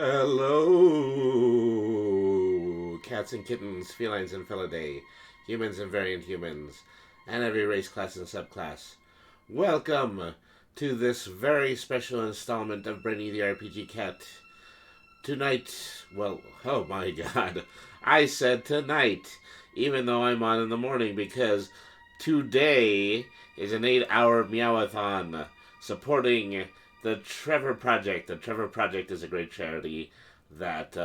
Hello, cats and kittens, felines and felidae, humans and variant humans, and every race, class, and subclass. Welcome to this very special installment of Brainy the RPG Cat. Tonight, well, oh my god, I said tonight, even though I'm on in the morning, because today is an 8-hour Meowathon supporting the Trevor Project. The Trevor Project is a great charity that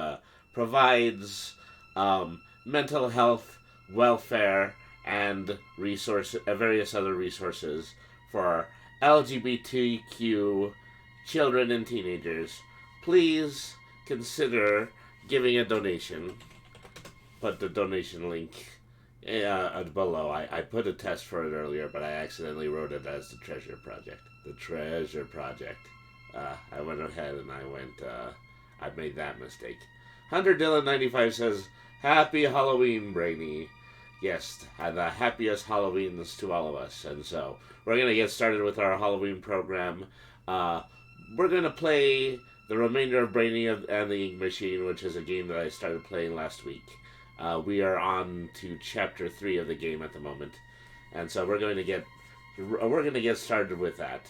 provides mental health, welfare, and various other resources for LGBTQ children and teenagers. Please consider giving a donation. Put the donation link below. I put a test for it earlier, but I accidentally wrote it as the Treasure Project. The Treasure Project. I went ahead and I made that mistake. Hunter Dylan 95 says, Happy Halloween, Brainy. Yes, the happiest Halloweens to all of us. And so, we're going to get started with our Halloween program. We're going to play the remainder of Brainy and the Ink Machine, which is a game that I started playing last week. We are on to Chapter 3 of the game at the moment. And so we're going to get started with that.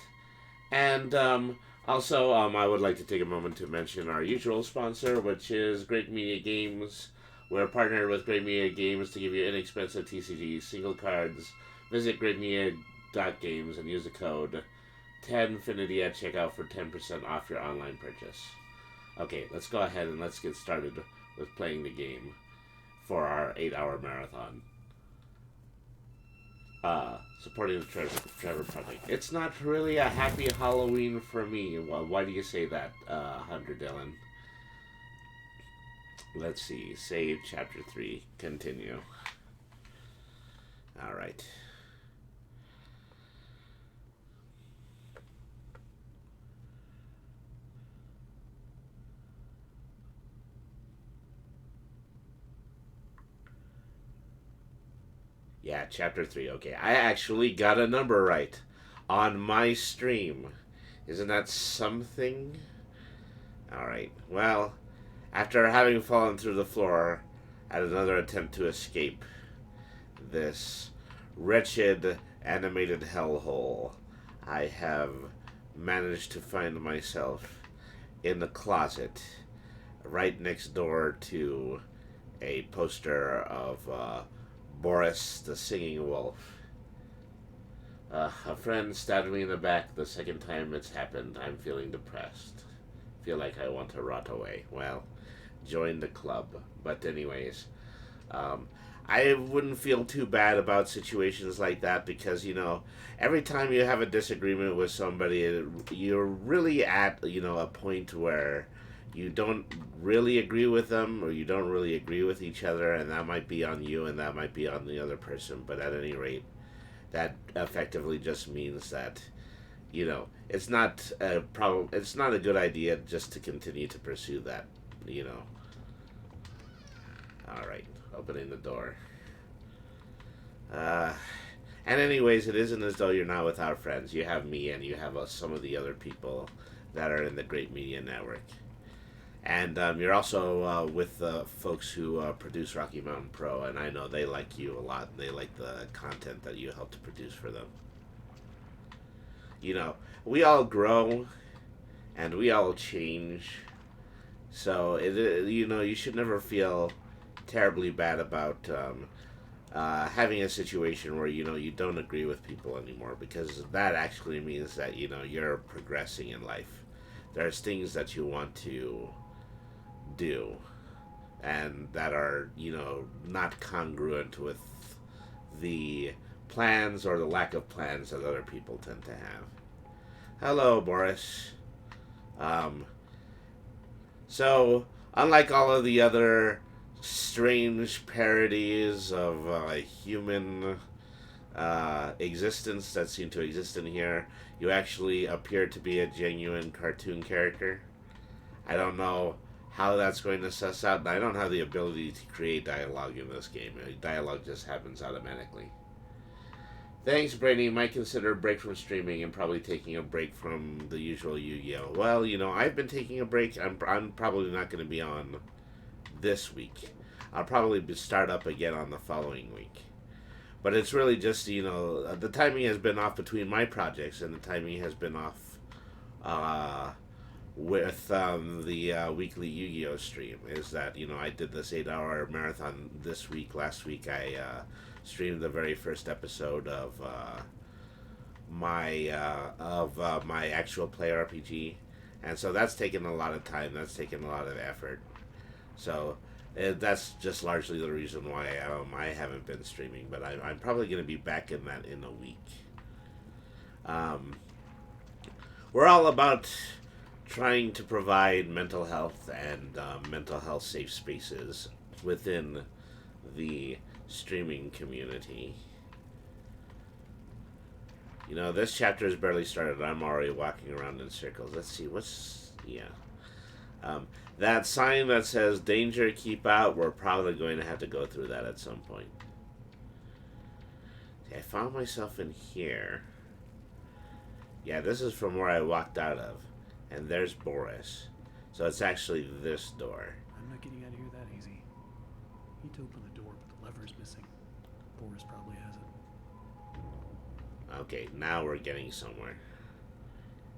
And also, I would like to take a moment to mention our usual sponsor, which is Great Media Games. We're partnered with Great Media Games to give you inexpensive TCGs, single cards. Visit greatmedia.games and use the code 10Finity at checkout for 10% off your online purchase. Okay, let's go ahead and let's get started with playing the game for our 8-hour marathon. Supporting the Trevor Project. It's not really a happy Halloween for me. Well, why do you say that, Hunter Dylan? Let's see. Save Chapter 3. Continue. Alright. Yeah, Chapter 3. Okay, I actually got a number right on my stream. Isn't that something? Alright, well, after having fallen through the floor at another attempt to escape this wretched animated hellhole, I have managed to find myself in the closet right next door to a poster of Boris the Singing Wolf. A friend stabbed me in the back the second time it's happened. I'm feeling depressed. Feel like I want to rot away. Well, join the club. But anyways, I wouldn't feel too bad about situations like that because, every time you have a disagreement with somebody, you're really at, a point where you don't really agree with them or you don't really agree with each other, and that might be on you and that might be on the other person. But at any rate, that effectively just means that, it's not a problem. It's not a good idea just to continue to pursue that, Alright, opening the door. And anyways, it isn't as though you're not without friends. You have me and you have some of the other people that are in the Great Media Network. And you're also with the folks who produce Rocky Mountain Pro, and I know they like you a lot. They like the content that you help to produce for them. We all grow, and we all change. So, you should never feel terribly bad about having a situation where, you don't agree with people anymore, because that actually means that, you're progressing in life. There's things that you want to do and that are not congruent with the plans or the lack of plans that other people tend to have. Hello, Boris. So unlike all of the other strange parodies of human existence that seem to exist in here, you actually appear to be a genuine cartoon character. I don't know how that's going to suss out, and I don't have the ability to create dialogue in this game. Dialogue just happens automatically. Thanks, Brady. Might consider a break from streaming and probably taking a break from the usual Yu-Gi-Oh. Well, I've been taking a break. I'm probably not going to be on this week. I'll probably start up again on the following week. But it's really just, the timing has been off between my projects, and the timing has been off uh, with the weekly Yu-Gi-Oh stream. Is that, I did this 8-hour marathon this week. Last week I streamed the very first episode of my actual play RPG. And so that's taken a lot of time. That's taken a lot of effort. So that's just largely the reason why I haven't been streaming. But I'm probably going to be back in that in a week. We're all about trying to provide mental health and mental health safe spaces within the streaming community. This chapter has barely started. I'm already walking around in circles. Let's see, that sign that says danger, keep out, we're probably going to have to go through that at some point. See, I found myself in here. Yeah, this is from where I walked out of. And there's Boris. So it's actually this door. I'm not getting out of here that easy. Need to open the door, but the lever's missing. Boris probably has it. Okay, now we're getting somewhere.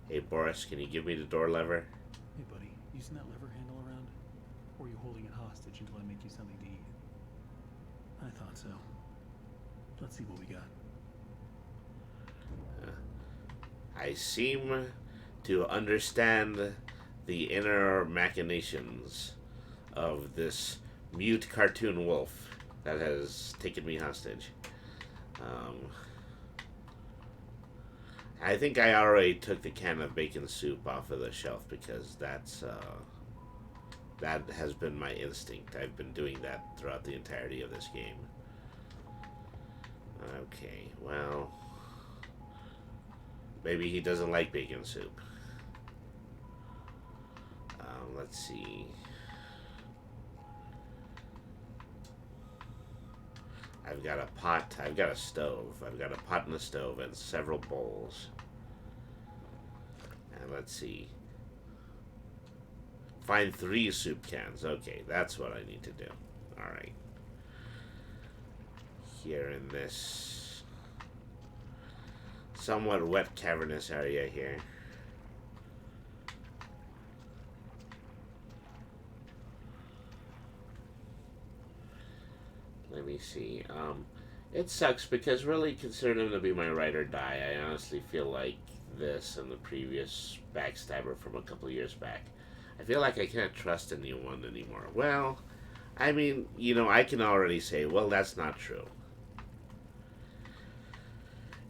Hey, Boris, can you give me the door lever? Hey, buddy, using that lever handle around? Or are you holding it hostage until I make you something to eat? I thought so. Let's see what we got. I seem to understand the inner machinations of this mute cartoon wolf that has taken me hostage. I think I already took the can of bacon soup off of the shelf because that has been my instinct. I've been doing that throughout the entirety of this game. Okay, well, maybe he doesn't like bacon soup. Let's see. I've got a pot, I've got a stove, I've got a pot and a stove and several bowls. And let's see. Find 3 soup cans. Okay, that's what I need to do. Alright. Here in this somewhat wet cavernous area here. Let me see. It sucks because really considering him to be my ride or die, I honestly feel like this and the previous backstabber from a couple of years back. I feel like I can't trust anyone anymore. Well, I mean, I can already say, well, that's not true.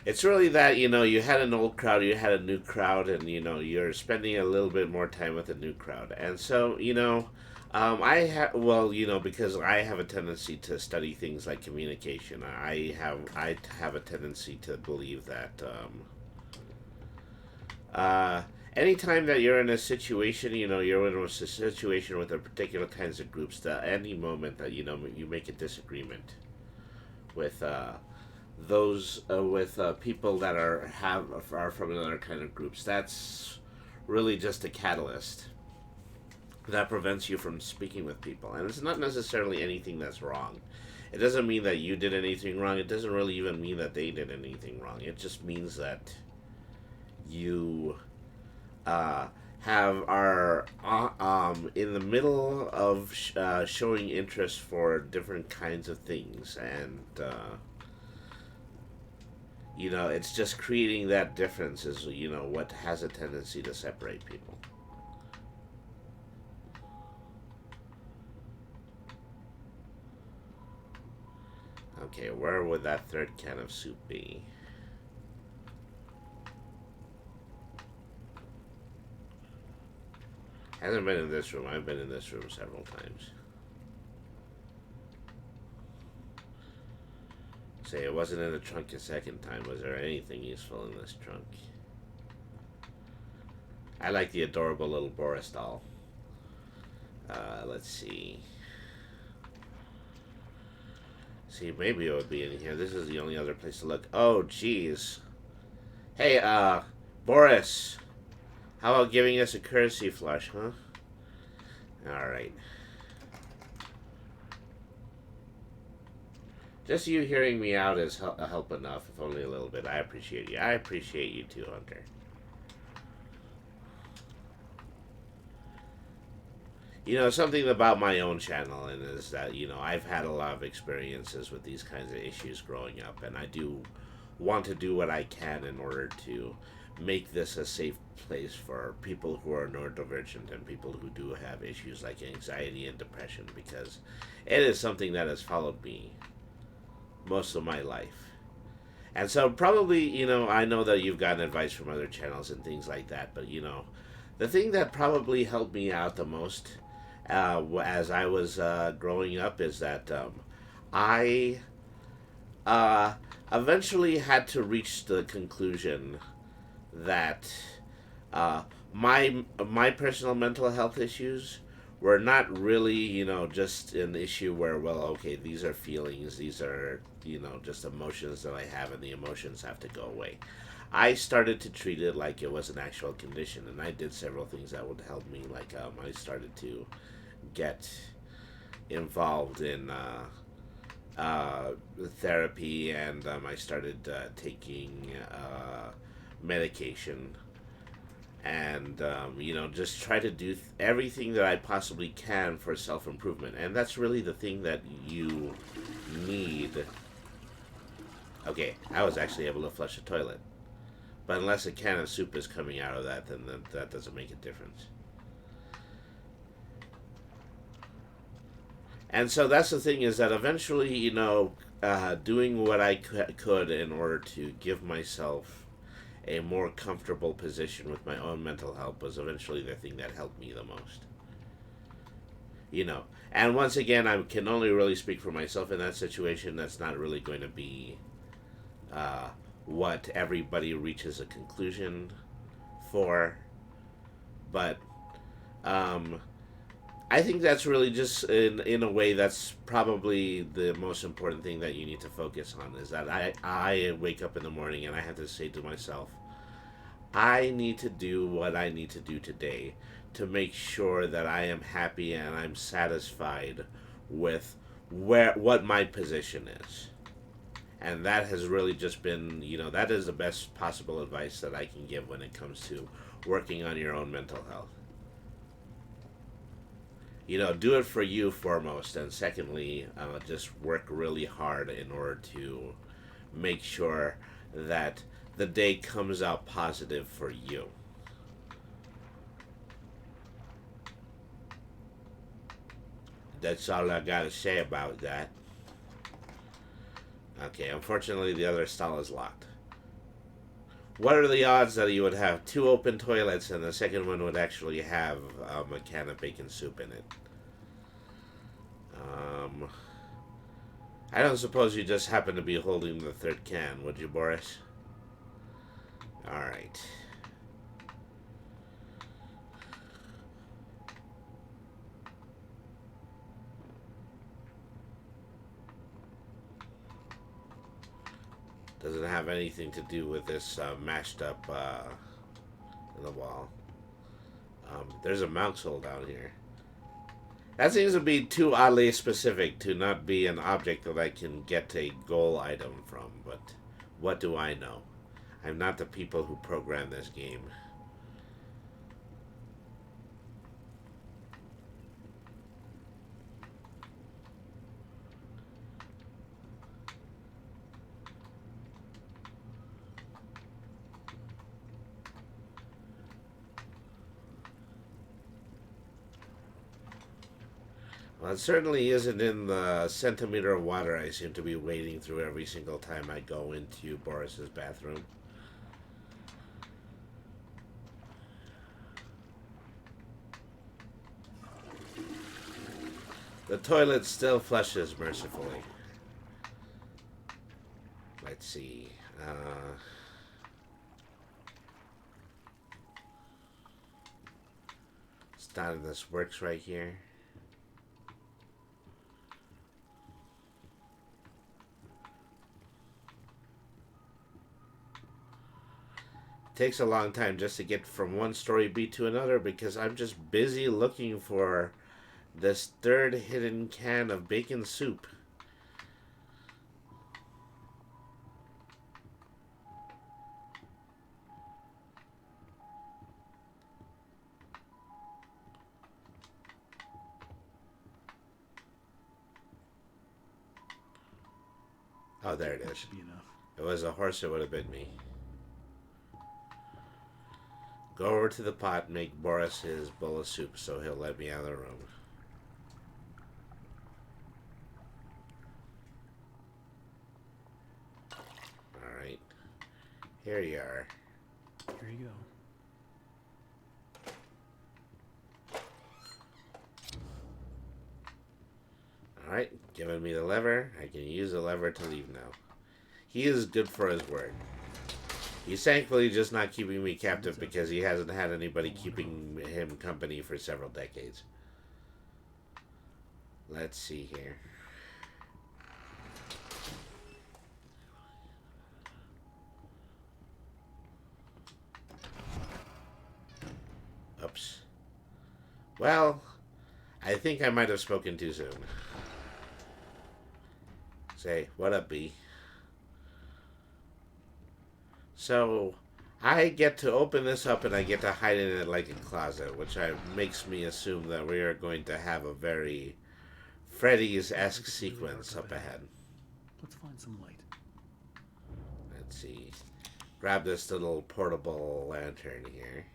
It's really that, you had an old crowd, you had a new crowd, and, you're spending a little bit more time with a new crowd. And so, because I have a tendency to study things like communication. I have a tendency to believe that anytime that you're in a situation, you're in a situation with a particular kinds of groups. That any moment that you make a disagreement with those with people that are from another kind of groups, that's really just a catalyst that prevents you from speaking with people. And it's not necessarily anything that's wrong. It doesn't mean that you did anything wrong. It doesn't really even mean that they did anything wrong. It just means that you are in the middle of showing interest for different kinds of things, and it's just creating that difference is what has a tendency to separate people. Okay, where would that 3rd can of soup be? Hasn't been in this room. I've been in this room several times. Say, it wasn't in the trunk a second time. Was there anything useful in this trunk? I like the adorable little Boris doll. Let's see. See, maybe it would be in here. This is the only other place to look. Oh, jeez. Hey, Boris. How about giving us a courtesy flush, huh? Alright. Just you hearing me out is help enough, if only a little bit. I appreciate you. I appreciate you too, Hunter. You know, something about my own channel and is that, you know, I've had a lot of experiences with these kinds of issues growing up, and I do want to do what I can in order to make this a safe place for people who are neurodivergent and people who do have issues like anxiety and depression, because it is something that has followed me most of my life. And so probably, you know, I know that you've gotten advice from other channels and things like that, but, you know, the thing that probably helped me out the most as I was growing up is that I uh, eventually had to reach the conclusion that uh, my personal mental health issues were not really, you know, just an issue where, well, okay, these are feelings, these are, you know, just emotions that I have, and the emotions have to go away. I started to treat it like it was an actual condition, and I did several things that would help me. Like I started to get involved in therapy, and I started taking medication, and you know, just try to do everything that I possibly can for self improvement, and that's really the thing that you need. Okay, I was actually able to flush a toilet, but unless a can of soup is coming out of that, then that doesn't make a difference. And so that's the thing, is that eventually, you know, doing what I could in order to give myself a more comfortable position with my own mental health was eventually the thing that helped me the most. You know, and once again, I can only really speak for myself in that situation. That's not really going to be uh, what everybody reaches a conclusion for, but um, I think that's really just in a way that's probably the most important thing that you need to focus on, is that I wake up in the morning and I have to say to myself, I need to do what I need to do today to make sure that I am happy and I'm satisfied with what my position is. And that has really just been, you know, that is the best possible advice that I can give when it comes to working on your own mental health. You know, do it for you foremost, and secondly, just work really hard in order to make sure that the day comes out positive for you. That's all I gotta say about that. Okay, unfortunately, the other stall is locked. What are the odds that you would have two open toilets and the second one would actually have a can of bacon soup in it? Um, I don't suppose you just happen to be holding the third can, would you, Boris? Alright. Doesn't have anything to do with this mashed up in the wall. There's a mouse hole down here. That seems to be too oddly specific to not be an object that I can get a goal item from, but what do I know? I'm not the people who program this game. Well, it certainly isn't in the centimeter of water I seem to be wading through every single time I go into Boris's bathroom. The toilet still flushes mercifully. Let's see. None of this works right here. Takes a long time just to get from one story beat to another because I'm just busy looking for this third hidden can of bacon soup. Oh, there it That is. should be enough. If it was a horse, it would have been me. Go over to the pot and make Boris his bowl of soup so he'll let me out of the room. Alright. Here you are. Here you go. Alright, giving me the lever. I can use the lever to leave now. He is good for his word. He's thankfully just not keeping me captive because he hasn't had anybody keeping him company for several decades. Let's see here. Oops. Well, I think I might have spoken too soon. Say, what up, B? So, I get to open this up and I get to hide in it like a closet, which makes me assume that we are going to have a very Freddy's-esque sequence up ahead. Let's find some light. Let's see. Grab this little portable lantern here.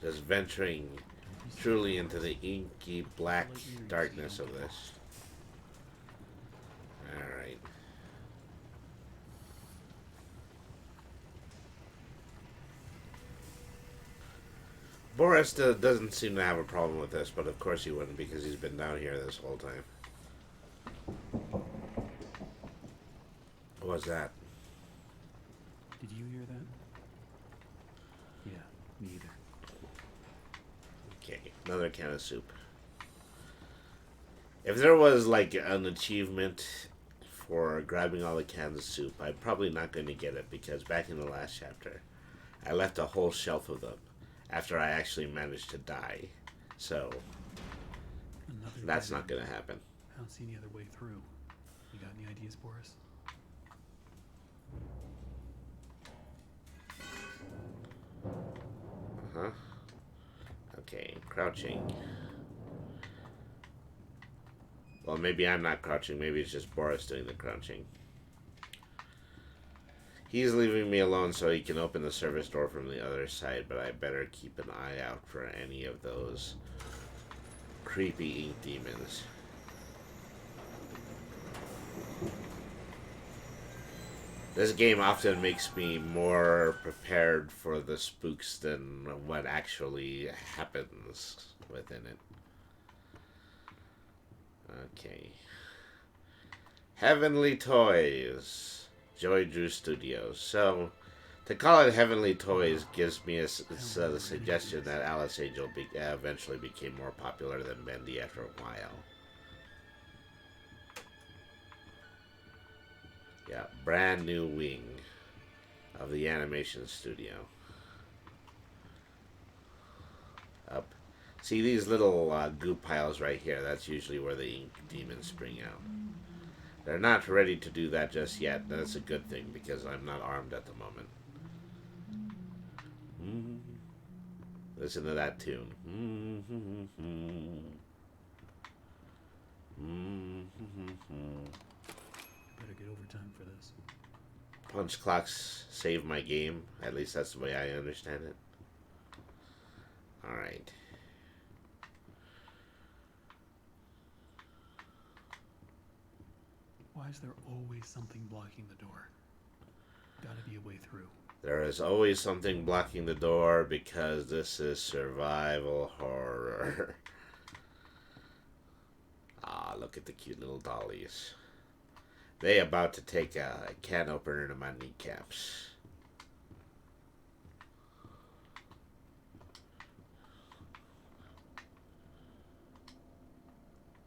Just venturing truly into the inky black darkness of this. Alright. Boris doesn't seem to have a problem with this, but of course he wouldn't because he's been down here this whole time. What was that? Did you hear that? Yeah, me either. Okay, another can of soup. If there was like an achievement for grabbing all the cans of soup, I'm probably not going to get it because back in the last chapter, I left a whole shelf of them after I actually managed to die. So, that's not going to happen. I don't see any other way through. You got any ideas, Boris? Uh-huh. Okay, crouching. Well, maybe I'm not crouching. Maybe it's just Boris doing the crouching. He's leaving me alone so he can open the service door from the other side, but I better keep an eye out for any of those creepy ink demons. This game often makes me more prepared for the spooks than what actually happens within it. Okay. Heavenly Toys. Joy Drew Studios. So, to call it Heavenly Toys gives me the suggestion that Alice Angel eventually became more popular than Bendy after a while. Yeah, brand new wing of the animation studio. Up. See these little goo piles right here? That's usually where the ink demons spring out. They're not ready to do that just yet. That's a good thing because I'm not armed at the moment. Listen to that tune. Better get overtime for this. Punch clocks save my game. At least that's the way I understand it. Alright. Why is there always something blocking the door? Gotta be a way through. There is always something blocking the door because this is survival horror. Ah, look at the cute little dollies. They about to take a can opener to my kneecaps.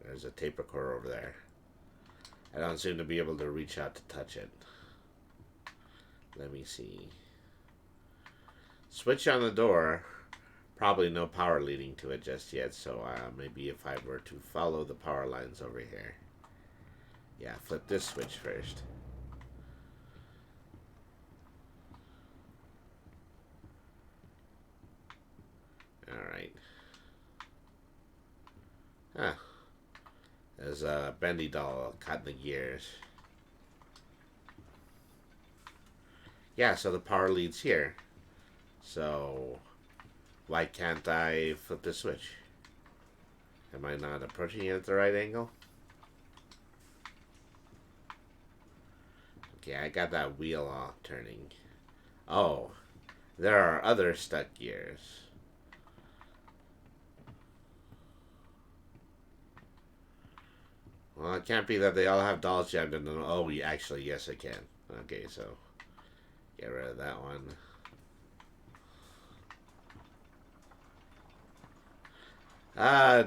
There's a tape recorder over there. I don't seem to be able to reach out to touch it. Let me see. Switch on the door. Probably no power leading to it just yet, so maybe if I were to follow the power lines over here. Yeah, flip this switch first. Alright. Huh. There's a bendy doll cutting the gears. Yeah, so the power leads here. So, why can't I flip the switch? Am I not approaching it at the right angle? Okay, I got that wheel all turning. Oh, there are other stuck gears. Well, it can't be that they all have dolls jammed in them. Oh, actually, yes, I can. Okay, so get rid of that one.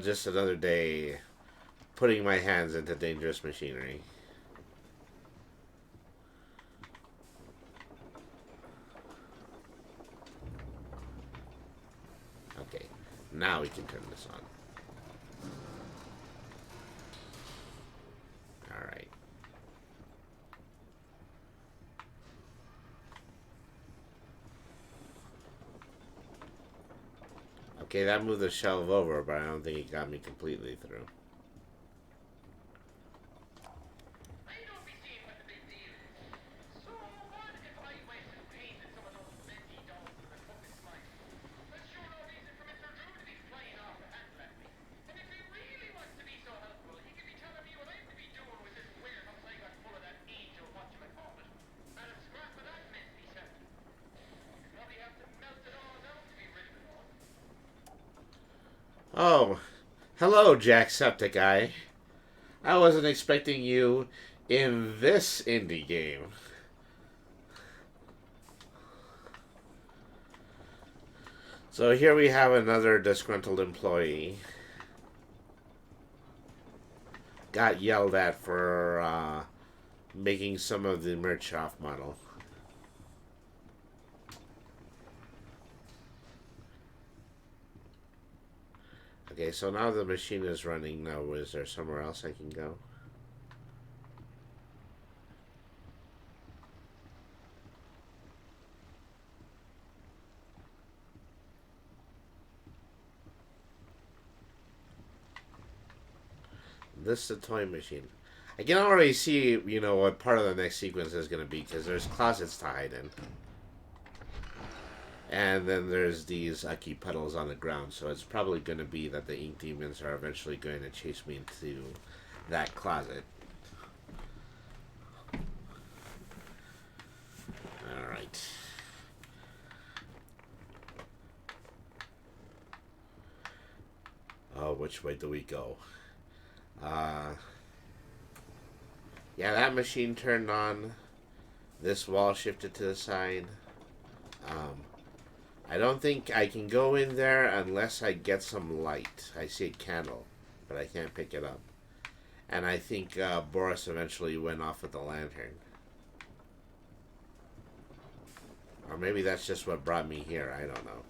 Just another day putting my hands into dangerous machinery. Okay, now we can turn this on. Alright. Okay, that moved the shelf over, but I don't think it got me completely through. Oh, hello, Jacksepticeye. I wasn't expecting you in this indie game. So here we have another disgruntled employee. Got yelled at for making some of the merch off model. Okay, so now the machine is running. Now, is there somewhere else I can go? This is the toy machine. I can already see, what part of the next sequence is going to be, because there's closets to hide in. And then there's these Aki puddles on the ground, so it's probably going to be that the ink demons are eventually going to chase me into that closet. Alright. Oh, which way do we go? Yeah, that machine turned on. This wall shifted to the side. I don't think I can go in there unless I get some light. I see a candle, but I can't pick it up. And I think Boris eventually went off with the lantern. Or maybe that's just what brought me here. I don't know.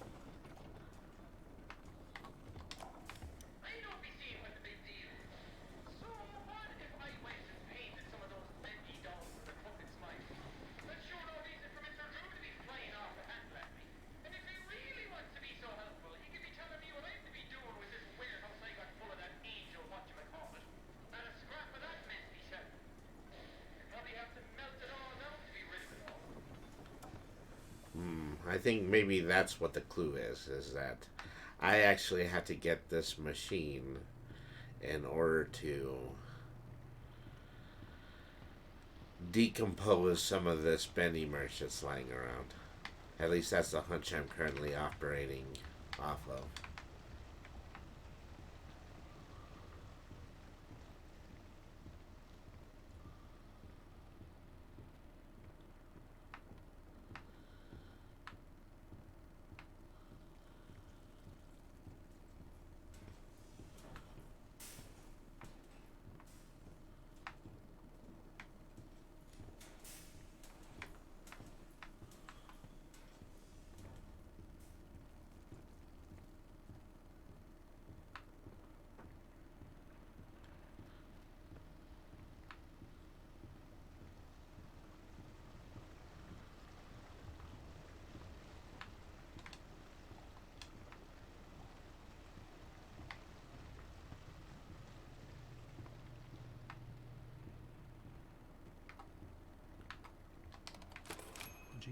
I think maybe that's what the clue is that I actually had to get this machine in order to decompose some of this bendy merch that's lying around. At least that's the hunch I'm currently operating off of.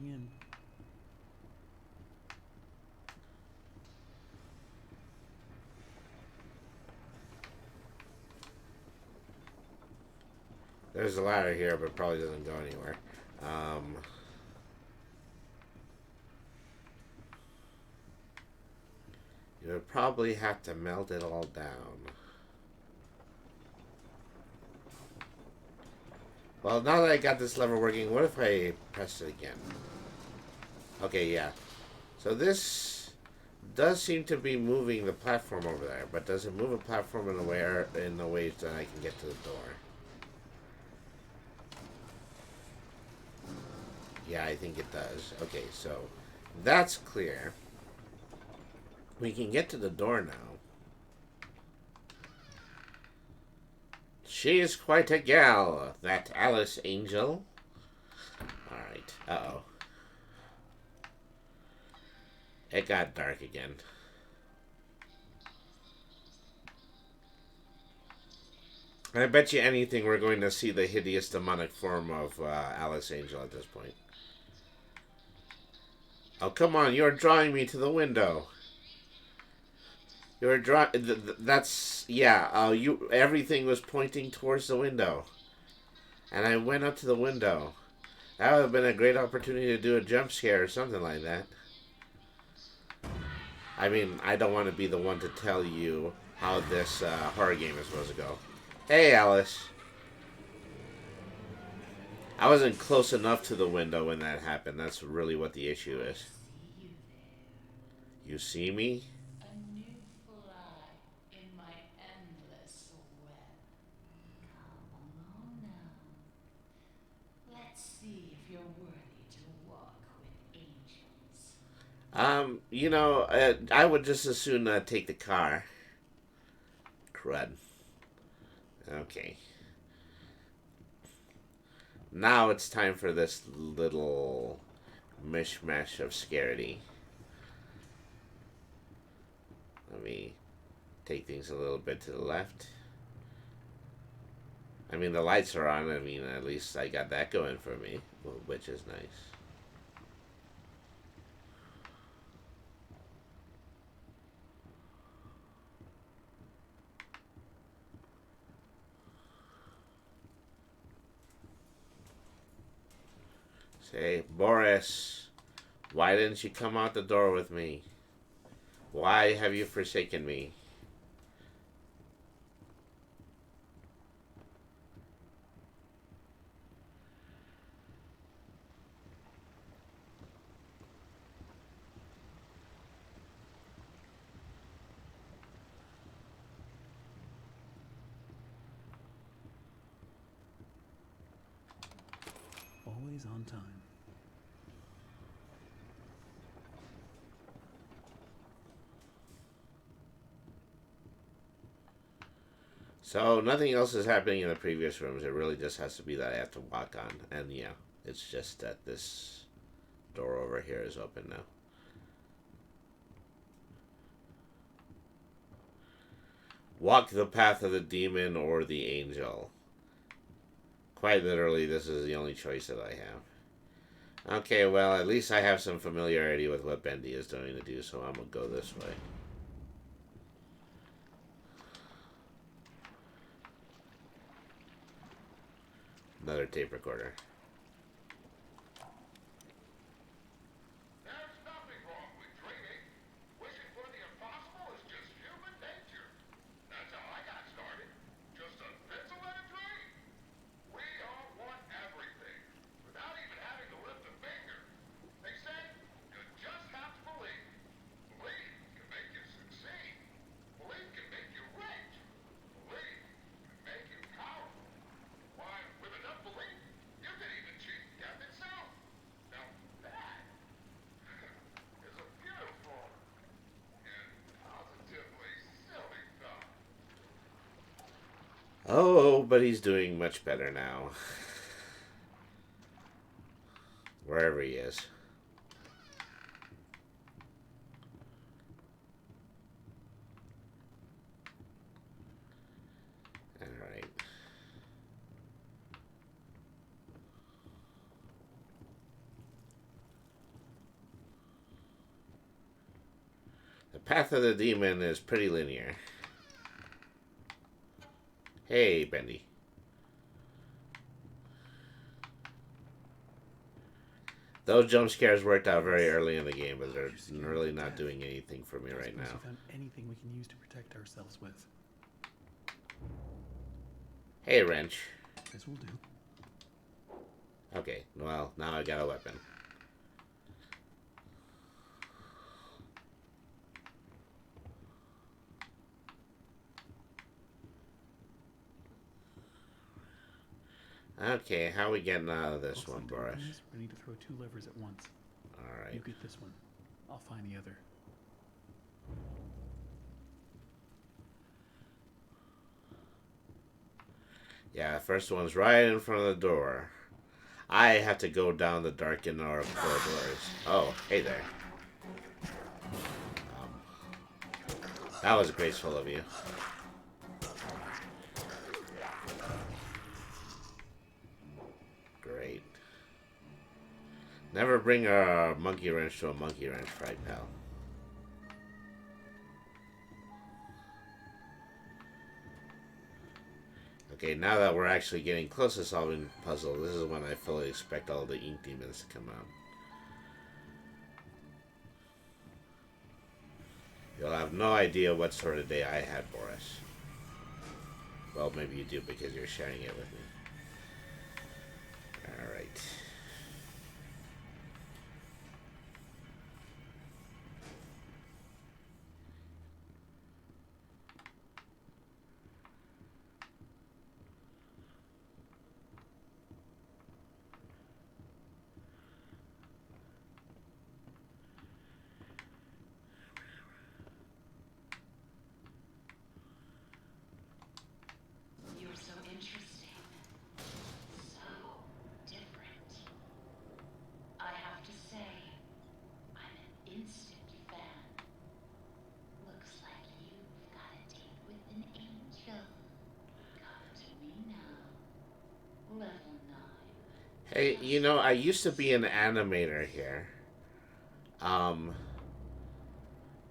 getting in. There's a ladder here, but probably doesn't go anywhere. Um, you would probably have to melt it all down. Well, now that I got this lever working, what if I press it again? Okay, yeah. So this does seem to be moving the platform over there, but does it move a platform in the way that I can get to the door? Yeah, I think it does. Okay, so that's clear. We can get to the door now. She is quite a gal, that Alice Angel. Alright, uh-oh. It got dark again. I bet you anything we're going to see the hideous demonic form of Alice Angel at this point. Oh, come on, you're drawing me to the window. You're drawing... That's... Yeah, everything was pointing towards the window. And I went up to the window. That would have been a great opportunity to do a jump scare or something like that. I mean, I don't want to be the one to tell you how this horror game is supposed to go. Hey, Alice. I wasn't close enough to the window when that happened. That's really what the issue is. You see me? A new fly in my endless web. Come along now. Let's see if you're worthy to walk with angels. I would just as soon take the car. Crud. Okay. Now it's time for this little mishmash of scaredy. Let me take things a little bit to the left. I mean, the lights are on. I mean, at least I got that going for me, which is nice. Say, Boris, why didn't you come out the door with me? Why have you forsaken me? Always on time. So nothing else is happening in the previous rooms. It really just has to be that I have to walk on. And yeah, it's just that this door over here is open now. Walk the path of the demon or the angel. Quite literally, this is the only choice that I have. Okay, well, at least I have some familiarity with what Bendy is going to do, so I'm going to go this way. Another tape recorder. There's nothing wrong with dreaming. Wishing for the impossible is just human nature. That's how I got started. Just a pencil and a dream. We all want everything, without even having to lift a finger. They say you just have to believe. Believe can make you succeed. Believe can make you rich. Believe can make you powerful. Why, with enough belief, you can even cheat death itself. Now that is a beautiful and positively silly thought. Oh, but he's doing much better now. Wherever he is. Alright. path of the demon is pretty linear. Hey, Bendy. Those jump scares worked out very early in the game, but they're really not doing anything for me right now. We found anything we can use to protect ourselves with. Hey, wrench. This will do. Okay, well, now I got a weapon. Okay, how are we getting out of this Looks one, like the Boris? openings, we need to throw 2 levers at once. Alright. You get this one. I'll find the other. Yeah, first one's right in front of the door. I have to go down the darkened corridors. Oh, hey there. That was graceful of you. Great. Never bring a monkey wrench to a monkey wrench fight, pal. Okay, now that we're actually getting close to solving the puzzle, this is when I fully expect all the ink demons to come out. You'll have no idea what sort of day I had, Boris. Well, maybe you do because you're sharing it with me. Alright. You're so interesting. So different. I have to say, I'm an instant fan. Looks like you've got a date with an angel. Come to me now. Level 9. Hey, you know, I used to be an animator here. Um,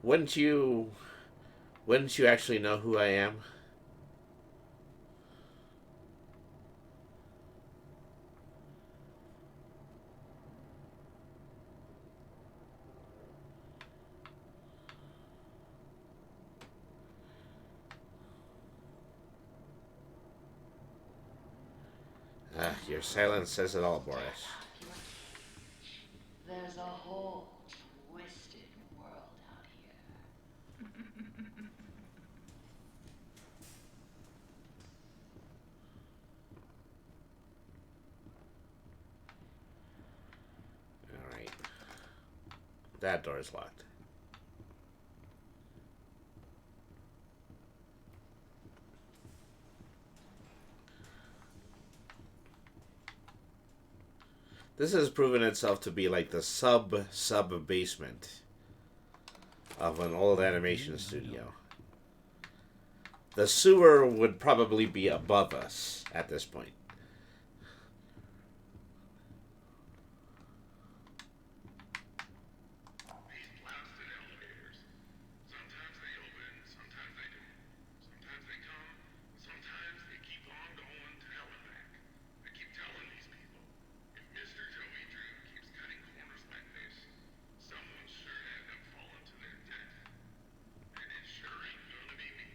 wouldn't you actually know who I am? Your silence says it all, Boris. There's a whole twisted world out here. Alright. That door is locked. This has proven itself to be like the sub basement of an old animation studio. The sewer would probably be above us at this point. These blasted elevators. Sometimes they open, sometimes they don't. Sometimes they come, sometimes they keep on going to hell and back. I keep telling these people, if Mr. Joey Drew keeps cutting corners like this, someone's sure to end up falling to their death. And it sure ain't gonna be me.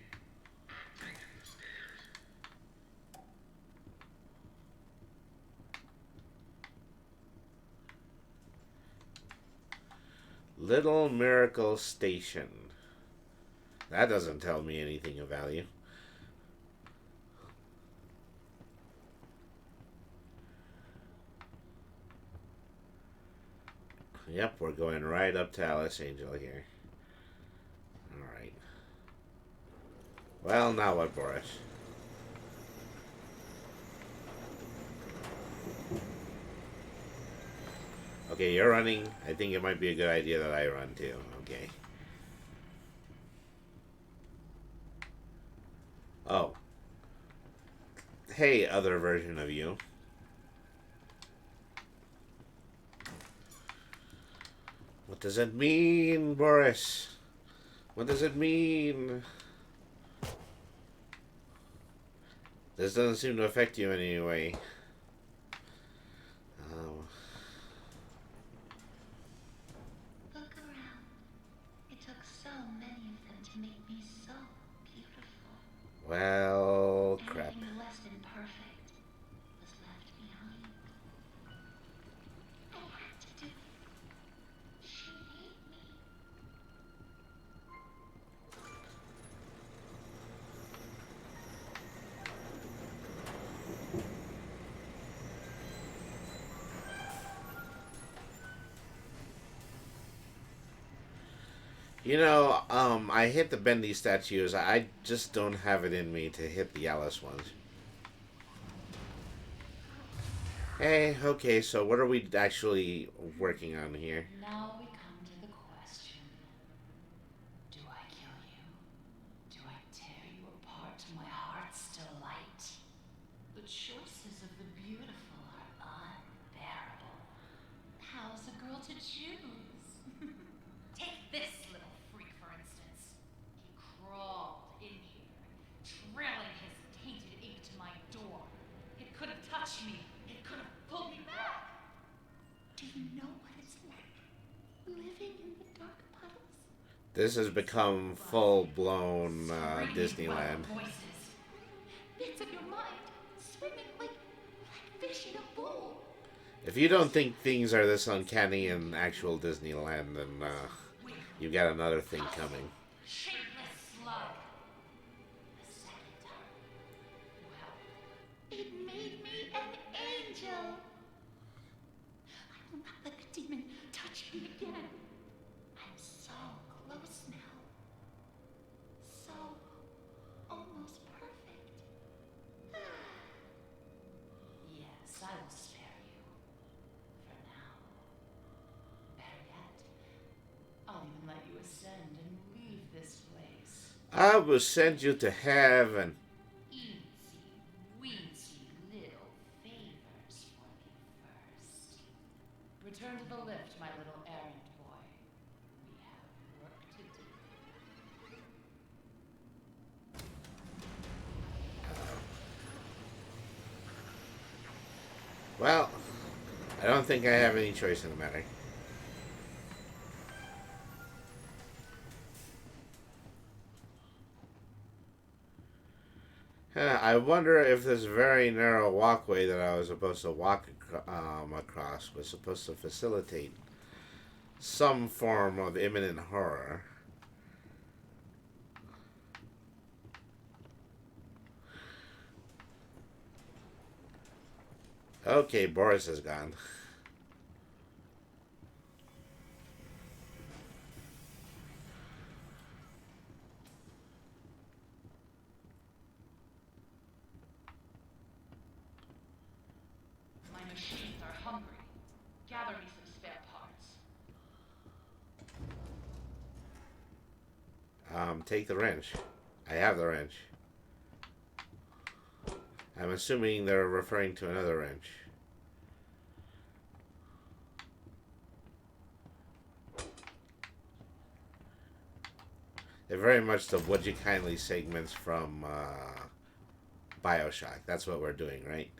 I'm taking the stairs. Little Miracle Station. That doesn't tell me anything of value. Yep, we're going right up to Alice Angel here. Alright. Well, now what, Boris? Okay, you're running. I think it might be a good idea that I run too. Okay. Oh. Hey, other version of you. What does it mean, Boris? What does it mean? This doesn't seem to affect you in any way. Oh. Look around. It took so many of them to make me so beautiful. Well, crap. Anything less than perfect was left behind. I had to do it. She made me. You know, I hit the bendy statues. I just don't have it in me to hit the Alice ones. Hey, okay, so what are we actually working on here? Now we come to the question. Do I kill you? Do I tear you apart till my heart's still light? The choices of the beautiful are unbearable. How's a girl to choose? Take this little freak, for instance. He crawled in here, trailing his tainted ink to my door. It could have touched me. It could have pulled me back. Do you know what it's like? Living in the dark puddles? This has become full-blown Screaming Disneyland. wild voices. Bits of your mind swimming like fish in a bowl. If you don't think things are this uncanny in actual Disneyland, then you got another thing coming. Shapeless slug. The second time. Well, it made me an angel. I will not let the demon touch me again. I'm so close now. So almost perfect. Yes, I will spare you. For now. Better yet, I'll even let you ascend and leave this place. I will send you to heaven. Easy, weensy little favors for me first. Return to the lift, my little errand boy. We have work to do. Well, I don't think I have any choice in the matter. I wonder if this very narrow walkway that I was supposed to walk across was supposed to facilitate some form of imminent horror. Okay, Boris is gone. My machines are hungry. Gather me some spare parts. Take the wrench. I have the wrench. I'm assuming they're referring to another wrench. They're very much the Would You Kindly segments from Bioshock. That's what we're doing, right?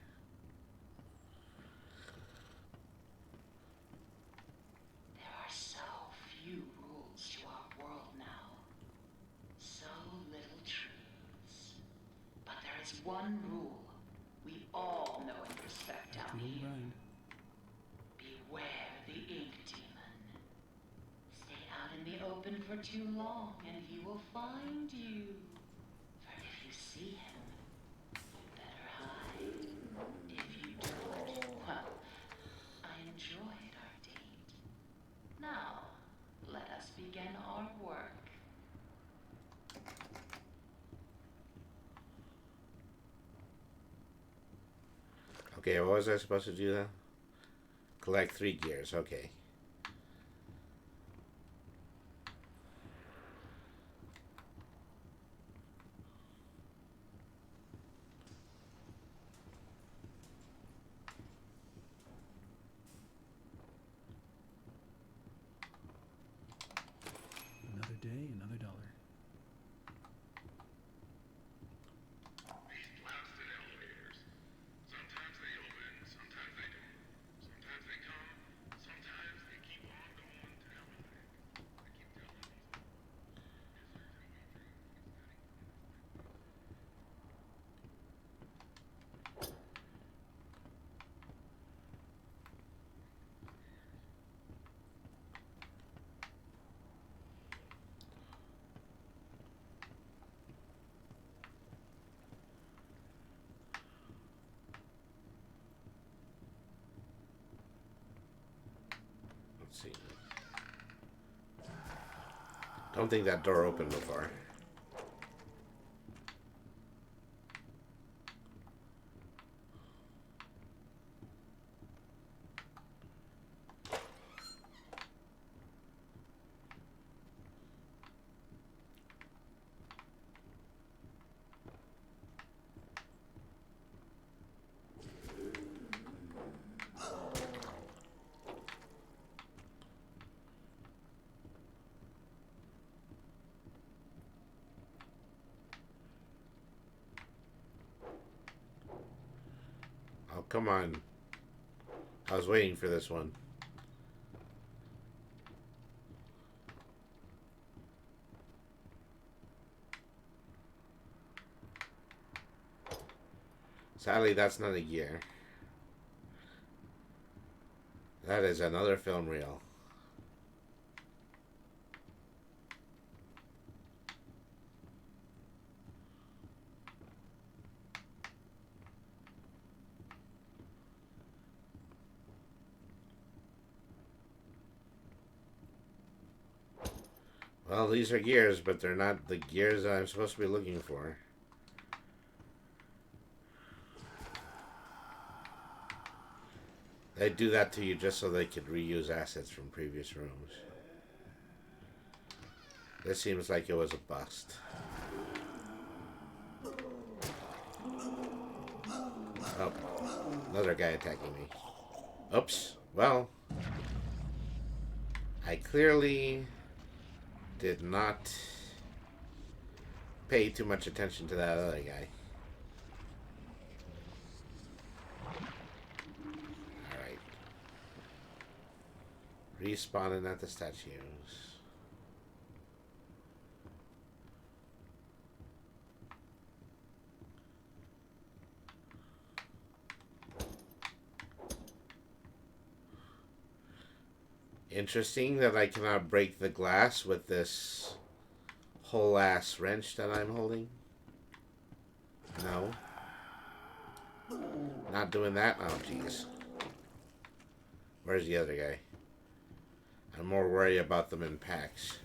There are so few rules to our world now. So little truths. But there is one rule we all know and respect down Fuel here. grind. Beware the ink demon. Stay out in the open for too long and he will find you. For if you see him, you better hide. If you don't, well, I enjoyed our date. Now, let us begin our work. Okay, what was I supposed to do then? Collect 3 gears, okay. Another day, another dollar. Don't think that door opened before. Oh, come on. I was waiting for this one. Sadly, that's not a gear. That is another film reel. Well, these are gears, but they're not the gears that I'm supposed to be looking for. They do that to you just so they could reuse assets from previous rooms. This seems like it was a bust. Oh, another guy attacking me. Oops. Well, I clearly did not pay too much attention to that other guy. Alright. Respawning at the statues. Interesting that I cannot break the glass with this whole ass wrench that I'm holding. No. Not doing that? Oh, jeez. Where's the other guy? I'm more worried about them in packs.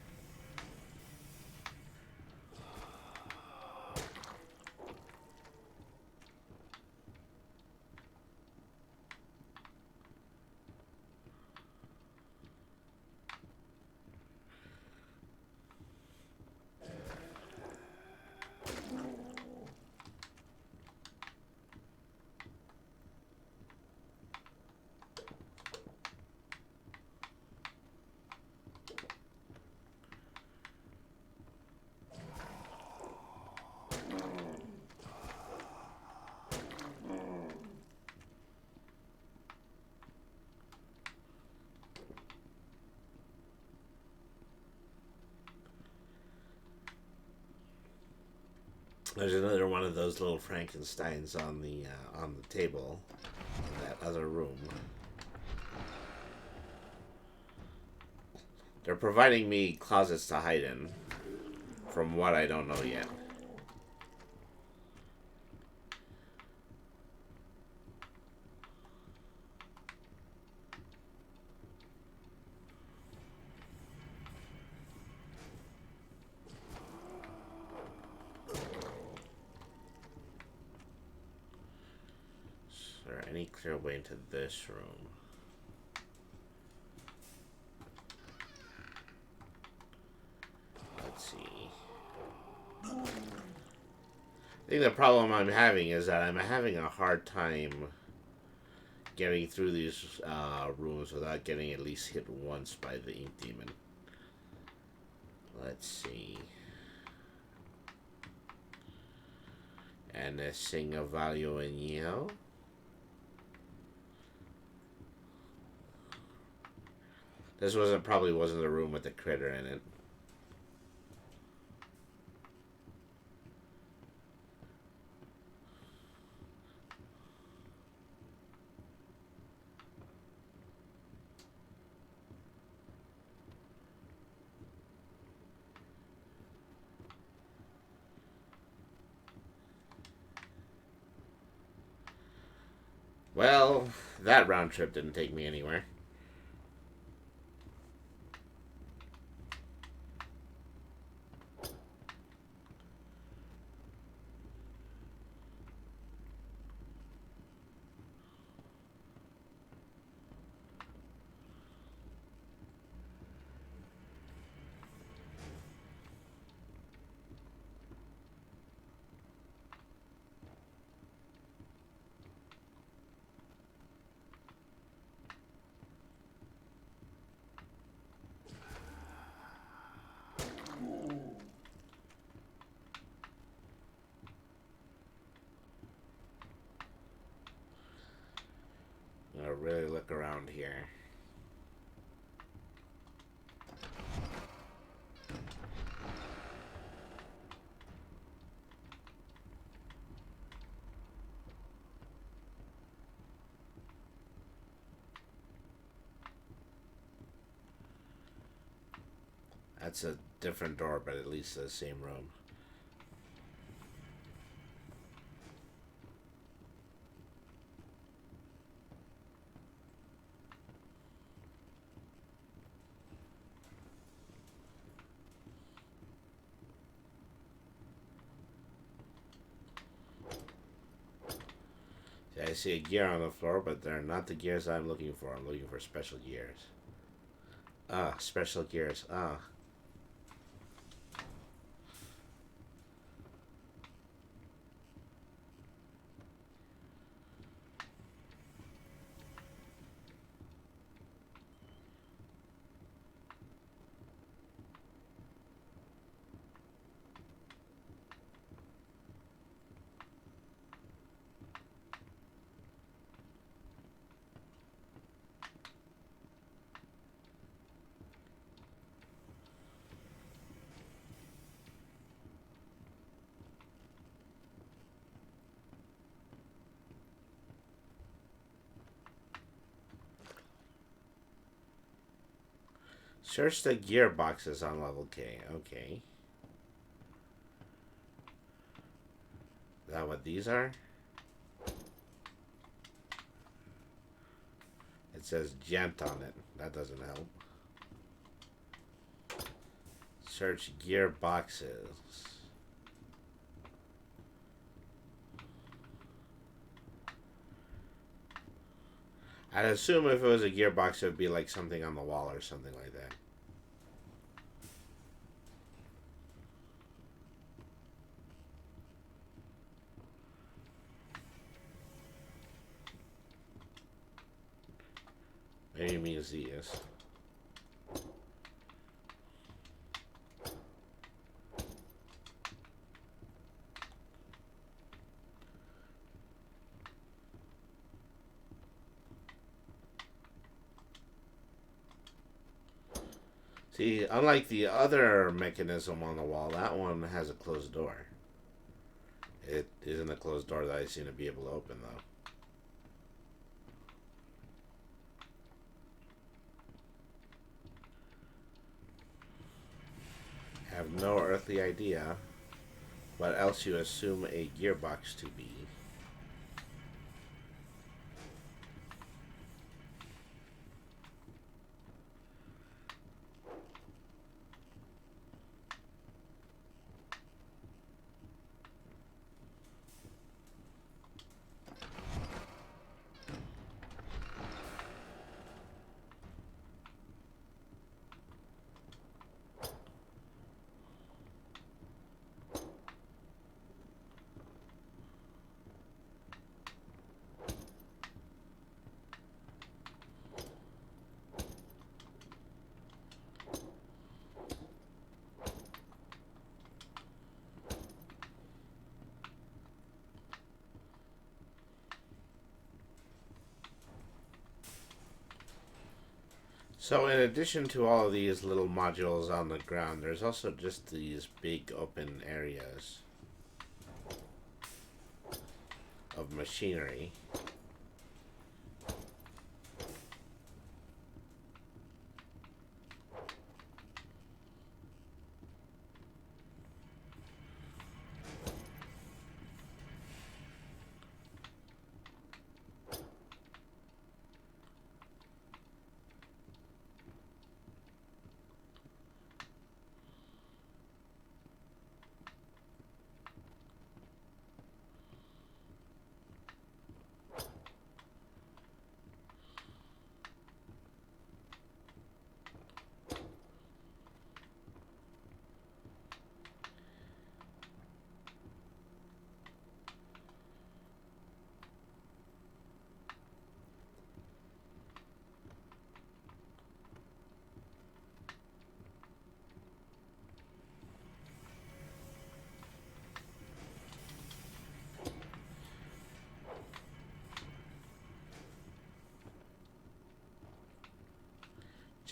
There's another one of those little Frankensteins on the table in that other room. They're providing me closets to hide in, from what I don't know yet. Is there any clear way into this room? Let's see. I think the problem I'm having is that I'm having a hard time getting through these rooms without getting at least hit once by the ink demon. Let's see. And a sing of value in yellow. This probably wasn't the room with the critter in it. Well, that round trip didn't take me anywhere. gonna really look around here. That's a different door, but at least the same room. See, I see a gear on the floor, but they're not the gears I'm looking for. I'm looking for special gears. Ah, special gears. Ah. Search the gearboxes on level K. Okay. Is that what these are? It says gent on it. That doesn't help. Search gearboxes. I'd assume if it was a gearbox, it would be like something on the wall or something like that. Maybe it means these. See, unlike the other mechanism on the wall, that one has a closed door. It isn't a closed door that I seem to be able to open, though. Have no earthly idea what else you assume a gearbox to be. So in addition to all of these little modules on the ground, there's also just these big open areas of machinery.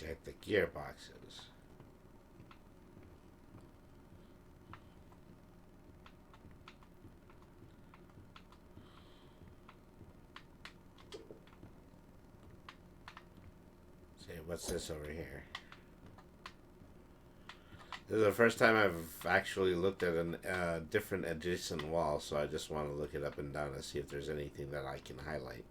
Check the gearboxes. See, what's this over here? This is the first time I've actually looked at a different adjacent wall, so I just want to look it up and down to see if there's anything that I can highlight.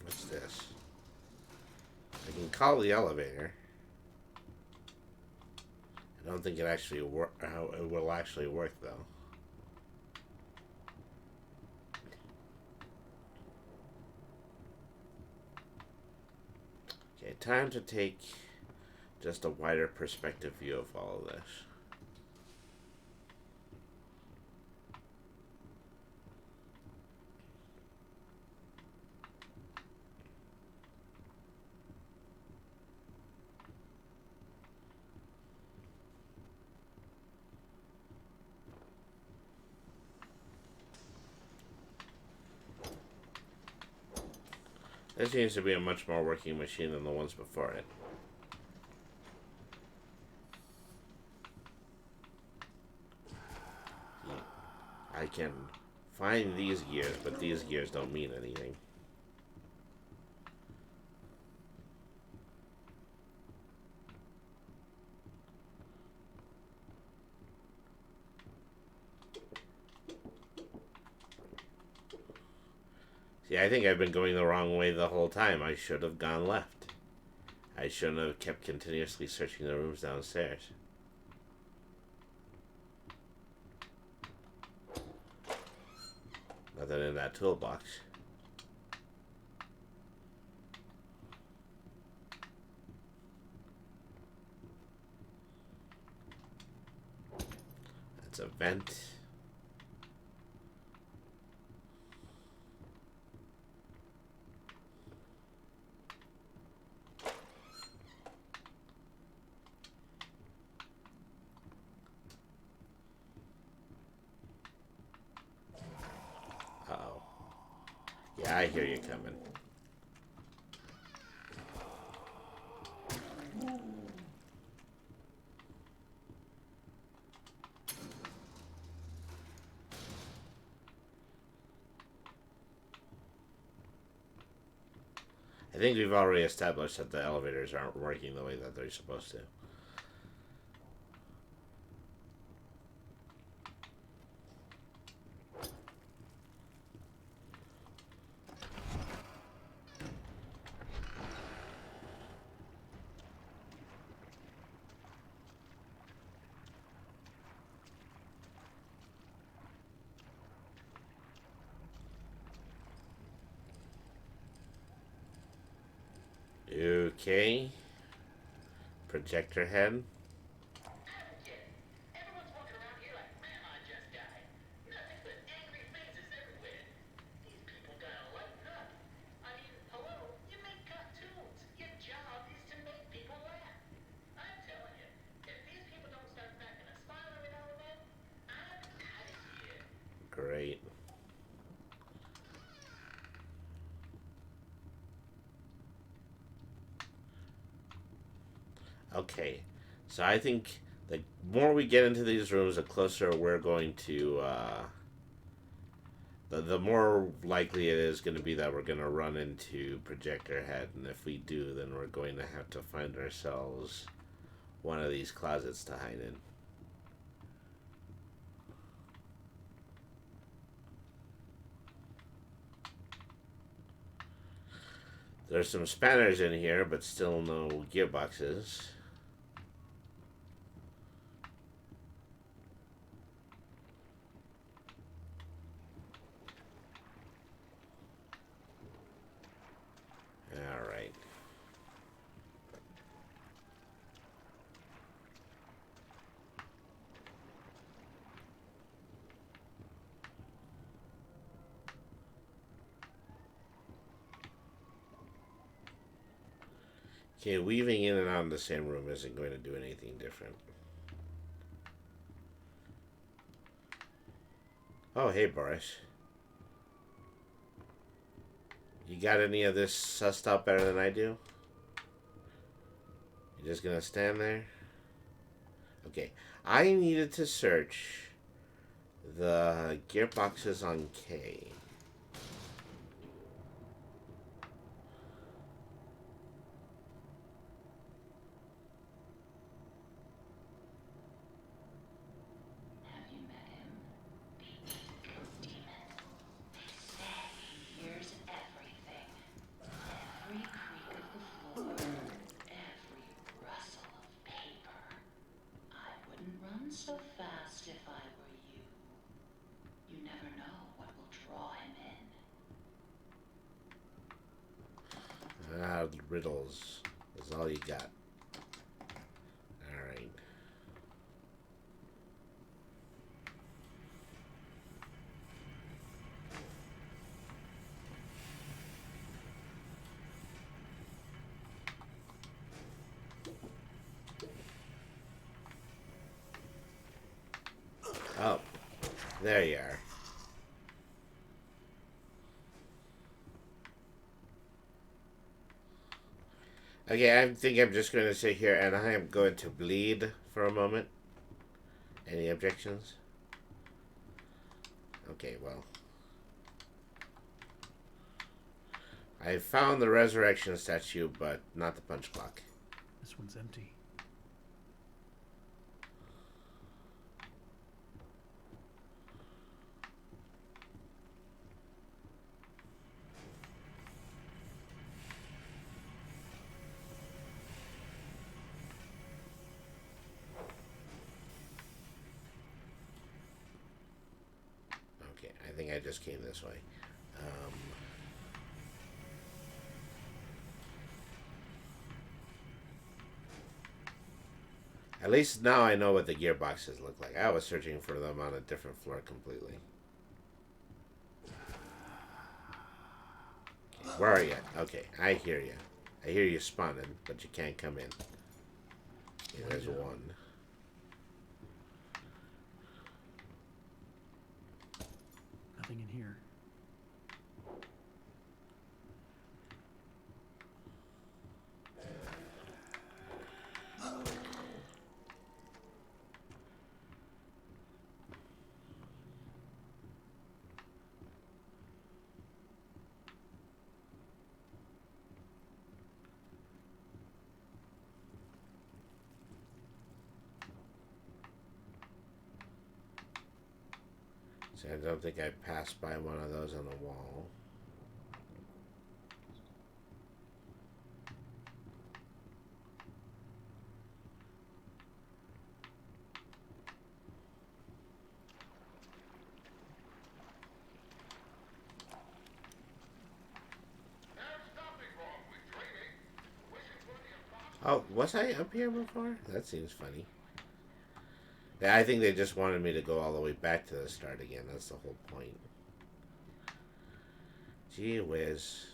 What's this? I can call the elevator. I don't think it actually it will actually work though. Okay, time to take just a wider perspective view of all of this. This seems to be a much more working machine than the ones before it. I can find these gears, but these gears don't mean anything. See, I think I've been going the wrong way the whole time. I should have gone left. I shouldn't have kept continuously searching the rooms downstairs. Nothing in that toolbox. That's a vent. Uh-oh. Yeah, I hear you coming. I think we've already established that the elevators aren't working the way that they're supposed to. Okay. Projector head. Everyone's walking around here like Grandma just died. Nothing but angry faces everywhere. These people gotta lighten up. I mean, hello, you make cartoons. Your job is to make people laugh. I'm telling you, if these people don't start cracking a smile every now and then, I'm out of here. Great. Okay, so I think the more we get into these rooms, the closer we're going to, the more likely it is going to be that we're going to run into projector head, and if we do, then we're going to have to find ourselves one of these closets to hide in. There's some spanners in here, but still no gearboxes. All right. Okay, weaving in and out of the same room isn't going to do anything different. Oh, hey, Boris. You got any of this sussed out better than I do? You're just gonna stand there? Okay. I needed to search the gearboxes on K. Have you met him? The ego demon. They say he hears everything. Every creak of the floor. Every rustle of paper. I wouldn't run so fast if I were you. You never know what will draw him in. Ah, riddles is all you got. Alright. Oh, there you are. Okay, I think I'm just going to sit here and I am going to bleed for a moment. Any objections? Okay, well. I found the resurrection statue, but not the punch clock. This one's empty. Okay, I think I just came this way. At least now I know what the gearboxes look like. I was searching for them on a different floor completely. Okay, where are you? Okay, I hear you. I hear you spawning, but you can't come in. Okay, there's one. Nothing in here. So I don't think I passed by one of those on the wall. There's nothing wrong with dreaming. Wishing for the impossible. Oh, was I up here before? That seems funny. Yeah, I think they just wanted me to go all the way back to the start again. That's the whole point. Gee whiz.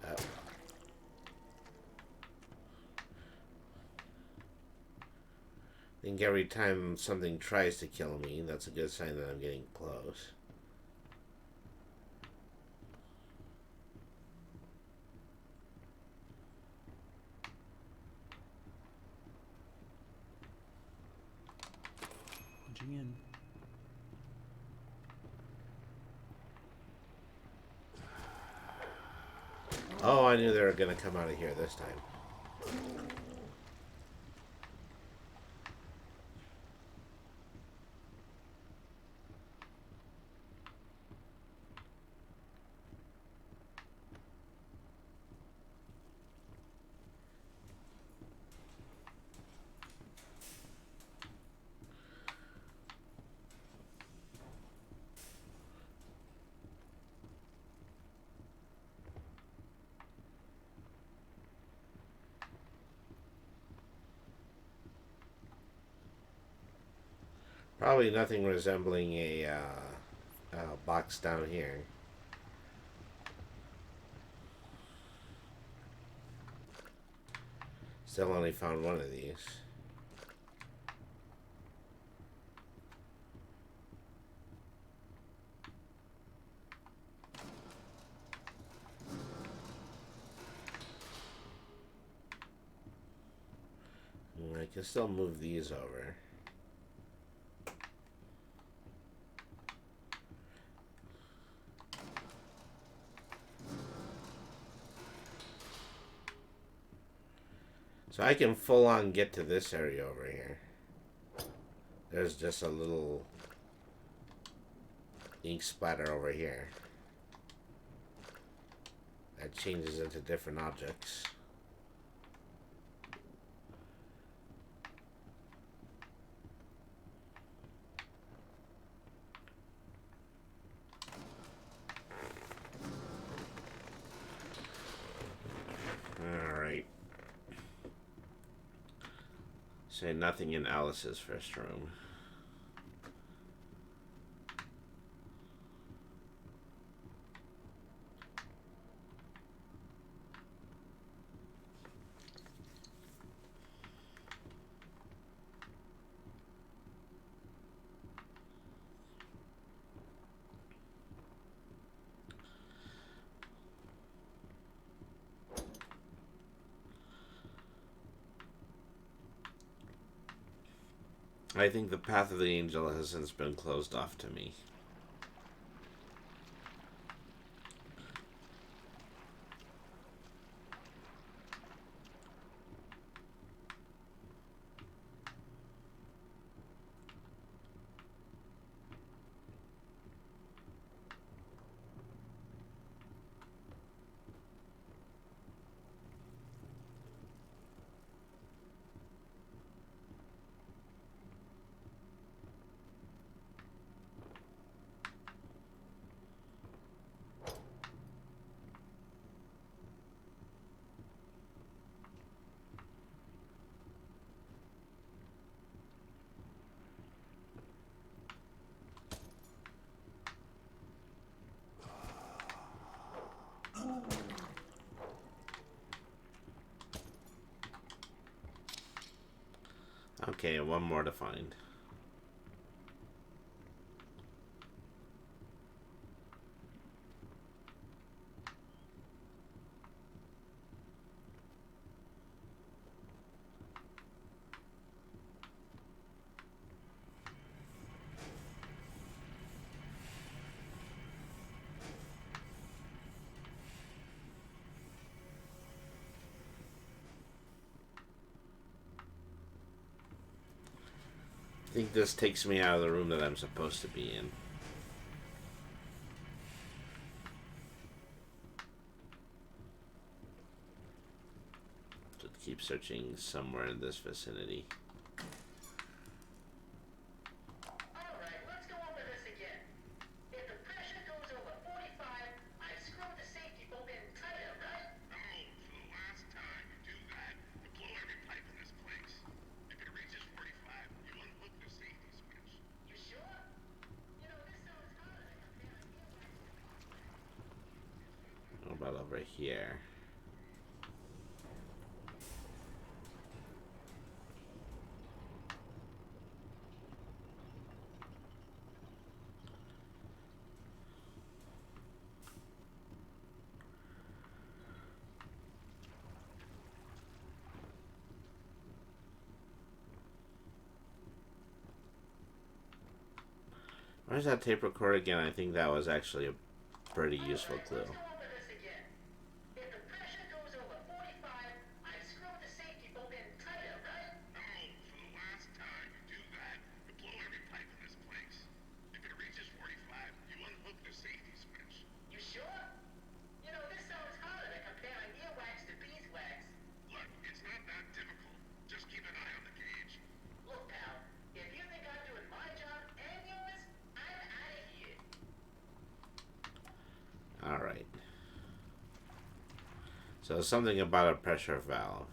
Oh. I think every time something tries to kill me, that's a good sign that I'm getting close. Punching in. Oh, I knew they were going to come out of here this time. Probably nothing resembling a box down here. Still only found one of these. I can still move these over. So I can full on get to this area over here. There's just a little ink splatter over here that changes into different objects. Alright. Say nothing in Alice's first room. I think the path of the angel has since been closed off to me. Okay, one more to find. I think this takes me out of the room that I'm supposed to be in. So keep searching somewhere in this vicinity. Alright, let's go over this again. If the pressure goes over 45, I screw the safety bolt in tighter, right? No, for the last time you do that, you blow every pipe in this place. If it reaches 45, you unhook the safety switch. You sure? You know, this sounds harder than comparing earwax to beeswax. What about over here? Where's that tape recorder again? I think that was actually a pretty useful clue. Let's go over this again. If the pressure goes over 45, I screw the safety bolt in tighter, right? No, for the last time you do that, you blow every pipe in this place. If it reaches 45, you unhook the safety switch. You sure? You know, this sounds harder than comparing earwax to beeswax. Look, it's not that difficult. Just keep an eye on the gauge. Look, pal, if you think I'm doing my job and yours, I'm out of here. Alright. So something about a pressure valve.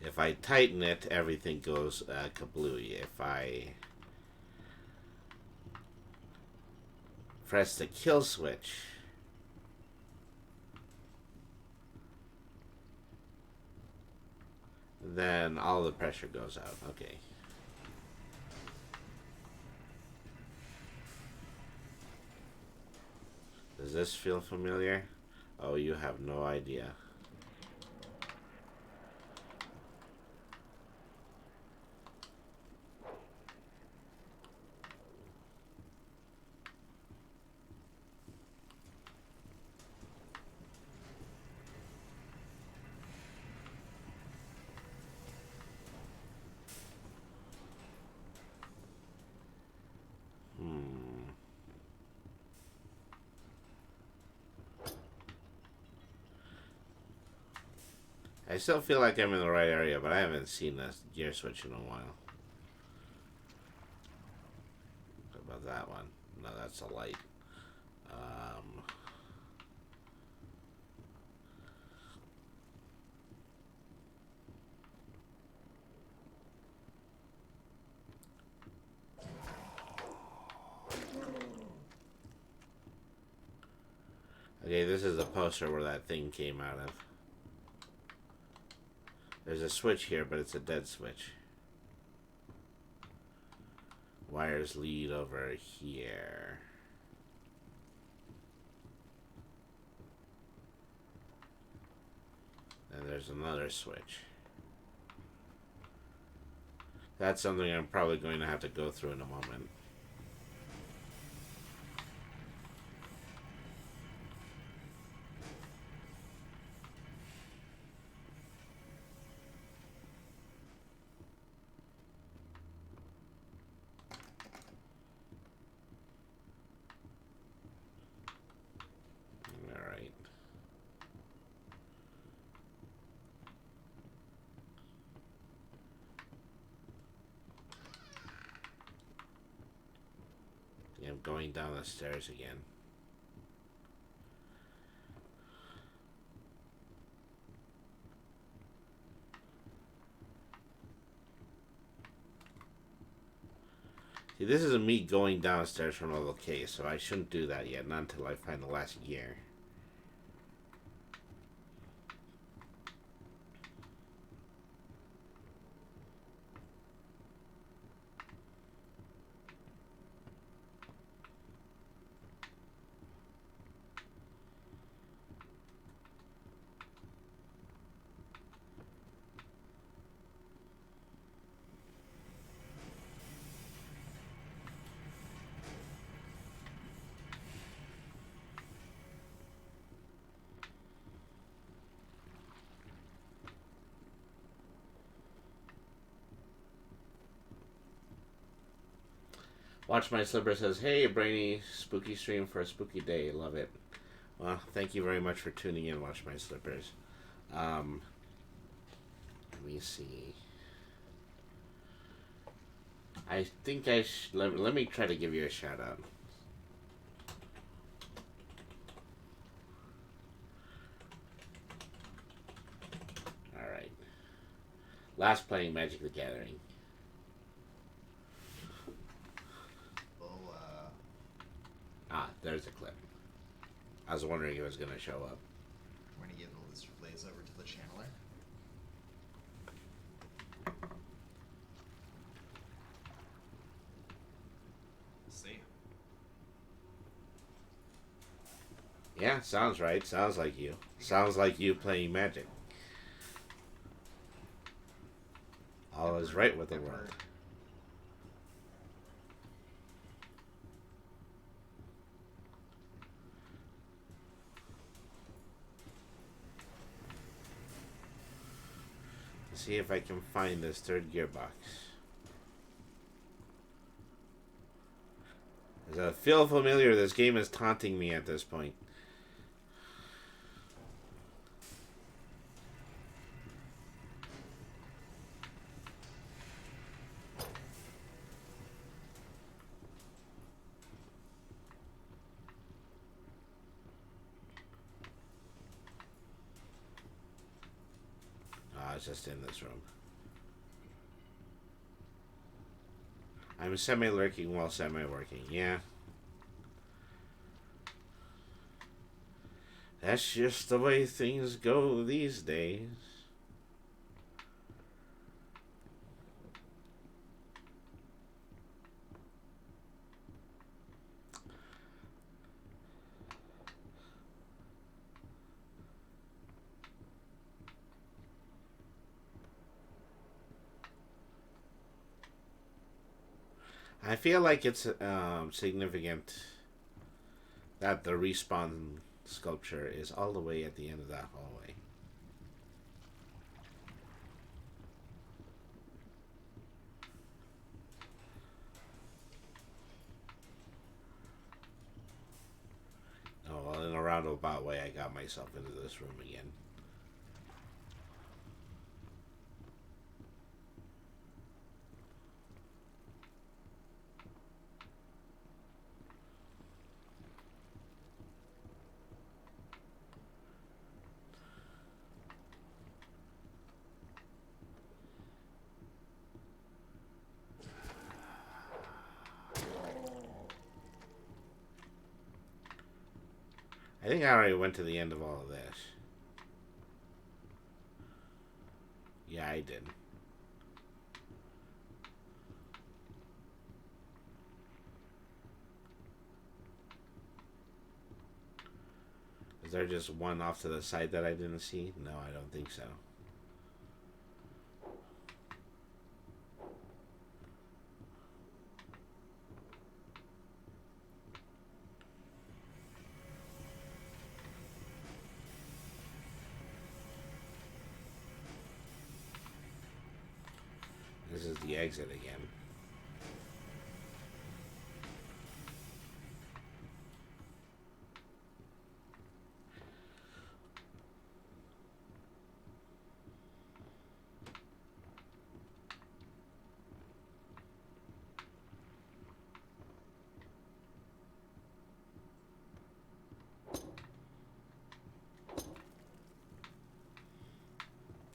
If I tighten it, everything goes kablooey. If I Press the kill switch. Then all the pressure goes out. Okay. Does this feel familiar? Oh, you have no idea. I still feel like I'm in the right area, but I haven't seen this gear switch in a while. What about that one? No, that's a light. Okay, this is the poster where that thing came out of. There's a switch here, but it's a dead switch. Wires lead over here. And there's another switch. That's something I'm probably going to have to go through in a moment. Alright. I'm going down the stairs again. See, this is me going downstairs from a little case, so I shouldn't do that yet, not until I find the last gear. Watch My Slipper says, "Hey, brainy spooky stream for a spooky day. Love it." Well, thank you very much for tuning in, Watch My Slippers. Let me see. I think let me try to give you a shout out. Alright. Last playing Magic the Gathering. There's a clip. I was wondering if it was going to show up. We're going to give this plays over to the channeler. See? Yeah, sounds right. Sounds like you. Sounds like you playing Magic. All is right with the world. See if I can find this third gearbox. As I feel familiar, this game is taunting me at this point. It's just in this room. I'm semi-lurking while semi-working. Yeah. That's just the way things go these days. I feel like it's significant that the respawn sculpture is all the way at the end of that hallway. Oh, well, in a roundabout way, I got myself into this room again. I think I already went to the end of all of this. Yeah, I did. Is there just one off to the side that I didn't see? No, I don't think so. This is the exit again.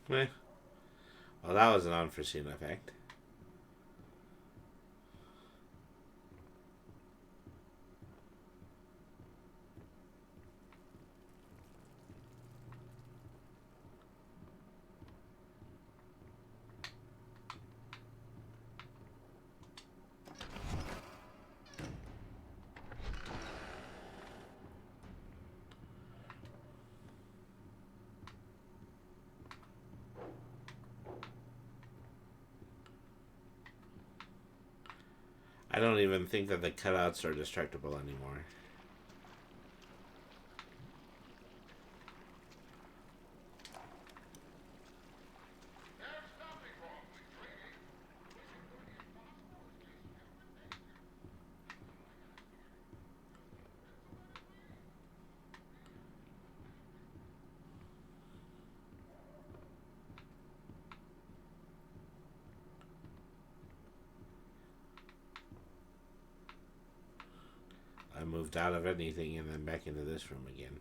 Eh. Well, that was an unforeseen effect. I don't even think that the cutouts are destructible anymore. There's nothing wrong with dreaming. Wishing for the impossible is just human nature. I moved out of anything and then back into this room again.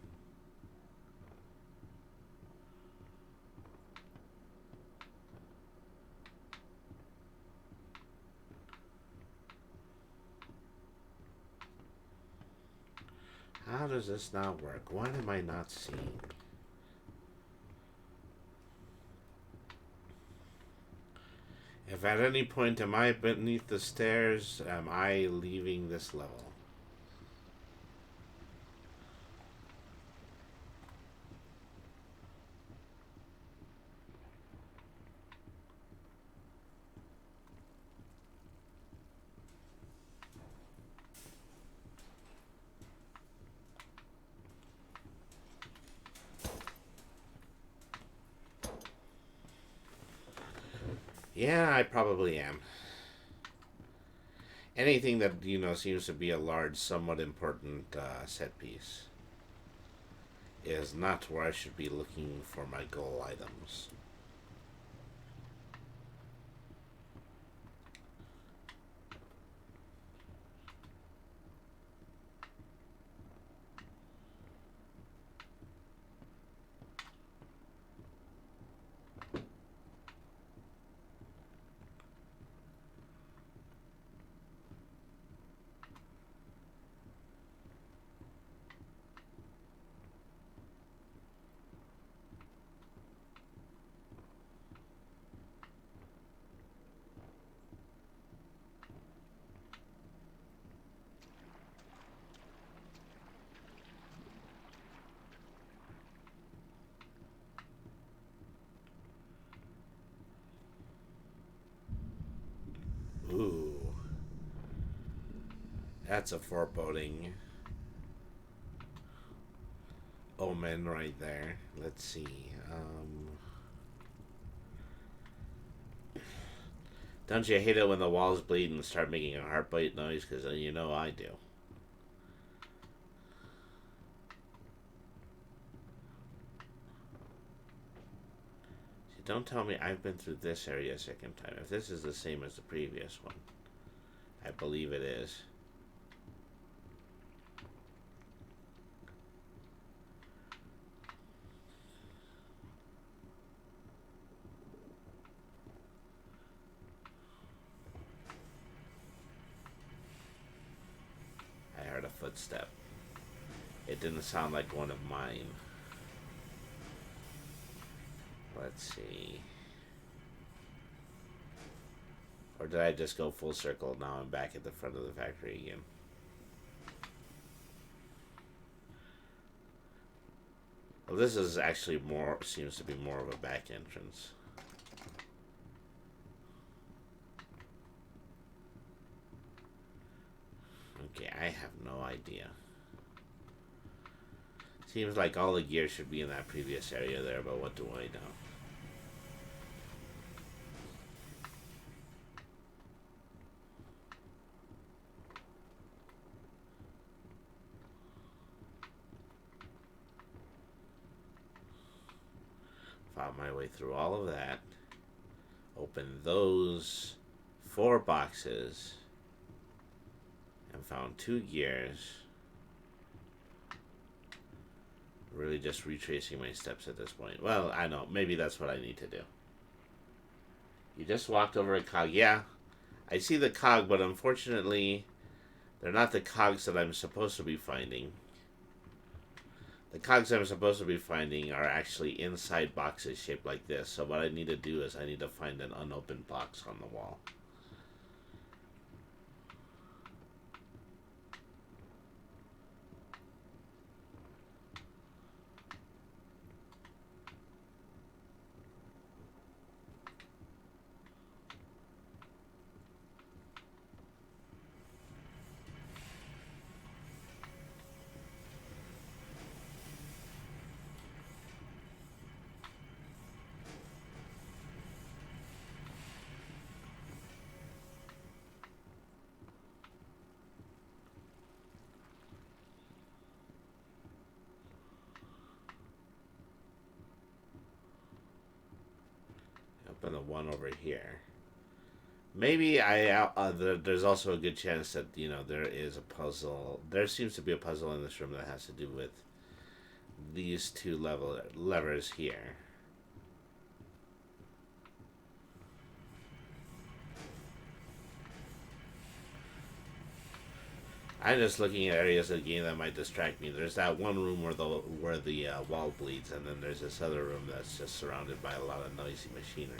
How does this not work? What am I not seeing? If at any point am I beneath the stairs, am I leaving this level? Yeah, I probably am. Anything that, seems to be a large, somewhat important set piece is not where I should be looking for my goal items. That's a foreboding omen right there. Let's see. Don't you hate it when the walls bleed and start making a heartbeat noise? Because you know I do. See, don't tell me I've been through this area a second time. If this is the same as the previous one. I believe it is. I heard a footstep. It didn't sound like one of mine. Let's see. Or did I just go full circle? Now I'm back at the front of the factory again. Well, this is actually more, seems to be more of a back entrance. Okay, I have no idea. Seems like all the gear should be in that previous area there, but what do I know? Found my way through all of that. Opened those 4 boxes. And found 2 gears. Really just retracing my steps at this point. Well, I know. Maybe that's what I need to do. You just walked over a cog. Yeah, I see the cog, but unfortunately, they're not the cogs that I'm supposed to be finding. The cogs I'm supposed to be finding are actually inside boxes shaped like this. So what I need to do is I need to find an unopened box on the wall. Open the one over here. Maybe there's also a good chance that, you know, there is a puzzle. There seems to be a puzzle in this room that has to do with these 2 levers here. I'm just looking at areas of the game that might distract me. There's that one room where the wall bleeds, and then there's this other room that's just surrounded by a lot of noisy machinery.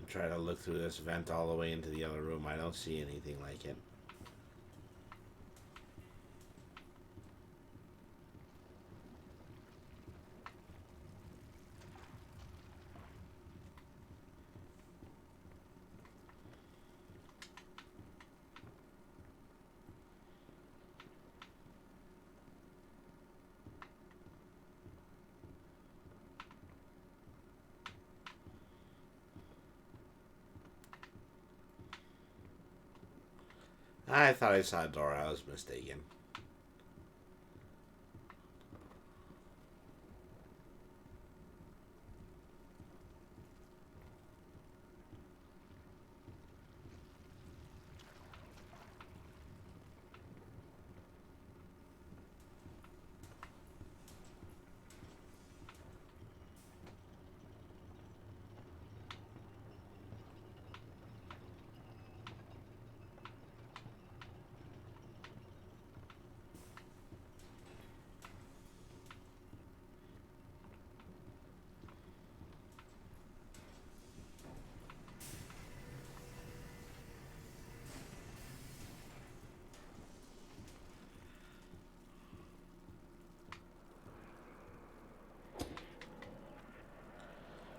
Try to look through this vent all the way into the other room. I don't see anything like it. I thought I saw a door. I was mistaken.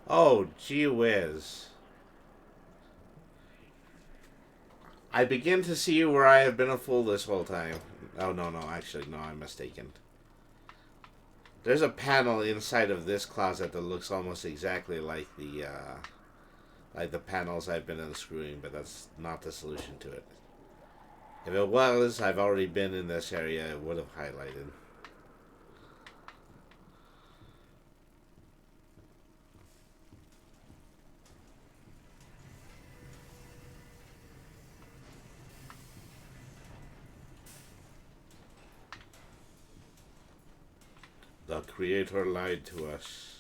Oh, gee whiz. I begin to see where I have been a fool this whole time. Oh, no, no, actually, no, I'm mistaken. There's a panel inside of this closet that looks almost exactly like the panels I've been unscrewing, but that's not the solution to it. If it was, I've already been in this area, it would have highlighted. The Creator lied to us.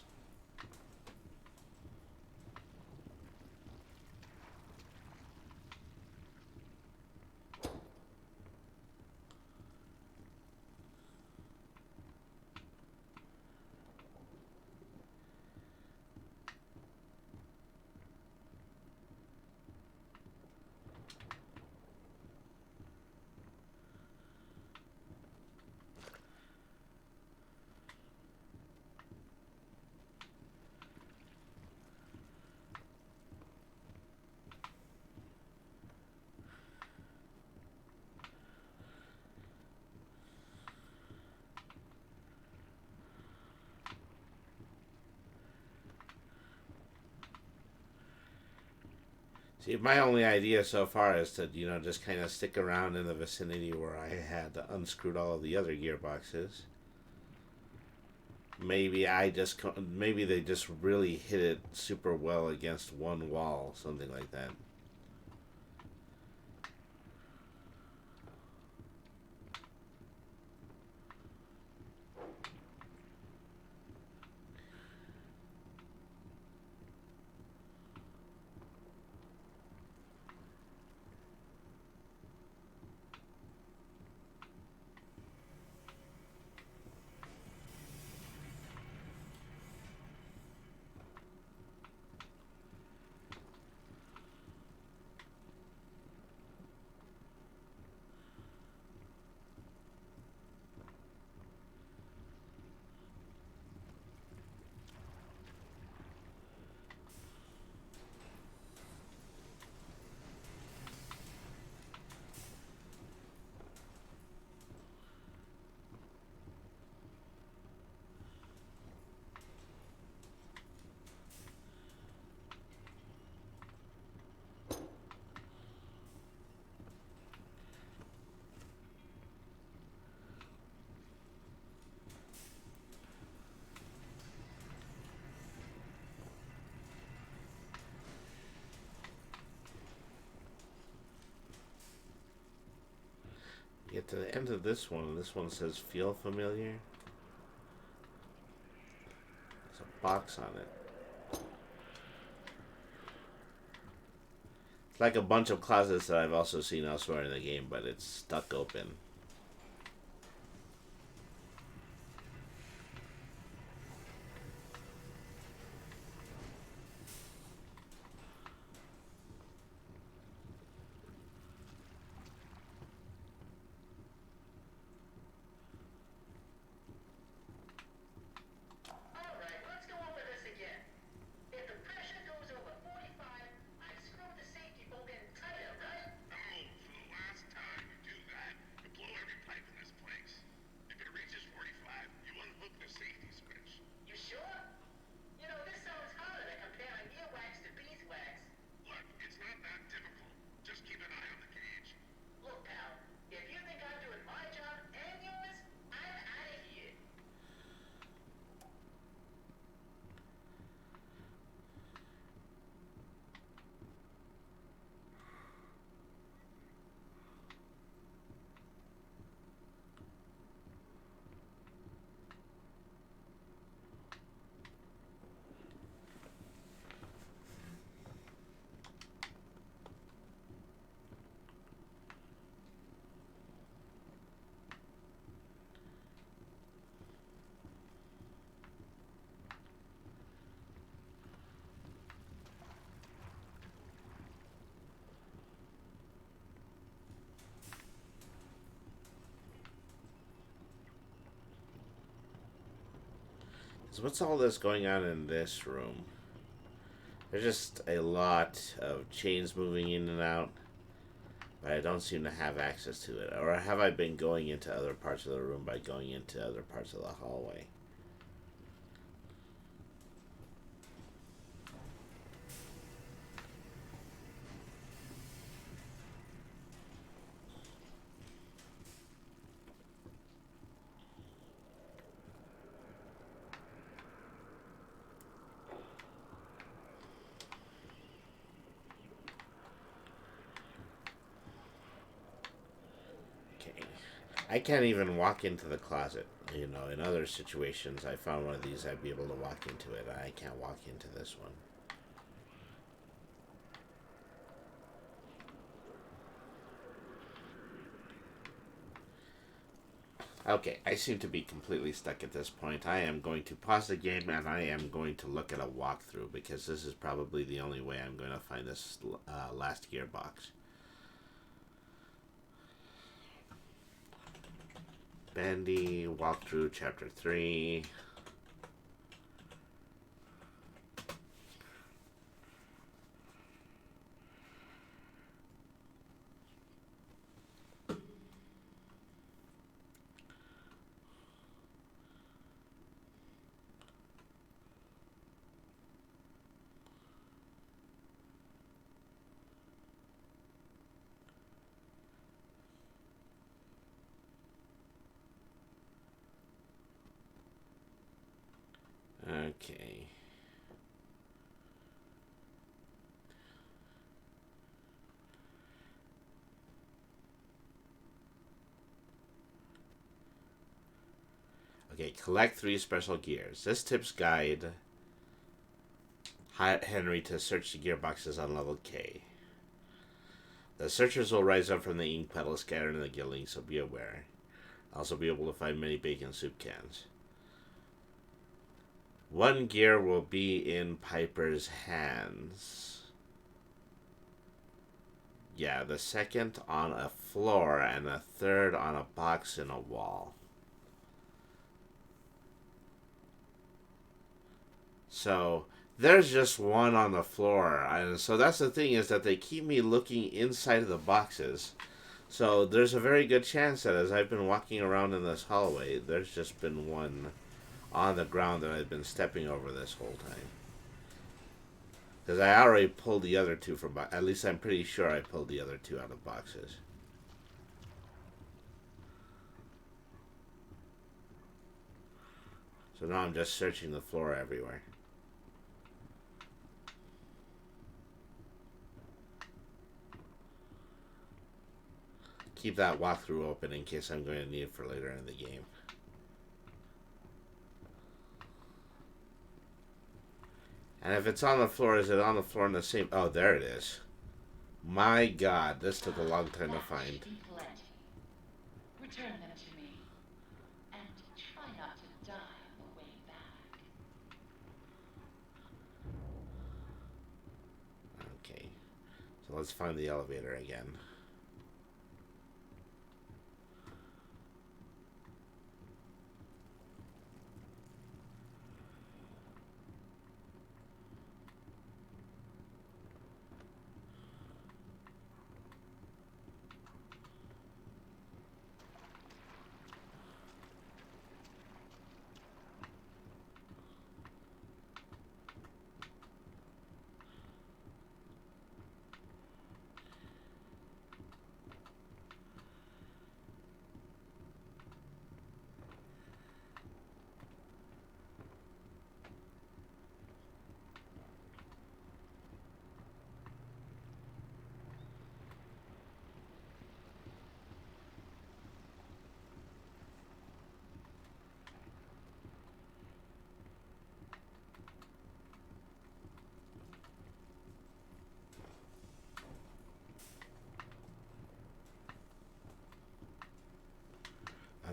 See, my only idea so far is to, just kind of stick around in the vicinity where I had unscrewed all of the other gearboxes. Maybe they just really hit it super well against one wall, something like that. Get to the end of this one, and this one says feel familiar. There's a box on it. It's like a bunch of closets that I've also seen elsewhere in the game, but it's stuck open. Alright, let's go over this again. If the pressure goes over 45, I screw the safety bolt in tighter, right? No, for the last time you do that, you blow every pipe in this place. If it reaches 45, you unhook the safety switch. You sure? You know, this sounds harder than comparing earwax to beeswax. Look, it's not that difficult. Just keep an eye on the gauge. Look, pal, if you think I'm doing my job and yours, I'm out of here. So what's all this going on in this room? There's just a lot of chains moving in and out, but I don't seem to have access to it. Or have I been going into other parts of the room by going into other parts of the hallway? I can't even walk into the closet. You know, in other situations, I found one of these, I'd be able to walk into it. I can't walk into this one. Okay, I seem to be completely stuck at this point. I am going to pause the game and I am going to look at a walkthrough because this is probably the only way I'm going to find this last gearbox. Bandy, walkthrough, chapter 3. Okay. Okay, collect 3 special gears. This tips guide Henry to search the gearboxes on level K. The searchers will rise up from the ink puddle scattered in the gilding, so be aware. Also be able to find many bacon soup cans. 1 gear will be in Piper's hands. Yeah, the second on a floor and a third on a box in a wall. So there's just 1 on the floor, and so that's the thing, is that they keep me looking inside of the boxes. So there's a very good chance that as I've been walking around in this hallway, there's just been 1 on the ground that I've been stepping over this whole time. Because I already pulled the other 2 from at least I'm pretty sure I pulled the other 2 out of boxes. So now I'm just searching the floor everywhere. Keep that walkthrough open in case I'm going to need it for later in the game. And if it's on the floor, is it on the floor in the same... Oh, there it is. My God, this took a long time to find. Return them to me. And try not to die on the way back. Okay. So let's find the elevator again.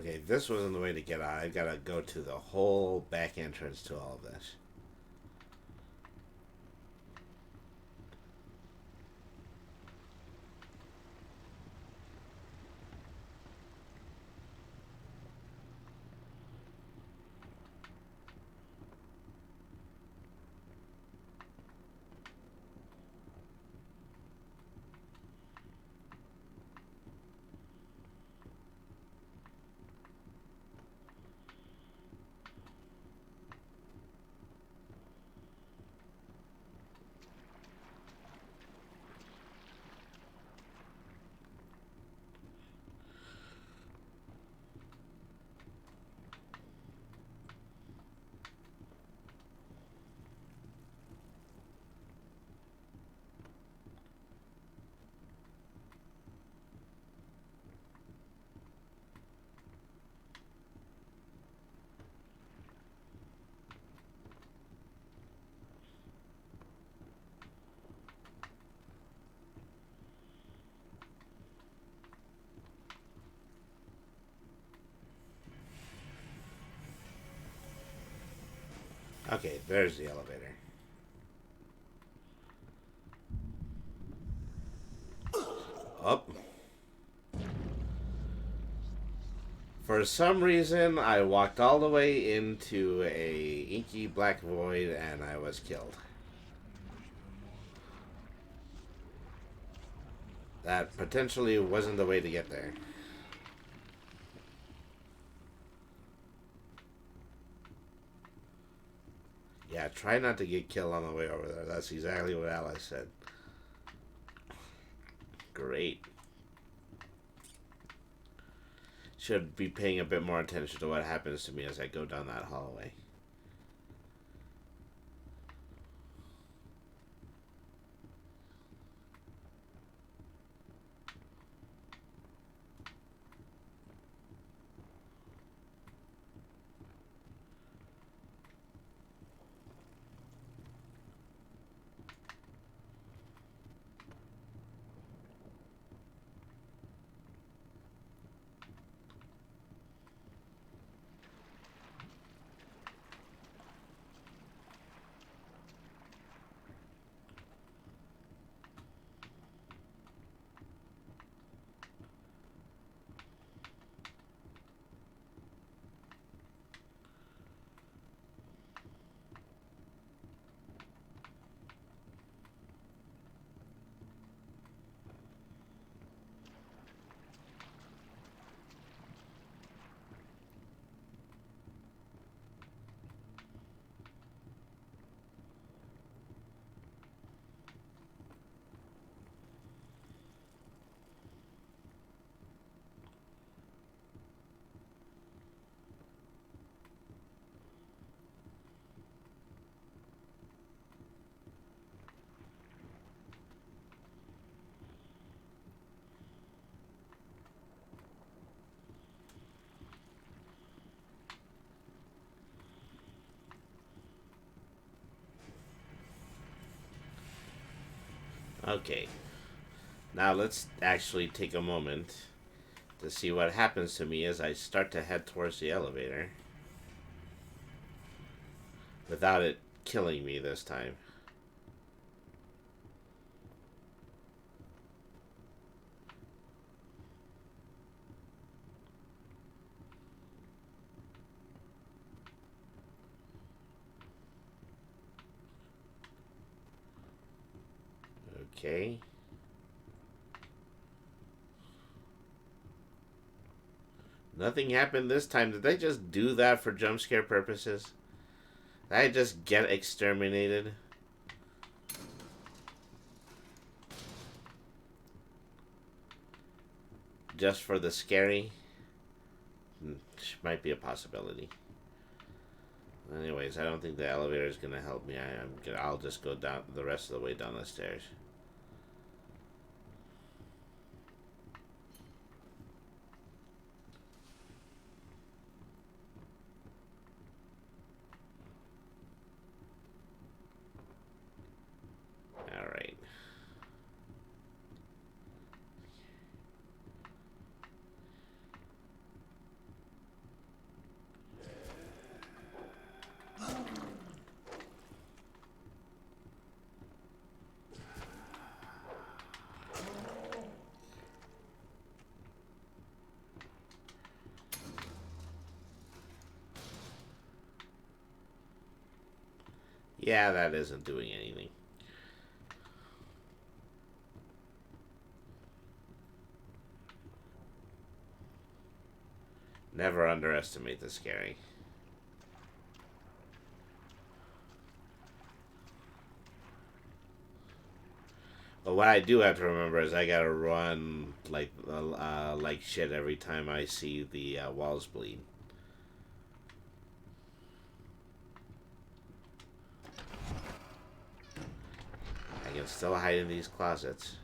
Okay, this wasn't the way to get out. I've got to go to the whole back entrance to all of this. Okay, there's the elevator. Up. For some reason, I walked all the way into a inky black void and I was killed. That potentially wasn't the way to get there. Yeah, try not to get killed on the way over there. That's exactly what Alice said. Great. Should be paying a bit more attention to what happens to me as I go down that hallway. Okay. Now let's actually take a moment to see what happens to me as I start to head towards the elevator. Without it killing me this time. Okay. Nothing happened this time. Did they just do that for jump scare purposes? Did I just get exterminated? Just for the scary? Might be a possibility. Anyways, I don't think the elevator is gonna help me. I'll just go down the rest of the way down the stairs. All right. Yeah, that isn't doing anything. Never underestimate the scary. But what I do have to remember is I gotta run like shit every time I see the walls bleed. I can still hide in these closets.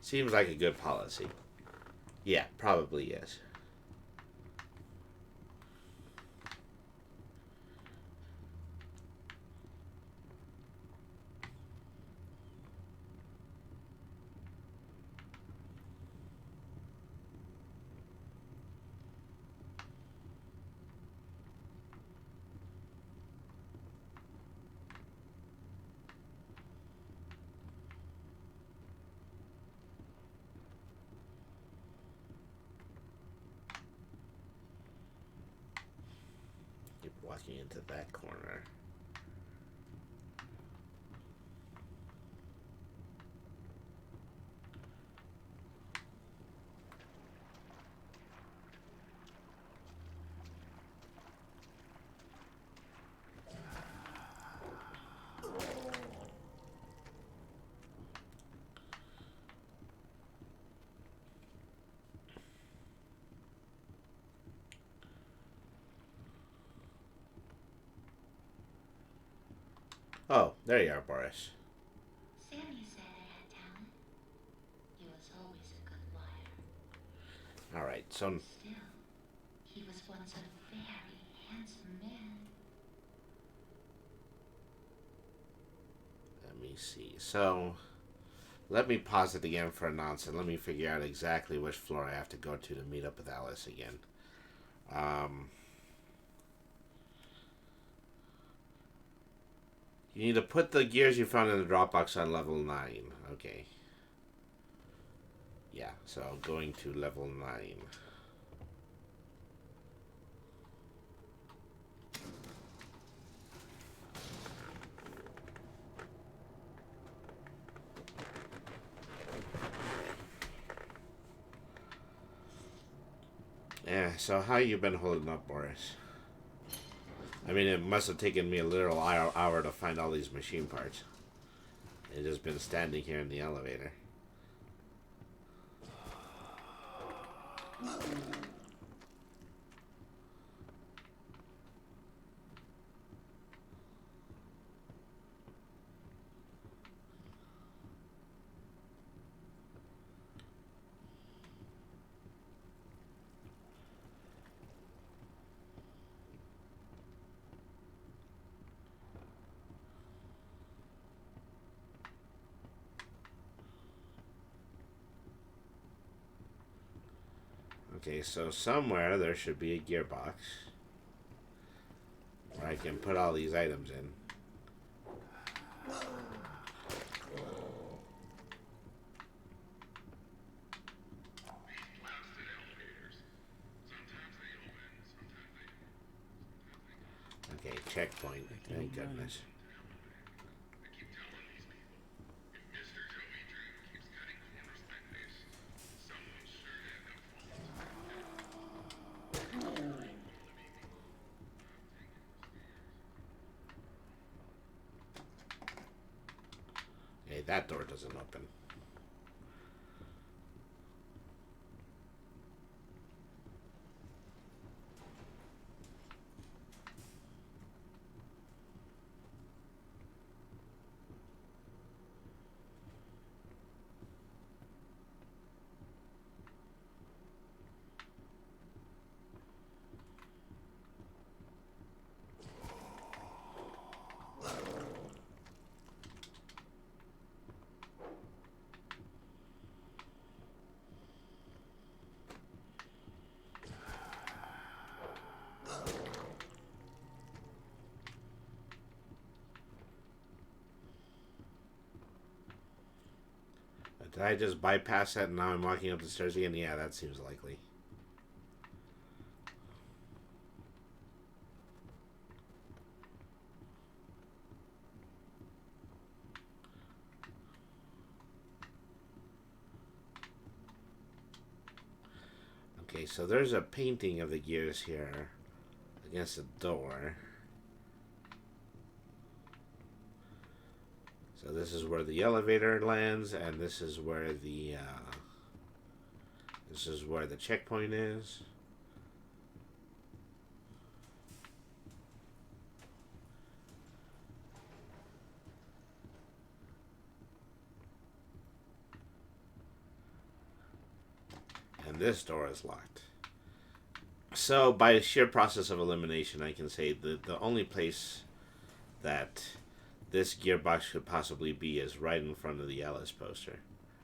Seems like a good policy. Yeah, probably is. me into that corner. Oh, there you are, Boris. Sammy said I had talent. He was always a good liar. Alright, so Still, he was once a very handsome man. let me see. So, let me pause it again for a nonce and let me figure out exactly which floor I have to go to meet up with Alice again. You need to put the gears you found in the Dropbox on level 9. Okay. Yeah, so going to level 9. Yeah, so how you been holding up, Boris? I mean, it must have taken me a literal hour to find all these machine parts. I've just been standing here in the elevator. Okay, so somewhere there should be a gearbox where I can put all these items in. Okay, checkpoint. Thank goodness. Okay, that door doesn't open. Did I just bypass that and now I'm walking up the stairs again? Yeah, that seems likely. Okay, so there's a painting of the gears here against the door. So this is where the elevator lands, and this is where the checkpoint is. And this door is locked. So by sheer process of elimination, I can say that the only place that this gearbox could possibly be is right in front of the Alice poster.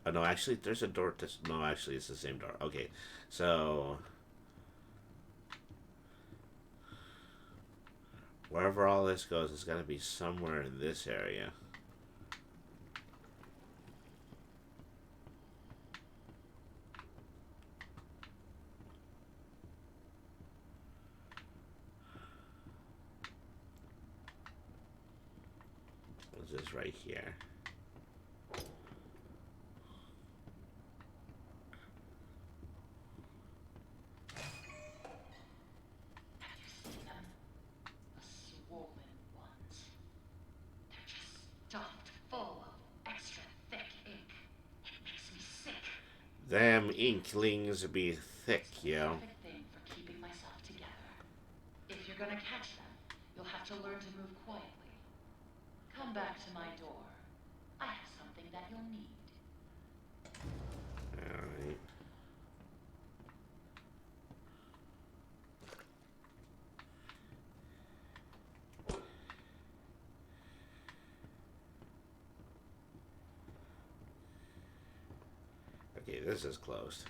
Oh no, actually, there's a door. No, actually, it's the same door. Okay, so wherever all this goes, it's got to be somewhere in this area. is right here. Have you seen them? The swollen ones. They're just stuffed full of extra thick ink. It makes me sick. Them inklings be thick, It's the yo. perfect thing for keeping myself together. If you're gonna catch them, you'll have to learn to move quietly. Come back to my door. I have something that you'll need. Alright. Okay, this is closed.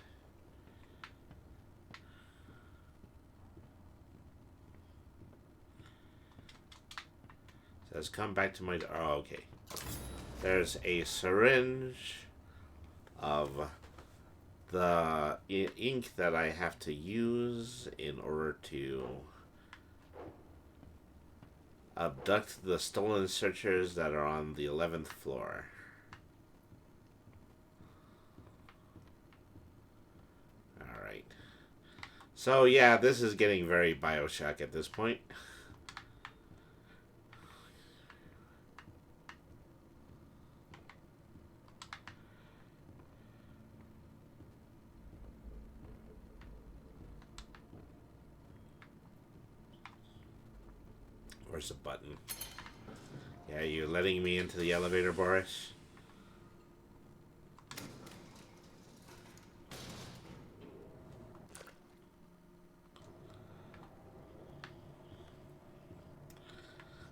Says come back to my... Oh, okay. There's a syringe of the ink that I have to use in order to abduct the stolen searchers that are on the 11th floor. Alright. So yeah, this is getting very Bioshock at this point. Where's the button? Yeah, you're letting me into the elevator, Boris?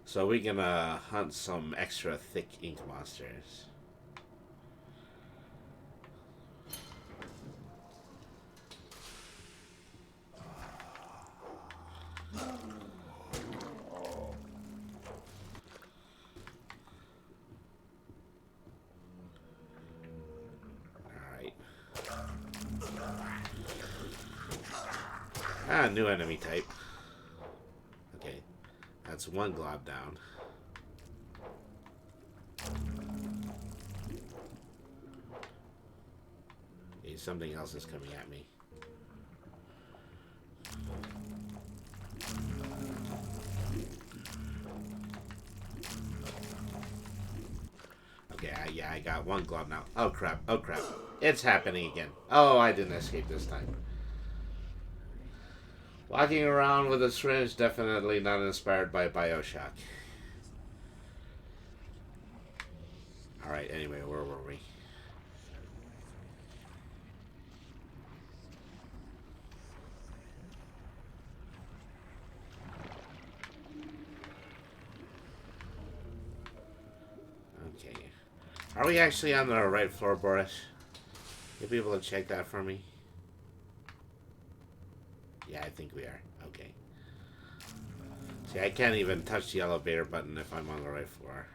So we're gonna hunt some extra thick ink monsters. Alright. Ah, new enemy type. Okay. That's one glob down. Okay, something else is coming at me. Okay, yeah, I got one glob now. Oh crap, oh crap. It's happening again. Oh, I didn't escape this time. Walking around with a syringe, definitely not inspired by Bioshock. Alright, anyway, where were we? Okay. Are we actually on the right floor, Boris? You'll be able to check that for me? Yeah, I think we are. Okay. See, I can't even touch the elevator button if I'm on the right floor.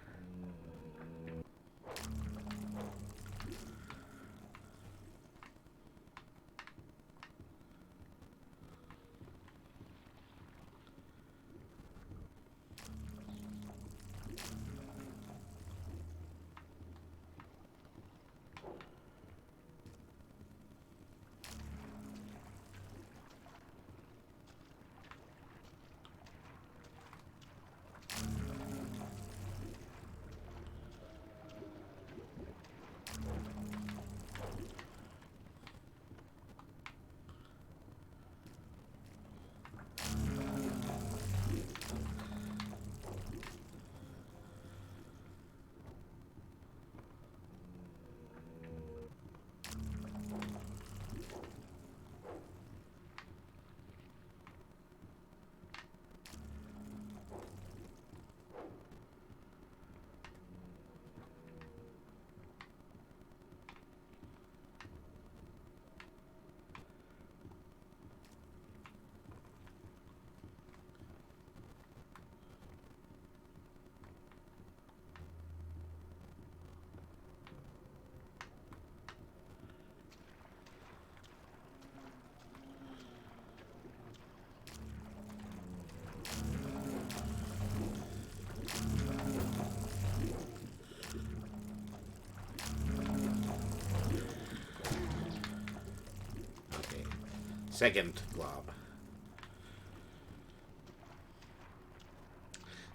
Second blob.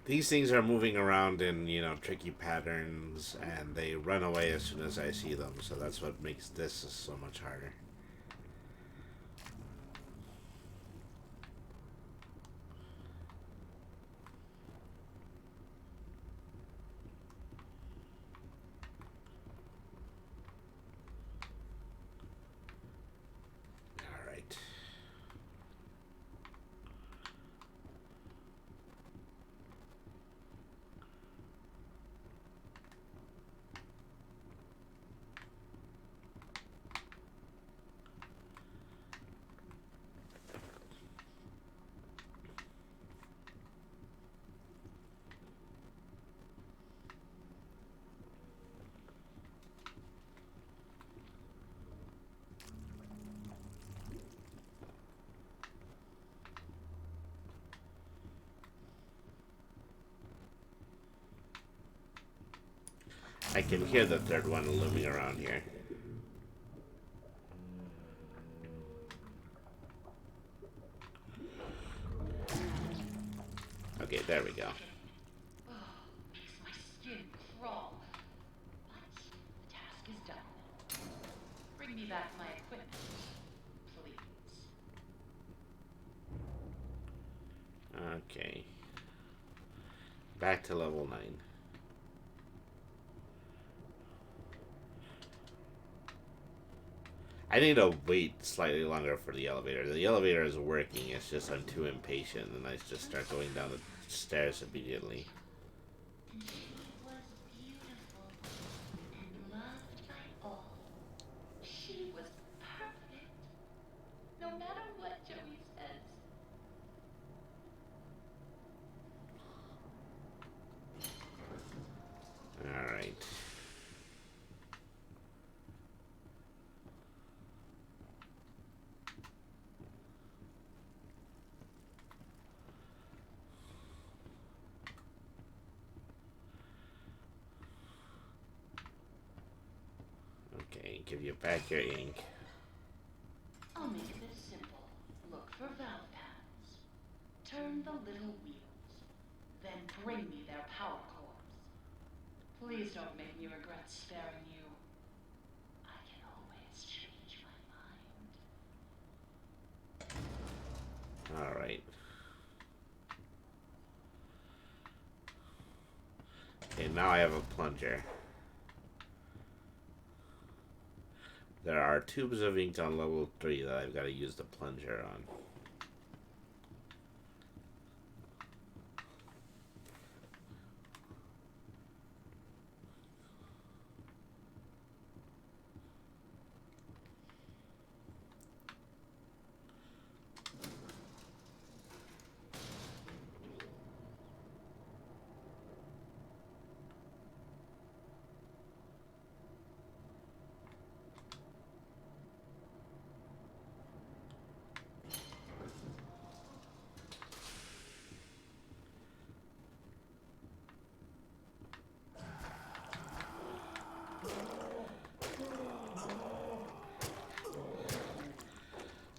These things are moving around in, tricky patterns, and they run away as soon as I see them, so that's what makes this so much harder. Alright. I can hear the third one looming around here. Okay, there we go. Oh, makes my skin crawl. But the task is done. Bring me back my equipment, please. Okay. Back to level 9. I need to wait slightly longer for the elevator. The elevator is working, it's just I'm too impatient and I just start going down the stairs immediately. And she was beautiful and loved by all. She was perfect, no matter what Joey says. Alright. Okay, give you back your ink. I'll make this simple. Look for valve pads. Turn the little wheels. Then bring me their power cores. Please don't make me regret sparing you. I can always change my mind. Alright. Okay, now I have a plunger. There are tubes of ink on level 3 that I've got to use the plunger on.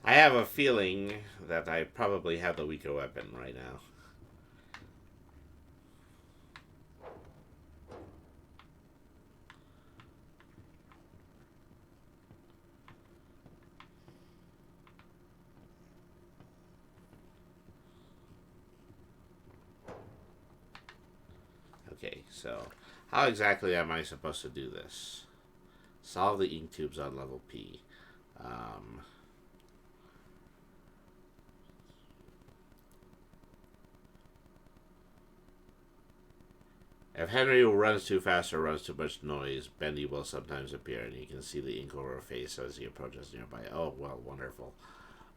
I have a feeling that I probably have the weaker weapon right now. Okay, so how exactly am I supposed to do this? Solve the ink tubes on level P. If Henry runs too fast or runs too much noise, Bendy will sometimes appear, and you can see the ink over her face as he approaches nearby. Oh, well, wonderful.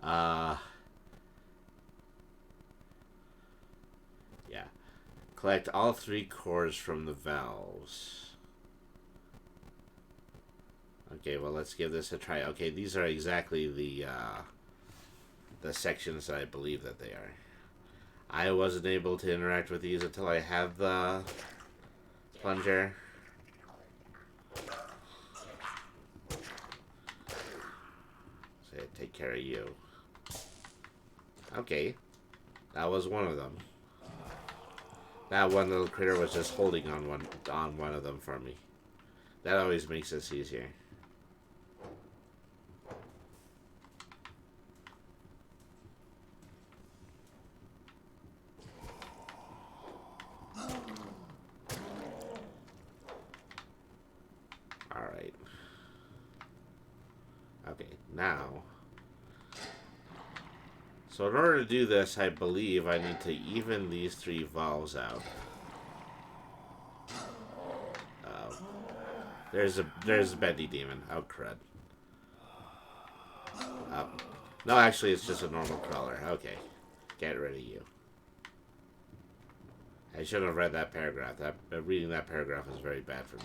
Yeah. Collect all 3 cores from the valves. Okay, well, let's give this a try. Okay, these are exactly the sections that I believe that they are. I wasn't able to interact with these until I have the plunger. So take care of you. Okay. That was one of them. That one little critter was just holding on one of them for me. That always makes this easier. Alright. Okay, now. So in order to do this, I believe I need to even these 3 valves out. There's a bendy demon. Oh, crud. Oh. No, actually, it's just a normal crawler. Okay. Get rid of you. I should have read that paragraph. Reading that paragraph was very bad for me.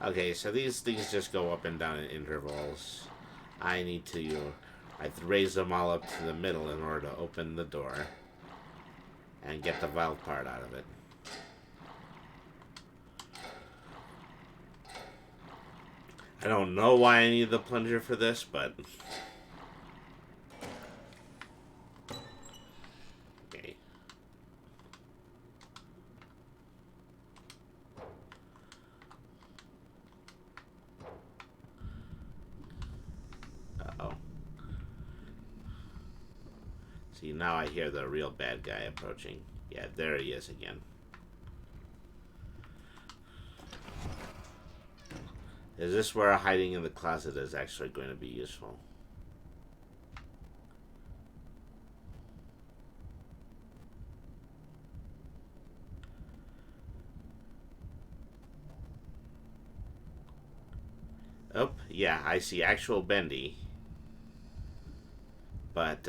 Okay, so these things just go up and down in intervals. I need to raise them all up to the middle in order to open the door and get the valve part out of it. I don't know why I need the plunger for this, but... Okay. Uh-oh. See, now I hear the real bad guy approaching. Yeah, there he is again. Is this where hiding in the closet is actually going to be useful? Oh, yeah, I see actual Bendy. But,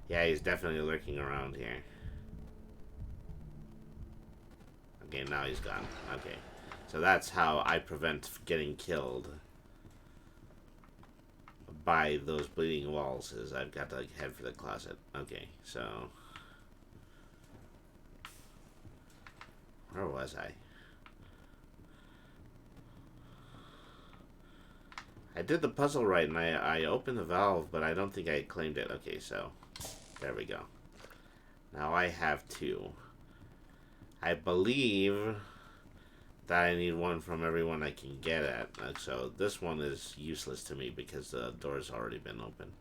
yeah, he's definitely lurking around here. Okay, now he's gone. Okay. So that's how I prevent getting killed by those bleeding walls, is I've got to head for the closet. Okay, so... Where was I? I did the puzzle right, and I opened the valve, but I don't think I claimed it. Okay, so... There we go. Now I have 2. I believe that I need one from everyone I can get at. So this one is useless to me because the door's already been open.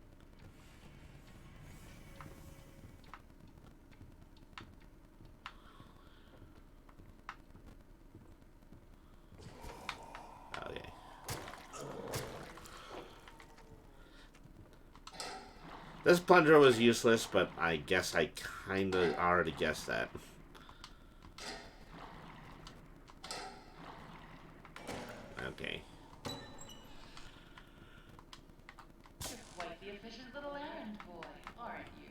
Okay. This plunger was useless, but I guess I kind of already guessed that. Okay. You're quite the efficient little errand boy, aren't you?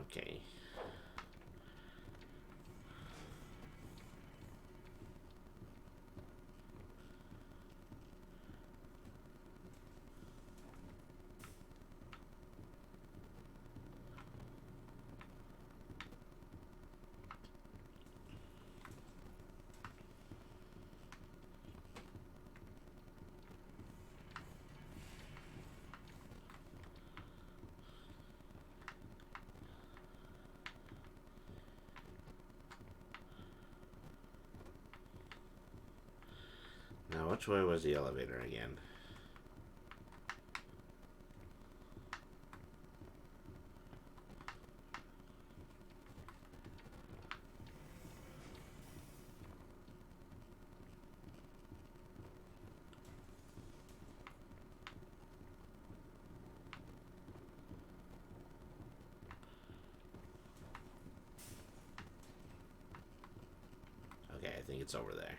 Okay. Now, which way was the elevator again? Okay, I think it's over there.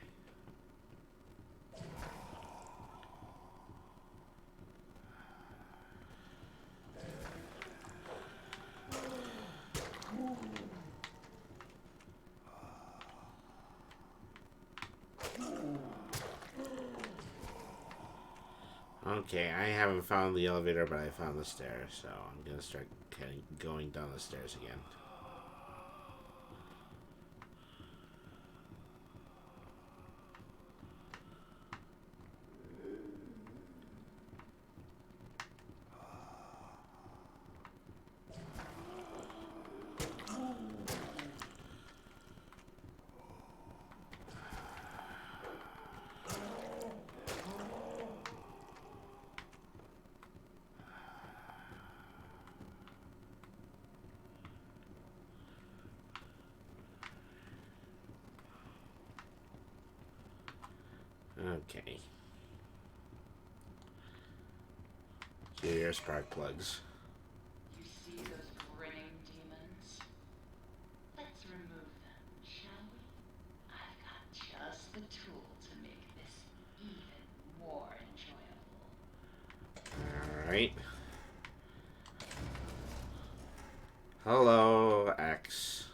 Okay, I haven't found the elevator, but I found the stairs, so I'm gonna start going down the stairs again. Okay. Here are your spark plugs. You see those grinning demons? Let's remove them, shall we? I've got just the tool to make this even more enjoyable. Alright. Hello, X.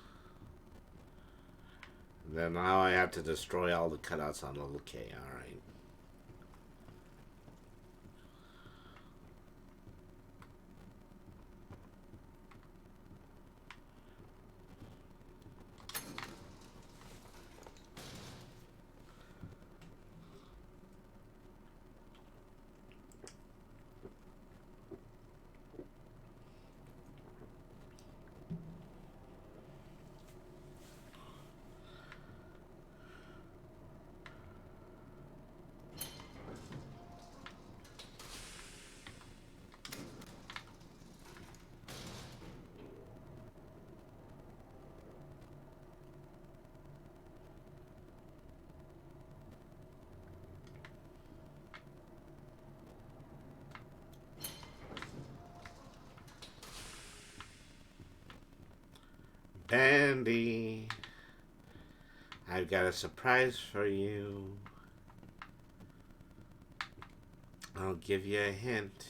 Then now I have to destroy all the cutouts on level K. Alright. Bandy, I've got a surprise for you. I'll give you a hint.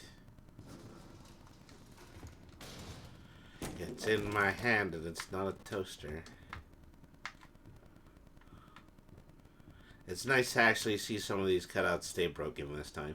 It's in my hand and it's not a toaster. It's nice to actually see some of these cutouts stay broken this time.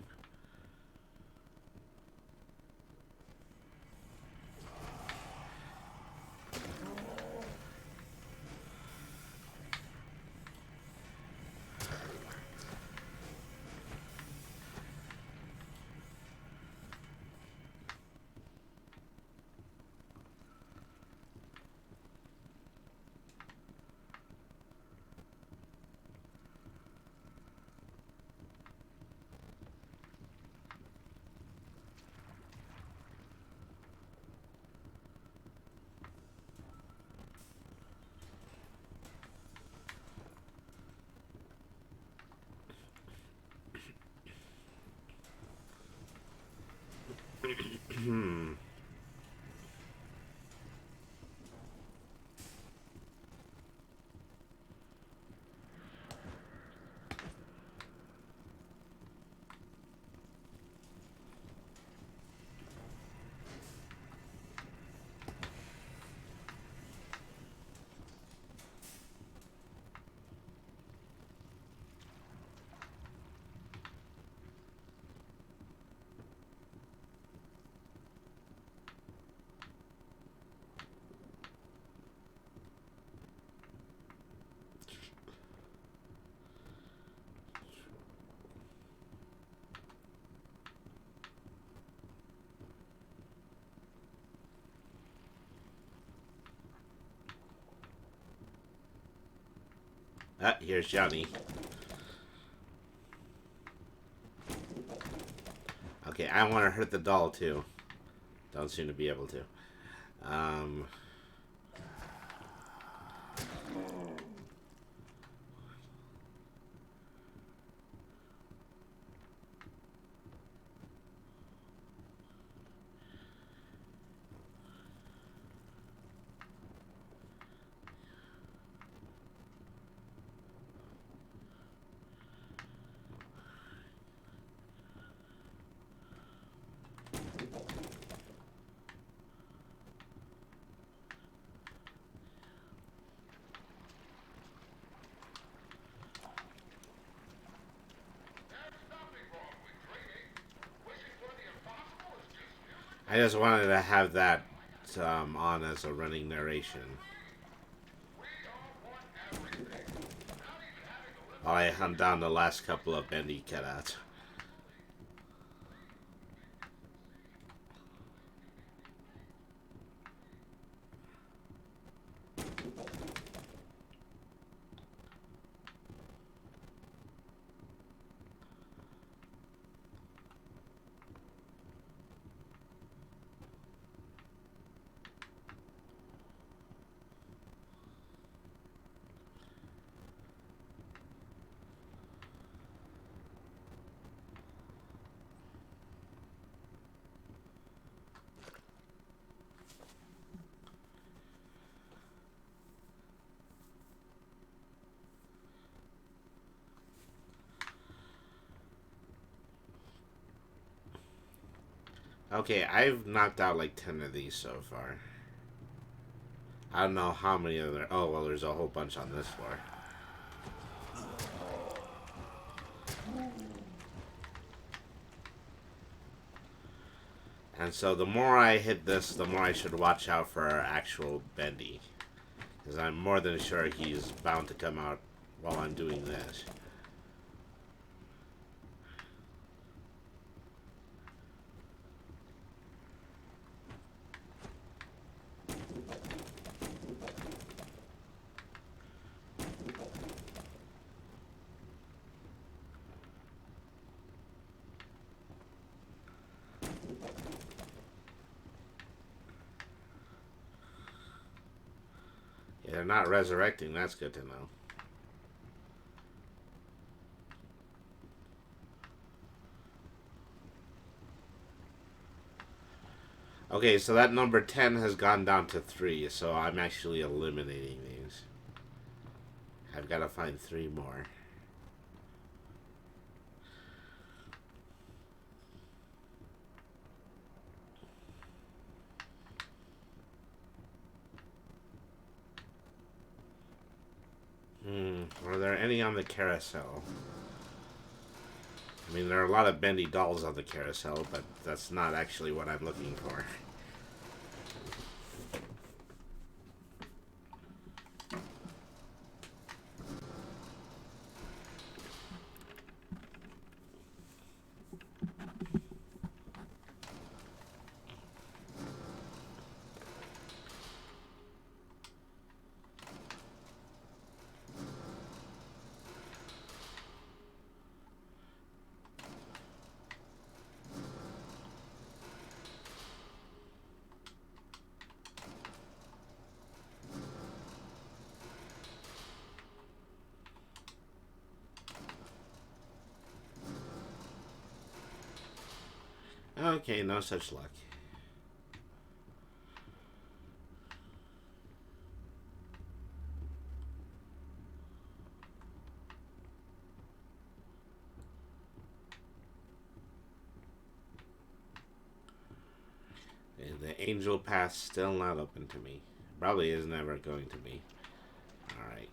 Ah, here's Johnny. Okay, I want to hurt the doll too. Don't seem to be able to. Um... I just wanted to have that on as a running narration We all want everything. Without even having to live while I hunt down the last couple of bendy cutouts. Okay, I've knocked out like 10 of these so far. I don't know how many of there. Oh, well, there's a whole bunch on this floor. And so the more I hit this, the more I should watch out for our actual bendy. Because I'm more than sure he's bound to come out while I'm doing this. Yeah, they're not resurrecting, that's good to know. Okay, so that number 10 has gone down to 3, so I'm actually eliminating these. I've got to find 3 more. Are there any on the carousel? I mean, there are a lot of bendy dolls on the carousel, but that's not actually what I'm looking for. Okay, no such luck. And the angel path still not open to me. Probably is never going to be. Alright.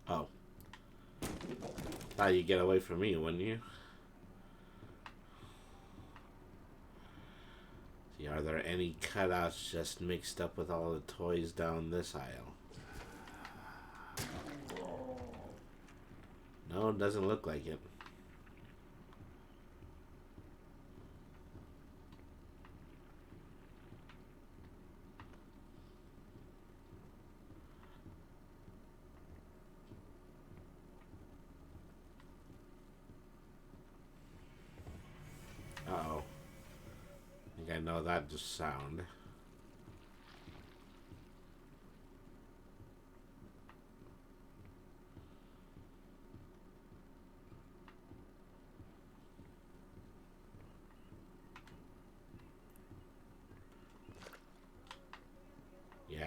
Oh. Thought you'd get away from me, wouldn't you? See, are there any cutouts just mixed up with all the toys down this aisle? No, it doesn't look like it. Uh-oh. I think I know that just sound.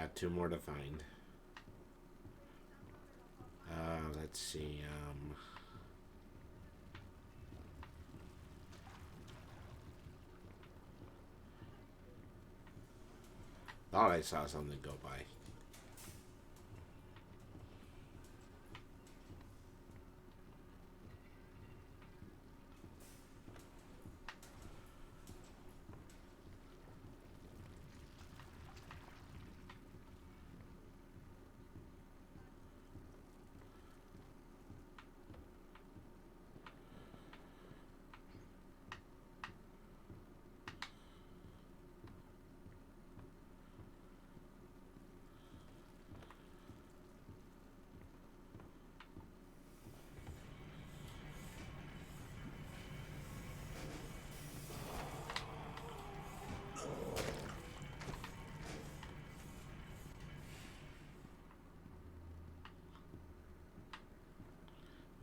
got two more to find. Let's see. Thought I saw something go by.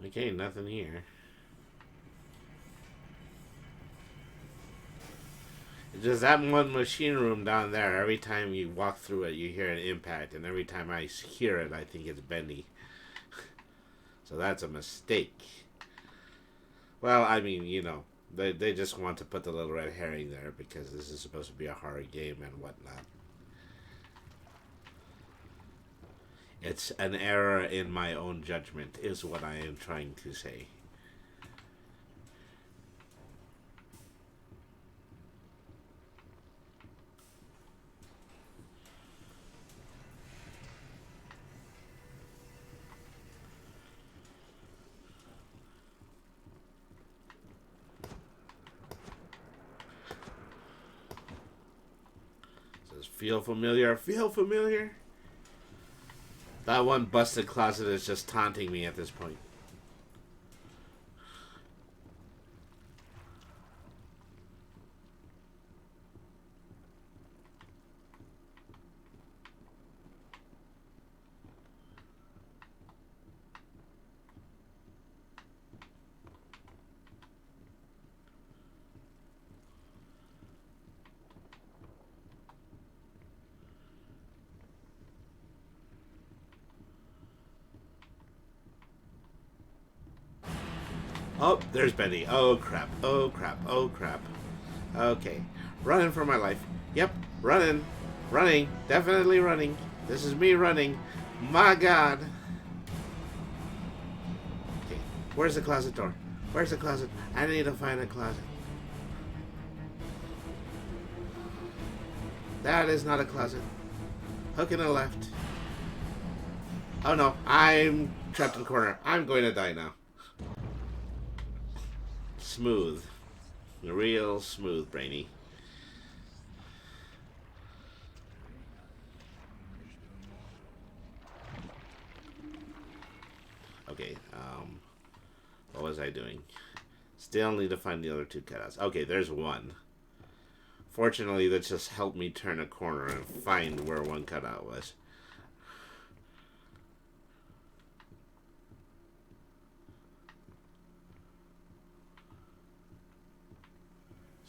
Okay, nothing here. It's just that one machine room down there. Every time you walk through it, you hear an impact, and every time I hear it, I think it's bendy. So that's a mistake. Well, I mean, you know, they just want to put the little red herring there because this is supposed to be a horror game and whatnot. It's an error in my own judgment, is what I am trying to say. It says, feel familiar? Feel familiar? That one busted closet is just taunting me at this point. Oh, there's Betty. Oh, crap. Oh, crap. Oh, crap. Okay. Running for my life. Yep. Running. Running. Definitely running. This is me running. My God. Okay. Where's the closet door? Where's the closet? I need to find a closet. That is not a closet. Hook in the left. Oh, no. I'm trapped in the corner. I'm going to die now. Smooth. Real smooth, Brainy. Okay, what was I doing? Still need to find the other two cutouts. Okay, there's one. Fortunately, that just helped me turn a corner and find where one cutout was.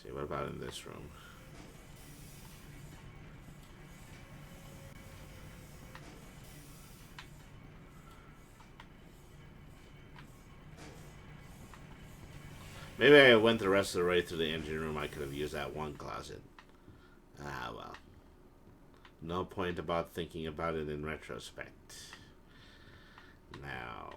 See, what about in this room? Maybe I went the rest of the way through the engine room. I could have used that one closet. Ah, well. No point about thinking about it in retrospect. Now.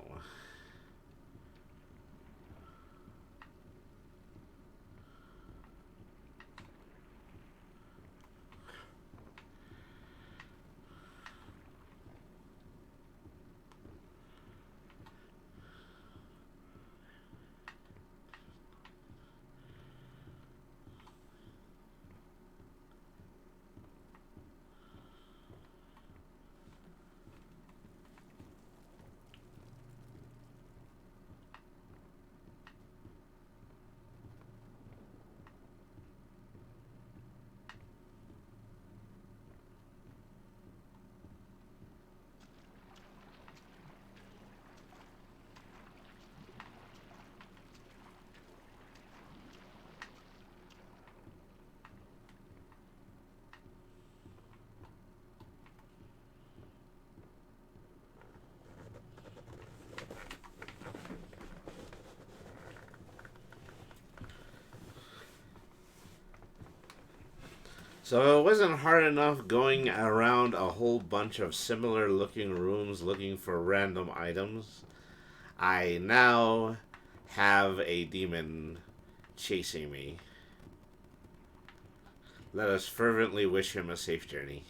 So it wasn't hard enough going around a whole bunch of similar looking rooms looking for random items. I now have a demon chasing me. Let us fervently wish him a safe journey.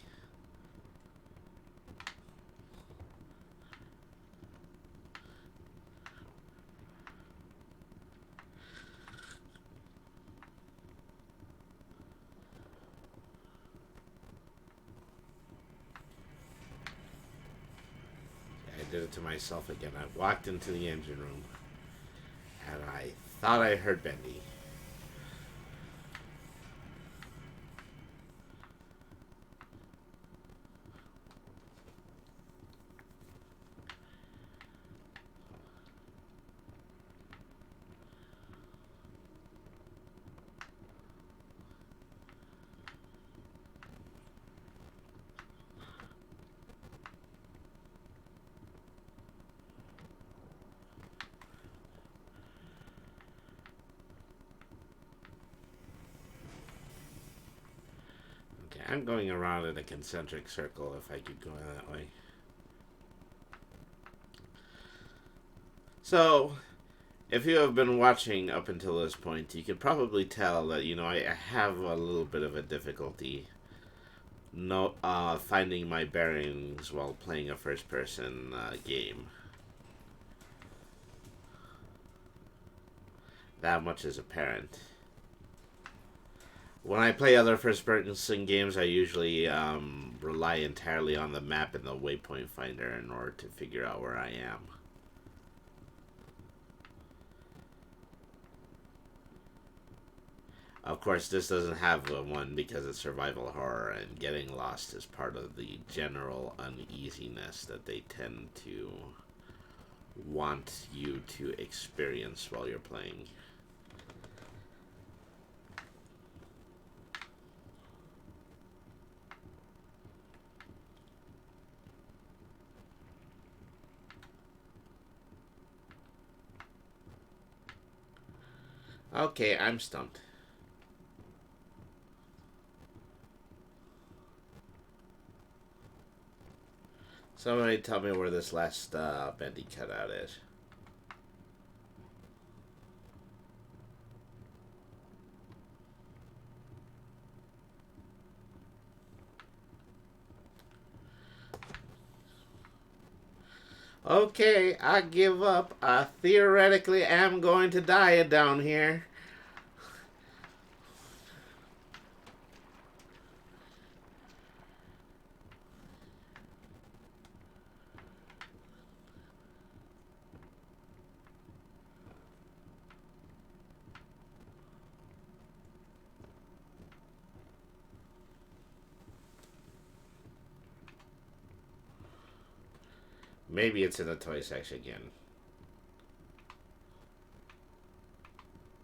I did it to myself again. I walked into the engine room and I thought I heard Bendy. Okay, I'm going around in a concentric circle if I keep going that way. So, if you have been watching up until this point, you could probably tell that, I have a little bit of a difficulty finding my bearings while playing a first-person game. That much is apparent. When I play other first-person games, I usually rely entirely on the map and the waypoint finder in order to figure out where I am. Of course, this doesn't have one because it's survival horror, and getting lost is part of the general uneasiness that they tend to want you to experience while you're playing. Okay, I'm stumped. Somebody tell me where this last bendy cutout is. Okay, I give up. I theoretically am going to die down here. Maybe it's in the toy section again.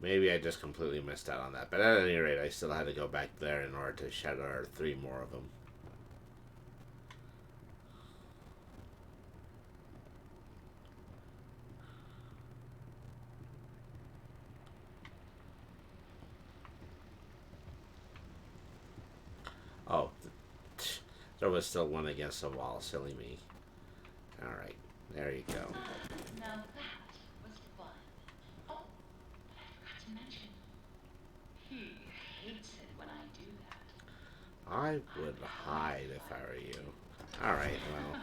Maybe I just completely missed out on that. But at any rate, I still had to go back there in order to shatter 3 more of them. Oh, there was still one against the wall. Silly me. Alright, there you go. Now that was fun. Oh, but I forgot to mention, he hates it when I do that. I would hide if I were you. Alright, well.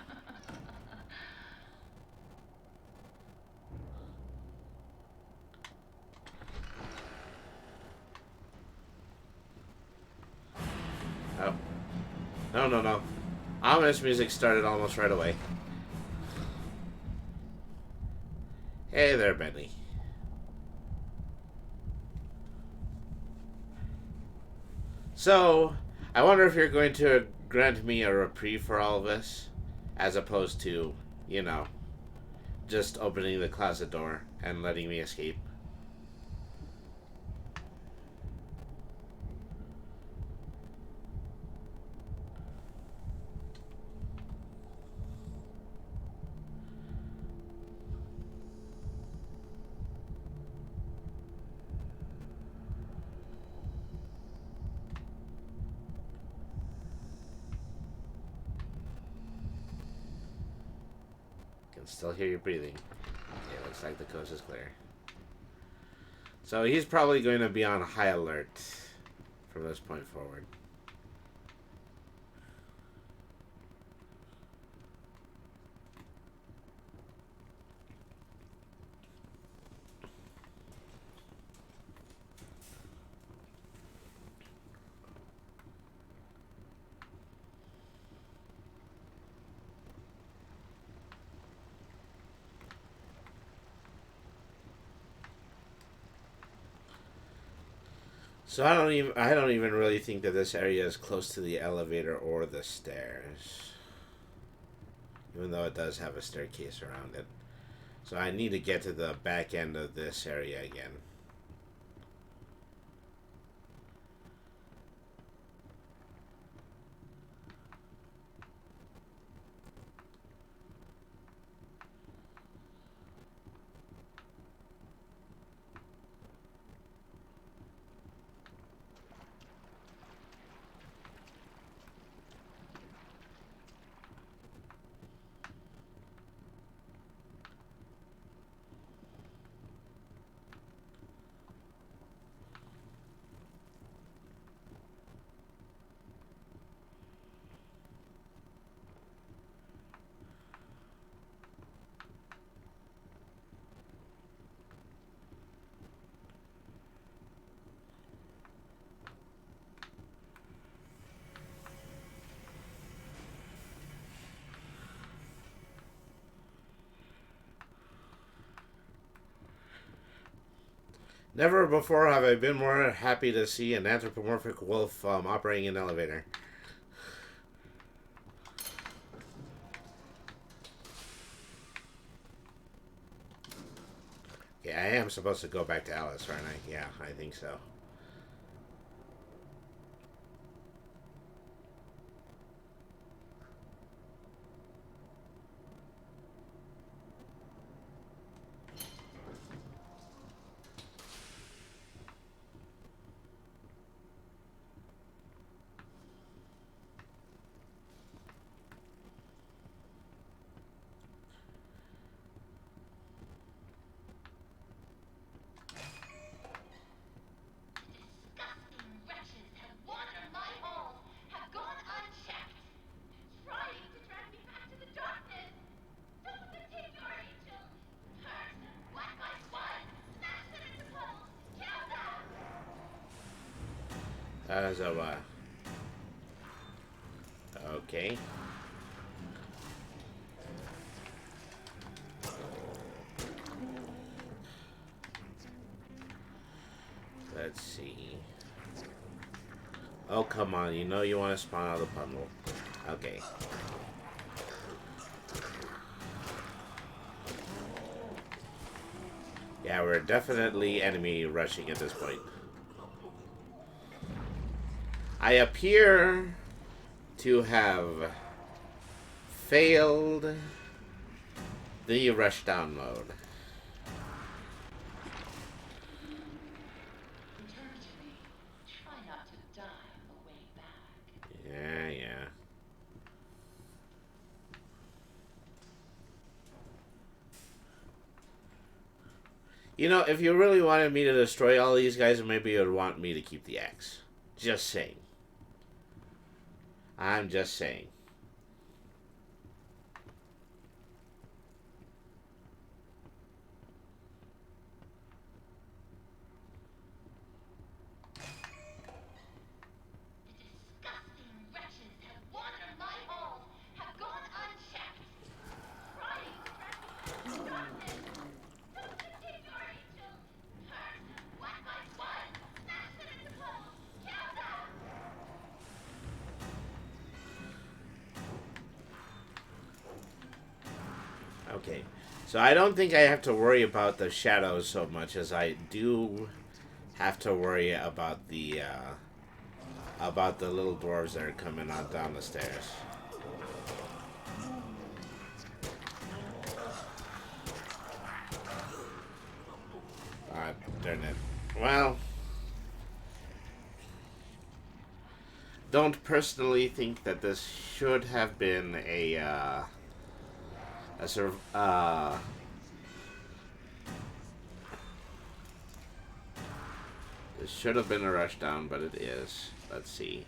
Oh. No, no, no. Ominous music started almost right away. Hey there, Benny. So, I wonder if you're going to grant me a reprieve for all of this, as opposed to, just opening the closet door and letting me escape. can still hear you breathing. Okay, looks like the coast is clear. So he's probably going to be on high alert from this point forward. So I don't even really think that this area is close to the elevator or the stairs. Even though it does have a staircase around it. So I need to get to the back end of this area again. Never before have I been more happy to see an anthropomorphic wolf operating an elevator. Yeah, I am supposed to go back to Alice, aren't I? Yeah, I think so. Disgusting wretches have wandered my halls, have gone unchecked, trying to drag me back to the darkness. Don't take your angel. Curse them, black eyed one. Smash them into puddles. Kill them. So, okay. Let's see. Oh, come on. You know you want to spawn out of the puddle. Okay. Yeah, we're definitely enemy rushing at this point. I appear to have failed the rushdown mode. Return to me. Try not to die on the way back. Yeah. You know, if you really wanted me to destroy all these guys, maybe you'd want me to keep the axe. Just saying. I'm just saying. Disgusting wretches have wandered my halls, have gone unchecked, trying to drag me back to the darkness. Don't take your angel. Curse them, black eyed one. Smash them into puddles. Kill them. Okay. So I don't think I have to worry about the shadows so much as I do have to worry about the little dwarves that are coming on down the stairs. Darn it. Well, don't personally think that this should have been a A sur- It should have been a rushdown, but it is. Let's see.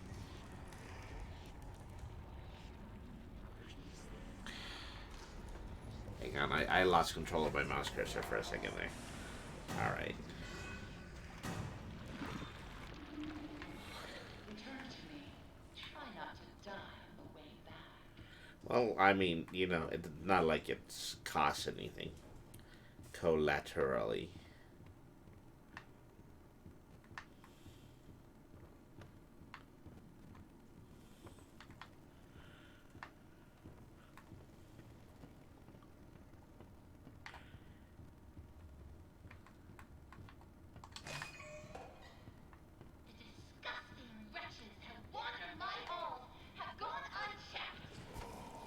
Hang on, I lost control of my mouse cursor for a second there. Alright. Return to me. Try not to die on the way back. Well, I mean, you know, it's not like it's cost anything. Collaterally. The disgusting wretches have wandered my halls, have gone unchecked,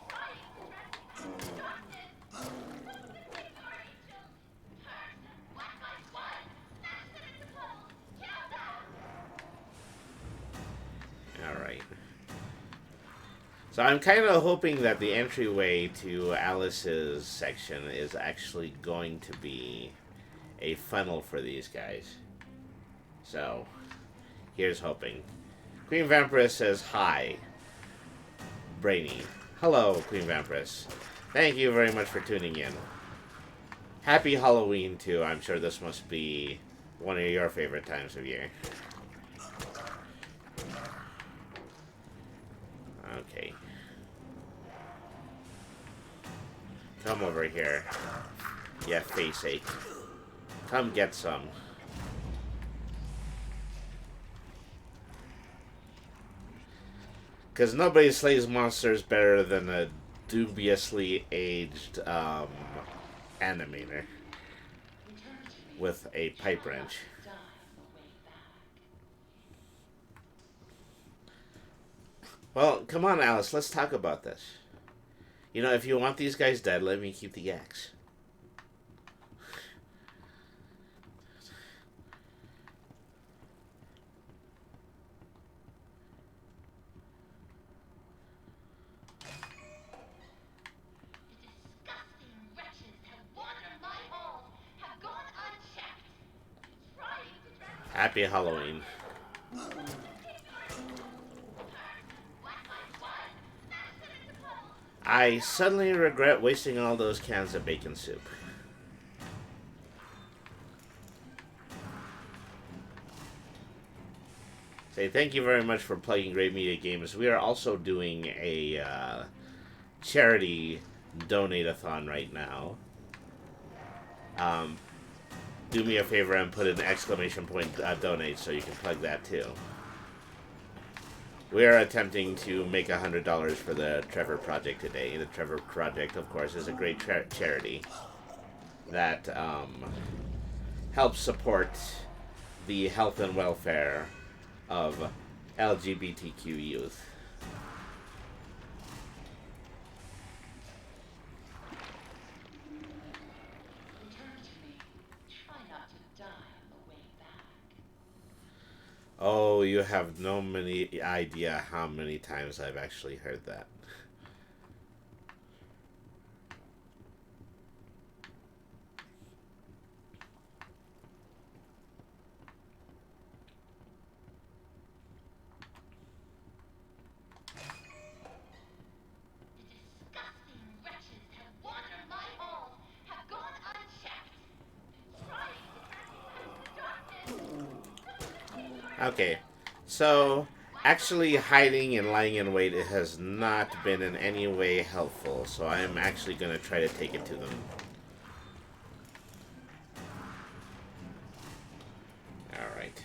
trying to rescue the darkness. Ignore angels, turds and black-eyed swine, smash them into puddles, kill them! Alright. So I'm kind of hoping that the entryway to Alice's section is actually going to be a funnel for these guys. So, here's hoping. Queen Vampiress says hi. Brainy. Hello, Queen Vampiress. Thank you very much for tuning in. Happy Halloween, too. I'm sure this must be one of your favorite times of year. Okay. Come over here. Yeah, face ache. Come get some. Because nobody slays monsters better than a dubiously aged animator with a pipe wrench. Die on the way back. Well, come on, Alice. Let's talk about this. You know, if you want these guys dead, let me keep the axe. The disgusting wretches have wandered my halls, have gone unchecked, trying to rescue Happy Halloween. black-eyed swine, smash them into puddles. I suddenly regret wasting all those cans of bacon soup. Say thank you very much for plugging Great Media Games. We are also doing a charity donate-a-thon right now. Do me a favor and put an exclamation point donate so you can plug that too. We are attempting to make $100 for the Trevor Project today. The Trevor Project, of course, is a great charity that helps support the health and welfare of LGBTQ youth. Return to me. Try not to die on the way back. Oh, you have no many idea how many times I've actually heard that. The disgusting wretches have wandered my halls, have gone unchecked, trying to rescue the darkness. Okay, so actually hiding and lying in wait, it has not been in any way helpful, so I am actually going to try to take it to them. Alright.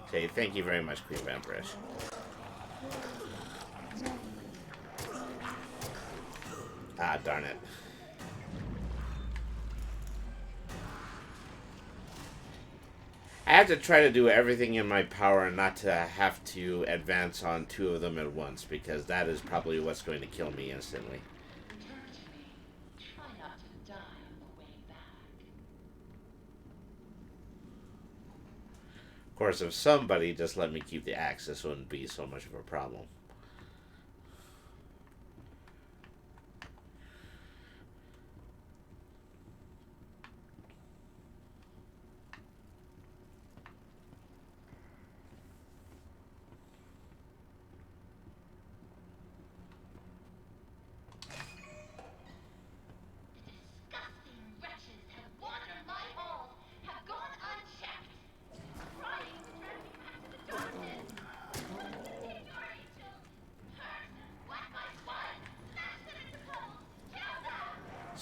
Okay, thank you very much, Queen Vampiress. Ah, darn it. I have to try to do everything in my power not to have to advance on two of them at once, because that is probably what's going to kill me instantly. Return to me. Try not to die on the way back. Of course, if somebody just let me keep the axe, this wouldn't be so much of a problem.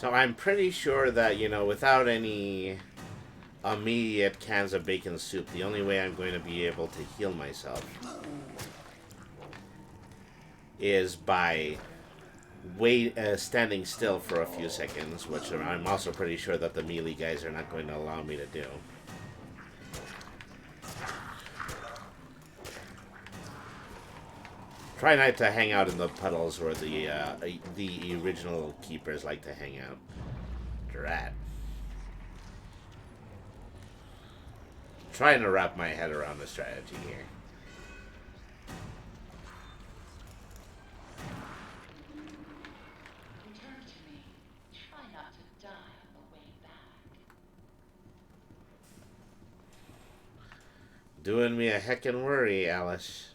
So I'm pretty sure that, you know, without any immediate cans of bacon soup, the only way I'm going to be able to heal myself is by standing still for a few seconds, which I'm also pretty sure that the melee guys are not going to allow me to do. Try not to hang out in the puddles where the original keepers like to hang out. Drat. Trying to wrap my head around the strategy here. Return to me. Try not to die on the way back. Doing me a heckin' worry, Alice.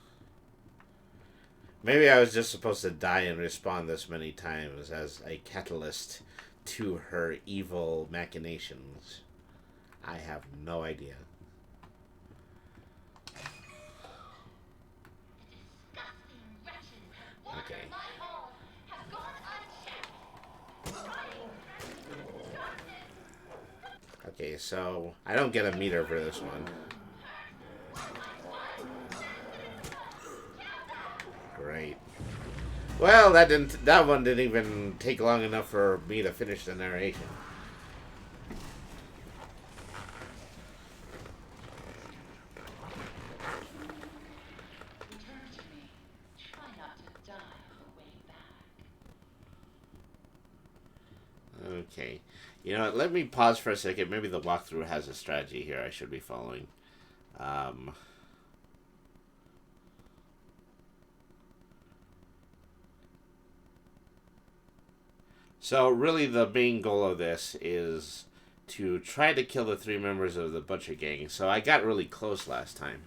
Maybe I was just supposed to die and respawn this many times as a catalyst to her evil machinations. I have no idea. Disgusting wretches have wandered Okay. my halls, have gone unchecked. Trying darkness. Okay, so I don't get a meter for this one. Great. Well, that one didn't even take long enough for me to finish the narration. Return to me. Try not to die on the way back. Okay. You know what, let me pause for a second. Maybe the walkthrough has a strategy here I should be following. So really the main goal of this is to try to kill the 3 members of the Butcher Gang. So I got really close last time.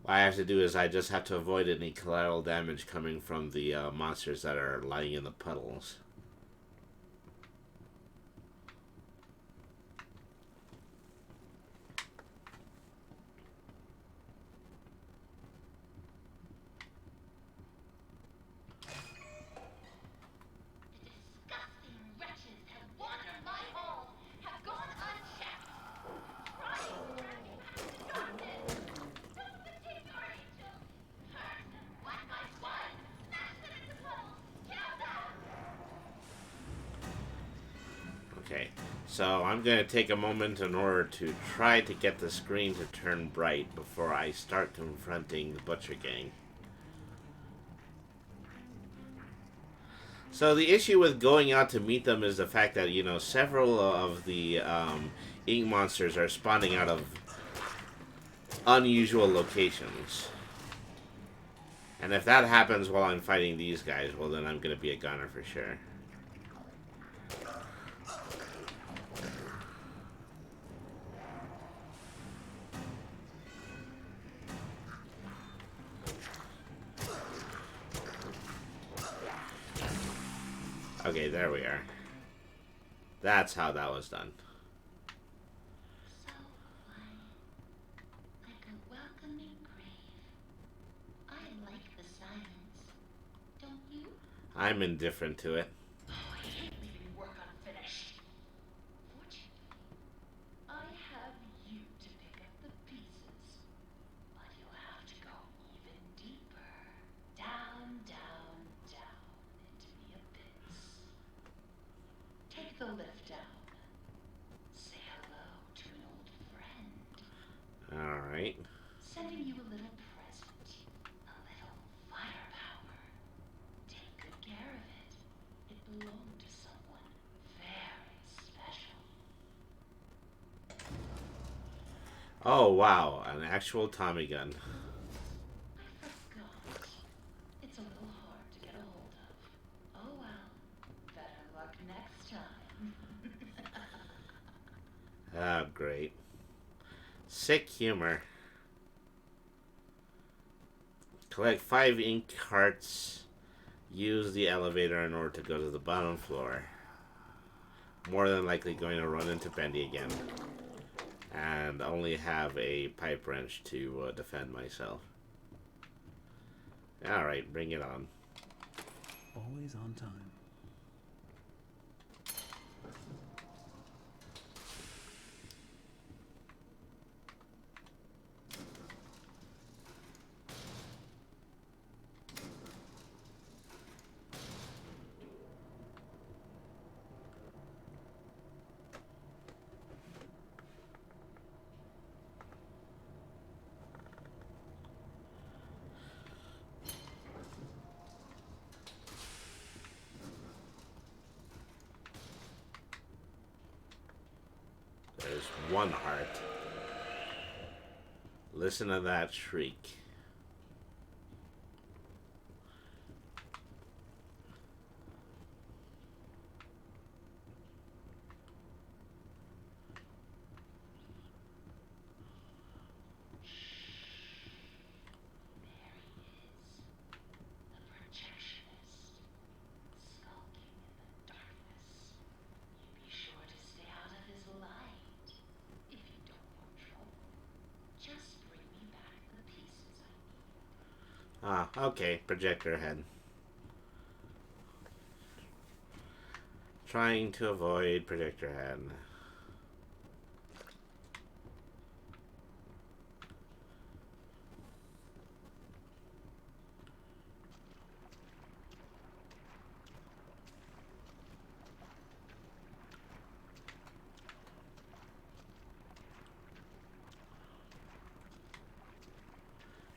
What I have to do is I just have to avoid any collateral damage coming from the monsters that are lying in the puddles. Disgusting wretches have wandered my halls, have gone unchecked. Trying darkness. Don't fatigue our angels. Curse them one by one. Smash them into puddles. Kill them. Okay, so I'm going to take a moment in order to try to get the screen to turn bright before I start confronting the Butcher Gang. So the issue with going out to meet them is the fact that, you know, several of the ink monsters are spawning out of unusual locations. And if that happens while I'm fighting these guys, well then I'm going to be a goner for sure. Okay, there we are. That's how that was done. So quiet, like a welcoming grave. I like the silence. Don't you? I'm indifferent to it. Oh, I hate leaving work unfinished. Fortunately, I have you to pick up the pieces. But you'll have to go even deeper. Down, down, down into the abyss. Take the lift down. Say hello to an old friend. Alright. Sending you a little present. A little firepower. Take good care of it. It belonged to someone very special. Oh, wow. An actual Tommy gun. I forgot. It's a little hard to get a hold of. Oh well. Better luck next time. Oh, great. Sick humor. Collect 5 ink hearts. Use the elevator in order to go to the bottom floor. More than likely going to run into Bendy again. And only have a pipe wrench to defend myself. Alright, bring it on. always on time. There's one heart. Listen to that shriek. The projectionist, skulking in the darkness. You be sure to stay out of his light if you don't want trouble. Just bring me back the pieces I need. Ah, okay. Projector head. Trying to avoid projector head.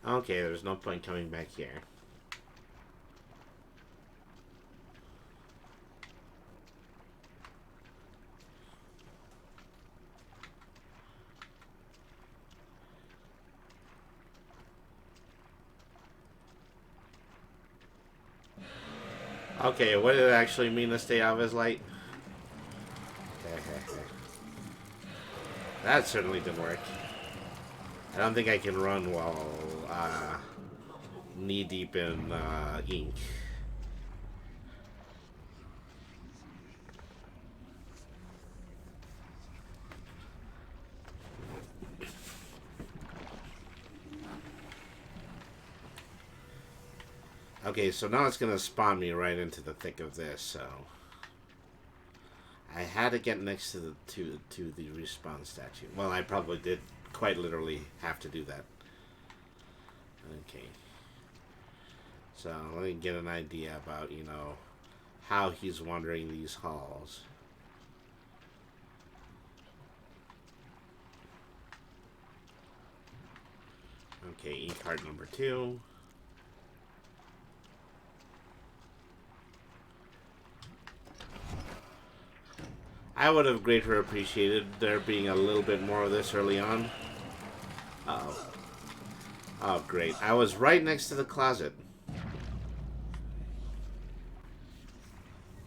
Okay, there's no point coming back here. Okay, what did it actually mean to stay out of his light? That certainly didn't work. I don't think I can run while knee deep in ink. Okay, so now it's gonna spawn me right into the thick of this. So I had to get next to the respawn statue. Well, I probably did quite literally have to do that. Okay. So let me get an idea about, you know, how he's wandering these halls. Okay, e-card number 2. I would have greatly appreciated there being a little bit more of this early on. Uh-oh. Oh, great. I was right next to the closet.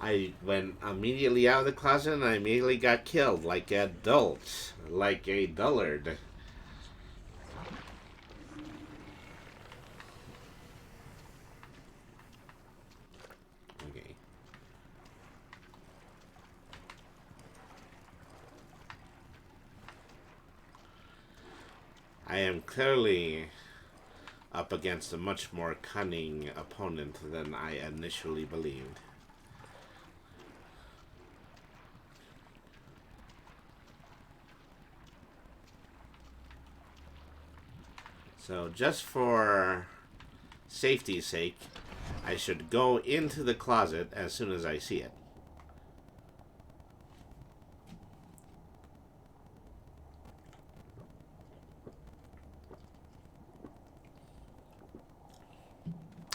I went immediately out of the closet and I immediately got killed like adults. Like a dullard. Okay. I am clearly up against a much more cunning opponent than I initially believed. So just for safety's sake, I should go into the closet as soon as I see it.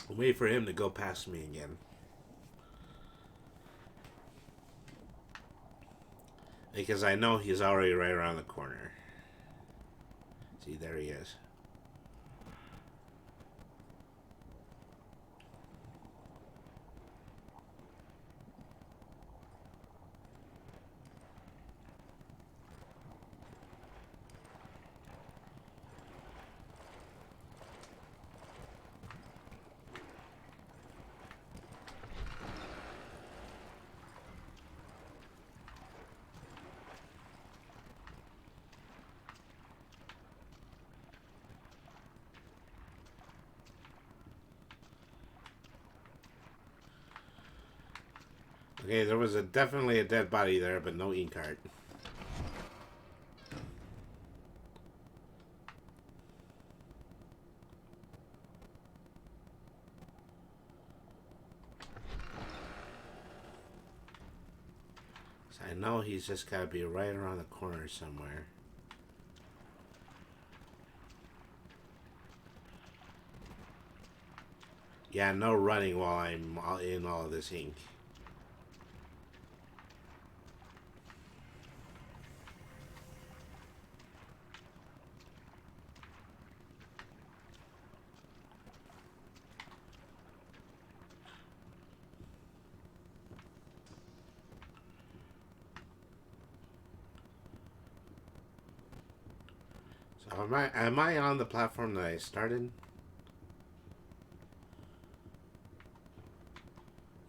Wait for him to go past me again. Because I know he's already right around the corner. See, there he is. Okay, there was definitely a dead body there, but no ink art. So I know he's just got to be right around the corner somewhere. Yeah, no running while I'm in all of this ink. So am I on the platform that I started?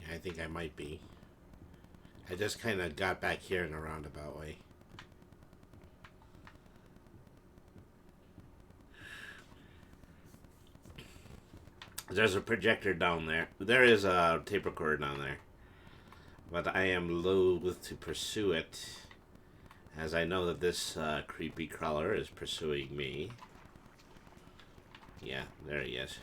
Yeah, I think I might be. I just kind of got back here in a roundabout way. There's a projector down there. There is a tape recorder down there. But I am loath to pursue it, as I know that this creepy crawler is pursuing me. Yeah, there he is.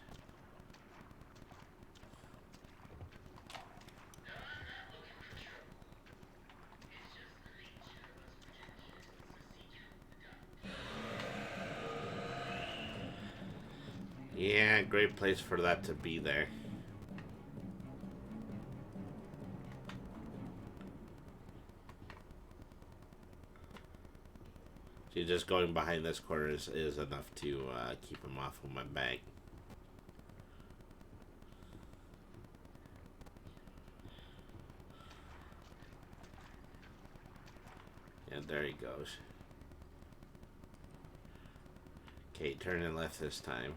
Yeah, great place for that to be there. See, just going behind this corner is enough to keep him off of my back. And there he goes. Okay, turning left this time.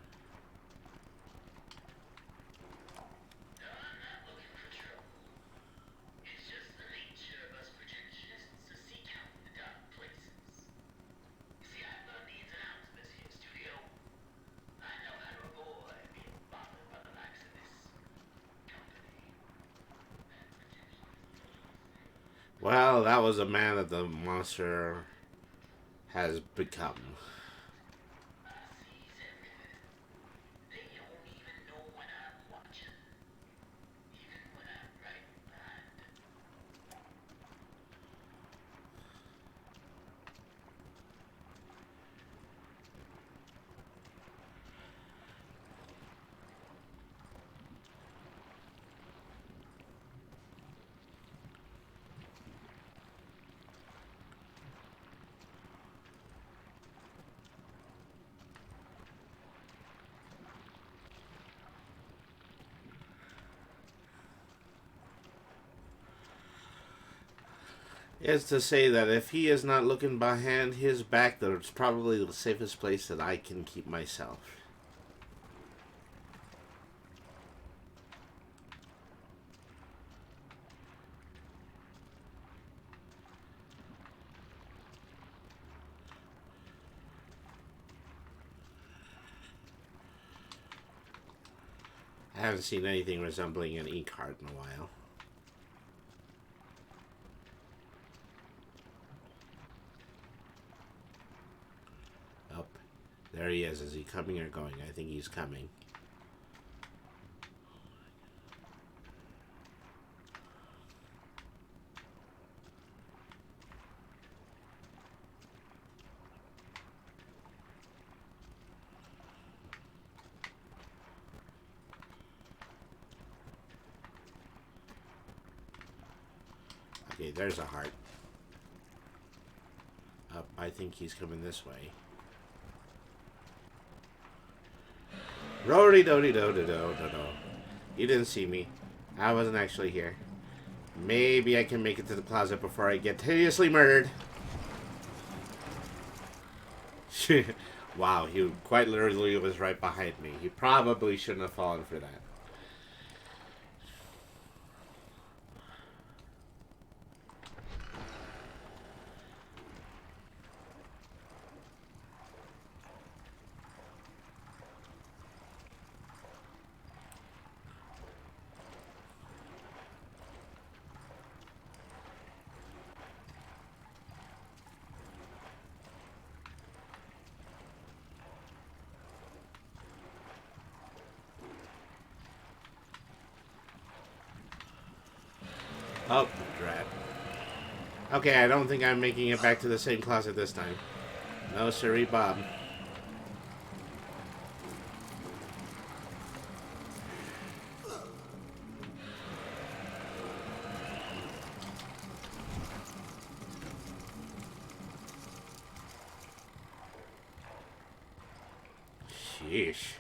Well, that was a man that the monster has become. Is to say that if he is not looking behind his back, that's probably the safest place that I can keep myself. I haven't seen anything resembling an ink heart in a while. Oh, there he is. Is he coming or going? I think he's coming. Okay, there's a heart. Up, I think he's coming this way. Roady doody do do do do do. You didn't see me. I wasn't actually here. Maybe I can make it to the closet before I get hideously murdered. Wow, he quite literally was right behind me. He probably shouldn't have fallen for that. Oh, drat. Okay, I don't think I'm making it back to the same closet this time. No, sirree, Bob. Sheesh.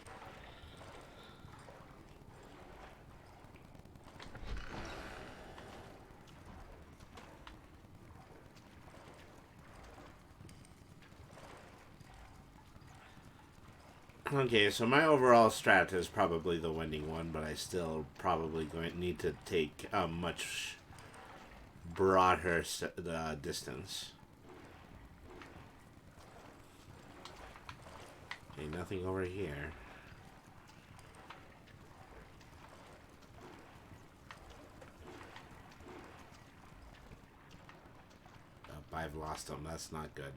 Okay, so my overall strat is probably the winning one, but I still probably going to need to take a much broader distance. Okay, nothing over here. Oh, I've lost them. That's not good.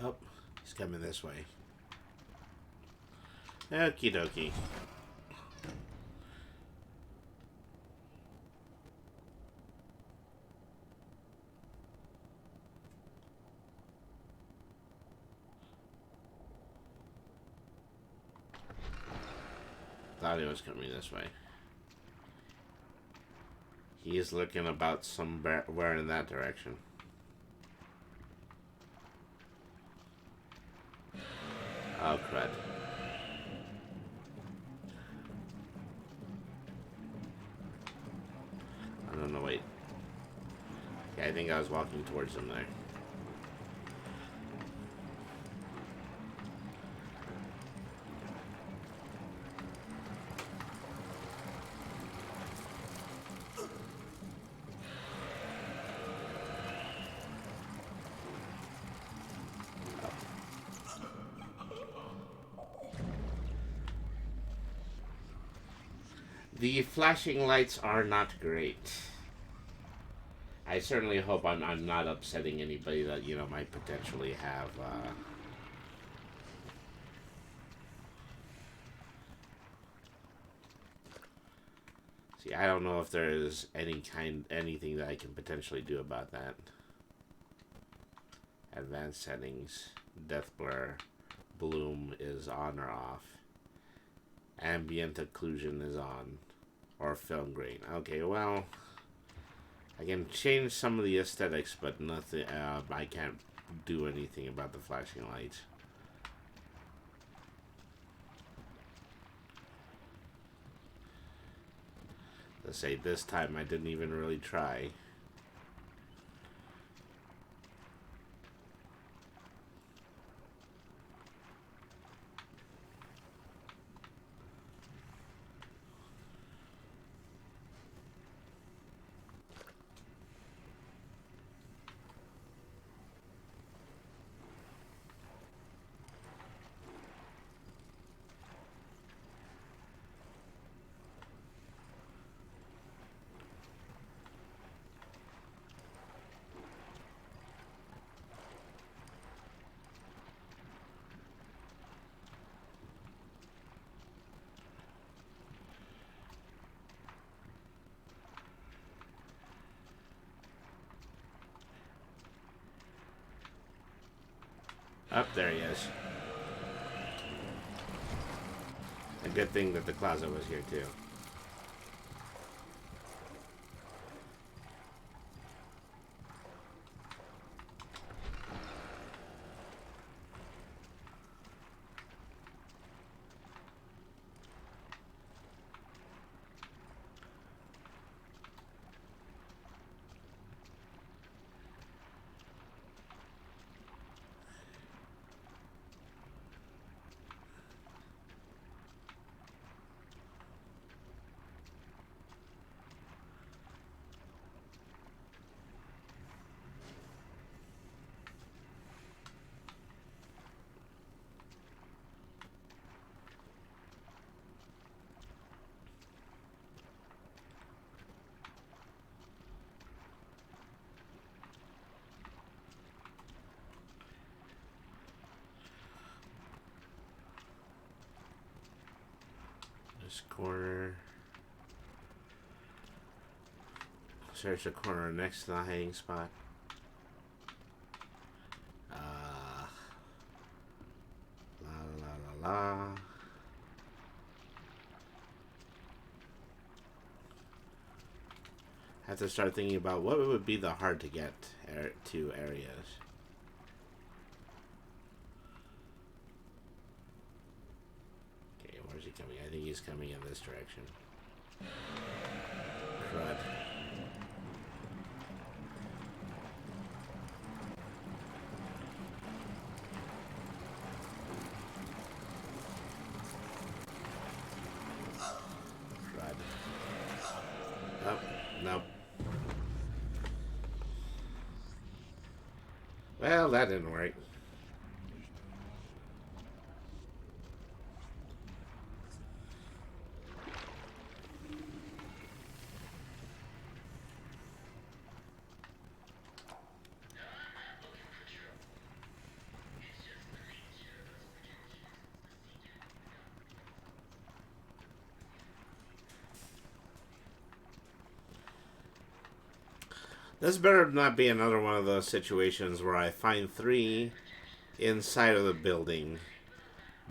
Oh, he's coming this way. Okie dokie. Thought he was coming this way. He is looking about somewhere in that direction. Oh, crud. I don't know, wait. Yeah, I think I was walking towards him there. The flashing lights are not great. I certainly hope I'm not upsetting anybody that, you know, might potentially have, See, I don't know if there is anything that I can potentially do about that. Advanced settings, death blur, bloom is on or off. Ambient occlusion is on. Or film grain. Okay, well, I can change some of the aesthetics, but nothing. I can't do anything about the flashing lights. Let's say this time I didn't even really try. Up there he is. A good thing that the closet was here too. This corner. Search the corner next to the hiding spot. La la la la. Have to start thinking about what would be the hard to get to areas. Okay, where's he coming? I think he's coming in this direction. Crud. Oh, nope. Well, that didn't work. This better not be another one of those situations where I find 3 inside of the building,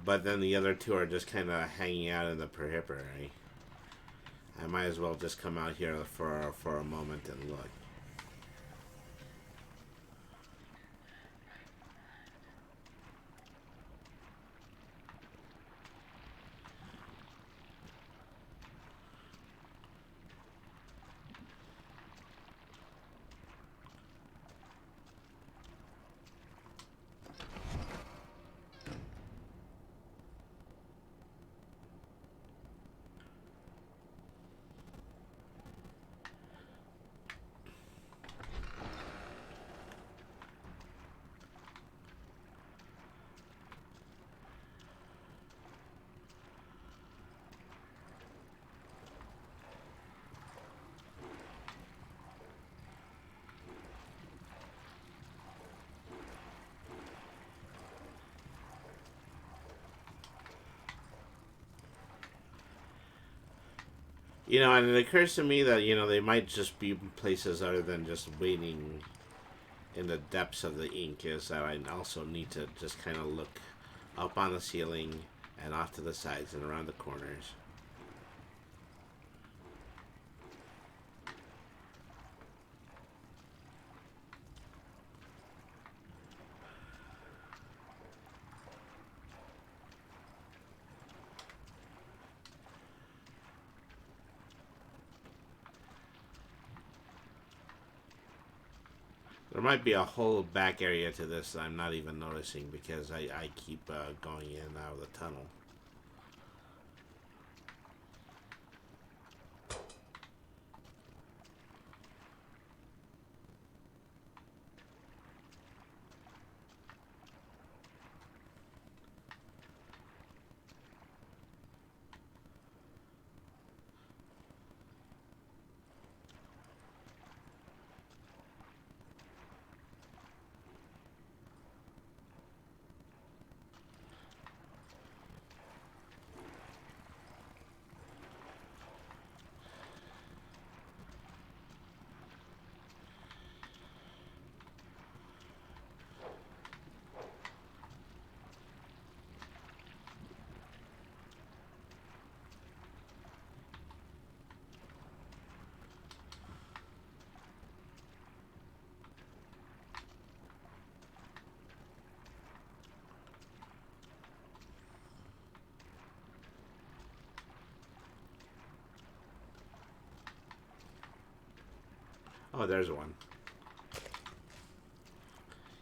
but then the other 2 are just kind of hanging out in the periphery. I might as well just come out here for a moment and look. You know, and it occurs to me that, you know, they might just be places other than just waiting in the depths of the ink, is that I also need to just kind of look up on the ceiling and off to the sides and around the corners. There might be a whole back area to this that I'm not even noticing because I keep going in and out of the tunnel. Oh, there's one.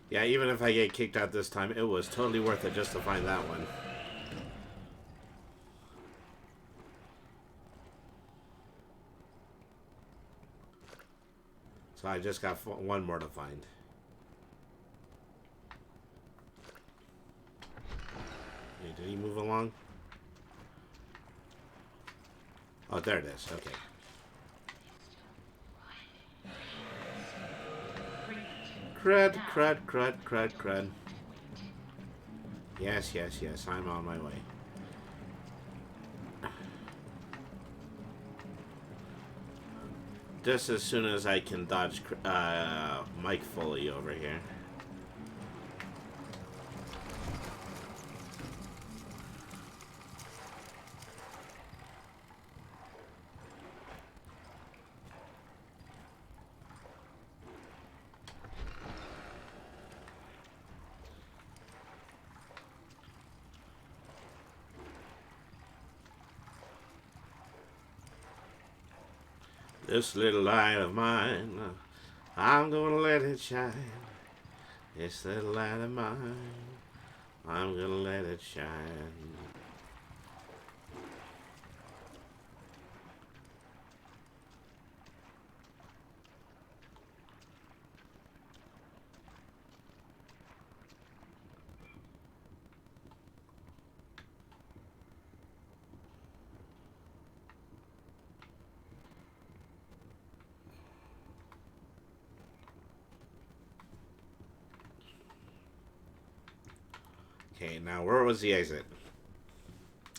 Yeah, even if I get kicked out this time, it was totally worth it just to find that one. So I just got one more to find. Hey, did he move along? Oh, there it is. Okay. Crud, crud, crud, crud, crud. Yes, yes, yes. I'm on my way. Just as soon as I can dodge Mike Foley over here. This little light of mine, I'm gonna let it shine. This little light of mine, I'm gonna let it shine. Okay, now where was the exit?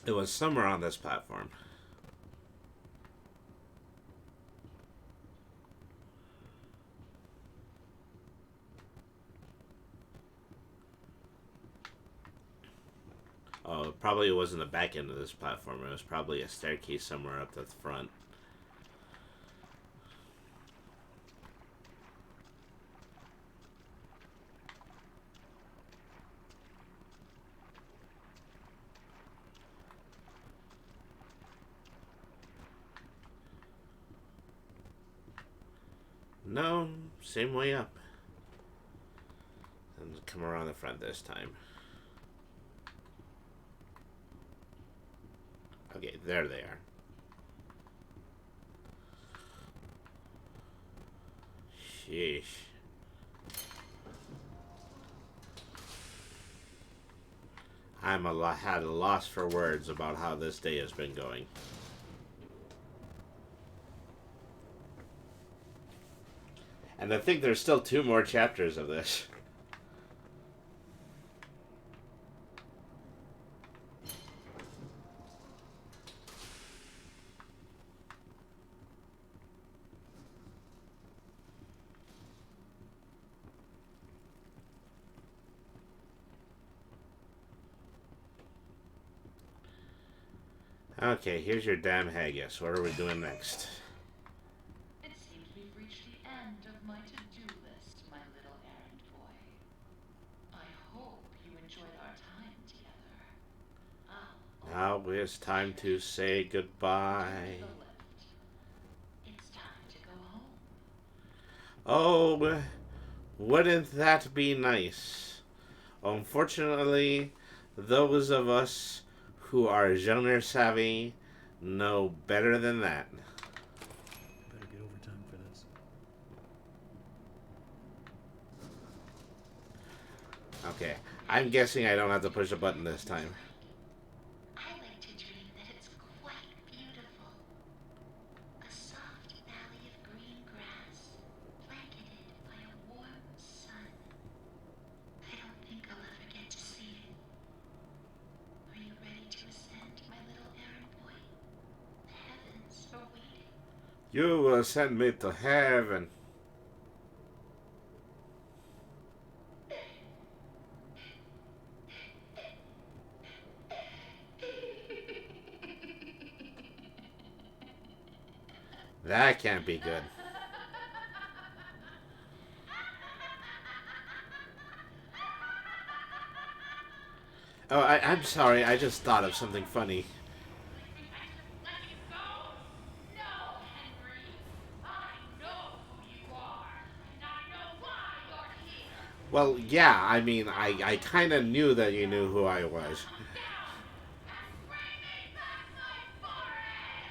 It was somewhere on this platform. Oh, it probably wasn't the back end of this platform. It was probably a staircase somewhere up the front. No, same way up. And come around the front this time. Okay, there they are. Sheesh. I'm at a loss for words about how this day has been going. And I think there's still 2 more chapters of this. Okay, here's your damn haggis. What are we doing next? It seems we've reached the end of my to-do list, my little errand boy. I hope you enjoyed our time together. Now it's time to say goodbye. To the left. It's time to go home. Oh, wouldn't that be nice? Unfortunately, those of us who are genre savvy know better than that. Better get overtime for this. Okay, I'm guessing I don't have to push a button this time. I like to dream that it's quite beautiful. A soft valley of green grass, blanketed by a warm sun. I don't think I'll ever get to see it. Are you ready to ascend, my little errand boy? The heavens are waiting. You will send me to heaven. That can't be good. Oh, I'm sorry. I just thought of something funny. Let you go? No, Henry. I know who you are, and I know why you're here. Well, yeah, I mean, I kind of knew that you knew who I was. Down and bring me back my forest.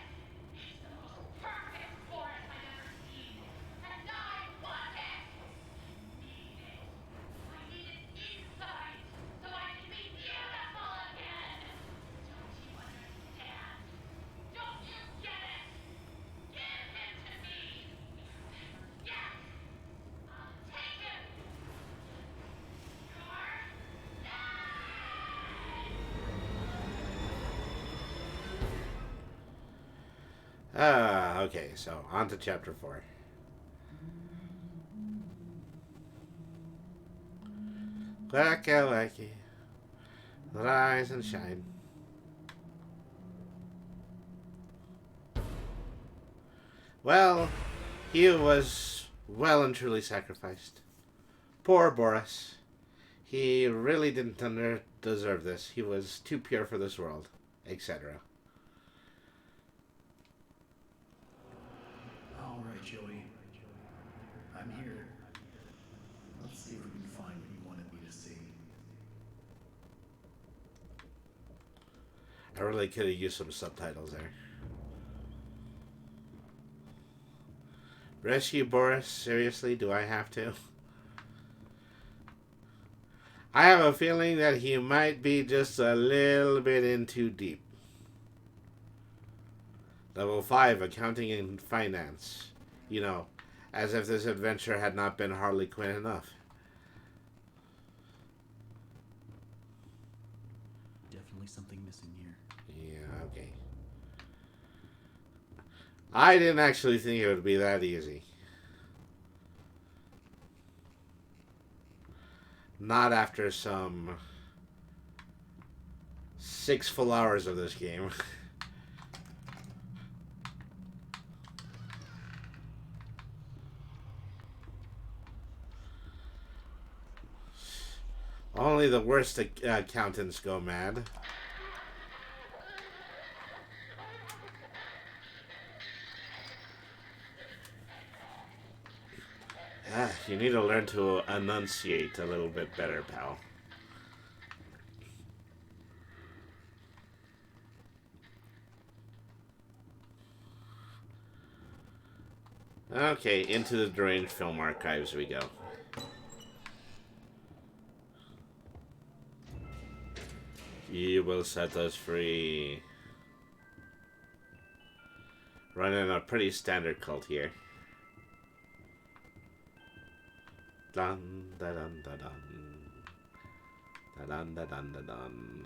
It's the most perfect forest I've ever seen, and I want it. I need it. I need its insight so I can be beautiful again. Don't you understand? Don't you get it? Give him to me. Yes, I'll take him. You're dead. Okay, so on to chapter 4. Wacky, wacky. Rise and shine. Well, he was well and truly sacrificed. Poor Boris. He really didn't deserve this. He was too pure for this world, etc. All right, Joey. I'm here. Let's see if we can find what you wanted me to see. I really could have used some subtitles there. Rescue Boris? Seriously? Do I have to? I have a feeling that he might be just a little bit in too deep. Level 5, Accounting and Finance. You know, as if this adventure had not been Harley Quinn enough. Definitely something missing here. Yeah, okay. I didn't actually think it would be that easy. Not after some 6 full hours of this game. Only the worst accountants go mad. You need to learn to enunciate a little bit better, pal. Okay, into the deranged film archives we go. You will set us free. Running a pretty standard cult here. Dun da dun da dun. Da dun da dun da dun.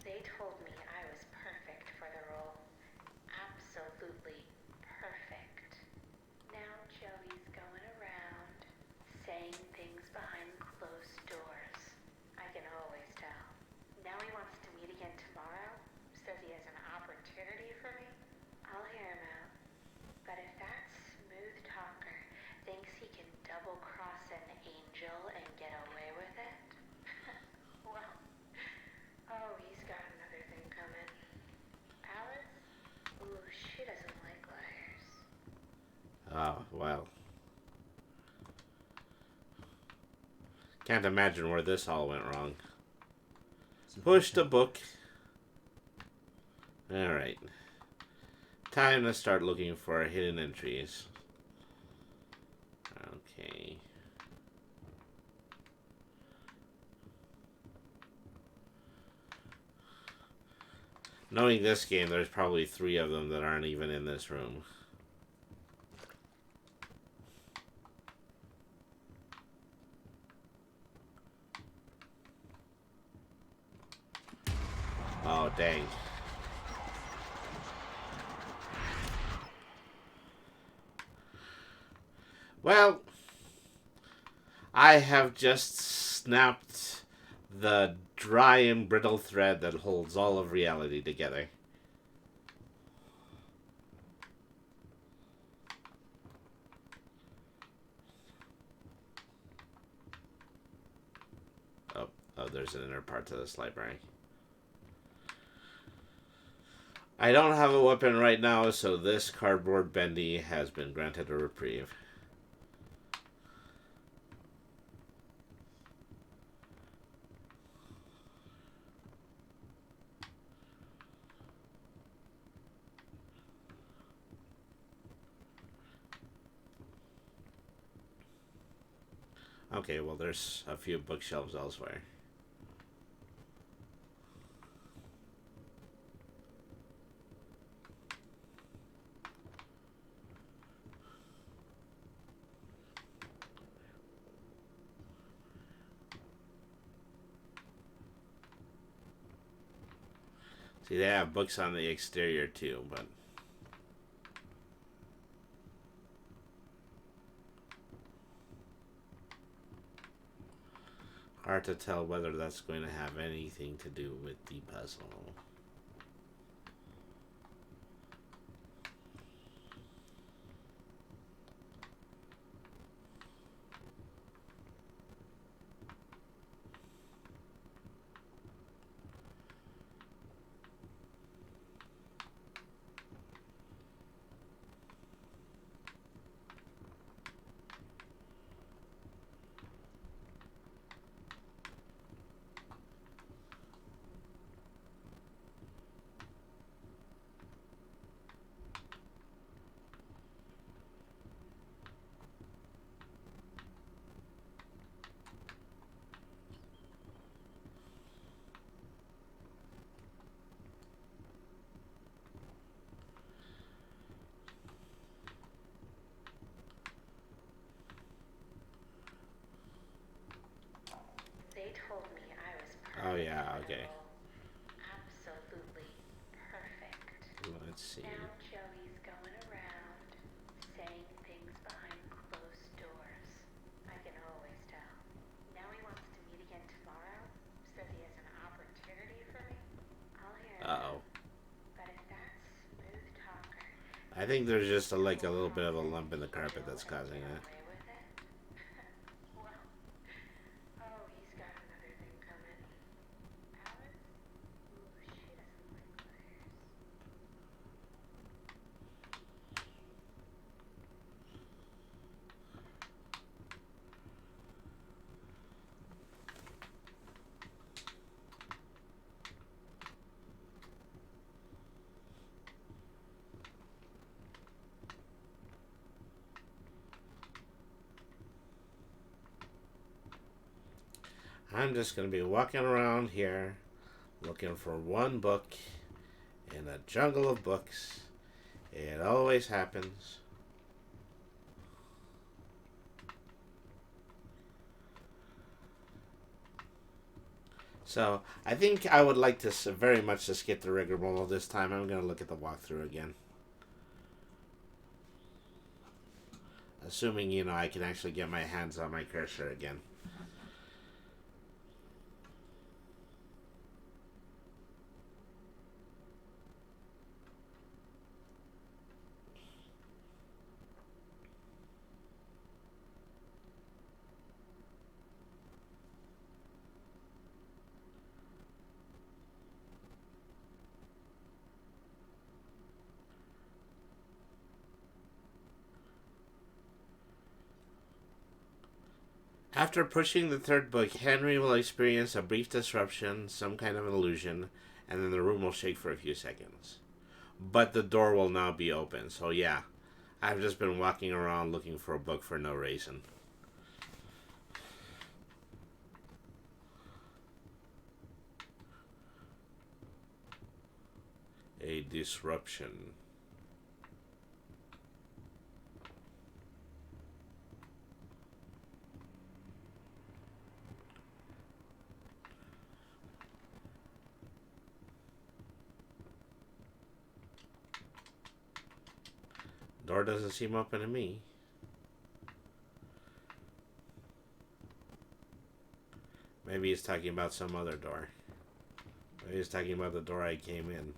They told me I was perfect for the role. Absolutely perfect. Now Joey's going around saying things behind closed doors. I can always tell. Now he wants to meet again tomorrow. Says he has an opportunity for me. I'll hear him out. But if that smooth talker thinks he can double-cross an angel and get away with it, well, oh, he's got another thing coming. Alice? Ooh, she doesn't like liars. Oh, well. Can't imagine where this all went wrong. Push the book. Alright. Time to start looking for hidden entries. Okay. Knowing this game, there's probably 3 of them that aren't even in this room. Oh, dang. Well, I have just snapped the dry and brittle thread that holds all of reality together. Oh, there's an inner part to this library. I don't have a weapon right now, so this cardboard bendy has been granted a reprieve. Okay, well, there's a few bookshelves elsewhere. See, they have books on the exterior too, but hard to tell whether that's going to have anything to do with the puzzle. They told me I was perfect. Oh yeah, for the okay. role. Absolutely perfect. Let's see. Now Joey's going around saying things behind closed doors. I can always tell. Now he wants to meet again tomorrow. Says he has an opportunity for me. I'll hear him. Uh-oh. But if that smooth talker I think there's just like a little bit of a lump in the carpet that's causing get it. away with it, well, oh, he's got another thing coming. Alice? Ooh, she doesn't like letters. I'm just going to be walking around here looking for one book in a jungle of books. It always happens. So, I think I would like to very much to skip the rigmarole this time. I'm going to look at the walkthrough again. Assuming, I can actually get my hands on my cursor again. After pushing the third book, Henry will experience a brief disruption, some kind of an illusion, and then the room will shake for a few seconds. But the door will now be open, so yeah, I've just been walking around looking for a book for no reason. A disruption. Door doesn't seem open to me. Maybe he's talking about some other door. Maybe he's talking about the door I came in.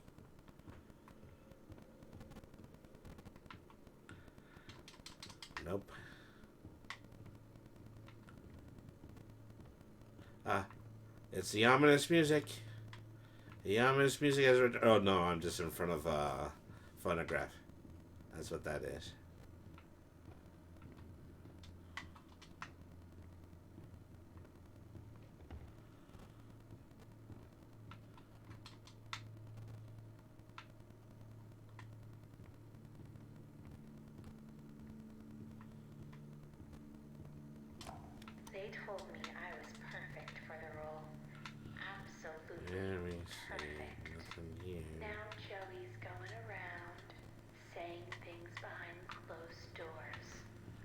Nope. It's the ominous music. The ominous music has returned. Oh no, I'm just in front of a phonograph. That's what that is. They told me I was perfect for the role. Absolutely Let me see. perfect. Nothing here. Now Joey's going around saying things behind closed doors.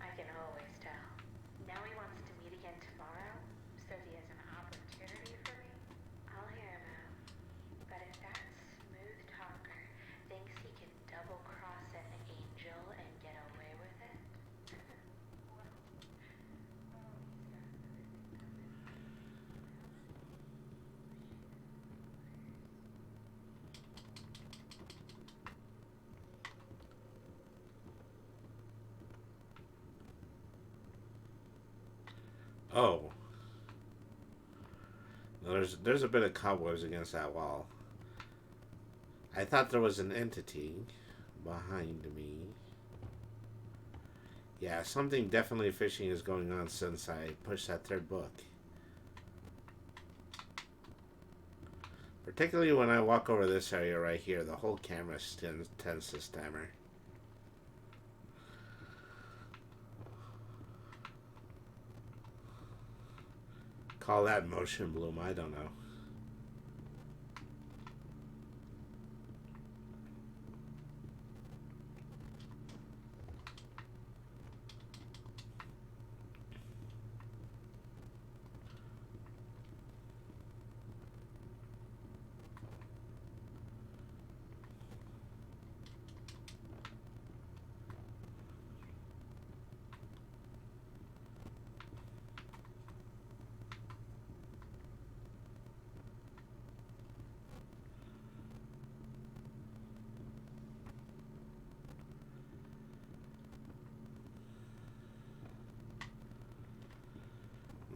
I can always tell. Now he wants to meet again tomorrow. Says he has an opportunity for me. I'll hear him out. But if that smooth Oh. No, there's a bit of cobwebs against that wall. I thought there was an entity behind me. Yeah, something definitely fishy is going on since I pushed that third book. Particularly when I walk over this area right here, the whole camera tends to stammer. Call that motion bloom, I don't know.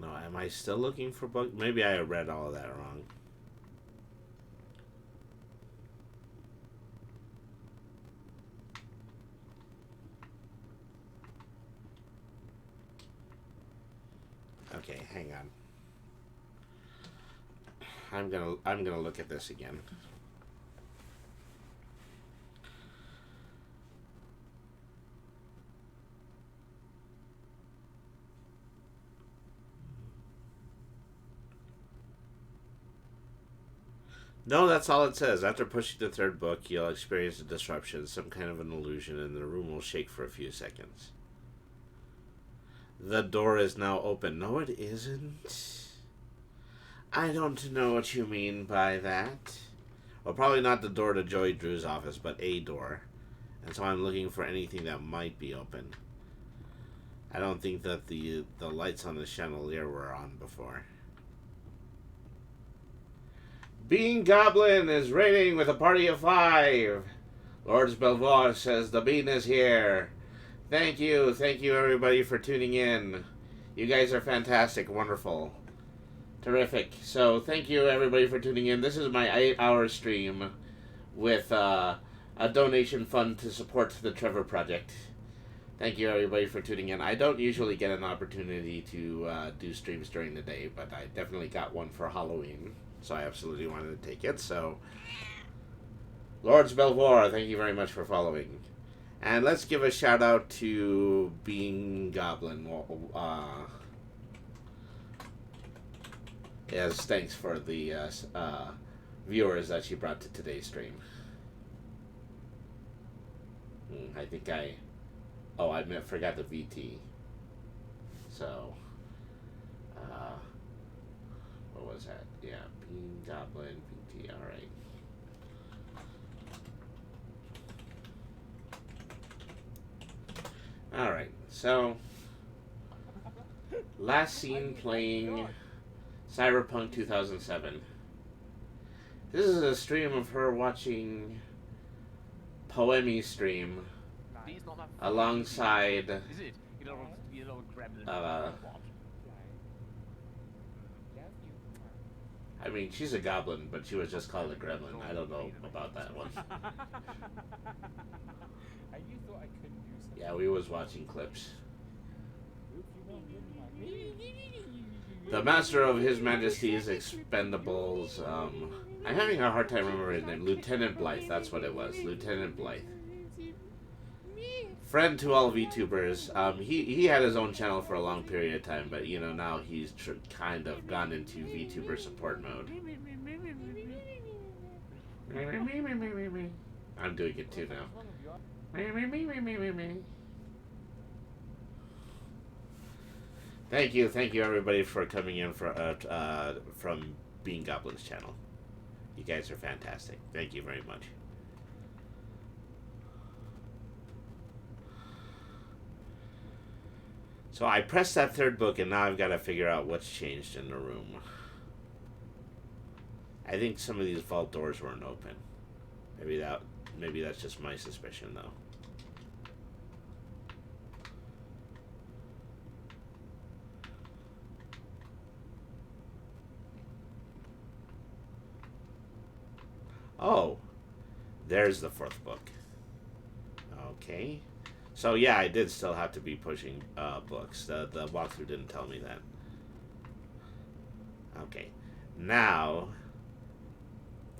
No, am I still looking for book? Maybe I read all of that wrong. Okay, hang on. I'm gonna look at this again. No, that's all it says. After pushing the third book, you'll experience a disruption, some kind of an illusion, and the room will shake for a few seconds. The door is now open. No, it isn't. I don't know what you mean by that. Well, probably not the door to Joey Drew's office, but a door. And so I'm looking for anything that might be open. I don't think that the lights on the chandelier were on before. Bean Goblin is raiding with a party of 5. Lord Belvoir says the bean is here. Thank you everybody for tuning in. You guys are fantastic, wonderful, terrific. So thank you everybody for tuning in. This is my 8-hour stream with a donation fund to support the Trevor Project. Thank you everybody for tuning in. I don't usually get an opportunity to do streams during the day, but I definitely got one for Halloween. So I absolutely wanted to take it. So, Lords Belvoir, thank you very much for following. And let's give a shout out to Bean Goblin. As thanks for the viewers that she brought to today's stream. I think I forgot the VT. So, what was that? Yeah, Bean Goblin VT. All right. All right. So, last scene playing Cyberpunk 2007. This is a stream of her watching Poemi stream alongside I mean, she's a goblin, but she was just called a gremlin. I don't know about that one. Yeah, we was watching clips. The Master of His Majesty's Expendables. I'm having a hard time remembering his name. Lieutenant Blythe, that's what it was. Lieutenant Blythe. Friend to all VTubers. He had his own channel for a long period of time, but you know now he's kind of gone into VTuber support mode. I'm doing it too now. Thank you everybody for coming in from Bean Goblin's channel. You guys are fantastic. Thank you very much. So I pressed that third book, and now I've got to figure out what's changed in the room. I think some of these vault doors weren't open. Maybe that's just my suspicion, though. Oh, there's the fourth book. Okay. So yeah, I did still have to be pushing books. The walkthrough didn't tell me that. Okay. Now,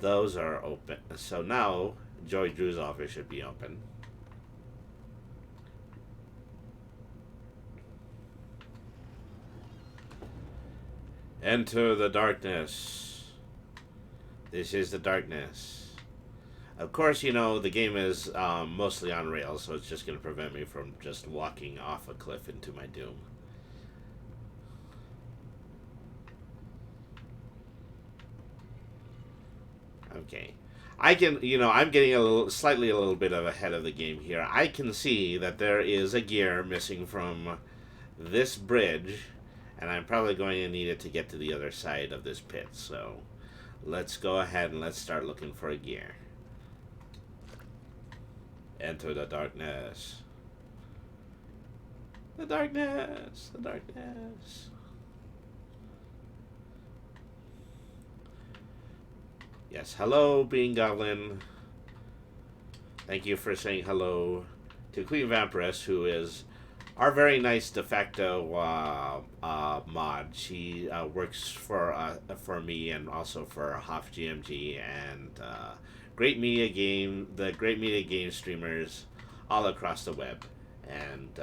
those are open. So now, Joey Drew's office should be open. Enter the darkness. This is the darkness. Of course, you know, the game is mostly on rails, so it's just going to prevent me from just walking off a cliff into my doom. Okay. I can, you know, I'm getting slightly a little bit of ahead of the game here. I can see that there is a gear missing from this bridge, and I'm probably going to need it to get to the other side of this pit. So let's go ahead and let's start looking for a gear. Enter the darkness. The darkness. The darkness. Yes, hello, Being Goblin. Thank you for saying hello to Queen Vampiress, who is our very nice de facto mod. She works for me and also for Hoff GMG and the great media game streamers all across the web, and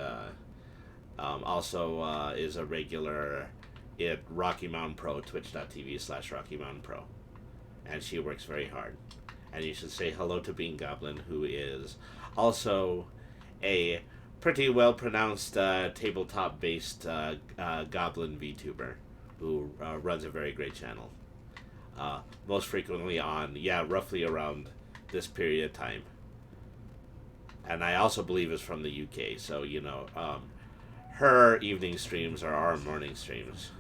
also is a regular at Rocky Mountain Pro, twitch.tv/Rocky Mountain Pro. And she works very hard. And you should say hello to Bean Goblin, who is also a pretty well pronounced tabletop based Goblin VTuber who runs a very great channel. Most frequently on, roughly around this period of time. And I also believe is from the UK, so, you know, her evening streams are our morning streams.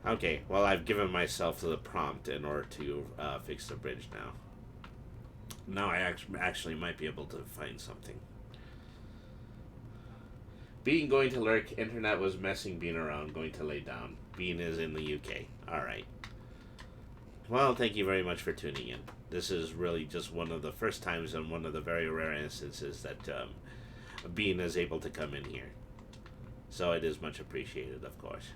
Okay, well, I've given myself the prompt in order to fix the bridge now. Now I actually might be able to find something. Bean going to lurk. Internet was messing Bean around. Going to lay down. Bean is in the UK. Alright. Well, thank you very much for tuning in. This is really just one of the first times and one of the very rare instances that Bean is able to come in here. So it is much appreciated, of course.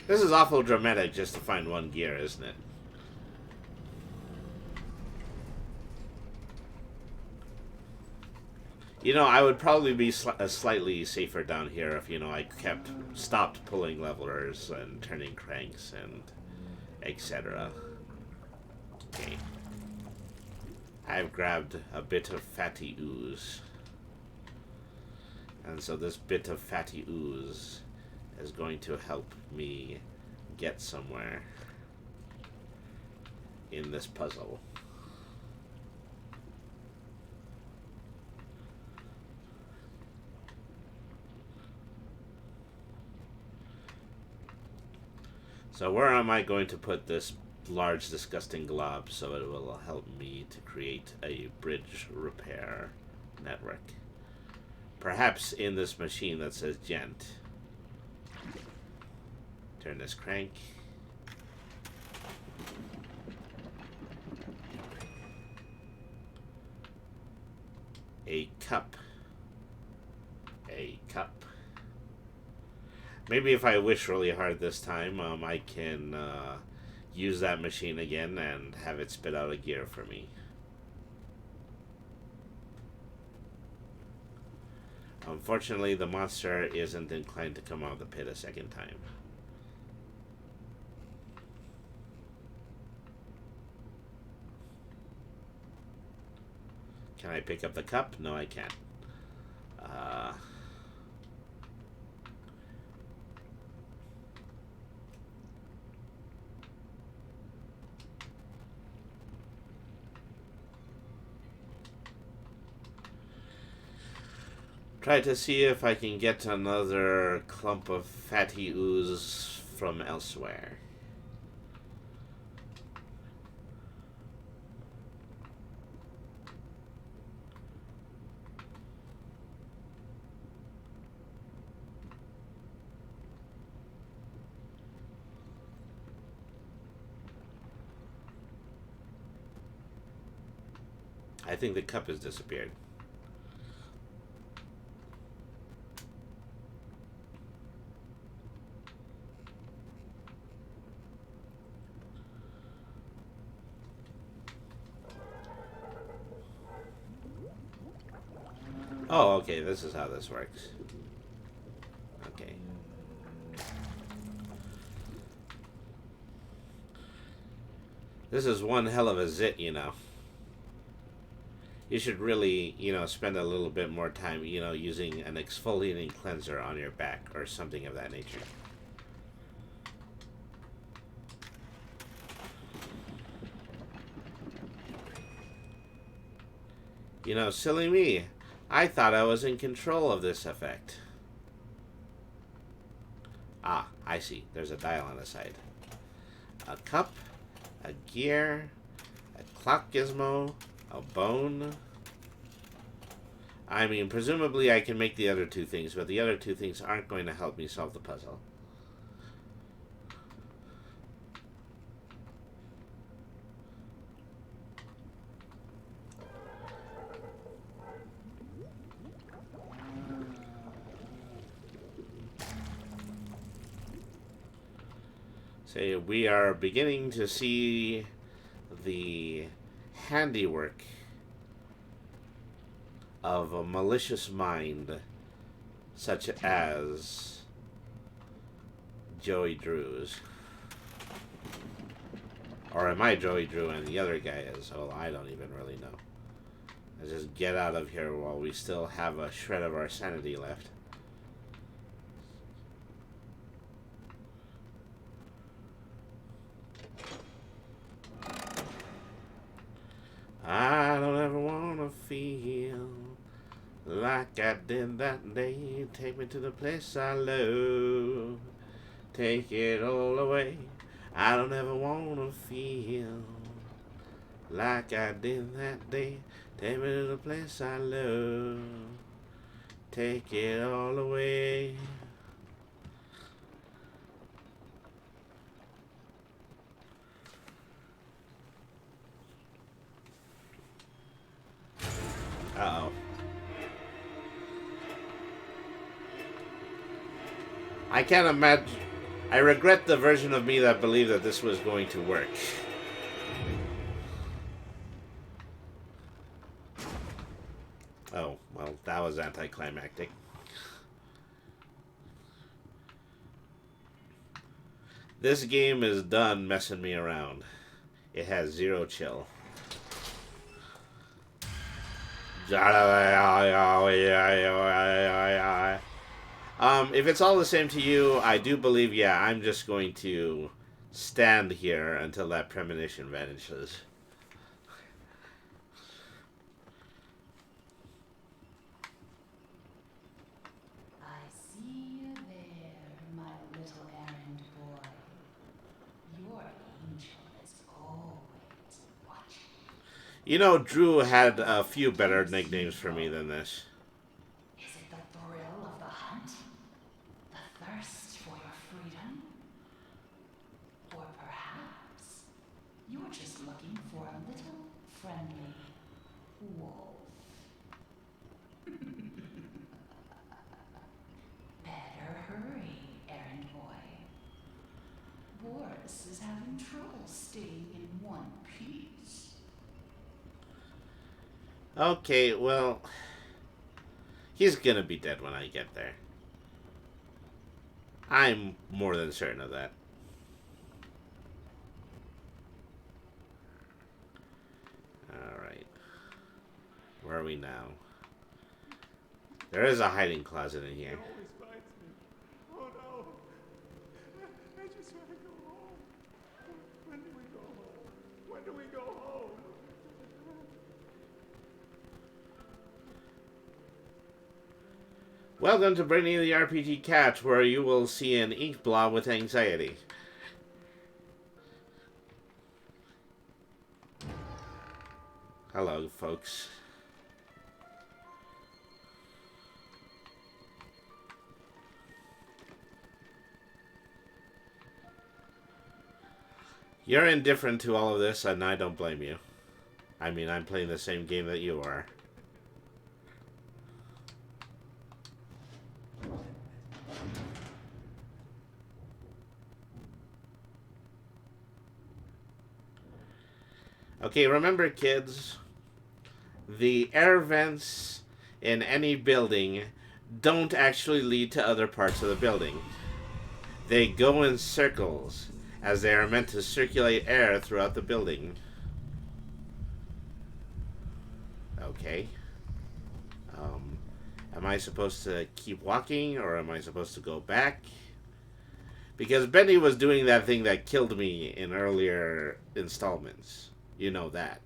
This is awful dramatic just to find one gear, isn't it? You know, I would probably be slightly safer down here if, you know, I stopped pulling levelers and turning cranks and etc. Okay. I've grabbed a bit of fatty ooze. And so this bit of fatty ooze is going to help me get somewhere in this puzzle. So where am I going to put this large disgusting glob so it will help me to create a bridge repair network? Perhaps in this machine that says gent. Turn this crank. A cup. A cup. Maybe if I wish really hard this time, I can use that machine again and have it spit out a gear for me. Unfortunately, the monster isn't inclined to come out of the pit a second time. Can I pick up the cup? No, I can't. Try to see if I can get another clump of fatty ooze from elsewhere. I think the cup has disappeared. Oh, okay, this is how this works. Okay. This is one hell of a zit, you know. You should really, spend a little bit more time, using an exfoliating cleanser on your back or something of that nature. Silly me. I thought I was in control of this effect. Ah, I see. There's a dial on the side. A cup, a gear, a clock gizmo, a bone. I mean, presumably I can make the other two things, but the other two things aren't going to help me solve the puzzle. So we are beginning to see the handiwork of a malicious mind such as Joey Drew's. Or am I Joey Drew and the other guy is? Oh, I don't even really know. Let's just get out of here while we still have a shred of our sanity left. I don't ever want to feel like I did that day. Take me to the place I love. Take it all away. I don't ever want to feel like I did that day. Take me to the place I love. Take it all away. Uh-oh. I can't imagine. I regret the version of me that believed that this was going to work. Oh, well, that was anticlimactic. This game is done messing me around. It has zero chill. If it's all the same to you, I do believe, yeah, I'm just going to stand here until that premonition vanishes. I see you there, my little errand boy. Your angel is always watching. Drew had a few better nicknames for me than this. Is it the thrill of the hunt? The thirst for your freedom? Or perhaps you're just looking for a little friendly wolf? Better hurry, errand boy. Boris is having trouble staying in one piece. Okay, well, he's gonna be dead when I get there. I'm more than certain of that. Alright. Where are we now? There is a hiding closet in here. It always finds me. Oh no. I just want to go home. When do we go home? When do we go home? Welcome to Brittany the RPG Cat, where you will see an ink blob with anxiety. Hello, folks. You're indifferent to all of this, and I don't blame you. I mean, I'm playing the same game that you are. Okay, remember, kids, the air vents in any building don't actually lead to other parts of the building. They go in circles, as they are meant to circulate air throughout the building. Okay. Am I supposed to keep walking, or am I supposed to go back? Because Bendy was doing that thing that killed me in earlier installments. You know that.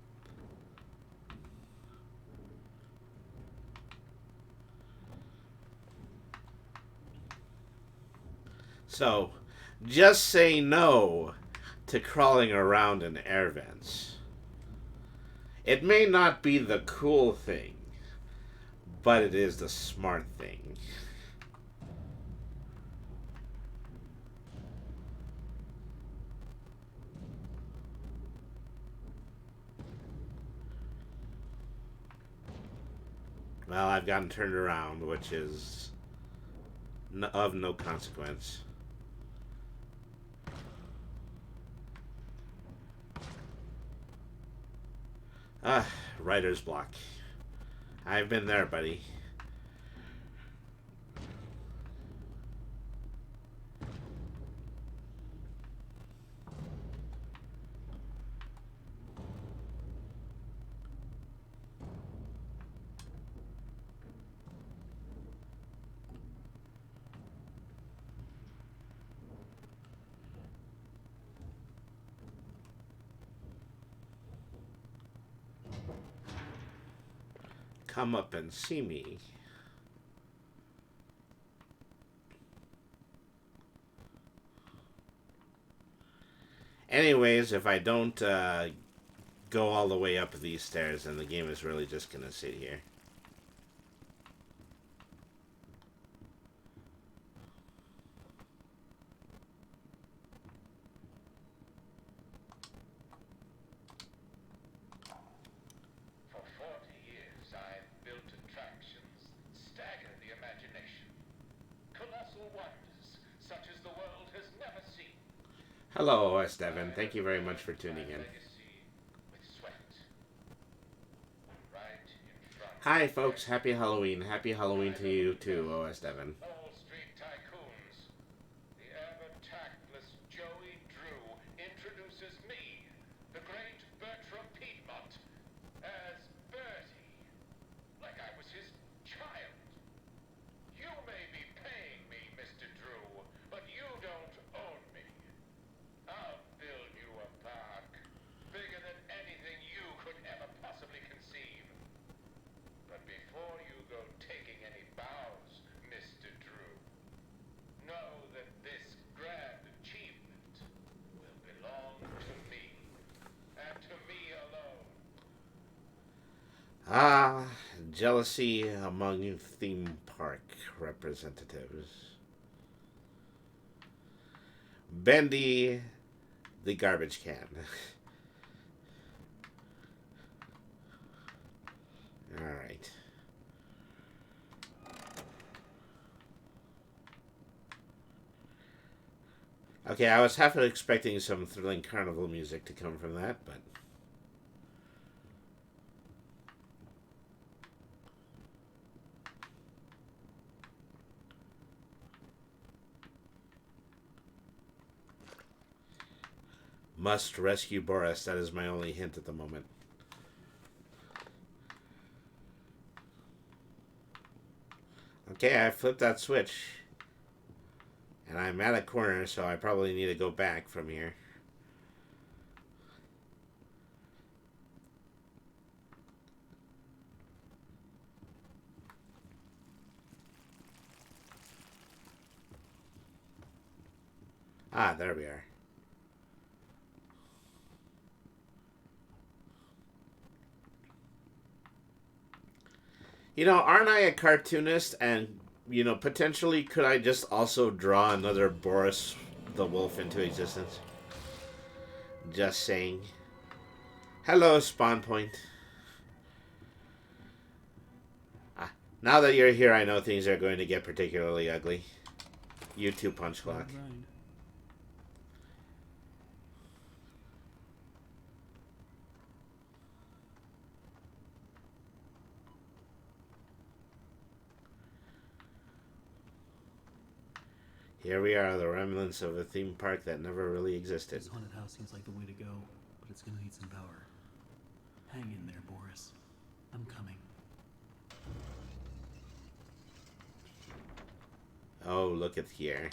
So, just say no to crawling around in air vents. It may not be the cool thing, but it is the smart thing. Well, I've gotten turned around, which is of no consequence. Writer's block. I've been there, buddy. Come up and see me. Anyways, if I don't go all the way up these stairs, then the game is really just gonna sit here. For 40 years, I've built attractions that stagger the imagination. Colossal wonders, such as the world has never seen. Hello, OS Devin. Thank you very much for tuning in. Legacy with sweat. Right in front. Hi, folks. Happy Halloween. Happy Halloween to you too, OS Devin. Wall Street tycoons. The ever-tactless Joey Drew introduces me, the great Bertram Piedmont, as Bertie, like I was his child. You may be paying me, Mr. Drew, but you don't own me. I'll build you a park, bigger than anything you could ever possibly conceive. But before you go taking any bows, Mr. Drew, know that this grand achievement will belong to me, and to me alone. Ah, jealousy among theme park representatives. Bendy, the garbage can. Alright. Okay, I was half expecting some thrilling carnival music to come from that, but... Must rescue Boris. That is my only hint at the moment. Okay, I flipped that switch. And I'm at a corner, so I probably need to go back from here. Ah, there we are. You know, aren't I a cartoonist? And, you know, potentially could I just also draw another Boris the Wolf into existence? Just saying. Hello, Spawn Point. Ah, now that you're here, I know things are going to get particularly ugly. You too, Punch Clock. Grind. Here we are, the remnants of a theme park that never really existed. This haunted house seems like the way to go, but it's gonna need some power. Hang in there, Boris. I'm coming. Oh, look at here.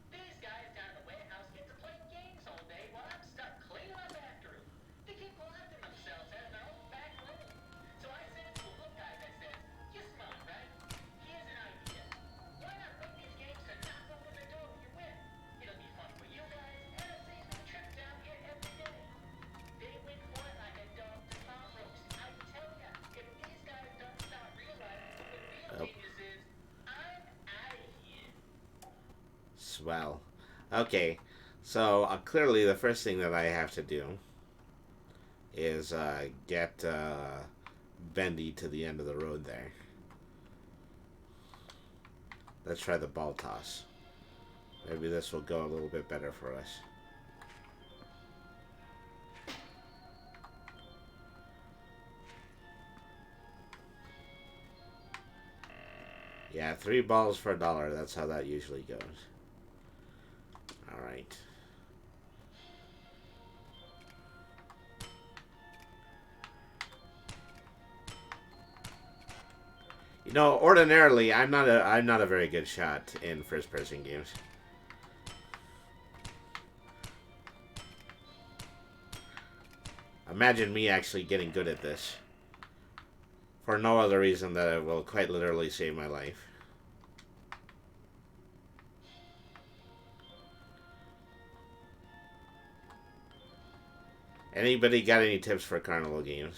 These guys down in the warehouse get to play games all day while I'm stuck cleaning up after them. They keep locking themselves out of their own back room. So I said to the little guys, I said, you're smart, right? Here's an idea. Why not run these games to knock open the door when you win? It'll be fun for you guys, and it saves me a trip down here every day. They win for it like a dog to pot roast. I tell ya, if these guys don't start realizing who the real Oh. genius is, I'm out of here. Swell. Okay, so clearly the first thing that I have to do is get Bendy to the end of the road there. Let's try the ball toss. Maybe this will go a little bit better for us. Yeah, 3 balls for $1. That's how that usually goes. Alright. You know, ordinarily I'm not a very good shot in first person games. Imagine me actually getting good at this. For no other reason that it will quite literally save my life. Anybody got any tips for carnival games?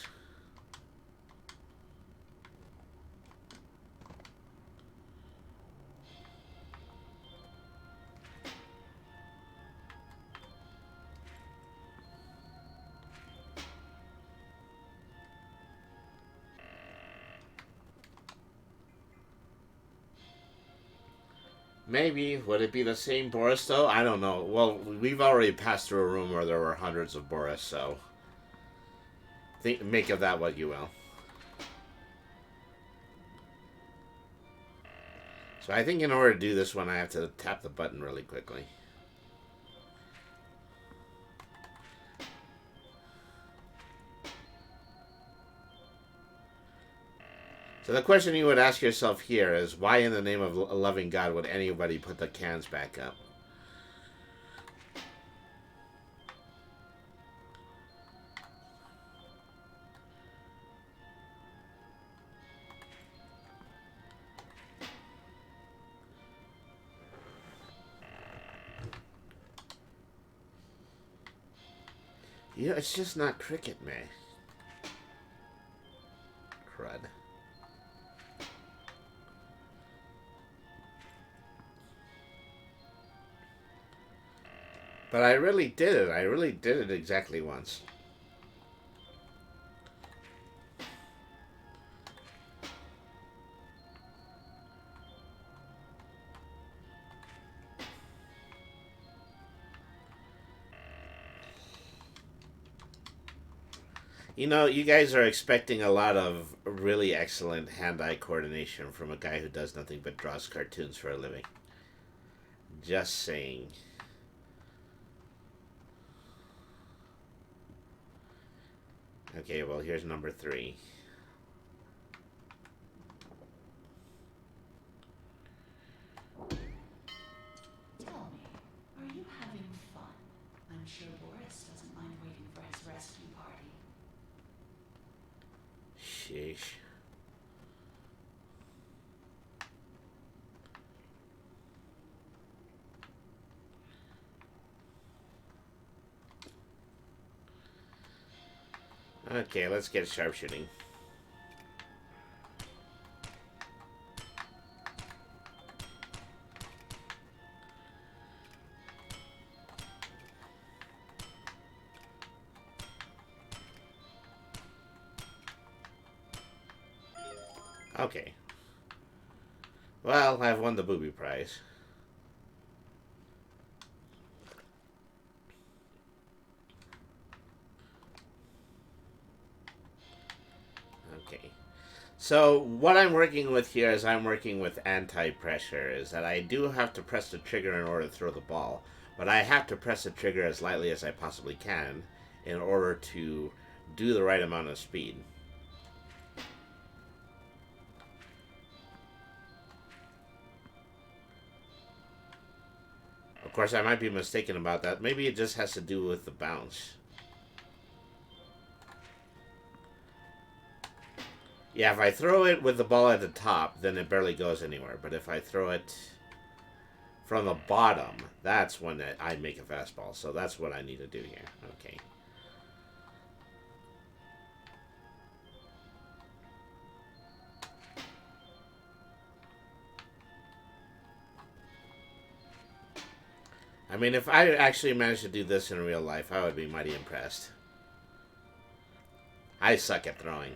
Maybe. Would it be the same Boris, though? I don't know. Well, we've already passed through a room where there were hundreds of Boris, so... make of that what you will. So I think in order to do this one, I have to tap the button really quickly. So the question you would ask yourself here is, why in the name of a loving God would anybody put the cans back up? Yeah, it's just not cricket, man. Crud. But I really did it. I really did it exactly once. You know, you guys are expecting a lot of really excellent hand-eye coordination from a guy who does nothing but draws cartoons for a living. Just saying. Okay, well, here's number 3. Tell me, are you having fun? I'm sure Boris doesn't mind waiting for his rescue party. Sheesh. Okay, let's get sharpshooting. Okay. Well, I've won the booby prize. Okay. So what I'm working with here is I'm working with anti-pressure, is that I do have to press the trigger in order to throw the ball, but I have to press the trigger as lightly as I possibly can in order to do the right amount of speed. Of course, I might be mistaken about that. Maybe it just has to do with the bounce. Yeah, if I throw it with the ball at the top, then it barely goes anywhere. But if I throw it from the bottom, that's when I make a fastball. So that's what I need to do here. Okay. I mean, if I actually managed to do this in real life, I would be mighty impressed. I suck at throwing.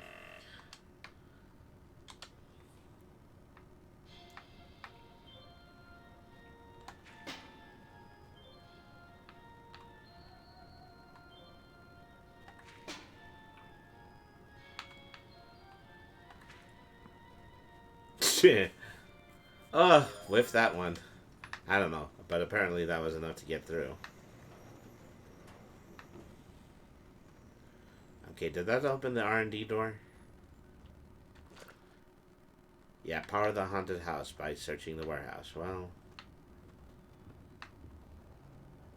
Oh, whiff that one. I don't know, but apparently that was enough to get through. Okay, did that open the R&D door? Yeah, power the haunted house by searching the warehouse. Well,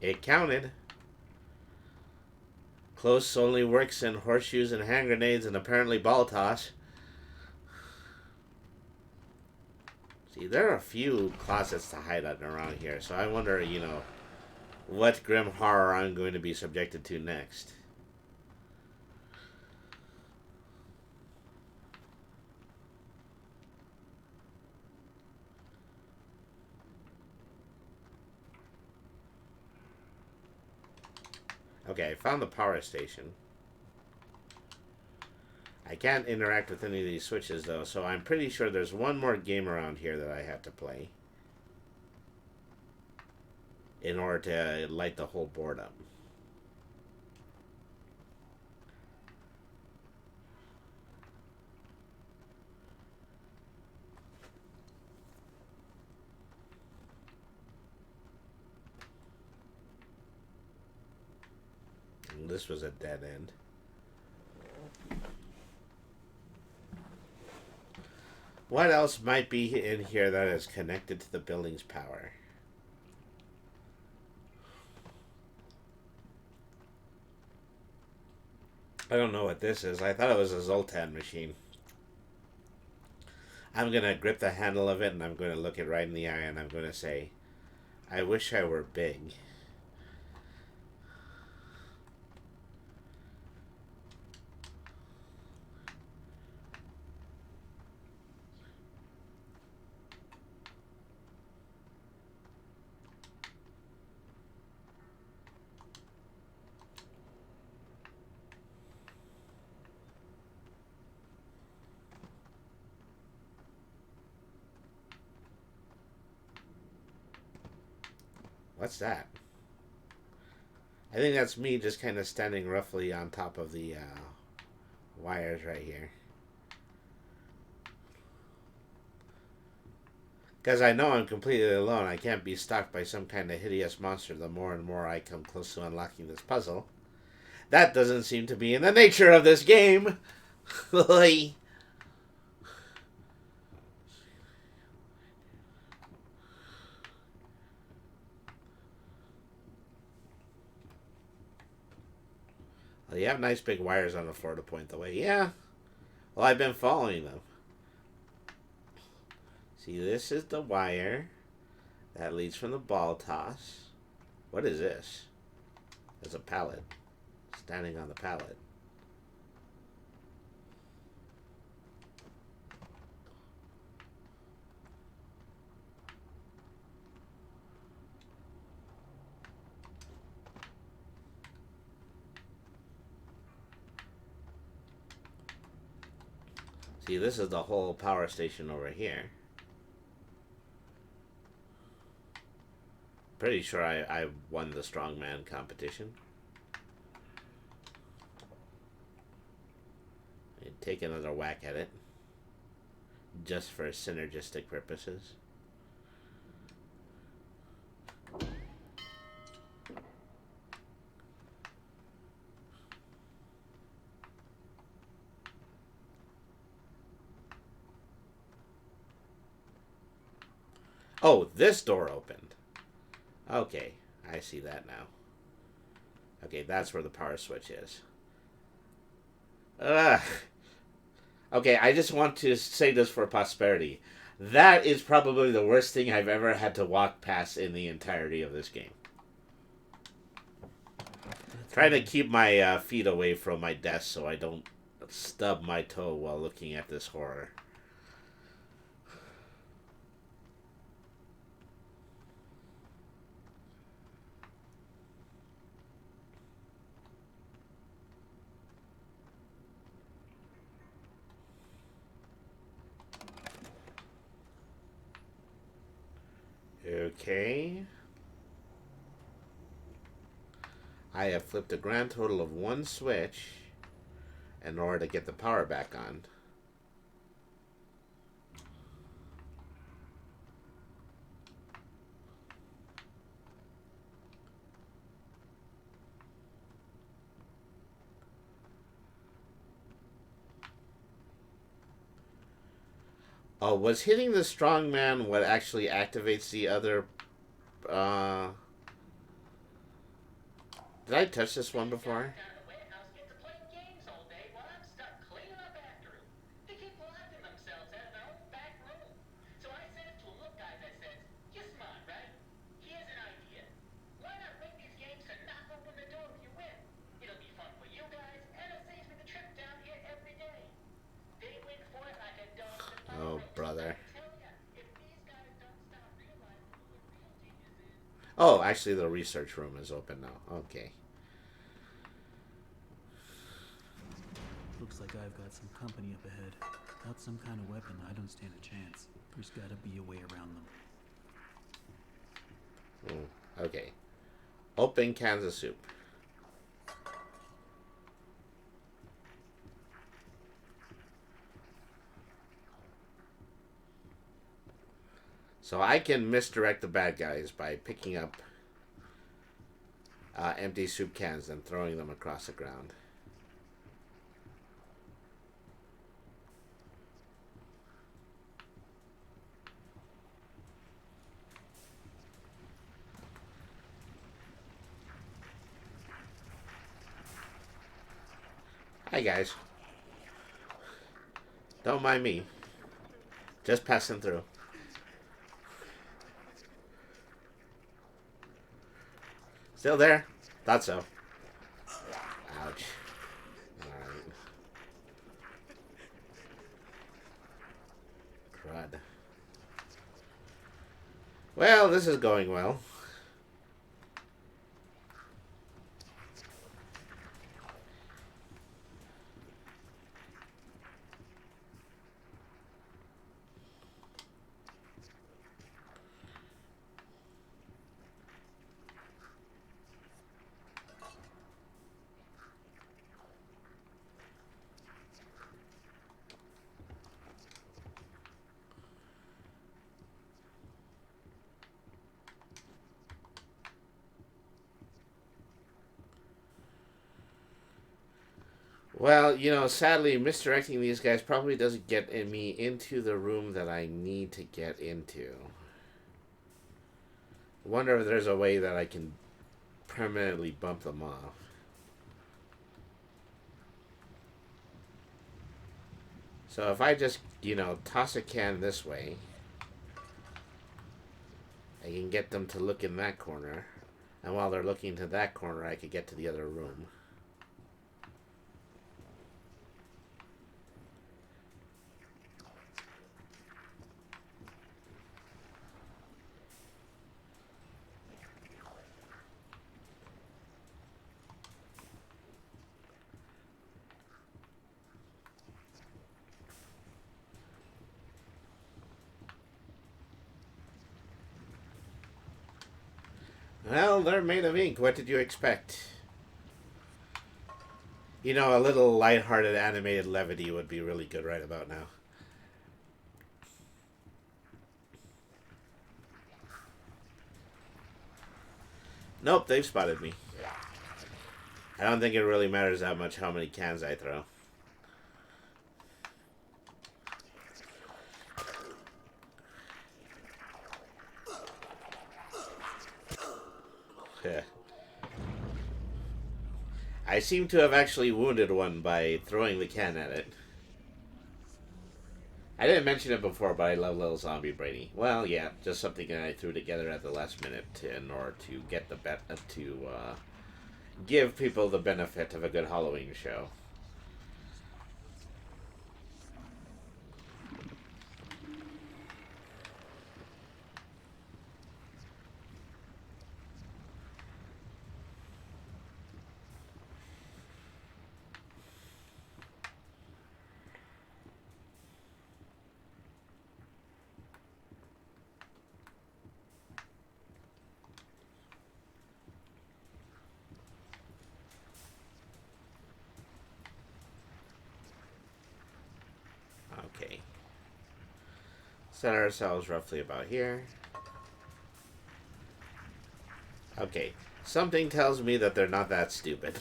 it counted. Close only works in horseshoes and hand grenades and apparently ball toss. See, there are a few closets to hide out around here, so I wonder, you know, what grim horror I'm going to be subjected to next. Okay, I found the power station. I can't interact with any of these switches, though, so I'm pretty sure there's one more game around here that I have to play in order to light the whole board up. And this was a dead end. What else might be in here that is connected to the building's power? I don't know what this is. I thought it was a Zoltan machine. I'm going to grip the handle of it and I'm going to look it right in the eye and I'm going to say, I wish I were big. What's that? I think that's me just kind of standing roughly on top of the wires right here. Because I know I'm completely alone. I can't be stalked by some kind of hideous monster the more and more I come close to unlocking this puzzle. That doesn't seem to be in the nature of this game. Well, you have nice big wires on the floor to point the way. Yeah. Well, I've been following them. See, this is the wire that leads from the ball toss. What is this? There's a pallet. Standing on the pallet. See, this is the whole power station over here. Pretty sure I won the strongman competition. And take another whack at it. Just for synergistic purposes. Oh, this door opened. Okay, I see that now. Okay, that's where the power switch is. Ugh. Okay, I just want to say this for posterity. That is probably the worst thing I've ever had to walk past in the entirety of this game. Trying to keep my feet away from my desk so I don't stub my toe while looking at this horror. Okay. I have flipped a grand total of 1 switch in order to get the power back on. Oh, was hitting the strongman what actually activates the other... Did I touch this one before? Down in the warehouse get to playing games all day while I'm stuck cleaning up after them. They keep locking themselves out of their own back room. So I said to them, look guys, I says, you're smart, right? Here's an idea. Why not make these games to knock open the door if you win? It'll be fun for you guys, and it saves me the trip down here every day. They win for it like a dog in the power Oh, room. brother. I tell ya, if these guys don't start realizing who the real genius is, Oh, actually the research room is open now. Okay. Looks like I've got some company up ahead. Without some kind of weapon, I don't stand a chance. There's gotta be a way around them. Okay. Open cans of soup. So I can misdirect the bad guys by picking up empty soup cans and throwing them across the ground. Hi guys. Don't mind me. Just passing through. Still there? Thought so. Ouch. Alright. Crud. Well, this is going well. Well, you know, sadly, misdirecting these guys probably doesn't get me into the room that I need to get into. I wonder if there's a way that I can permanently bump them off. So if I just, you know, toss a can this way, I can get them to look in that corner. And while they're looking to that corner, I could get to the other room. Well, they're made of ink. What did you expect? You know, a little lighthearted animated levity would be really good right about now. Nope, they've spotted me. I don't think it really matters that much how many cans I throw. I seem to have actually wounded one by throwing the can at it. I didn't mention it before, but I love Little Zombie Brady. Well, yeah, just something that I threw together at the last minute in order to get the give people the benefit of a good Halloween show. Okay. Set ourselves roughly about here. Okay. Something tells me that they're not that stupid.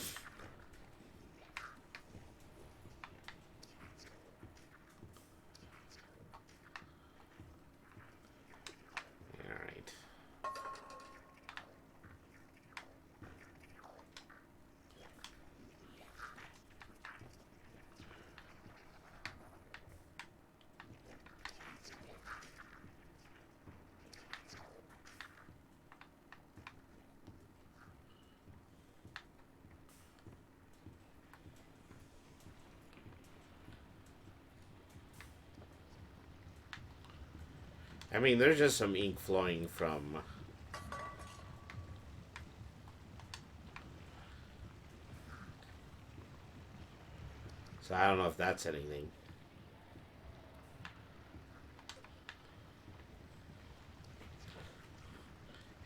Alright. I mean, there's just some ink flowing from... So I don't know if that's anything.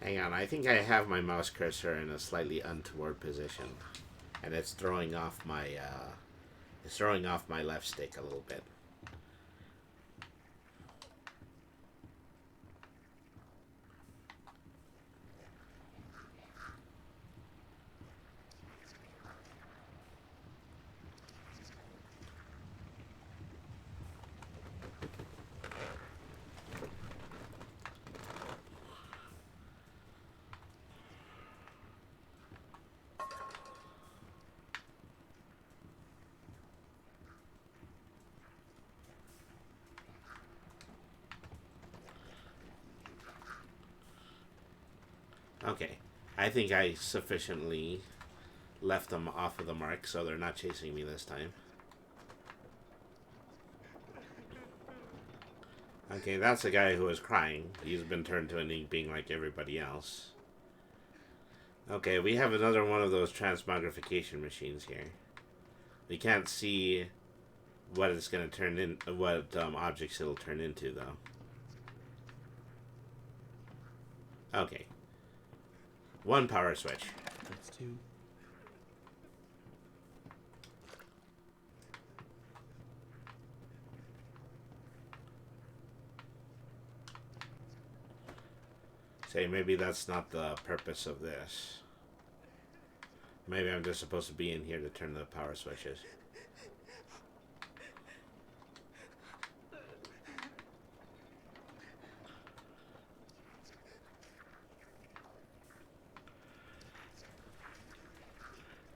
Hang on, I think I have my mouse cursor in a slightly untoward position. And it's throwing off my left stick a little bit. Okay, I think I sufficiently left them off of the mark, so they're not chasing me this time. Okay, that's the guy who was crying. He's been turned to an ink being like everybody else. Okay, we have another one of those transmogrification machines here. We can't see what it's going to turn in, what objects it'll turn into, though. Okay. One power switch. That's two. Say, maybe that's not the purpose of this. Maybe I'm just supposed to be in here to turn the power switches.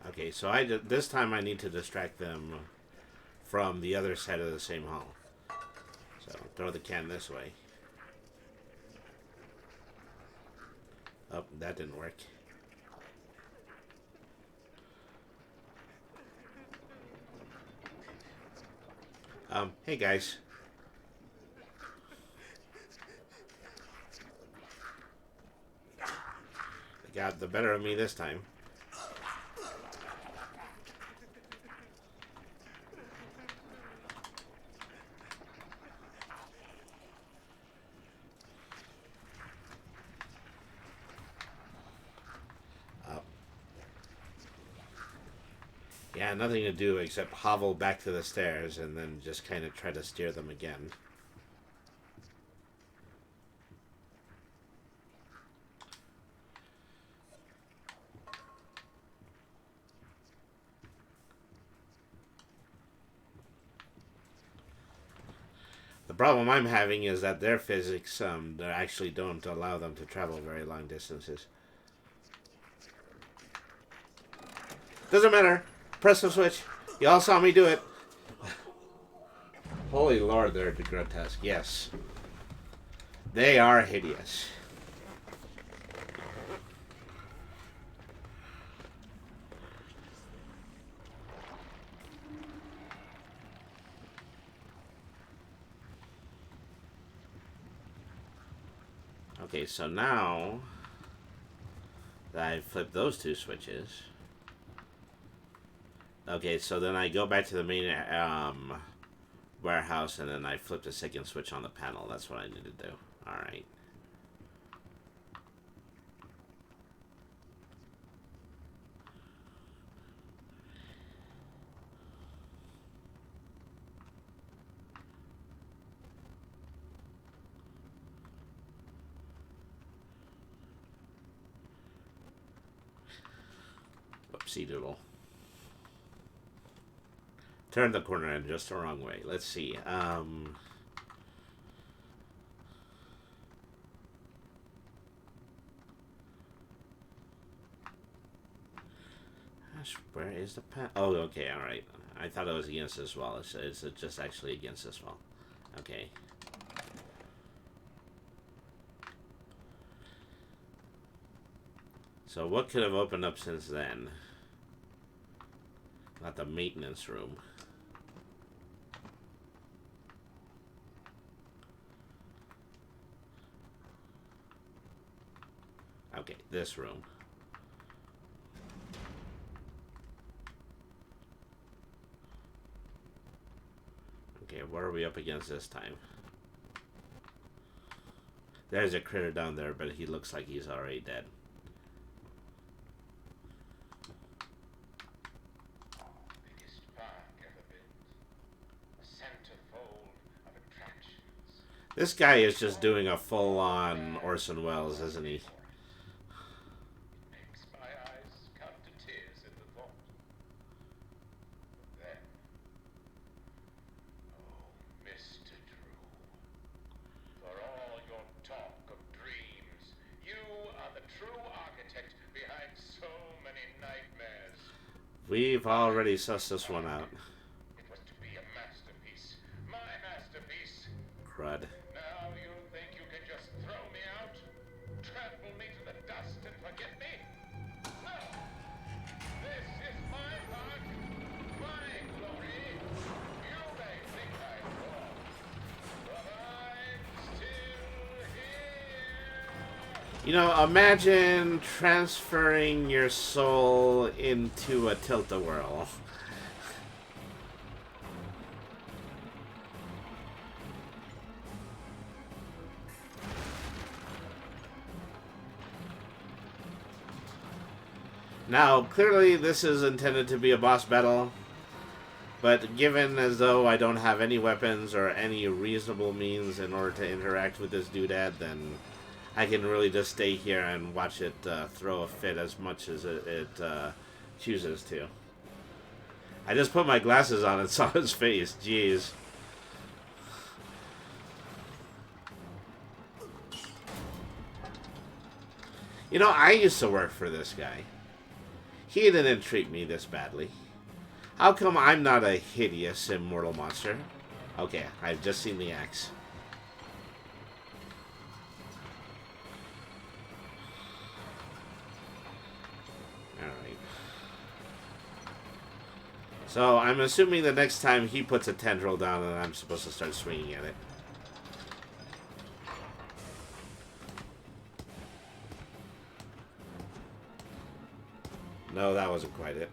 Okay, so this time I need to distract them from the other side of the same hall. So throw the can this way. Oh, that didn't work. Hey guys. They got the better of me this time. Yeah, nothing to do except hovel back to the stairs and then just kind of try to steer them again. The problem I'm having is that their physics they actually don't allow them to travel very long distances. Doesn't matter. Press the switch. Y'all saw me do it. Holy Lord, they're grotesque. Yes. They are hideous. Okay, so now that I flip those two switches. Okay, so then I go back to the main warehouse and then I flip the second switch on the panel. That's what I need to do. Alright. Whoopsie doodle. Turn the corner in just the wrong way. Let's see. Gosh, where is the pen? Oh, okay, alright. I thought it was against this wall. It's just actually against this wall. Okay. So what could have opened up since then? Not the maintenance room. Okay, this room. Okay, what are we up against this time? There's a critter down there, but he looks like he's already dead. Biggest park ever built. A centerfold of attractions. This guy is just doing a full-on Orson Welles, isn't he? It makes my eyes come to tears at the thought. But then, oh, Mr. Drew, for all your talk of dreams, you are the true architect behind so many nightmares. We've already sussed this one out. It was to be a masterpiece. My masterpiece. Crud. Now you think you can just throw me out? Trample me to the dust and forget me? No! This is my park, my glory. You may think I'm wrong, but I'm still here. You know, imagine transferring your soul into a tilt-a-whirl. Now, clearly this is intended to be a boss battle, but given as though I don't have any weapons or any reasonable means in order to interact with this doodad, then I can really just stay here and watch it throw a fit as much as it chooses to. I just put my glasses on and saw his face. Jeez. You know, I used to work for this guy. He didn't treat me this badly. How come I'm not a hideous immortal monster? Okay, I've just seen the axe. Alright. So, I'm assuming the next time he puts a tendril down, then I'm supposed to start swinging at it. No, that wasn't quite it.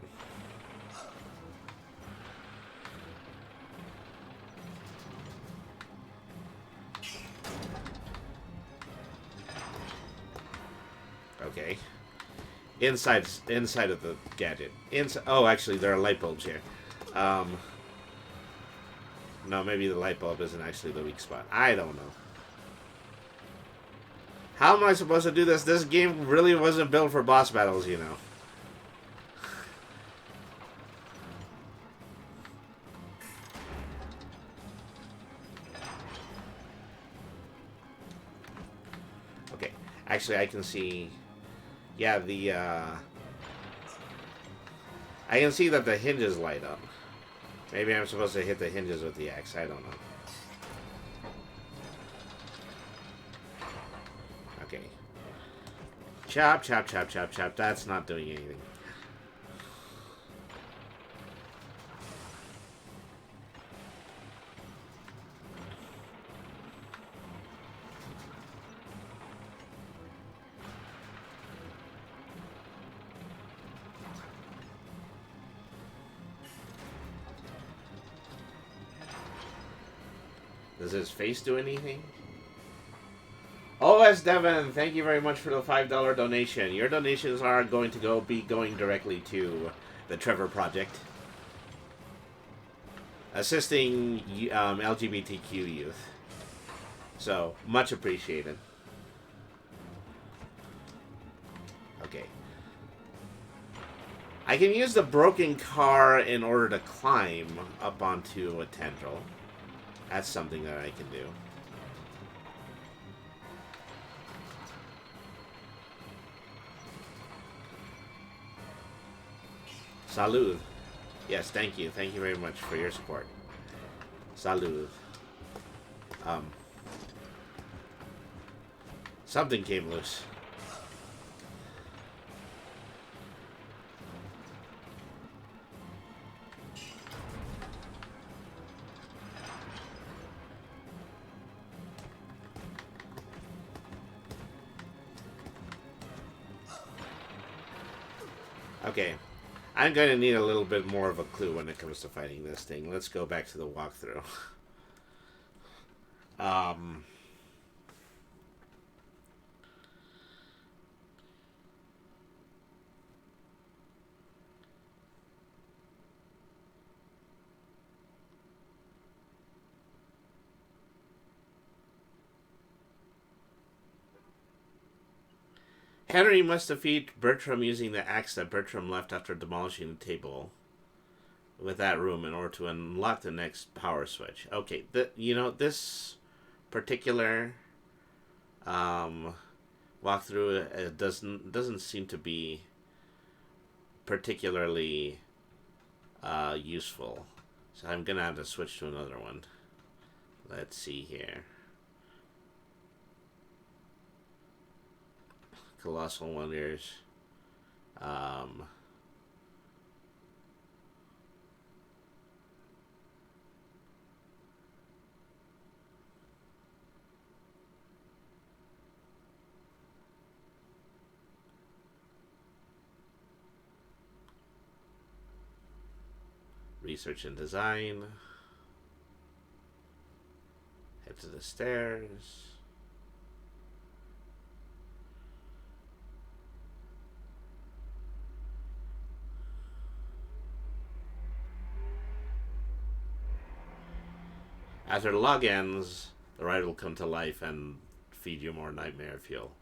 Okay. inside of the gadget. Oh, actually, there are light bulbs here. No, maybe the light bulb isn't actually the weak spot. I don't know. How am I supposed to do this? This game really wasn't built for boss battles, you know. Okay, actually, I can see. Yeah, I can see that the hinges light up. Maybe I'm supposed to hit the hinges with the axe. I don't know. Okay. Chop, chop, chop, chop, chop. That's not doing anything. Does his face do anything? OS Devon, thank you very much for the $5 donation. Your donations are going to be going directly to the Trevor Project, assisting LGBTQ youth. So, much appreciated. Okay. I can use the broken car in order to climb up onto a tendril. That's something that I can do. Salud. Yes, thank you. Thank you very much for your support. Salud. Something came loose. Okay. I'm going to need a little bit more of a clue when it comes to fighting this thing. Let's go back to the walkthrough. Henry must defeat Bertram using the axe that Bertram left after demolishing the table with that room in order to unlock the next power switch. Okay, this particular walkthrough doesn't seem to be particularly useful, so I'm gonna have to switch to another one. Let's see here. Colossal Wonders. Research and design. Head to the stairs. After the log ends, the ride will come to life and feed you more nightmare fuel.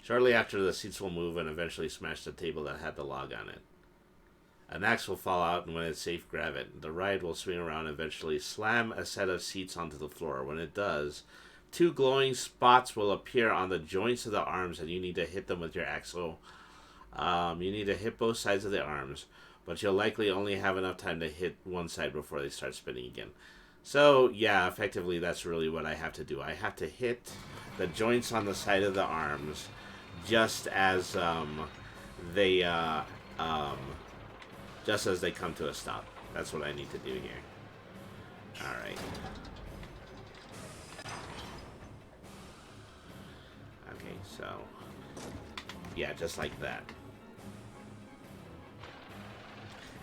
Shortly after, the seats will move and eventually smash the table that had the log on it. An axe will fall out, and when it's safe, grab it. The ride will swing around and eventually slam a set of seats onto the floor. When it does, 2 glowing spots will appear on the joints of the arms, and you need to hit them with your axe. So, you need to hit both sides of the arms, but you'll likely only have enough time to hit one side before they start spinning again. So, yeah, effectively, that's really what I have to do. I have to hit the joints on the side of the arms just as they come to a stop. That's what I need to do here. Alright. Okay, so... yeah, just like that.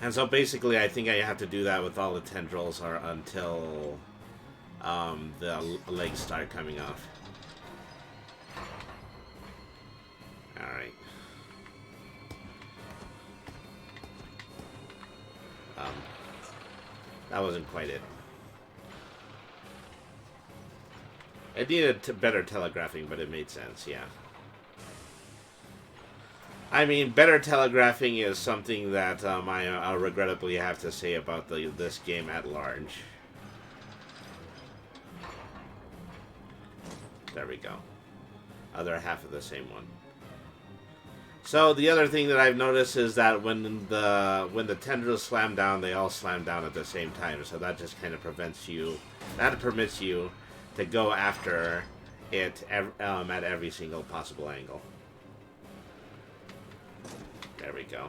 And so basically, I think I have to do that with all the tendrils or until the legs start coming off. Alright. That wasn't quite it. It needed better telegraphing, but it made sense, yeah. I mean, better telegraphing is something that I regrettably have to say about this game at large. There we go. Other half of the same one. So the other thing that I've noticed is that when the tendrils slam down, they all slam down at the same time. So that just kind of permits you to go after it at every single possible angle. There we go.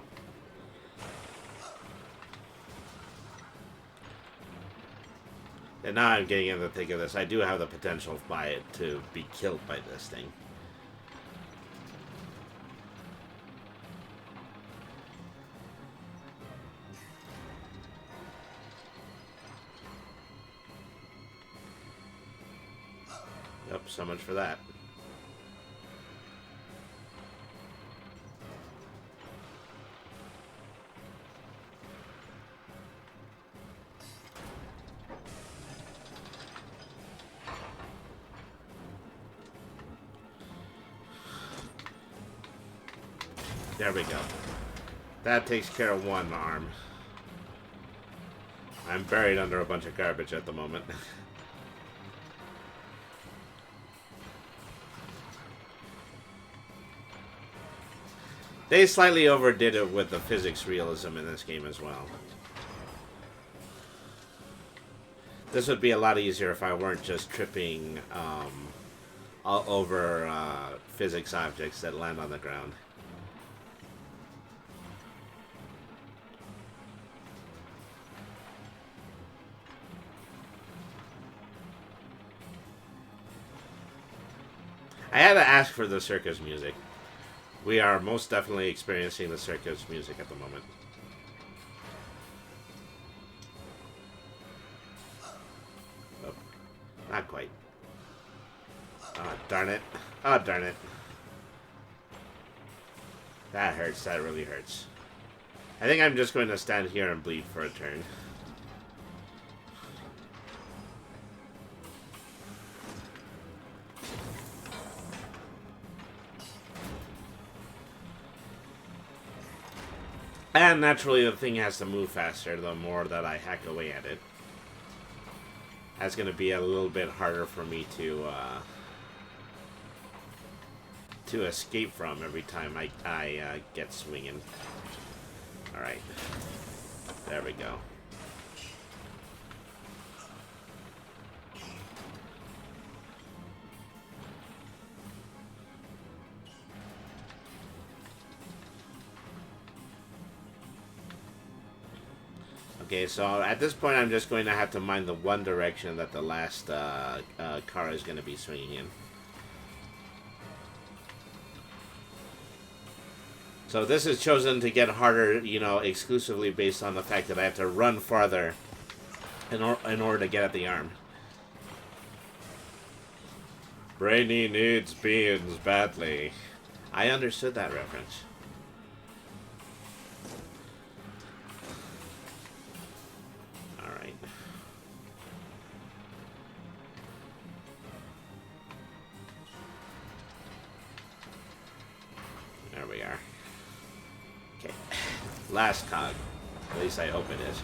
And now I'm getting into the thick of this. I do have the potential by it to be killed by this thing. Yep, so much for that. There we go. That takes care of one arm. I'm buried under a bunch of garbage at the moment. They slightly overdid it with the physics realism in this game as well. This would be a lot easier if I weren't just tripping all over physics objects that land on the ground. I had to ask for the circus music. We are most definitely experiencing the circus music at the moment. Oh, not quite. Oh, darn it. Oh, darn it. That hurts. That really hurts. I think I'm just going to stand here and bleed for a turn. And naturally, the thing has to move faster the more that I hack away at it. That's going to be a little bit harder for me to escape from every time I get swinging. All right, there we go. Okay, so at this point I'm just going to have to mind the one direction that the last car is going to be swinging in. So this is chosen to get harder, you know, exclusively based on the fact that I have to run farther in order to get at the arm. Brainy needs beans badly. I understood that reference. There we are. Okay. Last cog. At least I hope it is.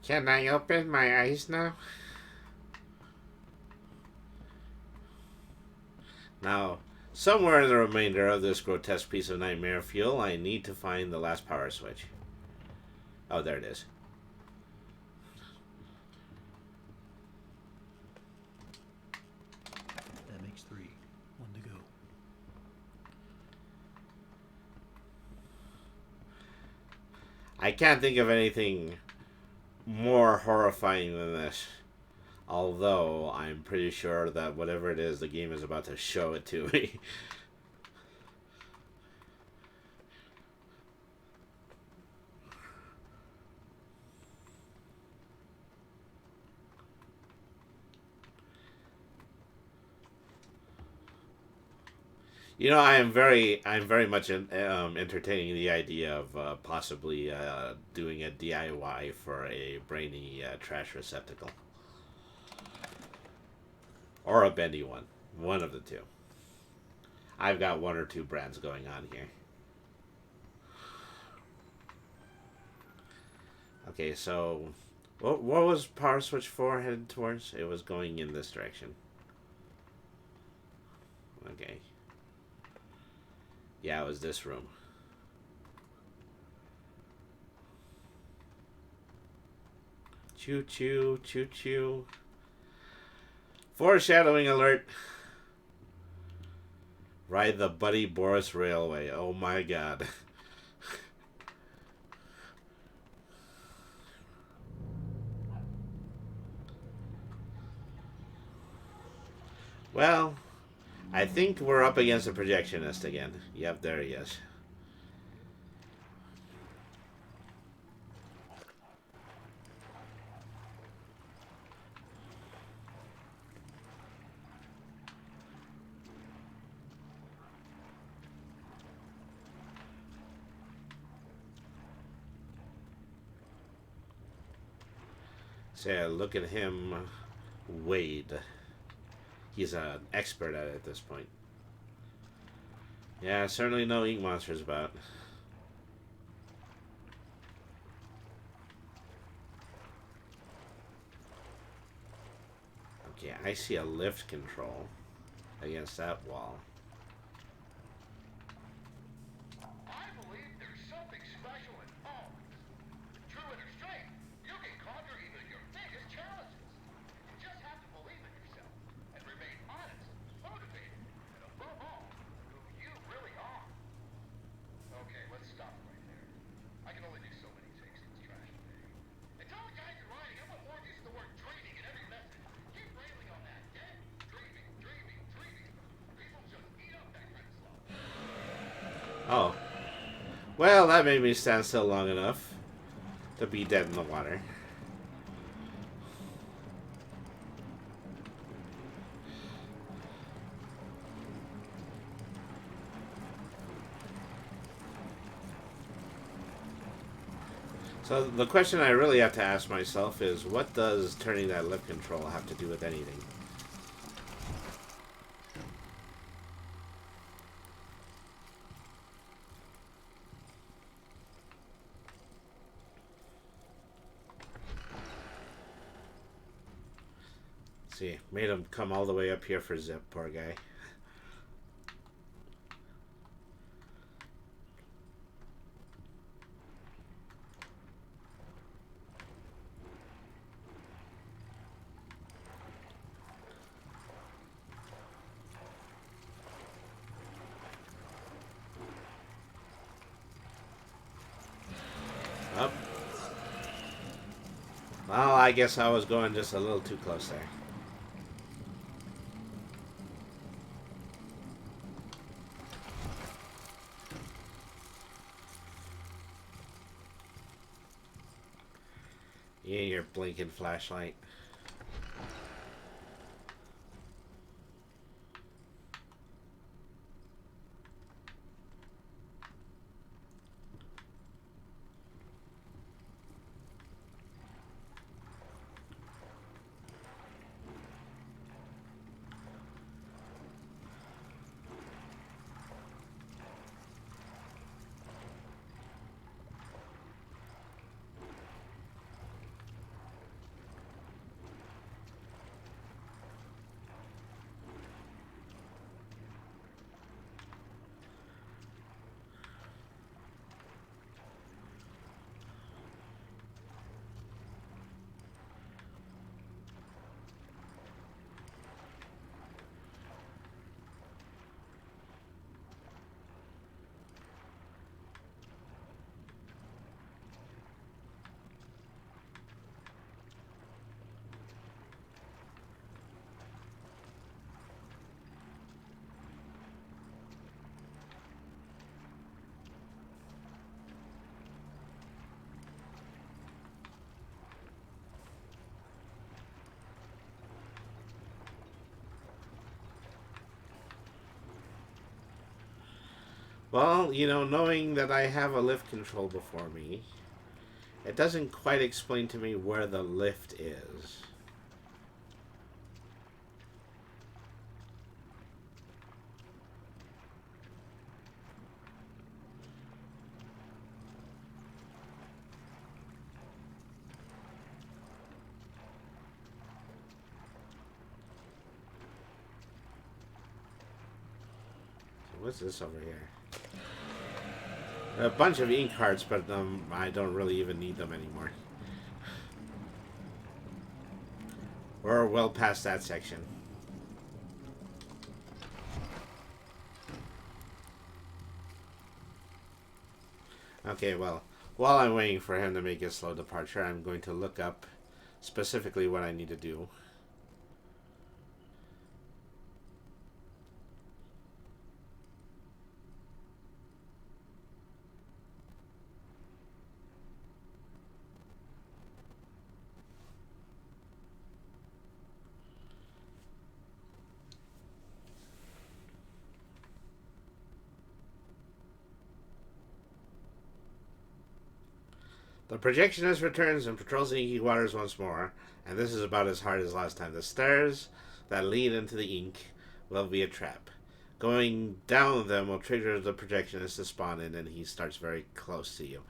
Can I open my eyes now? Now, somewhere in the remainder of this grotesque piece of nightmare fuel, I need to find the last power switch. Oh, there it is. That makes 3. 1 to go. I can't think of anything more horrifying than this. Although, I'm pretty sure that whatever it is, the game is about to show it to me. You know, I'm very much entertaining the idea of possibly doing a DIY for a brainy trash receptacle or a bendy one of the two. I've got one or two brands going on here. Okay, so what was power switch 4 headed towards? It was going in this direction. Okay. Yeah, it was this room. Choo choo, choo choo. Foreshadowing alert. Ride the Buddy Boris Railway. Oh my god. Well, I think we're up against the projectionist again. Yep, there he is. So look at him, Wade. He's an expert at it at this point. Yeah, certainly no ink monsters about. Okay, I see a lift control against that wall. I believe there's something special in poems. True and straight, you can conquer even your biggest challenges. You just have to believe in yourself and remain honest, motivated, and above all, who you really are. Okay, let's stop right there. I can only do so many takes in this trash today. And tell the guys you're riding him before using the word dreaming in every message. Keep railing on that, okay? Dreaming, dreaming, dreaming. People just eat up that kind of stuff. Oh. Well, that made me stand still long enough to be dead in the water. So the question I really have to ask myself is, what does turning that lift control have to do with anything? See, made him come all the way up here for Zip, poor guy. Up. Well, I guess I was going just a little too close there. Yeah, your blinking flashlight. Well, you know, knowing that I have a lift control before me, it doesn't quite explain to me where the lift is. What's this over here? A bunch of ink cards, but I don't really even need them anymore. We're well past that section. Okay, well, while I'm waiting for him to make his slow departure, I'm going to look up specifically what I need to do. The projectionist returns and patrols the inky waters once more, and this is about as hard as last time. The stairs that lead into the ink will be a trap. Going down them will trigger the projectionist to spawn in, and he starts very close to you.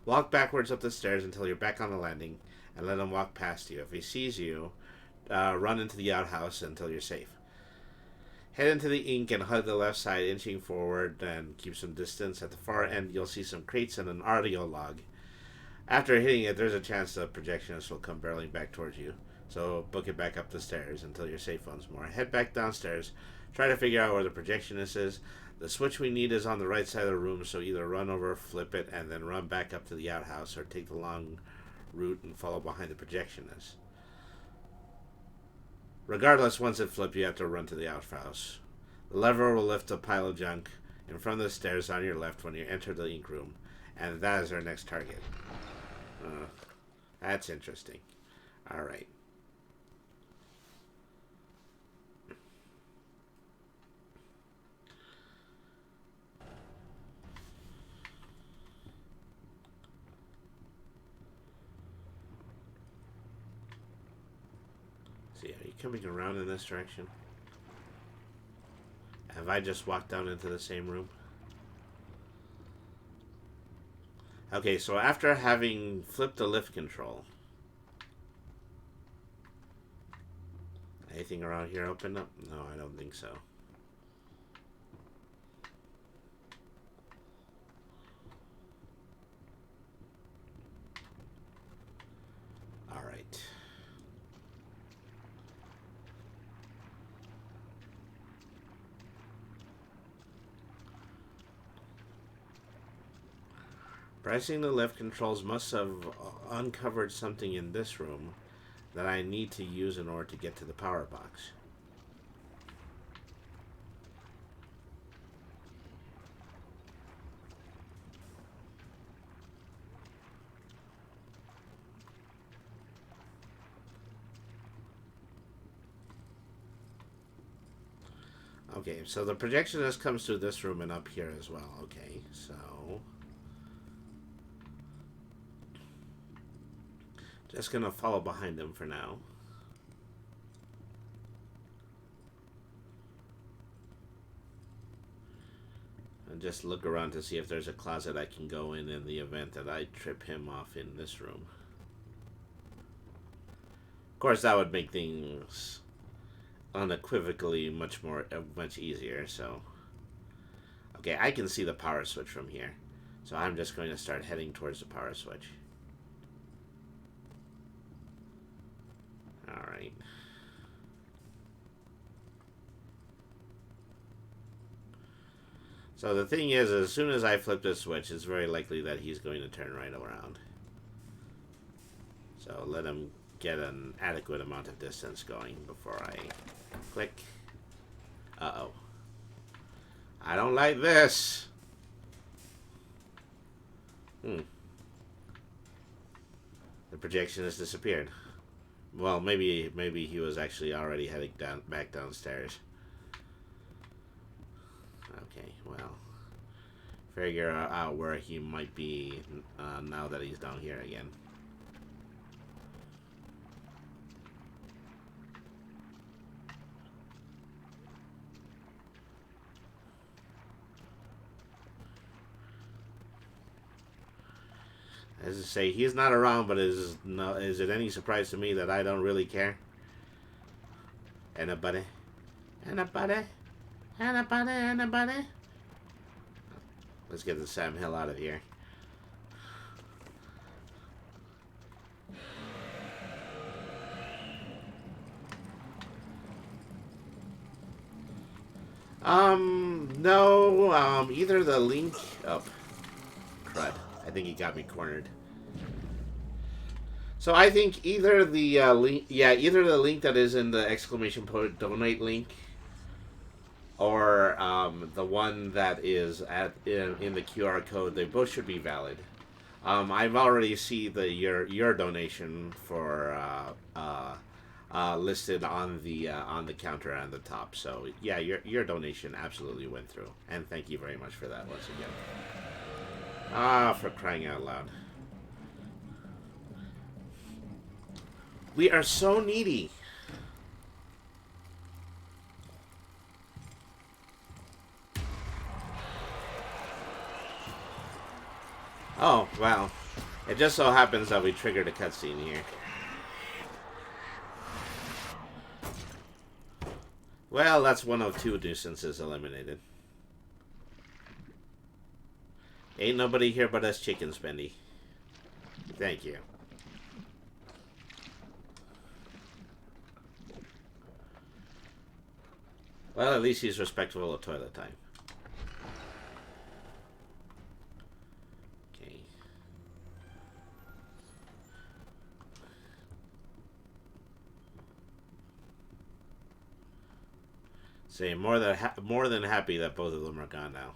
Walk backwards up the stairs until you're back on the landing, and let him walk past you. If he sees you, run into the outhouse until you're safe. Head into the ink and hug the left side, inching forward, and keep some distance. At the far end, you'll see some crates and an audio log. After hitting it, there's a chance the projectionist will come barreling back towards you. So book it back up the stairs until you're safe once more. Head back downstairs. Try to figure out where the projectionist is. The switch we need is on the right side of the room, so either run over, flip it, and then run back up to the outhouse, or take the long route and follow behind the projectionist. Regardless, once it flipped, you have to run to the outhouse. The lever will lift a pile of junk in front of the stairs on your left when you enter the ink room, and that is our next target. That's interesting. Alright. See, are you coming around in this direction? Have I just walked down into the same room? Okay, so after having flipped the lift control, anything around here open up? No, I don't think so. Alright. Pressing the lift controls must have uncovered something in this room that I need to use in order to get to the power box. Okay, so the projectionist comes through this room and up here as well. Okay, so just gonna follow behind him for now. And just look around to see if there's a closet I can go in the event that I trip him off in this room. Of course, that would make things unequivocally much easier, so. Okay, I can see the power switch from here. So I'm just going to start heading towards the power switch. Alright. So the thing is, as soon as I flip this switch, it's very likely that he's going to turn right around. So let him get an adequate amount of distance going before I click. Uh-oh. I don't like this. The projection has disappeared. Well, maybe he was actually already heading back downstairs. Okay, well, figure out where he might be now that he's down here again. As I say, he's not around, but is it any surprise to me that I don't really care? Anybody? Anybody? Anybody? Anybody? Let's get the Sam Hill out of here. No, either the link... Oh, crud. I think he got me cornered. So I think either the link... Yeah, either the link that is in the exclamation point donate link, or the one that is in the QR code, they both should be valid. I've already seen your donation for listed on the counter on the top. So yeah, your donation absolutely went through, and thank you very much for that once again. Ah, for crying out loud. We are so needy. Oh, well. It just so happens that we triggered a cutscene here. Well, that's one of two nuisances eliminated. Ain't nobody here but us chicken, Spendy. Thank you. Well, at least he's respectful of toilet time. Okay. Say more than happy that both of them are gone now.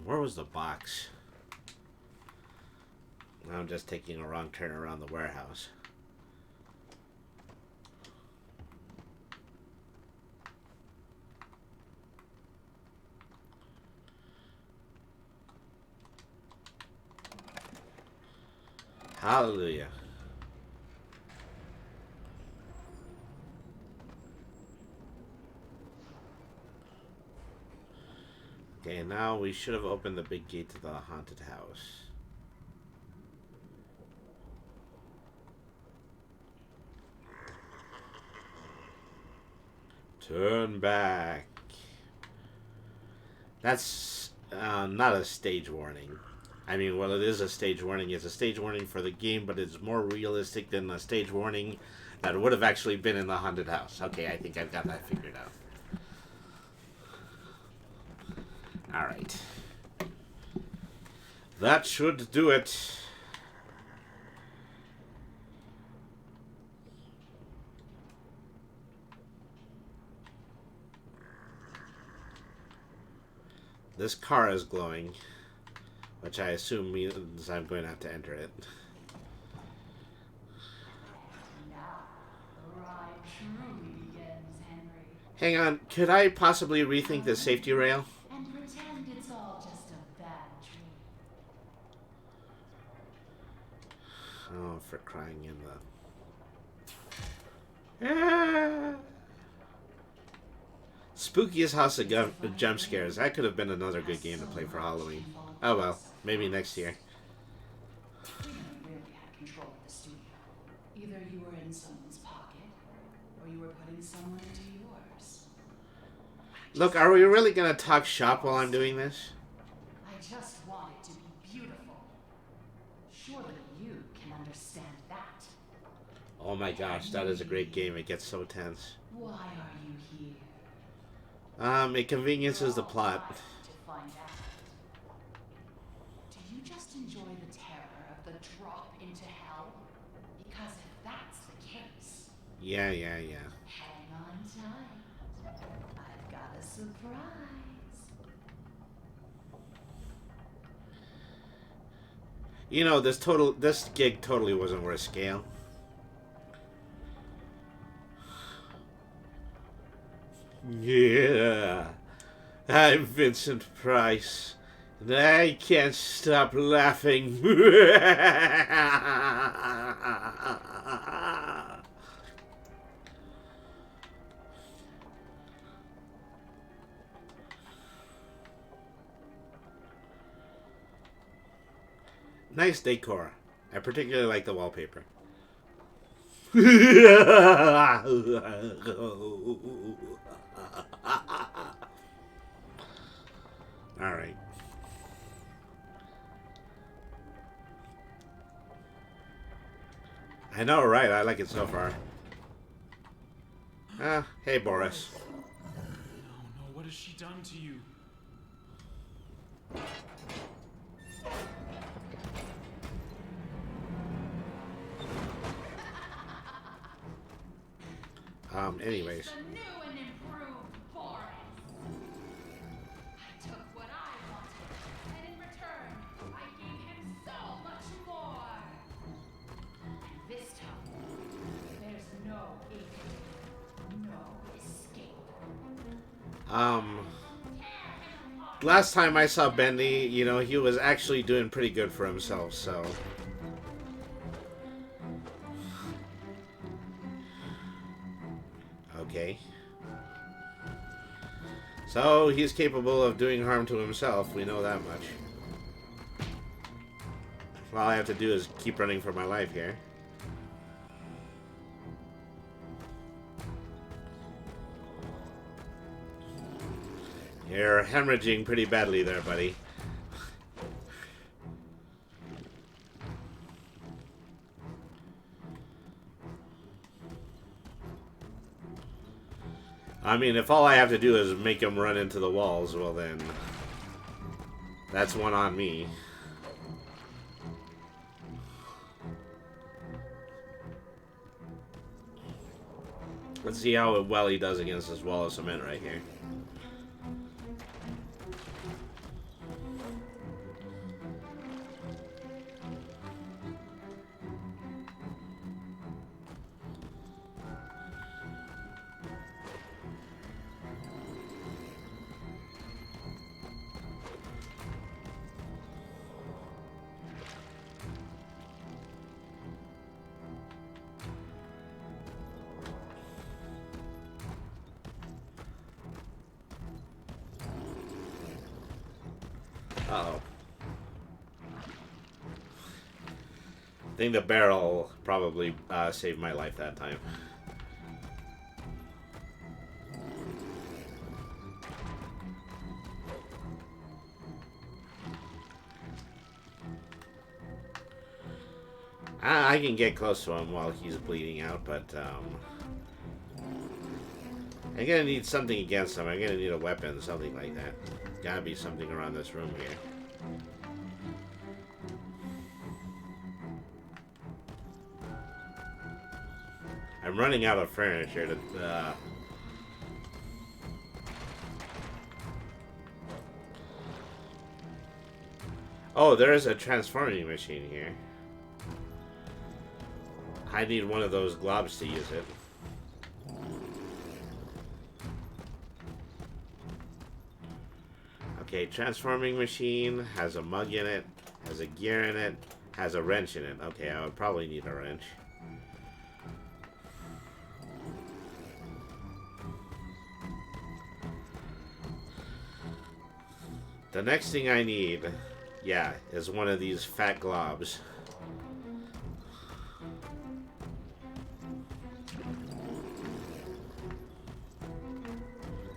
Where was the box? Now I'm just taking a wrong turn around the warehouse. Hallelujah. Okay, now we should have opened the big gate to the haunted house. Turn back. That's not a stage warning. I mean, well, it is a stage warning. It's a stage warning for the game, but it's more realistic than a stage warning that would have actually been in the haunted house. Okay, I think I've got that figured out. Alright. That should do it. This car is glowing, which I assume means I'm going to have to enter it. Now, the ride truly begins, Henry. Hang on, could I possibly rethink the safety rail? And pretend it's all just a bad dream. Oh, for crying in the... Ah. Spookiest house of jump scares. That could have been another good game to play for Halloween. Oh well, maybe next year. We never really had control of the studio. Either you were in someone's pocket, or you were putting someone into yours. Look, are we really gonna talk shop while I'm doing this? I just want it to be beautiful. Surely you can understand that. Oh my gosh, that is a great game. It gets so tense. Why are you here? It conveniences the plot. To find out. Do you just enjoy the terror of the drop into hell? Because if that's Yeah. Hang on tight. I've got a surprise. You know, this gig totally wasn't worth scale. Yeah. I'm Vincent Price. And I can't stop laughing. Nice decor. I particularly like the wallpaper. Alright. I know, right? I like it so far. Hey, Boris. No, what has she done to you? Anyways. The new and improved Boris. I took what I wanted, and in return, I gave him so much more. And this time, there's no escape. No escape. Last time I saw Bendy, you know, he was actually doing pretty good for himself, so. Okay. So, he's capable of doing harm to himself, we know that much. All I have to do is keep running for my life here. You're hemorrhaging pretty badly there, buddy. I mean, if all I have to do is make him run into the walls, well then, that's one on me. Let's see how well he does against this wall of cement right here. Uh-oh. I think the barrel probably saved my life that time. I can get close to him while he's bleeding out, but I'm gonna need something against him. I'm gonna need a weapon, something like that. Gotta be something around this room here. I'm running out of furniture to... Oh, there is a transforming machine here. I need one of those globs to use it. Okay, transforming machine has a mug in it, has a gear in it, has a wrench in it. Okay, I would probably need a wrench. The next thing I need, yeah, is one of these fat globs.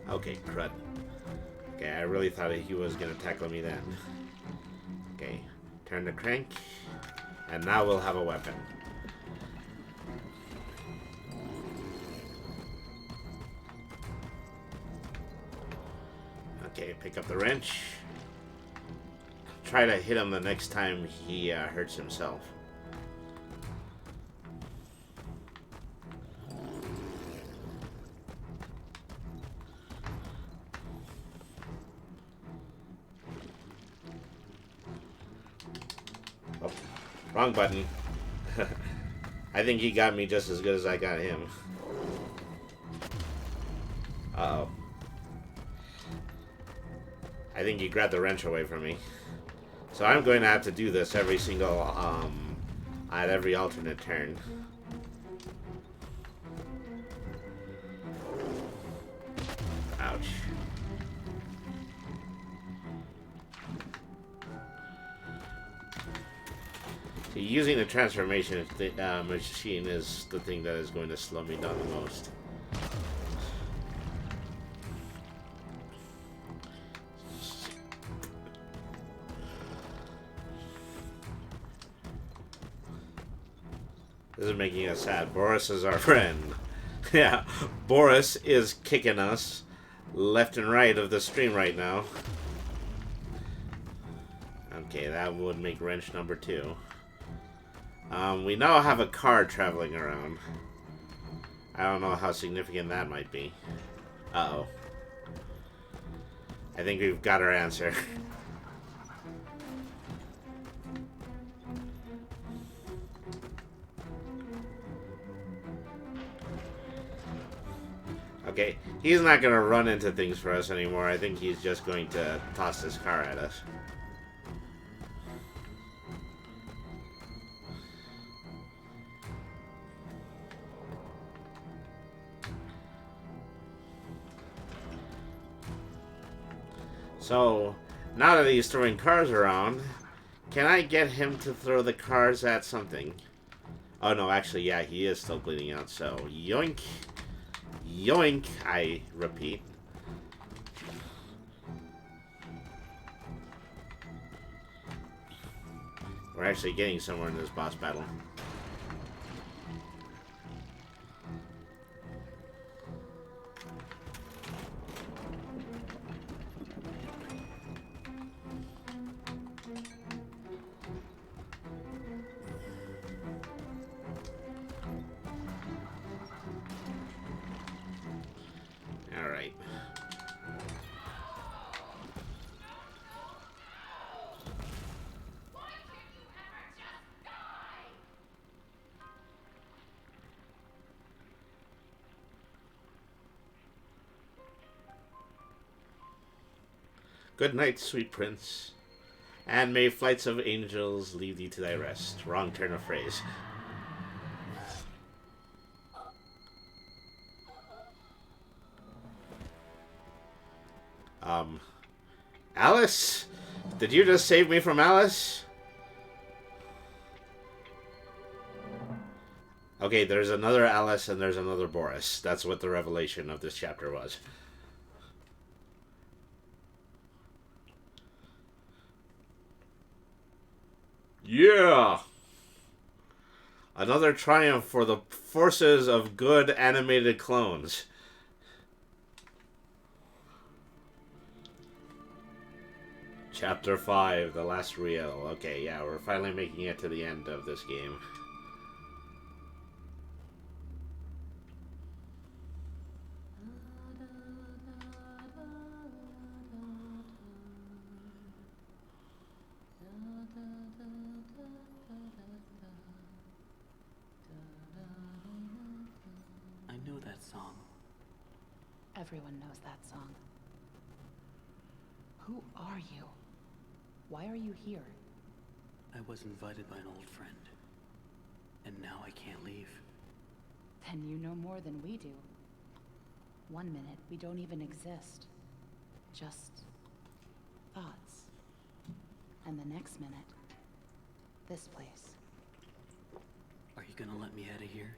Okay, crud. Okay, I really thought he was gonna tackle me then. Okay, turn the crank, and now we'll have a weapon. Okay, pick up the wrench. Try to hit him the next time he hurts himself. Wrong button. I think he got me just as good as I got him. Uh-oh. I think he grabbed the wrench away from me. So I'm going to have to do this every single, at every alternate turn. Ouch. See, using the transformation machine is the thing that is going to slow me down the most. This is making us sad. Boris is our friend. Yeah, Boris is kicking us left and right of the stream right now. Okay, that would make wrench number 2. We now have a car traveling around. I don't know how significant that might be. Uh-oh. I think we've got our answer. Okay, he's not going to run into things for us anymore. I think he's just going to toss this car at us. So, now that he's throwing cars around, can I get him to throw the cars at something? Oh no, actually, yeah, he is still bleeding out, so yoink. Yoink, I repeat. We're actually getting somewhere in this boss battle. Alright. Good night, sweet prince. And may flights of angels lead thee to thy rest. Wrong turn of phrase. Alice? Did you just save me from Alice? Okay, there's another Alice and there's another Boris. That's what the revelation of this chapter was. Yeah! Another triumph for the forces of good animated clones. Chapter 5, The Last Reel. Okay, yeah, we're finally making it to the end of this game. I know that song. Everyone knows that song. Who are you? Why are you here? I was invited by an old friend. And now I can't leave. Then you know more than we do. 1 minute, we don't even exist. Just thoughts. And the next minute, this place. Are you gonna let me out of here?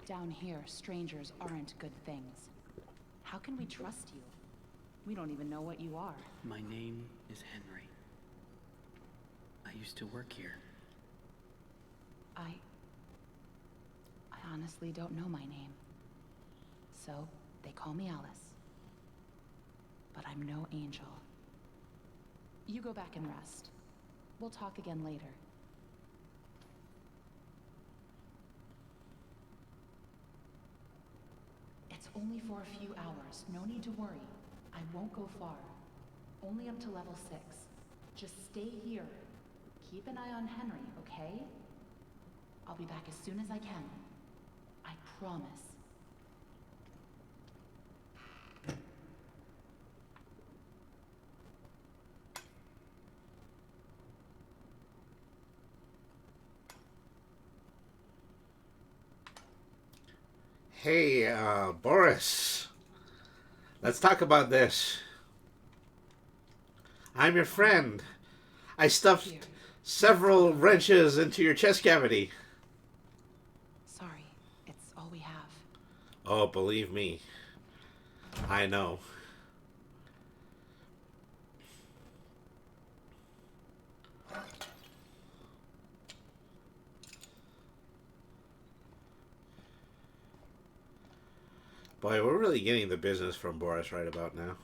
Down here, strangers aren't good things. How can we trust you? We don't even know what you are. My name is Henry. I used to work here. I honestly don't know my name. So, they call me Alice. But I'm no angel. You go back and rest. We'll talk again later. It's only for a few hours. No need to worry. I won't go far. Only up to level 6. Just stay here. Keep an eye on Henry, okay? I'll be back as soon as I can. I promise. Hey, Boris. Let's talk about this. I'm your friend. I stuffed Here. several wrenches into your chest cavity. Sorry, it's all we have. Oh, believe me. I know. Boy, we're really getting the business from Boris right about now.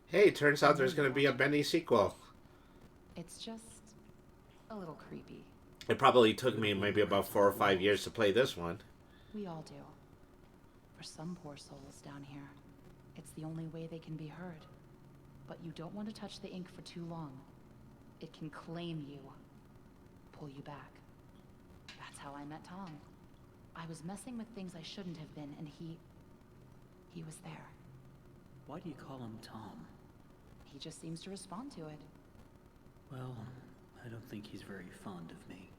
Hey, turns out there's going to be a Benny sequel. It's just a little creepy. It probably took me maybe about 4 or 5 years to play this one. We all do. For some poor souls down here, it's the only way they can be heard. But you don't want to touch the ink for too long. It can claim you, pull you back. That's how I met Tom. I was messing with things I shouldn't have been, and he was there. Why do you call him Tom? He just seems to respond to it. Well, I don't think he's very fond of me.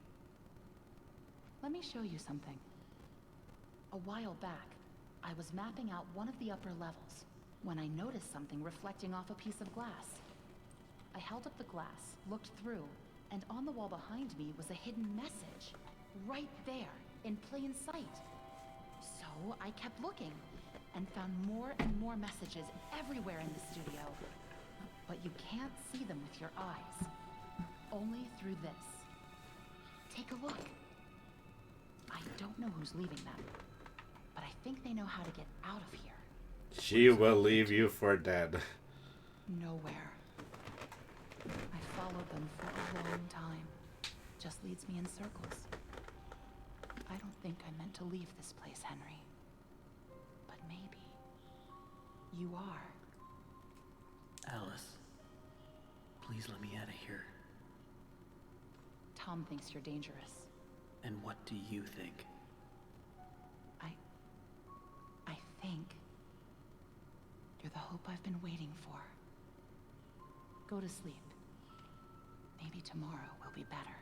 Let me show you something. A while back, I was mapping out one of the upper levels when I noticed something reflecting off a piece of glass. I held up the glass, looked through, and on the wall behind me was a hidden message. Right there, in plain sight. So I kept looking, and found more and more messages everywhere in the studio. But you can't see them with your eyes. Only through this. Take a look. I don't know who's leaving them, but I think they know how to get out of here. She will leave you for dead. Nowhere. I followed them for a long time. Just leads me in circles. I don't think I meant to leave this place, Henry. But maybe you are. Alice, please let me out of here. Tom thinks you're dangerous. And what do you think? I think you're the hope I've been waiting for. Go to sleep. Maybe tomorrow will be better.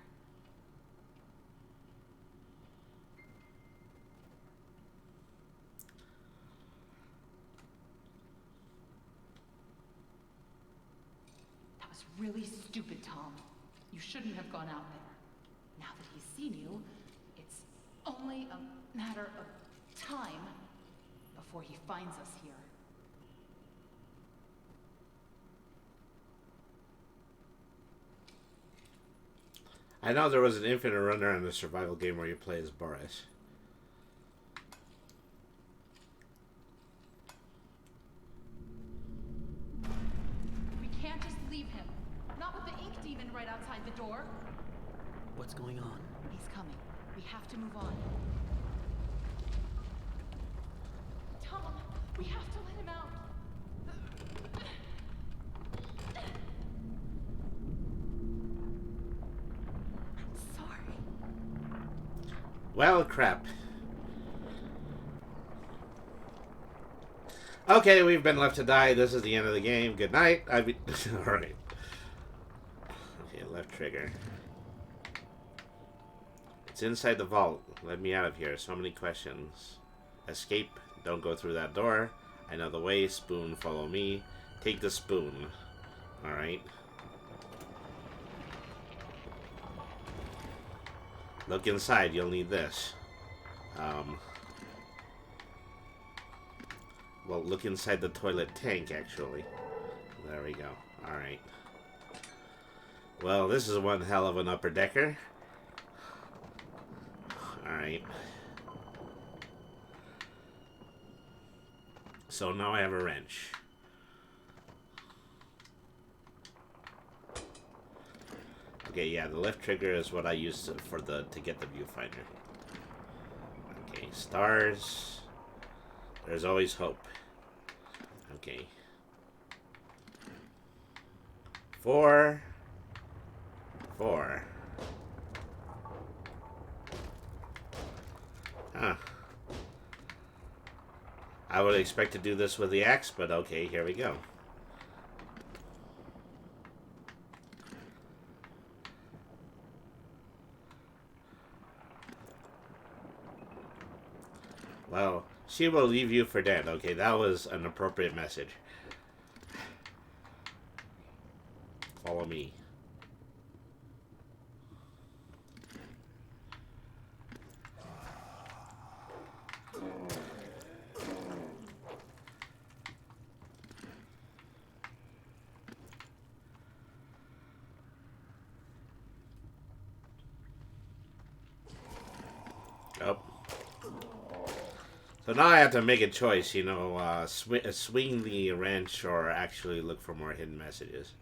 That was really stupid, Tom. You shouldn't have gone out there. Now that he's seen you, it's only a matter of time before he finds us here. I know there was an infinite runner in the survival game where you play as Boris. We can't just leave him. Not with the ink demon right outside the door. What's going on? He's coming. We have to move on. Tom, we have to let him out. I'm sorry. Well, crap. Okay, we've been left to die. This is the end of the game. Good night. Alright. Okay, left trigger. It's inside the vault. Let me out of here. So many questions. Escape. Don't go through that door. I know the way. Spoon, follow me. Take the spoon. Alright. Look inside. You'll need this. Well, look inside the toilet tank, actually. There we go. Alright. Well, this is one hell of an upper decker. Alright. So now I have a wrench. Okay, yeah, the left trigger is what I use to get the viewfinder. Okay, stars. There's always hope. Okay. 4, 4. Huh. I would expect to do this with the axe, but okay, here we go. Well, she will leave you for dead. Okay, that was an appropriate message. Follow me. Oh. So now I have to make a choice, you know, swing the wrench or actually look for more hidden messages.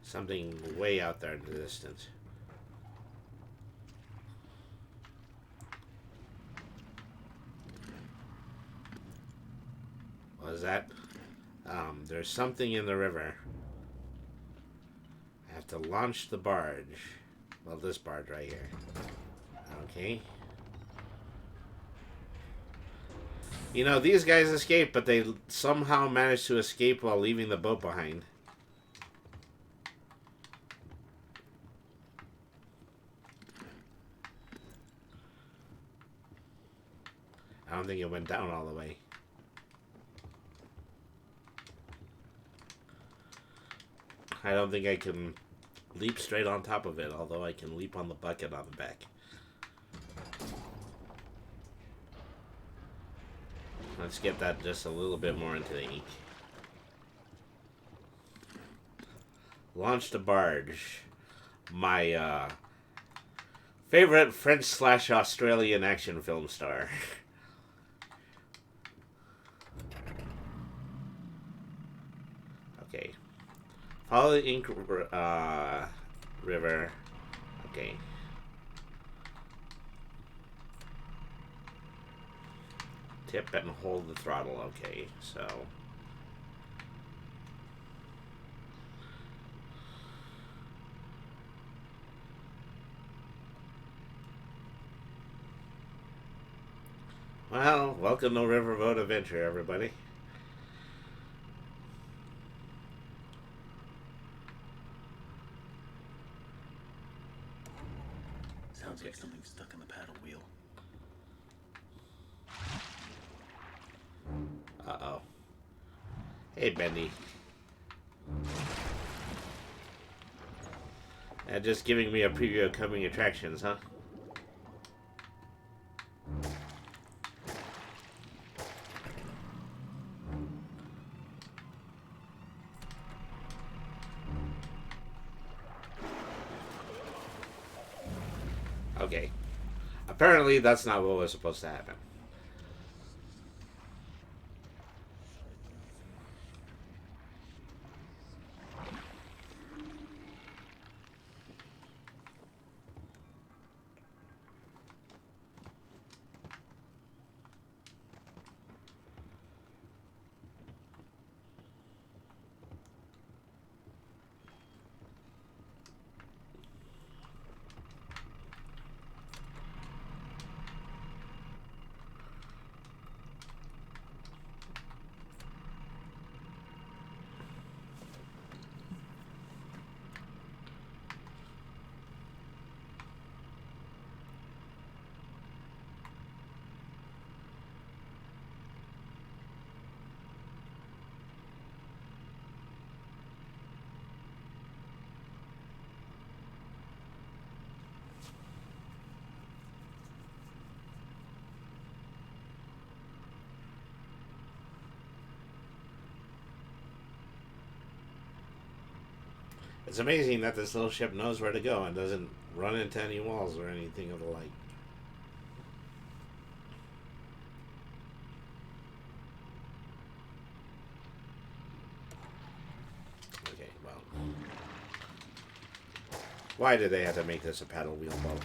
Something way out there in the distance. What is that? There's something in the river. I have to launch the barge. Well, this barge right here. Okay. You know, these guys escaped, but they somehow managed to escape while leaving the boat behind. I don't think it went down all the way. I don't think I can leap straight on top of it, although I can leap on the bucket on the back. Let's get that just a little bit more into the ink. Launch the barge. My favorite French/Australian action film star. Okay. Follow the ink river. Okay. Tip and hold the throttle. Okay, so... Well, welcome to Riverboat Adventure, everybody. Sounds like something's stuck in the paddle wheel. Uh-oh. Hey, Bendy. Just giving me a preview of coming attractions, huh? Okay. Apparently, that's not what was supposed to happen. It's amazing that this little ship knows where to go and doesn't run into any walls or anything of the like. Why did they have to make this a paddle wheel boat?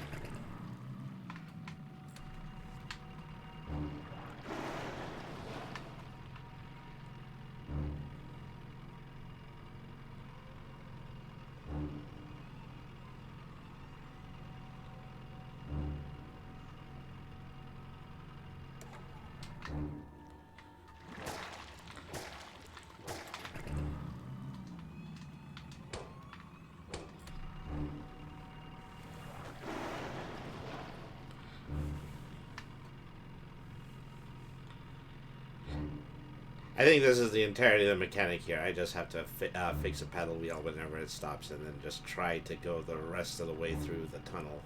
I think this is the entirety of the mechanic here. I just have to fix a paddle wheel whenever it stops and then just try to go the rest of the way through the tunnel.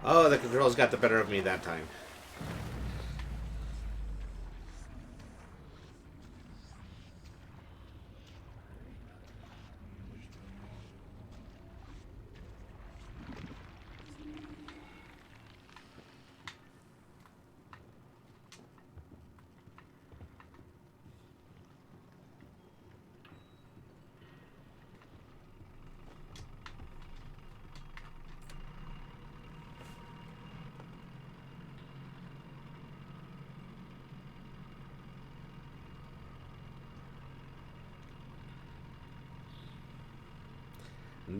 Oh, the controls got the better of me that time.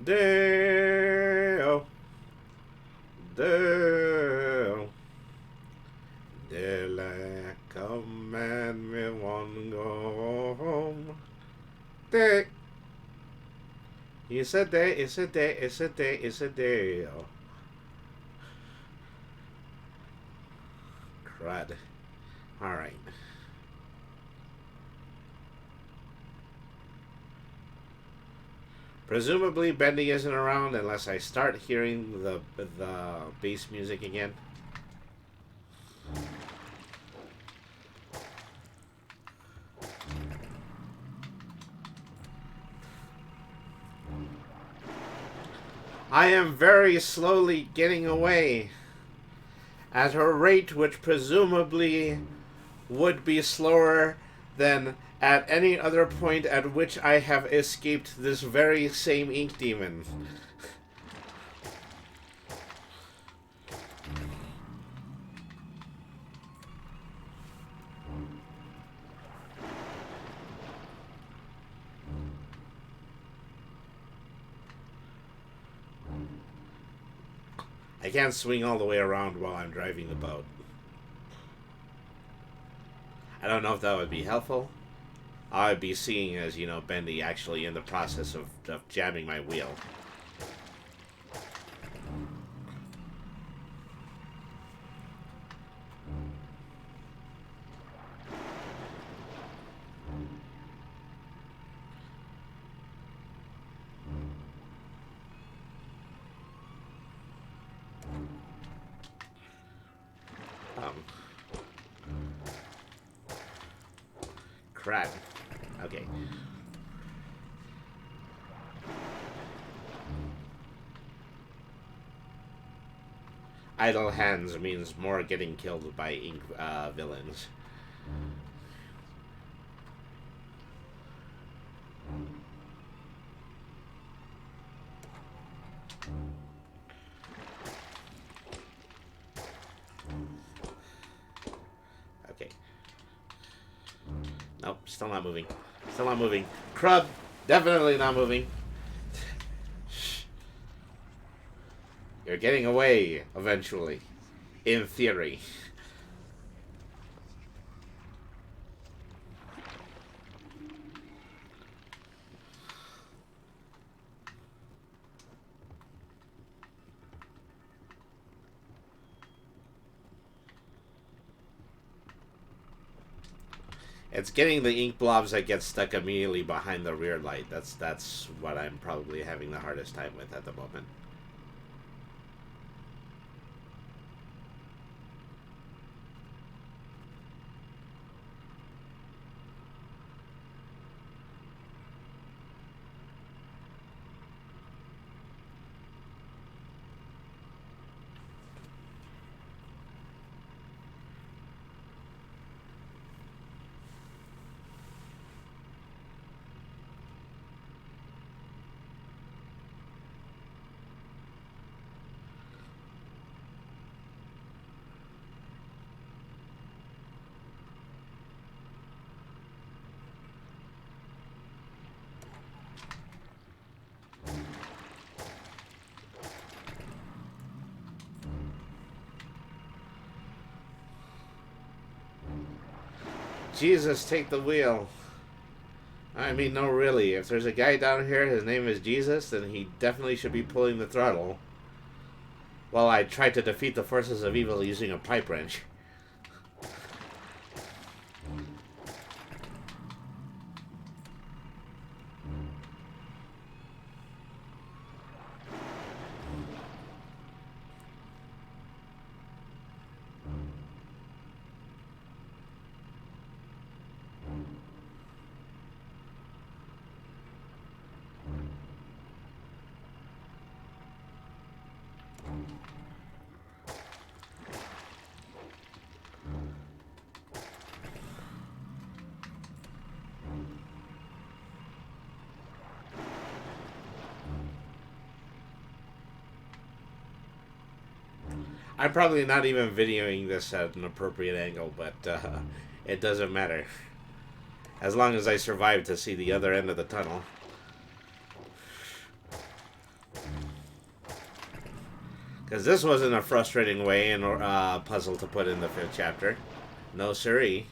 Dale, Dale, Dale, come and me want go home. Day. It's a day, it's a day, it's a day, it's a day. Crud. Alright. Presumably Bendy isn't around unless I start hearing the bass music again. I am very slowly getting away at a rate which presumably would be slower than at any other point at which I have escaped this very same ink demon. I can't swing all the way around while I'm driving the boat. I don't know if that would be helpful. I would be seeing as, you know, Bendy actually in the process of jamming my wheel. Crap. Okay. Idle hands means more getting killed by ink villains. Okay. Nope, still not moving. Still not moving. Crud, definitely not moving. You're getting away, eventually. In theory. It's getting the ink blobs that get stuck immediately behind the rear light. That's what I'm probably having the hardest time with at the moment. Jesus, take the wheel. I mean, no, really. If there's a guy down here, his name is Jesus, then he definitely should be pulling the throttle. While I try to defeat the forces of evil using a pipe wrench. I'm probably not even videoing this at an appropriate angle, but it doesn't matter. As long as I survive to see the other end of the tunnel. Because this wasn't a frustrating way and puzzle to put in the 5th chapter. No siree.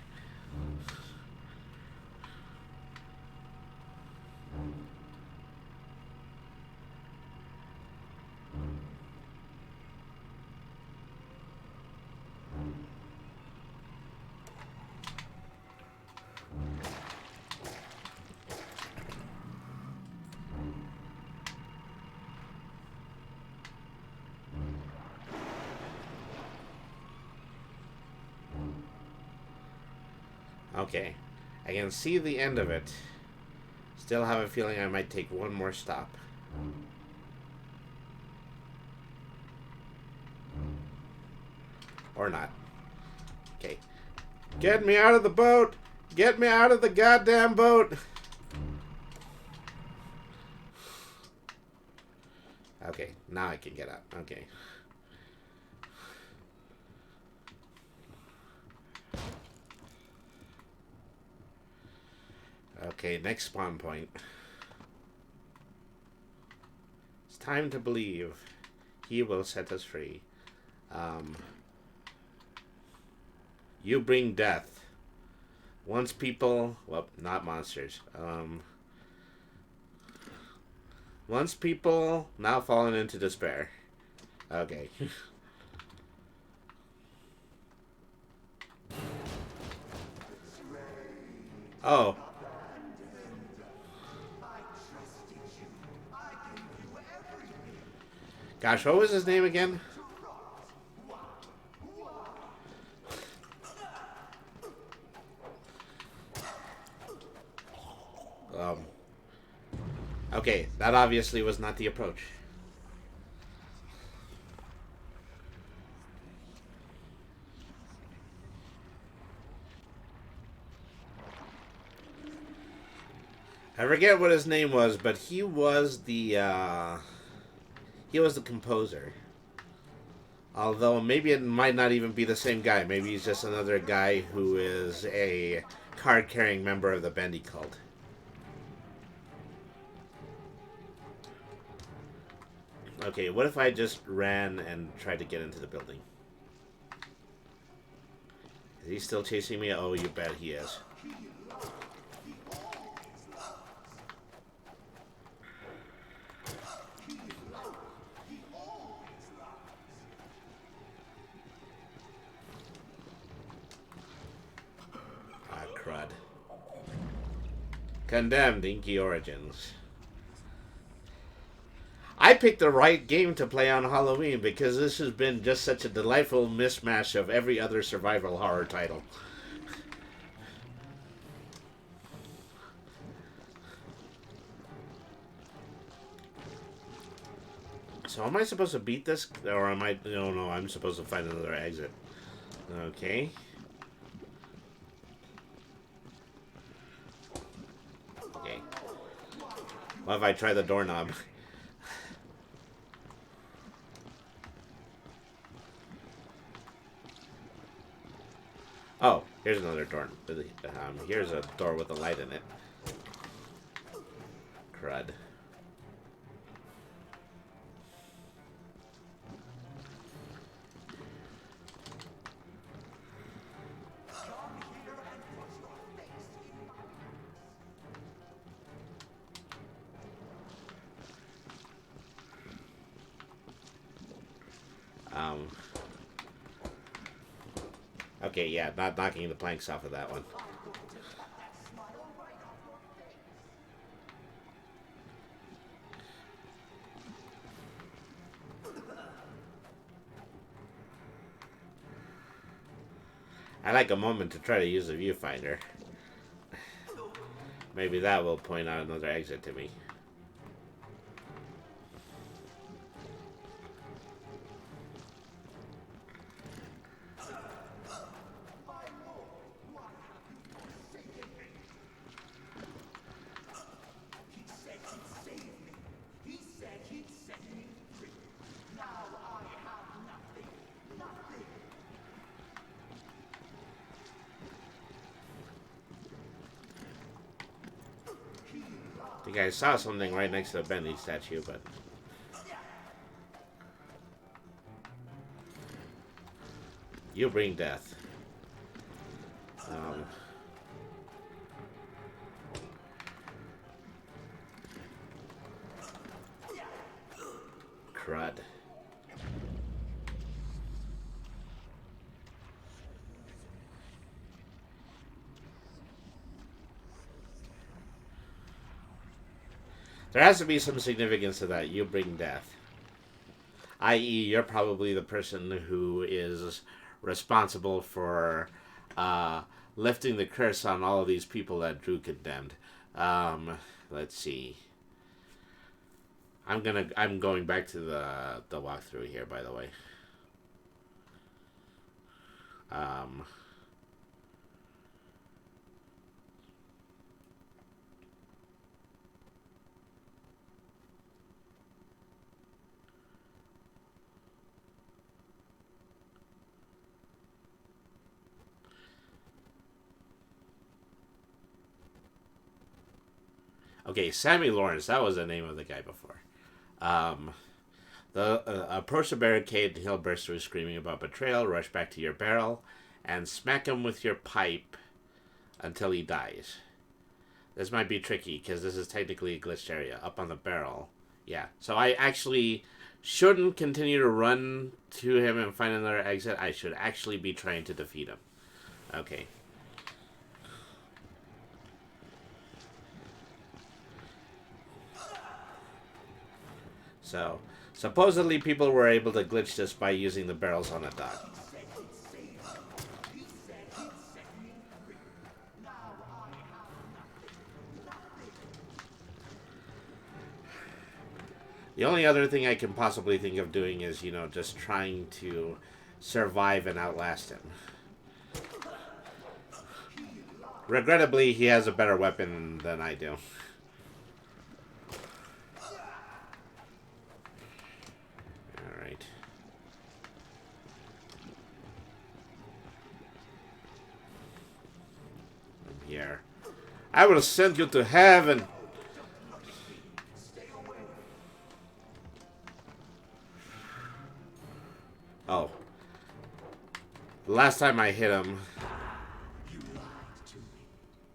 Okay, I can see the end of it. Still have a feeling I might take one more stop. Or not. Okay. Get me out of the boat! Get me out of the goddamn boat! Okay, now I can get out. Okay. Okay, next spawn point. It's time to believe. He will set us free. You bring death. Once people... Well, not monsters. Once people, now fallen into despair. Okay. Oh. Gosh, what was his name again? Okay, that obviously was not the approach. I forget what his name was, but he was the composer. Although maybe it might not even be the same guy. Maybe he's just another guy who is a card-carrying member of the Bendy cult. Okay, what if I just ran and tried to get into the building? Is he still chasing me? Oh, you bet he is. Ah, crud. Condemned, Inky Origins. I picked the right game to play on Halloween because this has been just such a delightful mismatch of every other survival horror title. So am I supposed to beat this? Or am I... No, I'm supposed to find another exit. Okay. Okay. What if I try the doorknob? Oh, here's another door. Here's a door with a light in it. Crud. Okay, yeah, not knocking the planks off of that one. I like a moment to try to use the viewfinder. Maybe that will point out another exit to me. I think I saw something right next to the Bentley statue, but... You bring death. Crud. There has to be some significance to that. You bring death. I.e., you're probably the person who is responsible for lifting the curse on all of these people that Drew condemned. Let's see. I'm going back to the walkthrough here, by the way. Okay, Sammy Lawrence. That was the name of the guy before. Approach the barricade, and he'll burst through screaming about betrayal. Rush back to your barrel and smack him with your pipe until he dies. This might be tricky because this is technically a glitched area up on the barrel. Yeah, so I actually shouldn't continue to run to him and find another exit. I should actually be trying to defeat him. Okay. So, supposedly people were able to glitch this by using the barrels on a dock. The only other thing I can possibly think of doing is, you know, just trying to survive and outlast him. Regrettably, he has a better weapon than I do. Alright. Here. I will send you to heaven. Oh. The last time I hit him,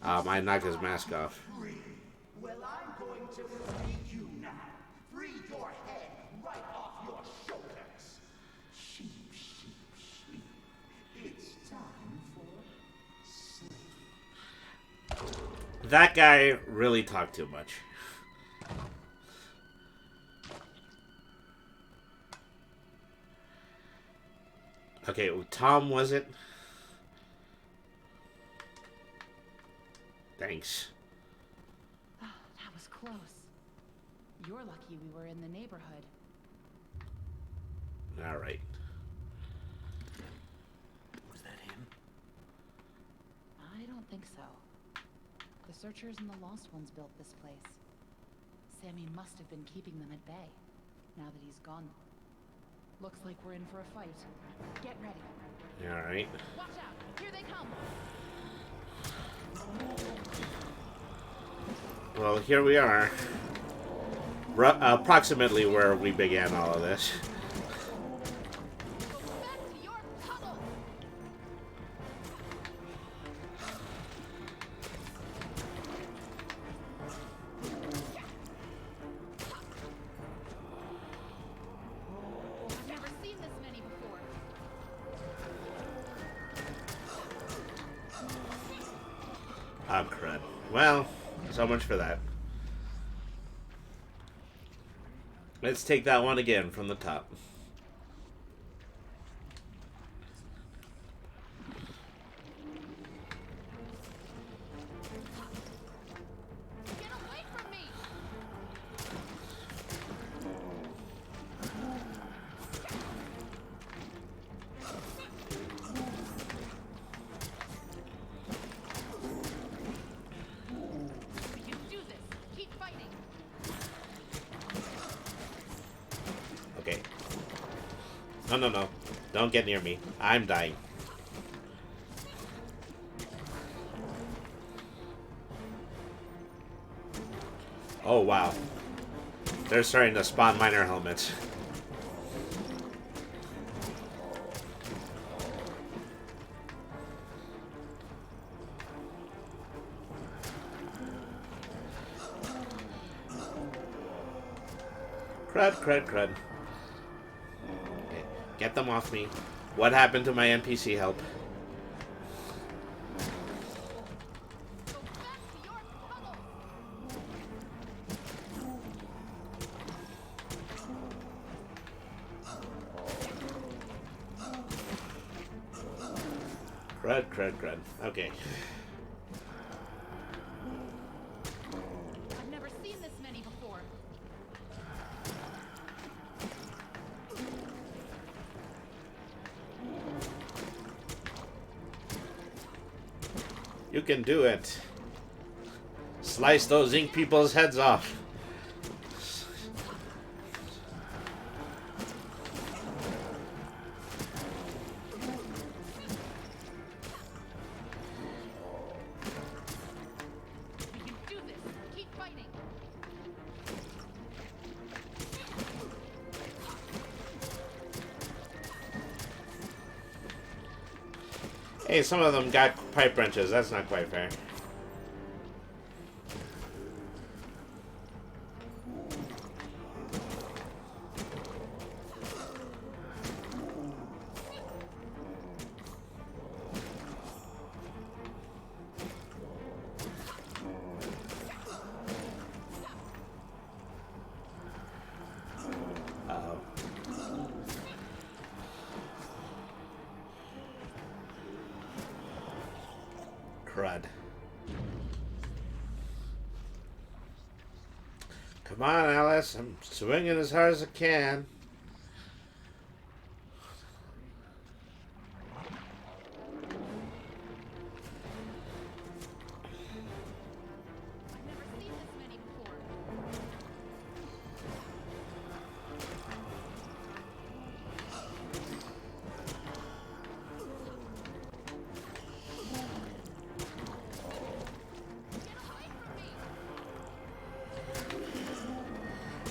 I knocked his mask off. Well, I'm going to free you now. Free your head right off your shoulders. Sheep, sheep, sheep. It's time for sleep. That guy really talked too much. Okay, Tom, was it? Thanks. Oh, that was close. You're lucky we were in the neighborhood. All right. Was that him? I don't think so. The Searchers and the Lost Ones built this place. Sammy must have been keeping them at bay, now that he's gone. Looks like we're in for a fight. Get ready. All right. Watch out! Here they come! Well, here we are. Approximately where we began all of this. Go back to your tunnel! I've never seen this many before. Ah, crud. Well, so much for that. Let's take that one again from the top. Get away from me! You do this. Keep fighting. Okay. No, no, no. Don't get near me. I'm dying. Oh, wow. They're starting to spawn miner helmets. Crud, crud, crud. Okay, get them off me. What happened to my NPC help? Go back to your tunnel. Crud, crud, crud. Okay. I've never seen this many before. You can do it. Slice those ink people's heads off. You do this. Keep fighting. Hey, some of them got pipe wrenches. That's not quite fair. Uh-oh. Crud. Come on, Alice. I'm swinging as hard as I can. I've never seen this many before.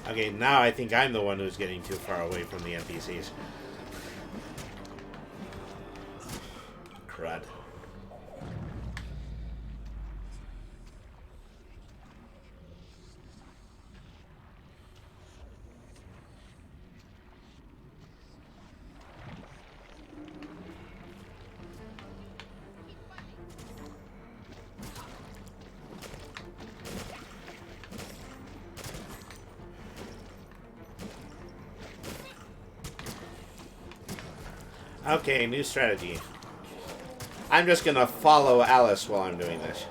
Okay, now I think I'm the one who's getting too far away from the NPCs. Crud. Okay, new strategy. I'm just gonna follow Alice while I'm doing this.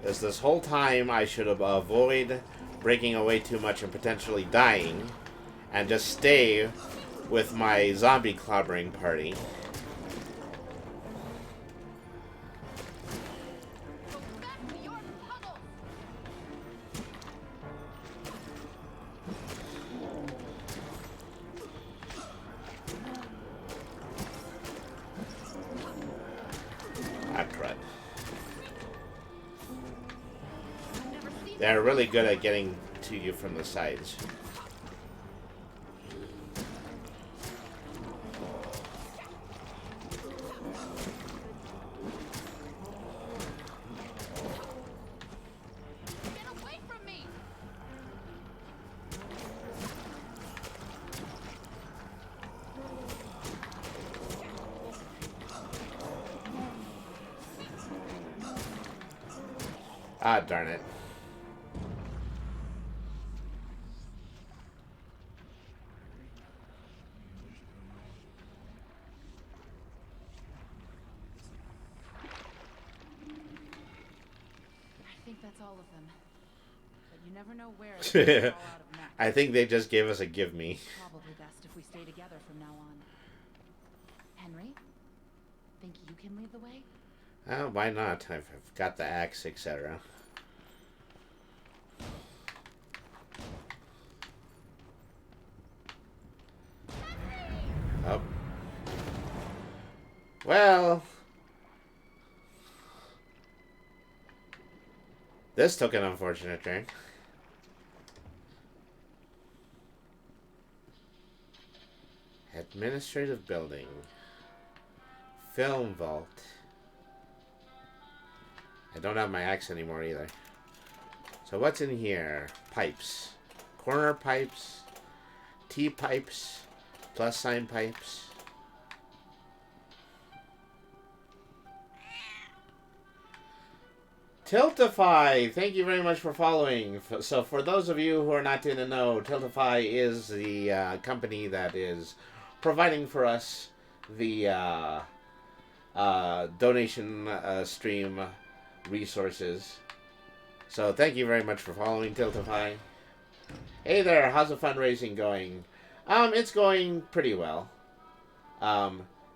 Because this whole time I should have avoid breaking away too much and potentially dying, and just stay with my zombie clobbering party. Go back to your tunnel. Ah, crud. I've never seen They're really good at getting to you from the sides. Get away from me! Ah, darn it. I think that's all of them. But you never know where they might fall out of next. I think they just gave us a give me. Probably best if we stay together from now on. Henry? Think you can lead the way? Why not? I've got the axe, etc. Oh. Well. This took an unfortunate turn. Administrative building. Film vault. I don't have my axe anymore either. So what's in here? Pipes. Corner pipes. T pipes. Plus sign pipes. Tiltify, thank you very much for following. So for those of you who are not in the know, Tiltify is the company that is providing for us the donation stream resources. So thank you very much for following, Tiltify. Hey there, how's the fundraising going? It's going pretty well.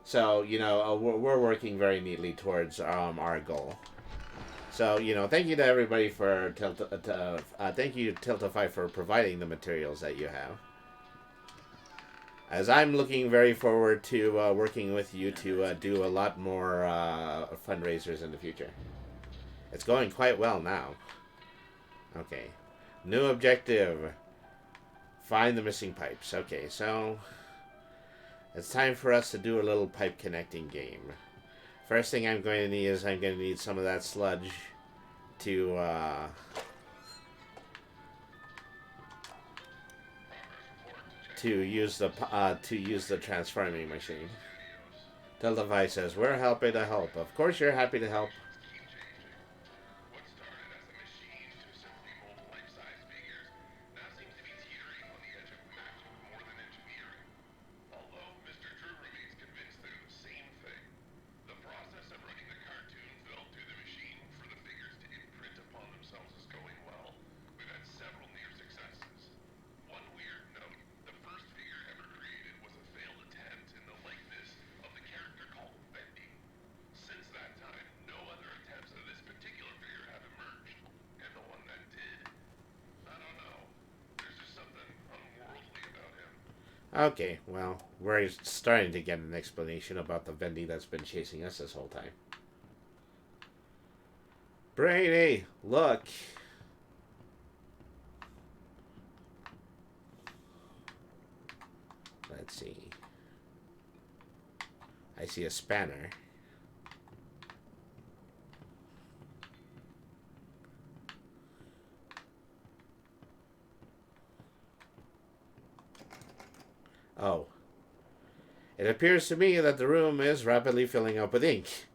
So, you know, we're working very neatly towards our goal. So, you know, thank you to everybody for thank you Tiltify for providing the materials that you have. As I'm looking very forward to working with you to do a lot more fundraisers in the future. It's going quite well now. Okay. New objective. Find the missing pipes. Okay, so it's time for us to do a little pipe connecting game. First thing I'm going to need is I'm going to need some of that sludge to use the transforming machine. Tiltify says, "We're happy to help." Of course, you're happy to help. What started as a machine to simply mold life-size figures now seems to be teetering on the edge of magic more than engineering. Although Mr. Drew remains convinced they're the same thing. The process of running the cartoon film through the machine for the figures to imprint upon themselves is going well. We've had several near successes. One weird note, the first figure ever created was a failed attempt in the likeness of the character called Bendy. Since that time, no other attempts of this particular figure have emerged. And the one that did, I don't know. There's just something unworldly about him. Okay, well, we're starting to get an explanation about the Vendy that's been chasing us this whole time. Brady, look. Let's see. I see a spanner. Oh. It appears to me that the room is rapidly filling up with ink.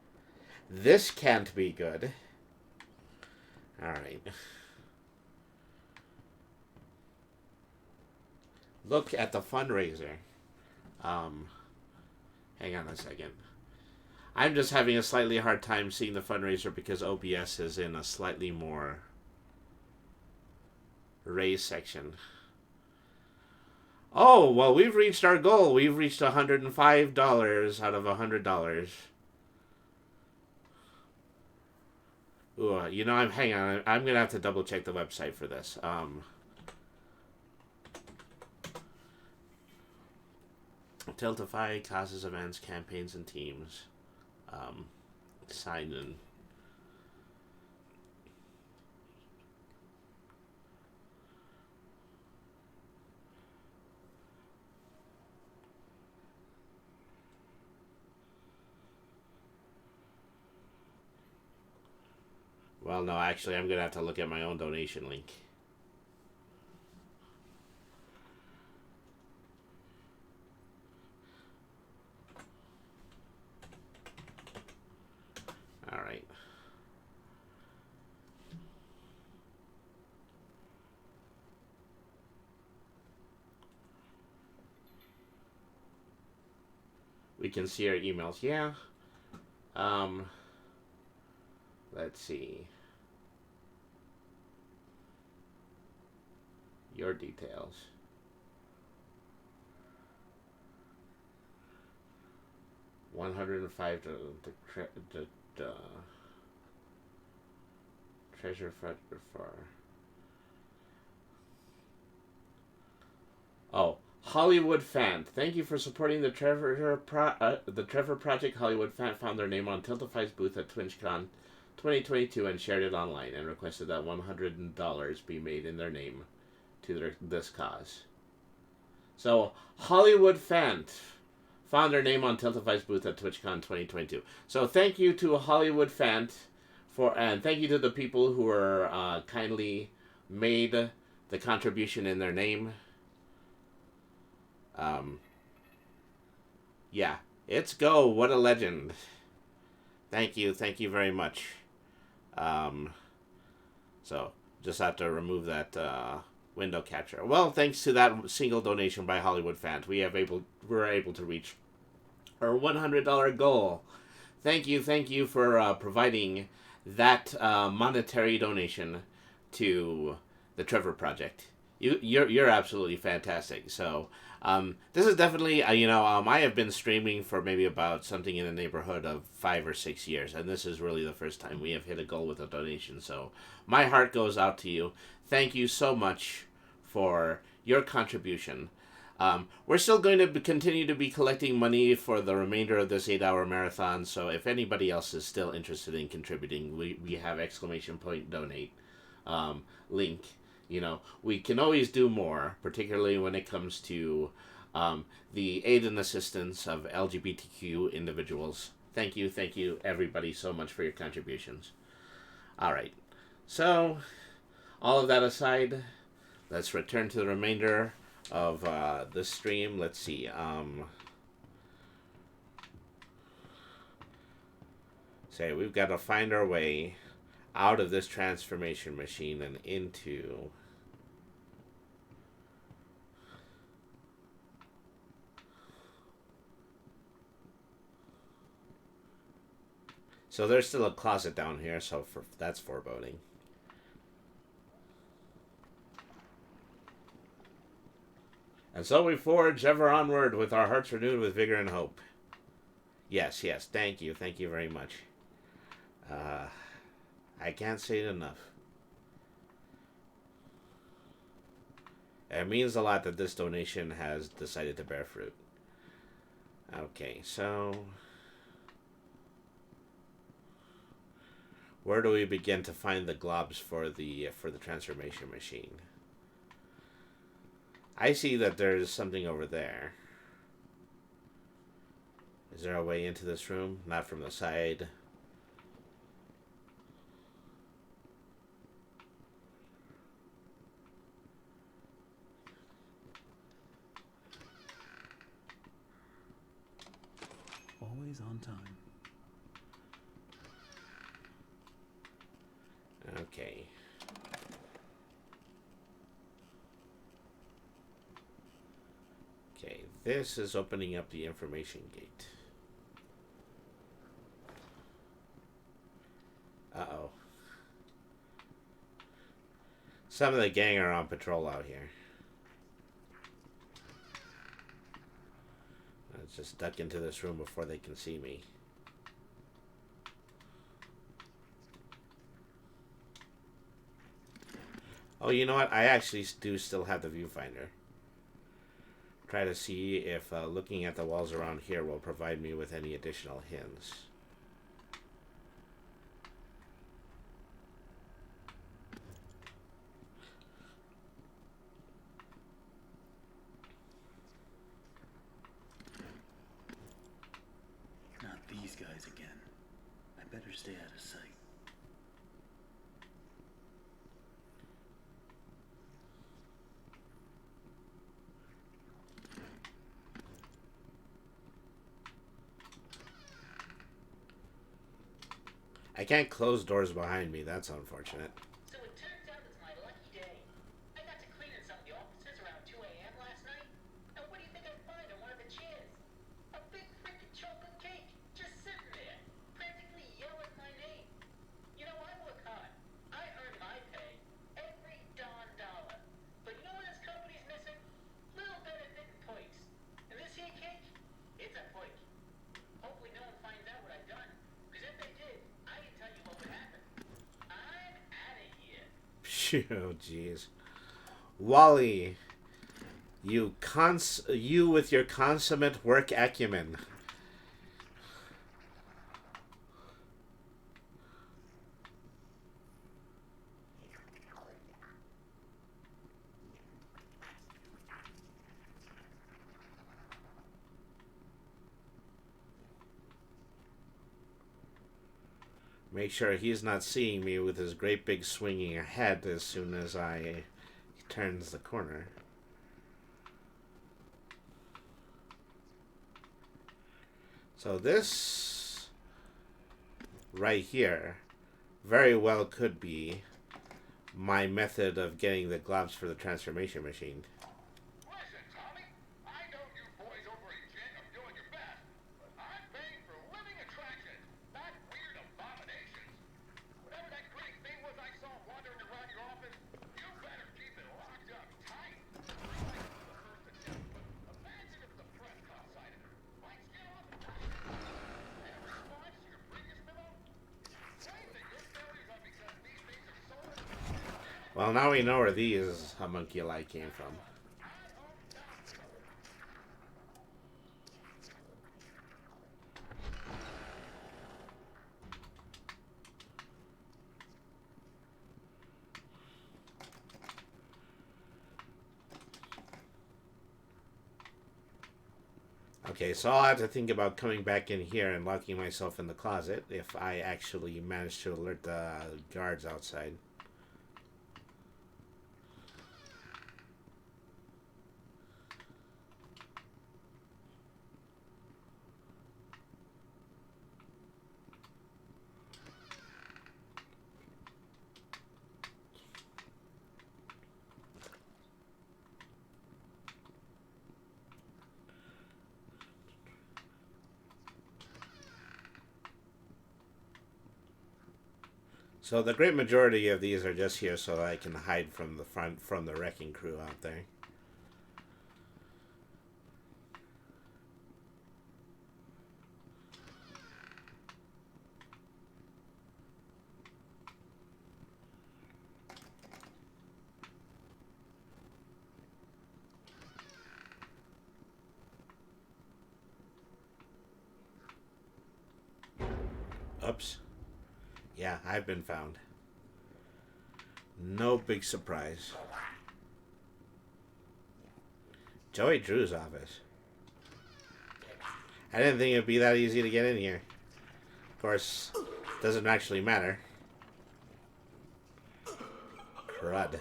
This can't be good. Alright. Look at the fundraiser. Hang on a second. I'm just having a slightly hard time seeing the fundraiser because OBS is in a slightly more raised section. Oh, well, we've reached our goal. We've reached $105 out of $100. Ooh, you know, hang on. I'm going to have to double check the website for this. Tiltify, causes, events, campaigns, and teams. Sign in. Well, no, actually, I'm going to have to look at my own donation link. All right. we can see our emails. Yeah. Um, let's see. Your details. $105 the treasure for. Oh, Hollywood fan. Thank you for supporting the Trevor Project. Hollywood fan found their name on Tiltify's booth at TwitchCon 2022 and shared it online and requested that $100 be made in their name to this cause. So Hollywood fan found their name on Tiltify's booth at TwitchCon 2022. So thank you to Hollywood fan and thank you to the people who are kindly made the contribution in their name. Yeah, it's Go. What a legend. Thank you very much. So just have to remove that window capture. Well, thanks to that single donation by Hollywood fans, we're able to reach our $100 goal. Thank you for providing that monetary donation to the Trevor Project. You're absolutely fantastic. So this is definitely I have been streaming for maybe about something in the neighborhood of 5 or 6 years, and this is really the first time we have hit a goal with a donation. So my heart goes out to you. Thank you so much for your contribution. We're still going to continue to be collecting money for the remainder of this 8-hour marathon. So if anybody else is still interested in contributing, we have !donate link. We can always do more, particularly when it comes to the aid and assistance of LGBTQ individuals. Thank you, everybody, so much for your contributions. All right. So, all of that aside, let's return to the remainder of the stream. Let's see. Say, we've got to find our way out of this transformation machine and into... So there's still a closet down here, so that's foreboding. And so we forge ever onward with our hearts renewed with vigor and hope. Yes, thank you very much. I can't say it enough. It means a lot that this donation has decided to bear fruit. Okay, so... where do we begin to find the globs for the transformation machine? I see that there's something over there. Is there a way into this room? Not from the side. Always on time. Okay. Okay, this is opening up the information gate. Uh-oh. Some of the gang are on patrol out here. Let's just duck into this room before they can see me. Oh, you know what? I actually do still have the viewfinder. Try to see if looking at the walls around here will provide me with any additional hints. Not these guys again. I better stay out of sight. I can't close doors behind me. That's unfortunate. So it turns out it's my lucky day. I got to cleaning some of the offices around 2 a.m. last night. And what do you think I find on one of the chairs? A big freaking Oh, jeez. Wally, you with your consummate work acumen. Make sure he's not seeing me with his great big swinging head as soon as he turns the corner. So this right here very well could be my method of getting the gloves for the transformation machine. Listen, Tommy, I know you boys over at Jet are doing your best, but I'm paying for living attractions, not weird abominations. Whatever that great thing was I saw wandering around your office, you better keep it locked up tight. Realize it was the first attempt, but imagine if the press caught sight of it. Lights get off and die. And a response to your previous memo? Claim that your failures are because these things are solar. Well, now we know where these homunculi came from. Okay, so I'll have to think about coming back in here and locking myself in the closet if I actually manage to alert the guards outside. So the great majority of these are just here so I can hide from the wrecking crew out there. Oops. Yeah, I've been found. No big surprise. Joey Drew's office. I didn't think it'd be that easy to get in here. Of course, doesn't actually matter. Crud.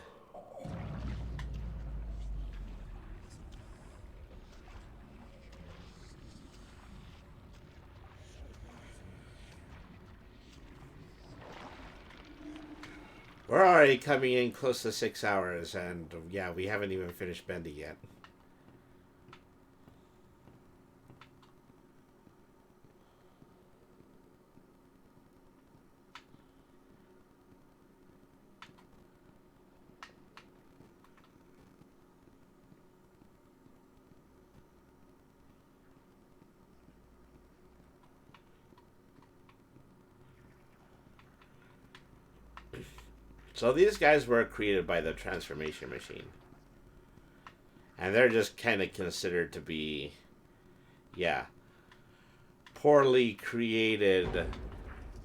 We're already coming in close to 6 hours, and yeah, we haven't even finished Bendy yet. So these guys were created by the transformation machine. And they're just kind of considered to be, yeah, poorly created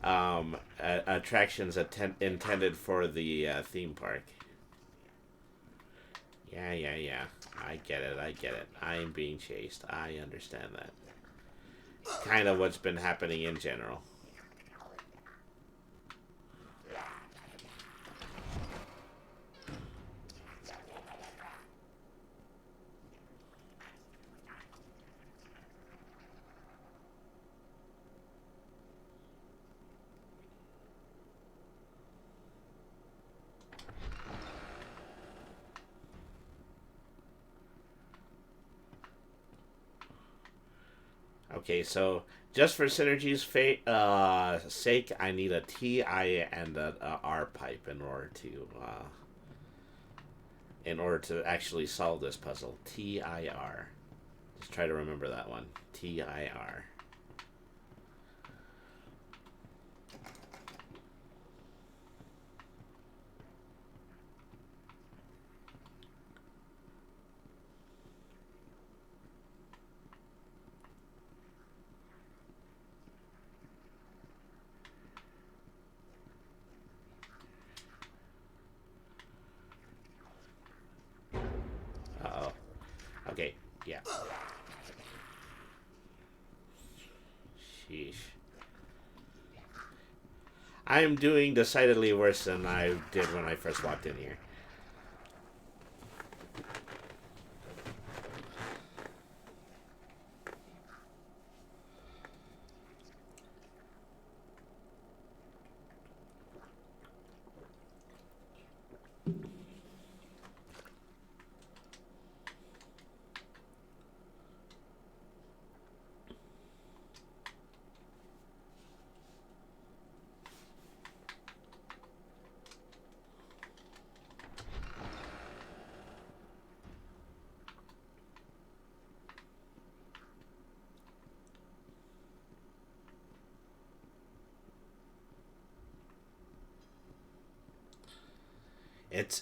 attractions intended for the theme park. Yeah. I get it. I am being chased. I understand that. Kind of what's been happening in general. Okay, so just for synergy's sake, I need a TI and a R pipe in order to actually solve this puzzle. TIR. Just try to remember that one. TIR. Yeah. Sheesh. I'm doing decidedly worse than I did when I first walked in here.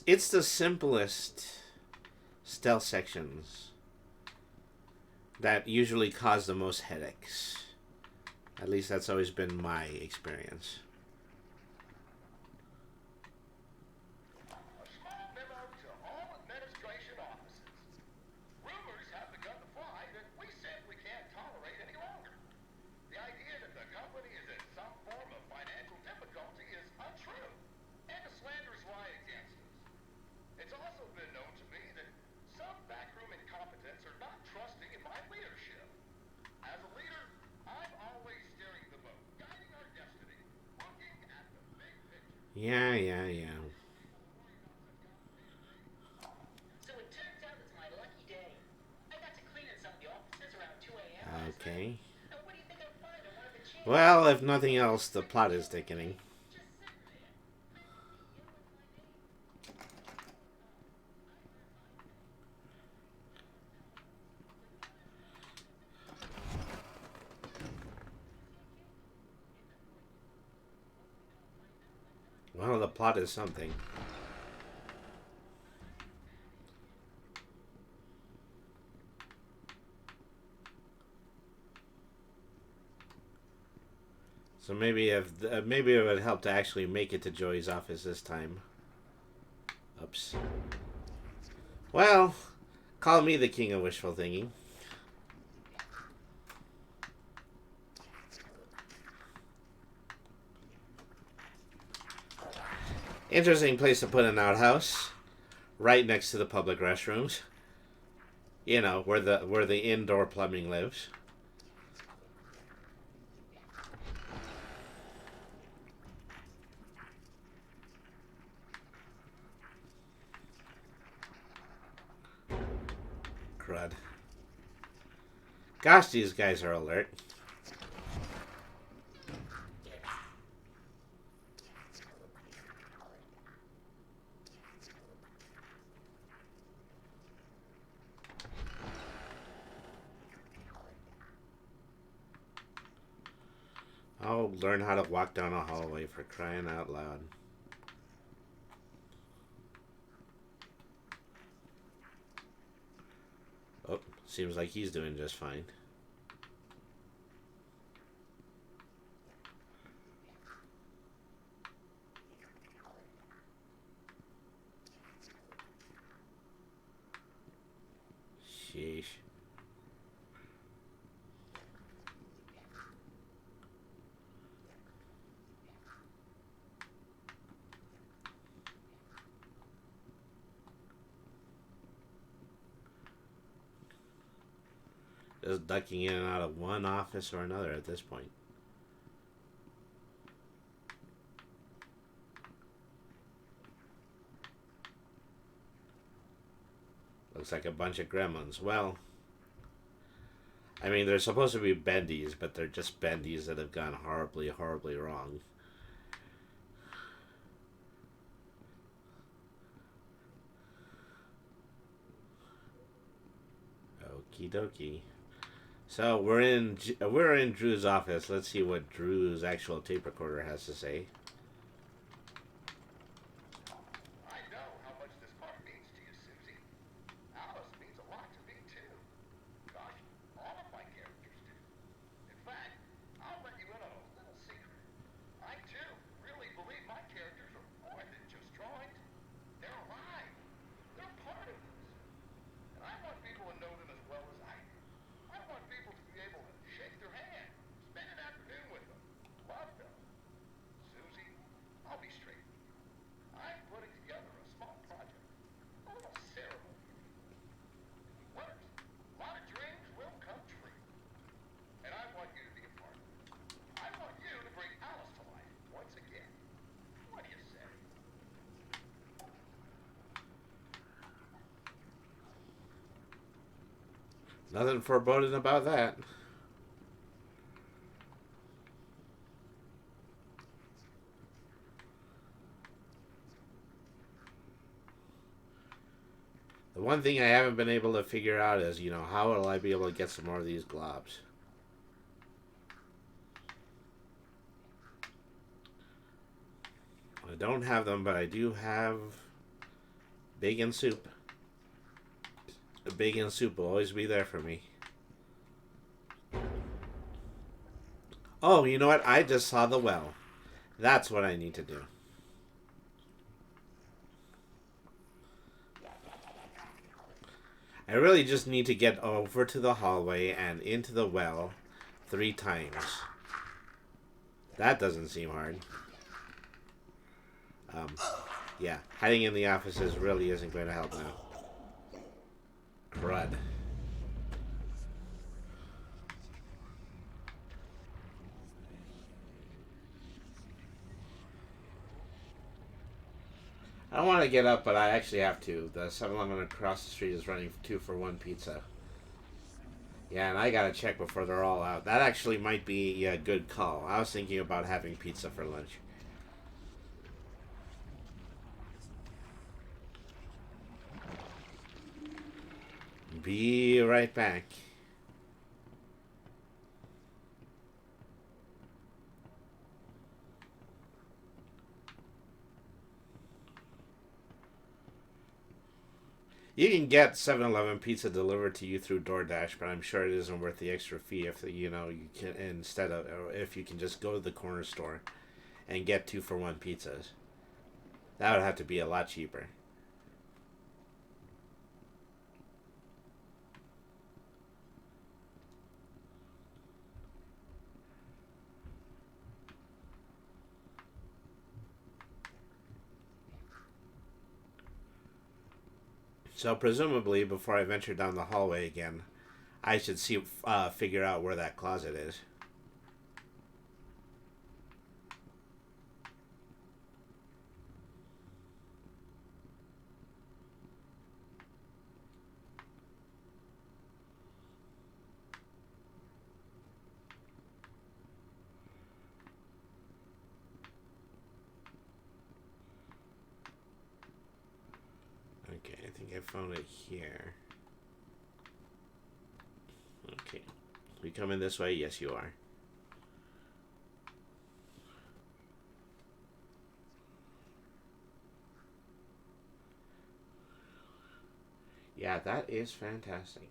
It's the simplest stealth sections that usually cause the most headaches. At least that's always been my experience. A small memo to all administration offices. Rumors have begun to fly that we simply can't tolerate any longer. The idea that the company is in some form of financial difficulty is untrue, and a slanderous lie against us. It's also been known to me that some backroom incompetents are not trusting in my leadership. As a leader, I'm always steering the boat, guiding our destiny, looking at the big picture. Yeah, yeah, yeah. So it turns out it's my lucky day. I got to clean in some of the offices around 2 a.m. last night. Okay. And what do you think I find on one of the chairs? Well, if nothing else, the plot is thickening. Just sitting there. Yelling my name. Well, the plot is something. So maybe maybe it would help to actually make it to Joey's office this time. Oops. Well, call me the king of wishful thinking. Interesting place to put an outhouse, right next to the public restrooms. You know, where the indoor plumbing lives. Crud. Gosh, these guys are alert. I'll learn how to walk down a hallway, for crying out loud. Oh, seems like he's doing just fine. Sheesh. Just ducking in and out of one office or another at this point. Looks like a bunch of gremlins. Well, I mean, they're supposed to be bendies, but they're just bendies that have gone horribly, horribly wrong. Okie dokie. So we're in Drew's office. Let's see what Drew's actual tape recorder has to say. I know how much this part means to you, Susie. Alice means a lot to me, too. Gosh, all of my characters do. In fact, I'll let you in on a little secret. I, too, really believe my characters are more than just drawings. They're alive. They're part of us. And I want people to know them as well as Nothing foreboding about that. The one thing I haven't been able to figure out is, how will I be able to get some more of these globs? I don't have them, but I do have bacon soup. The bacon soup will always be there for me. Oh, you know what? I just saw the well. That's what I need to do. I really just need to get over to the hallway and into the well 3 times. That doesn't seem hard. Yeah, hiding in the offices really isn't going to help now. Crud. I don't want to get up, but I actually have to. The 7-Eleven across the street is running 2 for 1 pizza. Yeah, and I gotta check before they're all out. That actually might be a good call. I was thinking about having pizza for lunch. Be right back. You can get 7-Eleven pizza delivered to you through DoorDash, but I'm sure it isn't worth the extra fee if you can instead of, or if you can just go to the corner store and get 2 for 1 pizzas. That would have to be a lot cheaper. So presumably, before I venture down the hallway again, I should figure out where that closet is. Okay, I think I found it here. Okay. We coming this way? Yes, you are. Yeah, that is fantastic.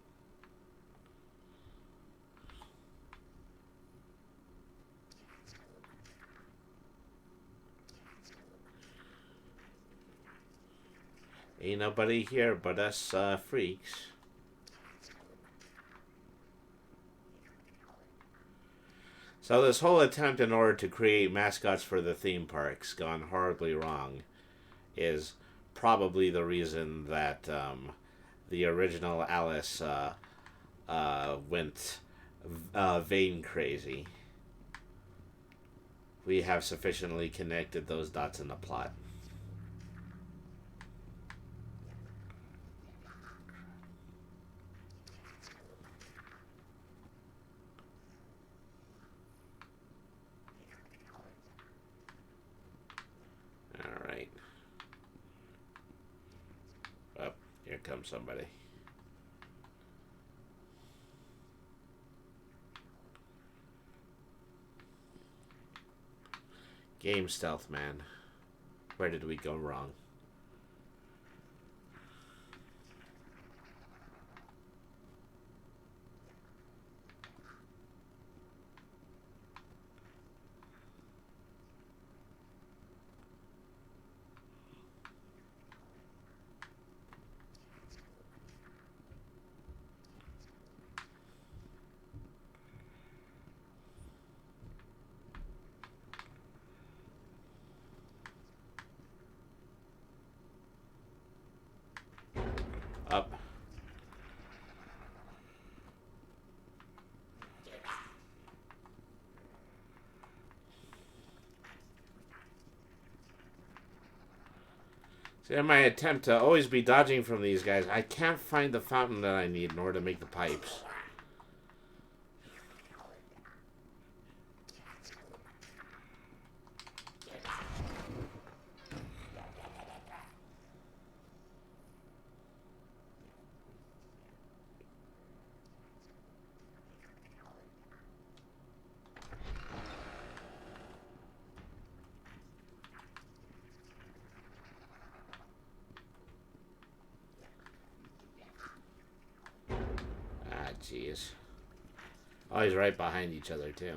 Ain't nobody here but us freaks. So this whole attempt in order to create mascots for the theme parks gone horribly wrong is probably the reason that the original Alice went vein crazy. We have sufficiently connected those dots in the plot. Alright. Oh, here comes somebody. Game stealth, man. Where did we go wrong? Up. See, in my attempt to always be dodging from these guys, I can't find the fountain that I need in order to make the pipes. jeez. Always right behind each other, too.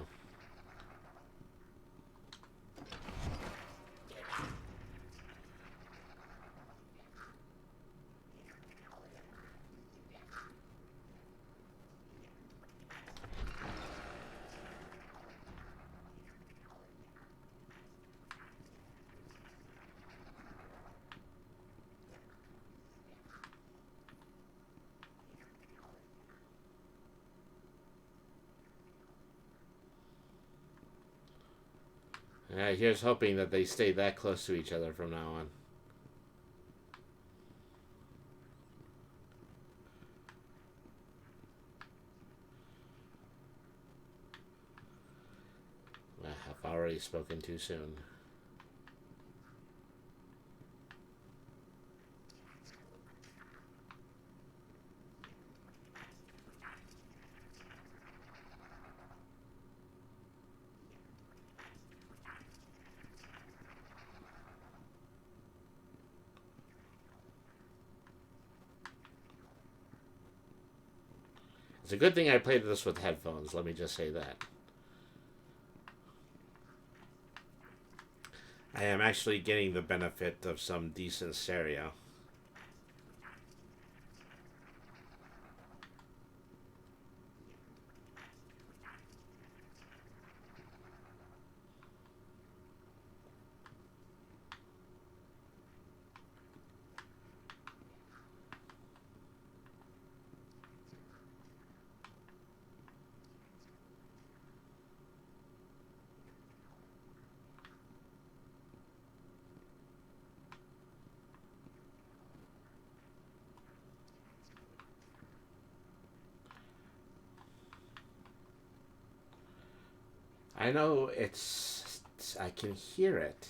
Here's hoping that they stay that close to each other from now on. I've already spoken too soon. It's a good thing I played this with headphones, let me just say that. I am actually getting the benefit of some decent stereo. I know I can hear it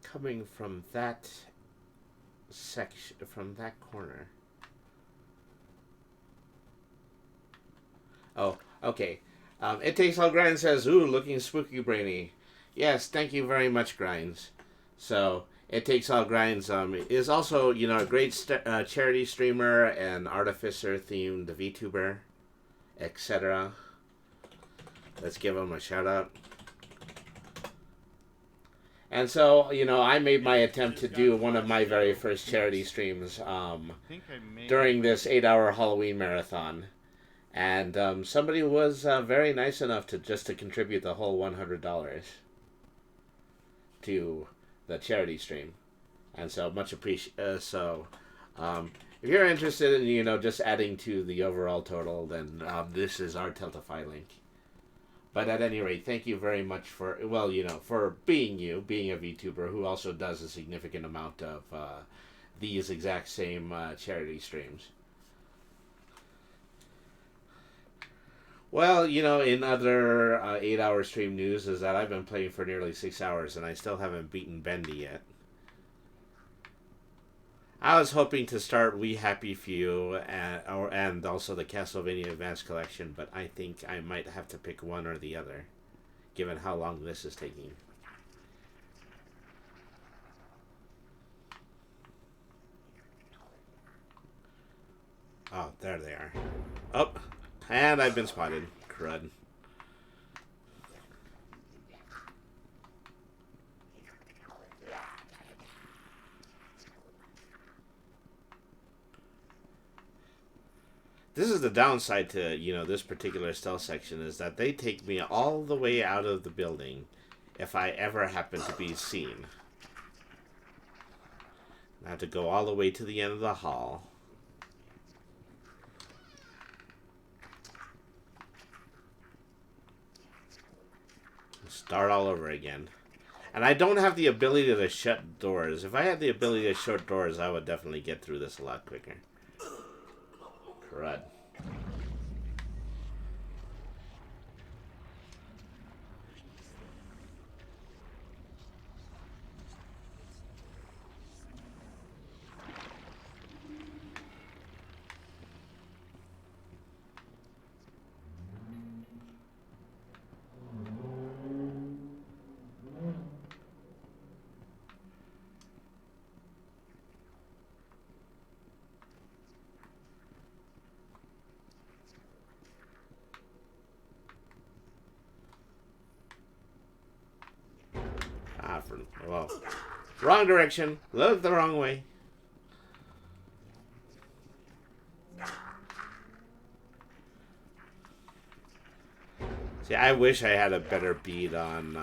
coming from that section, from that corner. Oh, okay. It Takes All Grinds says, ooh, looking spooky brainy. Yes, thank you very much, Grinds. So, It Takes All Grinds is also, a great charity streamer and artificer-themed VTuber, etc. Let's give him a shout out. And so, I made my attempt to do one of my very first charity streams during this 8-hour Halloween marathon. And somebody was very nice enough to contribute the whole $100 to the charity stream. And so, much appreciated. If you're interested in, just adding to the overall total, then this is our Tiltify link. But at any rate, thank you very much for being being a VTuber who also does a significant amount of these exact same charity streams. Well, in other 8-hour stream news is that I've been playing for nearly 6 hours and I still haven't beaten Bendy yet. I was hoping to start We Happy Few and also the Castlevania Advance Collection, but I think I might have to pick one or the other, given how long this is taking. Oh, there they are. Oh, and I've been spotted. Crud. This is the downside to, this particular stealth section, is that they take me all the way out of the building if I ever happen to be seen. I have to go all the way to the end of the hall. Start all over again. And I don't have the ability to shut doors. If I had the ability to shut doors, I would definitely get through this a lot quicker. Crud. well, wrong direction. Look the wrong way. See, I wish I had a better bead on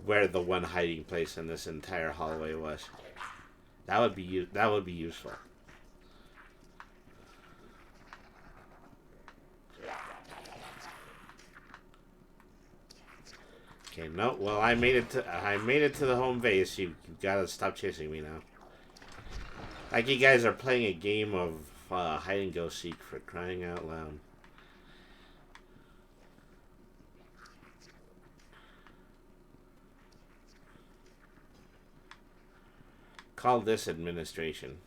where the one hiding place in this entire hallway was. That would be useful. Okay, no. Well, I made it to the home base. You gotta stop chasing me now. Like you guys are playing a game of hide and go seek, for crying out loud. Call this administration.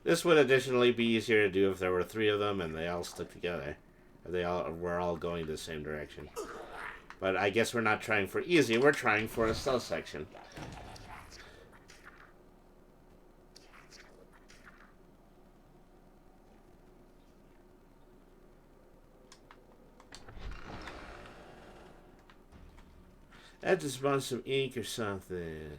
This would additionally be easier to do if there were 3 of them and they all stuck together. If they all were all going the same direction. But I guess we're not trying for easy, we're trying for a stealth section. I just want some ink or something.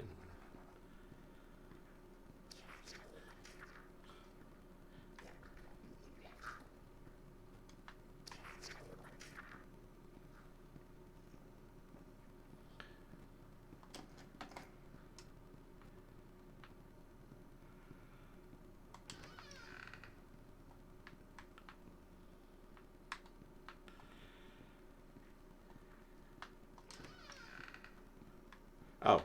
Oh.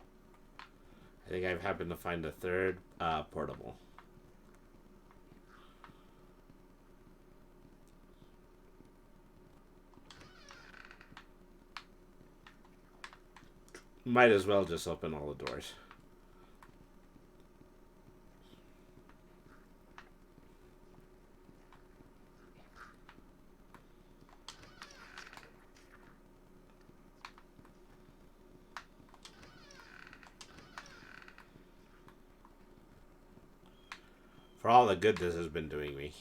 I think I've happened to find a third portable. Might as well just open all the doors. For all the good this has been doing me.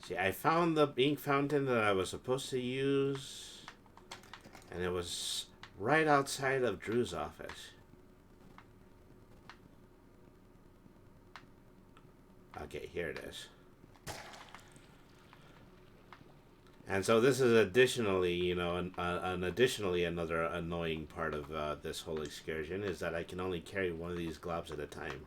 See, I found the ink fountain that I was supposed to use, and it was right outside of Drew's office. Okay, here it is. And so this is additionally, you know, additionally another annoying part of this whole excursion is that I can only carry one of these globs at a time.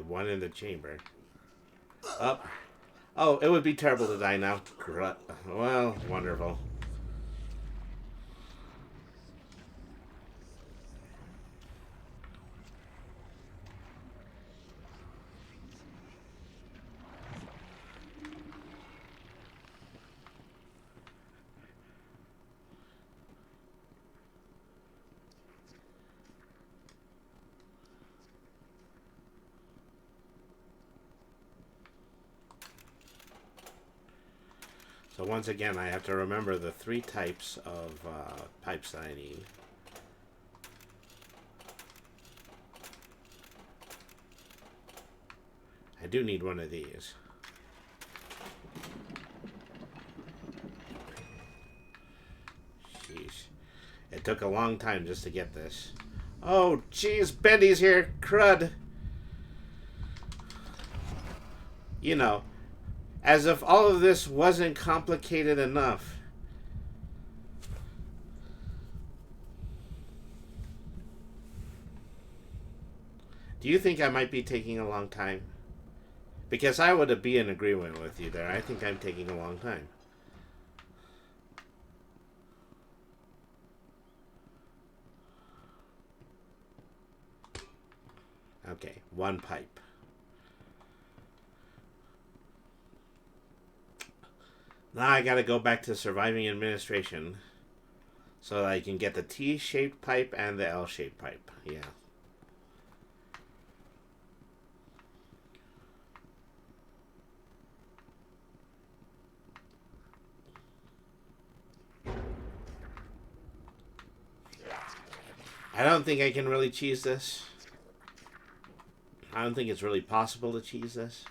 One in the chamber. Up. Oh, it would be terrible to die now. Well, wonderful. So once again, I have to remember the 3 types of pipes that I need. I do need one of these. Sheesh. It took a long time just to get this. Oh, jeez, Bendy's here. Crud. You know, as if all of this wasn't complicated enough. Do you think I might be taking a long time? Because I would be in agreement with you there. I think I'm taking a long time. Okay, 1 pipe. Now I gotta go back to surviving administration so that I can get the T-shaped pipe and the L-shaped pipe. Yeah. I don't think I can really cheese this. I don't think it's really possible to cheese this.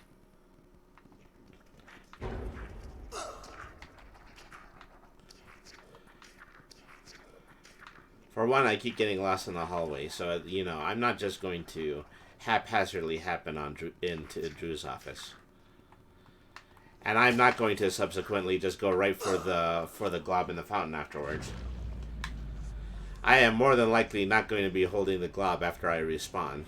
For one, I keep getting lost in the hallway, so, you know, I'm not just going to haphazardly happen on into Drew's office. And I'm not going to subsequently just go right for the glob in the fountain afterwards. I am more than likely not going to be holding the glob after I respawn.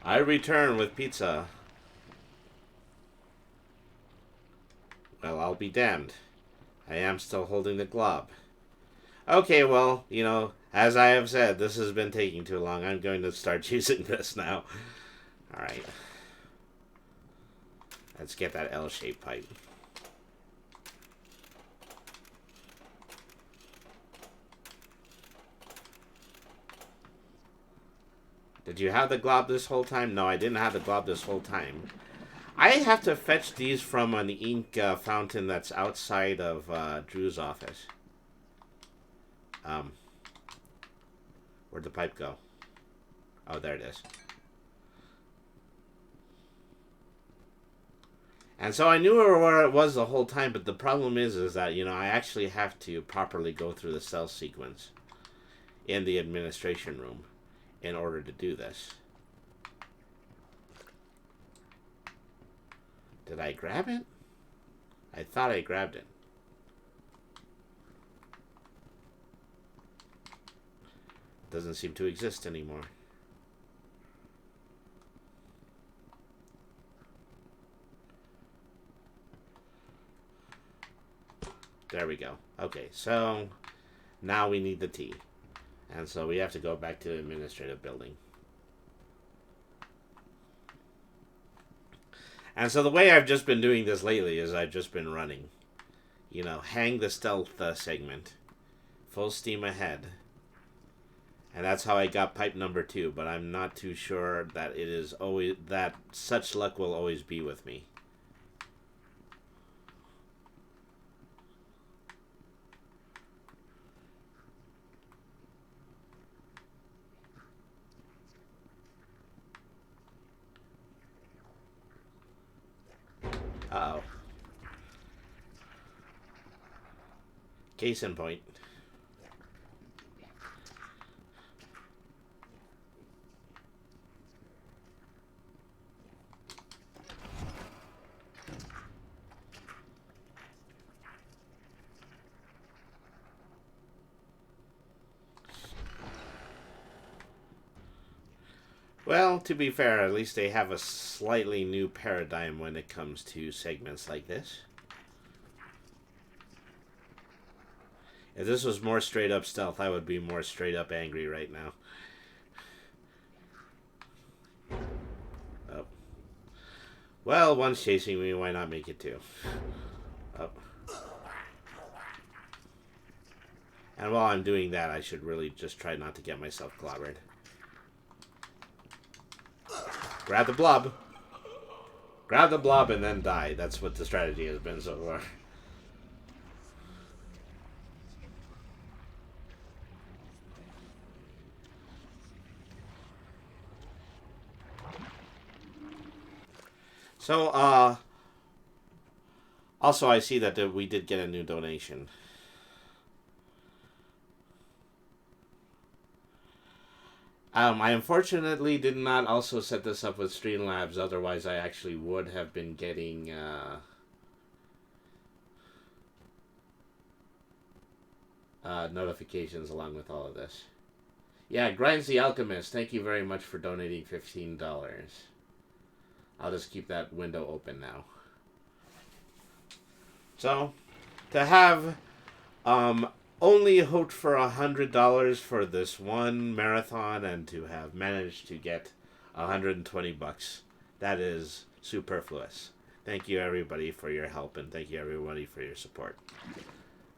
I return with pizza. Well, I'll be damned. I am still holding the glob. Okay, well, you know, as I have said, this has been taking too long. I'm going to start using this now. Alright. Let's get that L-shaped pipe. Did you have the glob this whole time? No, I didn't have the glob this whole time. I have to fetch these from an ink fountain that's outside of Drew's office. Where'd the pipe go? Oh, there it is. And so I knew where it was the whole time, but the problem is that, you know, I actually have to properly go through the cell sequence in the administration room in order to do this. Did I grab it? I thought I grabbed it. Doesn't seem to exist anymore. There we go. Okay, so now we need the T. And so we have to go back to the administrative building. And so the way I've just been doing this lately is I've just been running. You know, hang the stealth segment. Full steam ahead. And that's how I got pipe number 2, but I'm not too sure that it is always, that such luck will always be with me. Uh-oh. Case in point. Well, to be fair, at least they have a slightly new paradigm when it comes to segments like this. If this was more straight up stealth, I would be more straight up angry right now. Oh. Well, one's chasing me, why not make it 2? Oh. And while I'm doing that, I should really just try not to get myself clobbered. Grab the blob. Grab the blob and then die. That's what the strategy has been so far. So, also I see that we did get a new donation. I unfortunately did not also set this up with Streamlabs, otherwise I actually would have been getting, notifications along with all of this. Yeah, Grinds the Alchemist, thank you very much for donating $15. I'll just keep that window open now. So, to have only hoped for $100 for this one marathon and to have managed to get $120, that is superfluous. Thank you everybody for your help and thank you everybody for your support.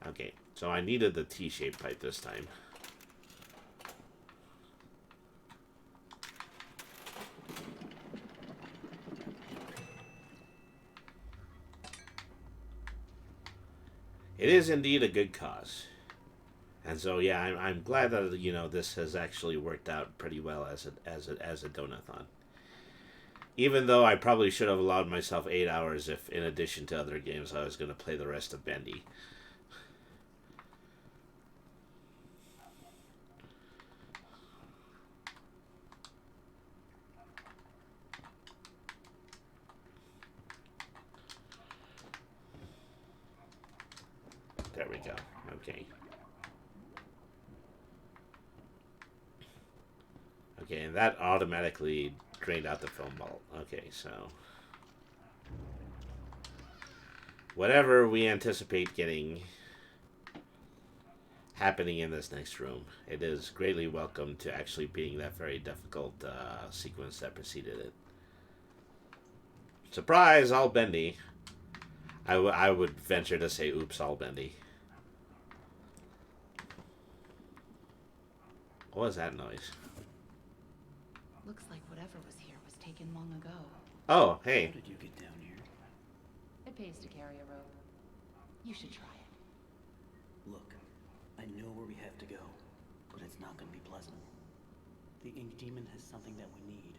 Okay, so I needed the T-shaped pipe this time. It is indeed a good cause. And so, yeah, I'm glad that, you know, this has actually worked out pretty well as a donathon. Even though I probably should have allowed myself 8 hours if, in addition to other games, I was going to play the rest of Bendy. There we go. Okay. Okay, and that automatically drained out the film vault. Okay, so whatever we anticipate getting happening in this next room, it is greatly welcome to actually being that very difficult sequence that preceded it. Surprise, all bendy. I would venture to say, oops, all bendy. What was that noise? Looks like whatever was here was taken long ago. Oh, hey. How did you get down here? It pays to carry a rope. You should try it. Look, I know where we have to go, but it's not going to be pleasant. The Ink Demon has something that we need.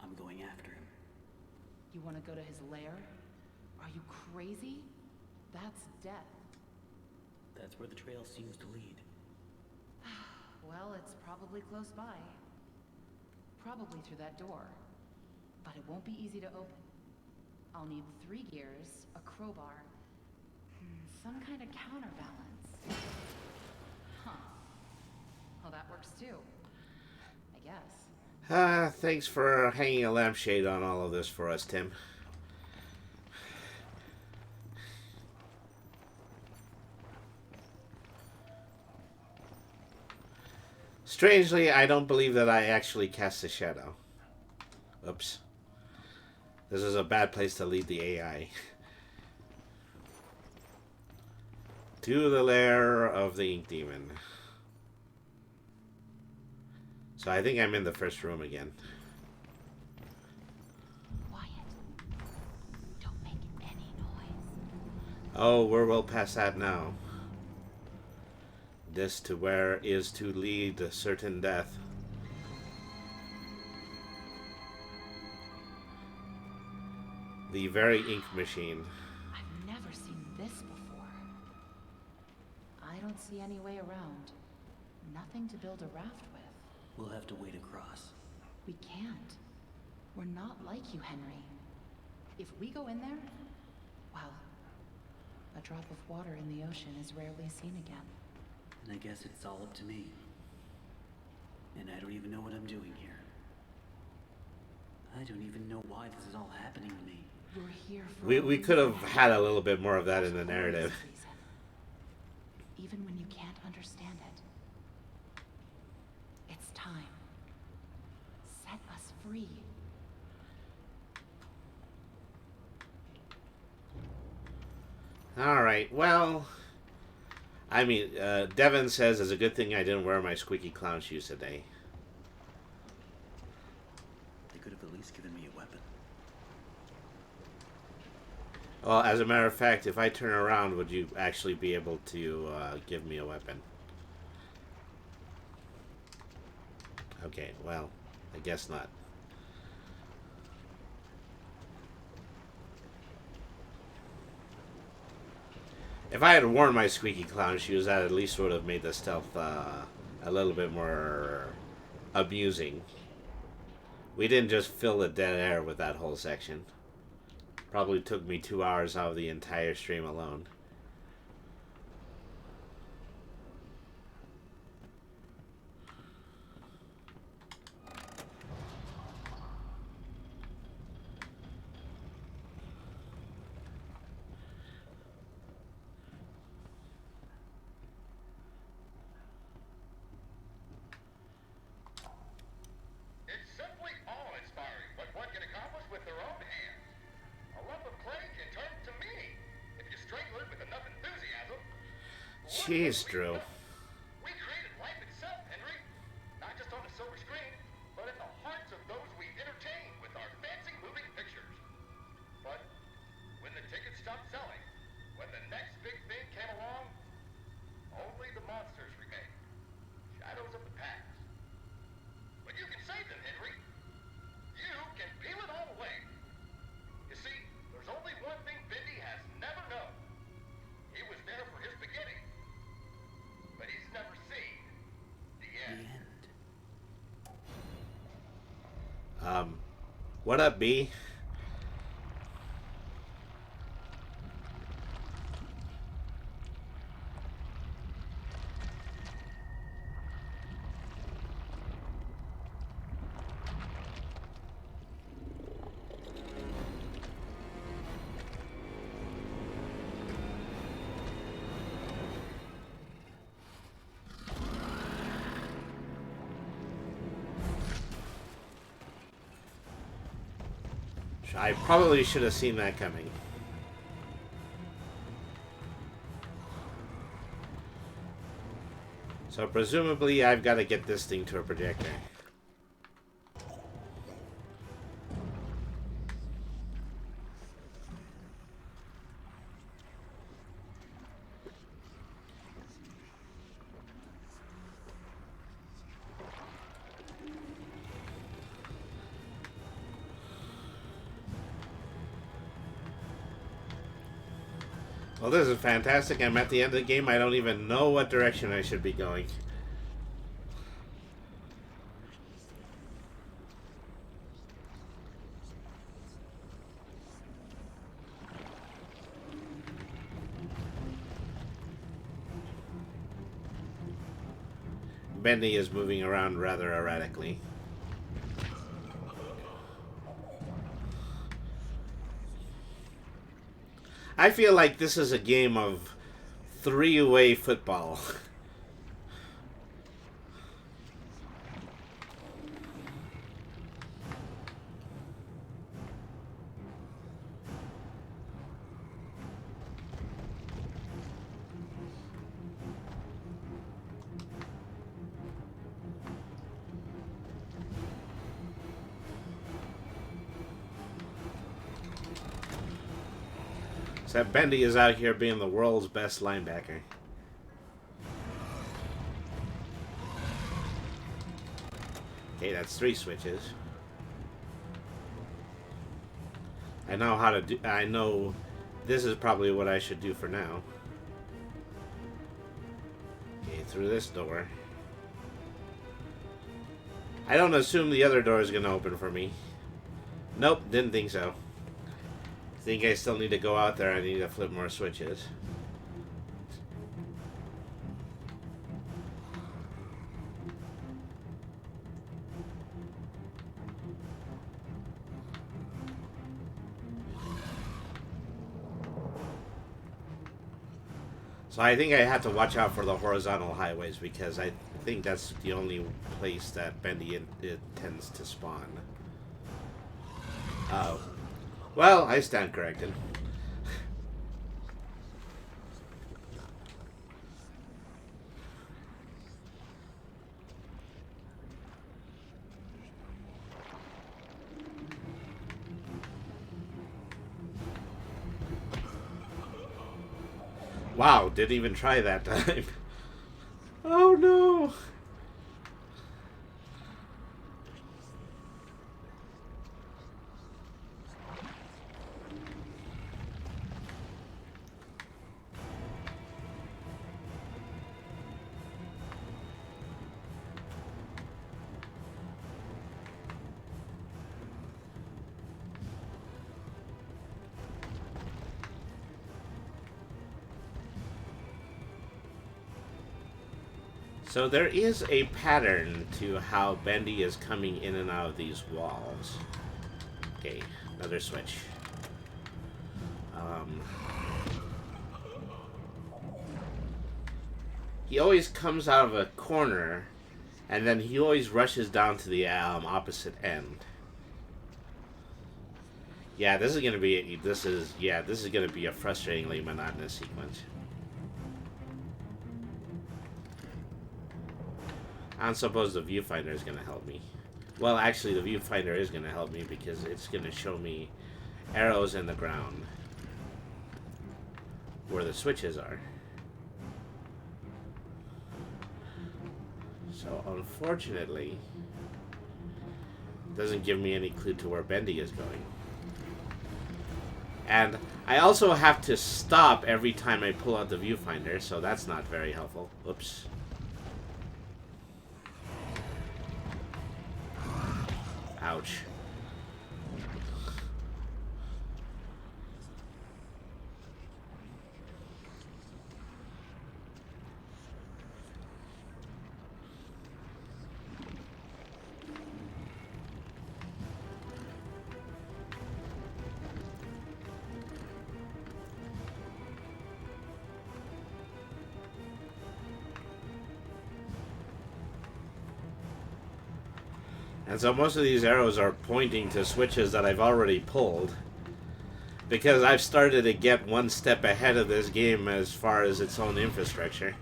I'm going after him. You want to go to his lair? Are you crazy? That's death. That's where the trail seems to lead. Well, it's probably close by. Probably through that door. But it won't be easy to open. I'll need 3 gears, a crowbar, some kind of counterbalance. Huh. Well, that works too. I guess. Thanks for hanging a lampshade on all of this for us, Tim. Strangely, I don't believe that I actually cast a shadow. Oops. This is a bad place to lead the AI. To the lair of the Ink Demon. So I think I'm in the first room again. Quiet. Don't make any noise. Oh, we're well past that now. This to where is to lead a certain death. The very ink machine. I've never seen this before. I don't see any way around. Nothing to build a raft with. We'll have to wade across. We can't. We're not like you, Henry. If we go in there, well, a drop of water in the ocean is rarely seen again. And I guess it's all up to me. And I don't even know what I'm doing here. I don't even know why this is all happening to me. You're here for We could have had a little bit more of that in the narrative. Even when you can't understand it. It's time. Set us free. Alright, well... I mean, Devin says it's a good thing I didn't wear my squeaky clown shoes today. They could have Well, as a matter of fact, if I turn around, would you actually be able to give me a weapon? Okay, well, I guess not. If I had worn my squeaky clown shoes, that at least would have made the stealth a little bit more amusing. We didn't just fill the dead air with that whole section. Probably took me 2 hours out of the entire stream alone. It's simply awe-inspiring what one can accomplish with their own hands. A lump of clay can turn to meaning if you strangle it with enough enthusiasm. Jeez, Drew. We created life itself, Henry. Not just on the silver screen, but in the hearts of those we entertain with our fancy moving pictures. But when the tickets stopped selling, when the next big thing came along, only the monsters remained. Shadows of the past. But you can save them, Henry. You can peel it all away. You see, there's only one thing Bendy has never known. He was there for his beginning, but he's never seen the end. What up, B? I probably should have seen that coming. So presumably I've got to get this thing to a projector. Well, this is fantastic. I'm at the end of the game. I don't even know what direction I should be going. Bendy is moving around rather erratically. I feel like this is a game of three-way football. So Bendy is out here being the world's best linebacker. Okay, that's 3 switches. I know how to do. I know this is probably what I should do for now. Okay, through this door. I don't assume the other door is going to open for me. Nope, didn't think so. Think I still need to go out there. I need to flip more switches. So I think I have to watch out for the horizontal highways because I think that's the only place that Bendy it tends to spawn. Oh. Well, I stand corrected. Wow, didn't even try that time. Oh no! So there is a pattern to how Bendy is coming in and out of these walls. Okay, another switch. He always comes out of a corner, and then he always rushes down to the opposite end. Yeah, this is gonna be a frustratingly monotonous sequence. I don't suppose the viewfinder is gonna help me. Well, actually, the viewfinder is gonna help me because it's gonna show me arrows in the ground where the switches are. So, unfortunately, it doesn't give me any clue to where Bendy is going. And I also have to stop every time I pull out the viewfinder, so that's not very helpful. Oops. Ouch. And so most of these arrows are pointing to switches that I've already pulled. Because I've started to get one step ahead of this game as far as its own infrastructure.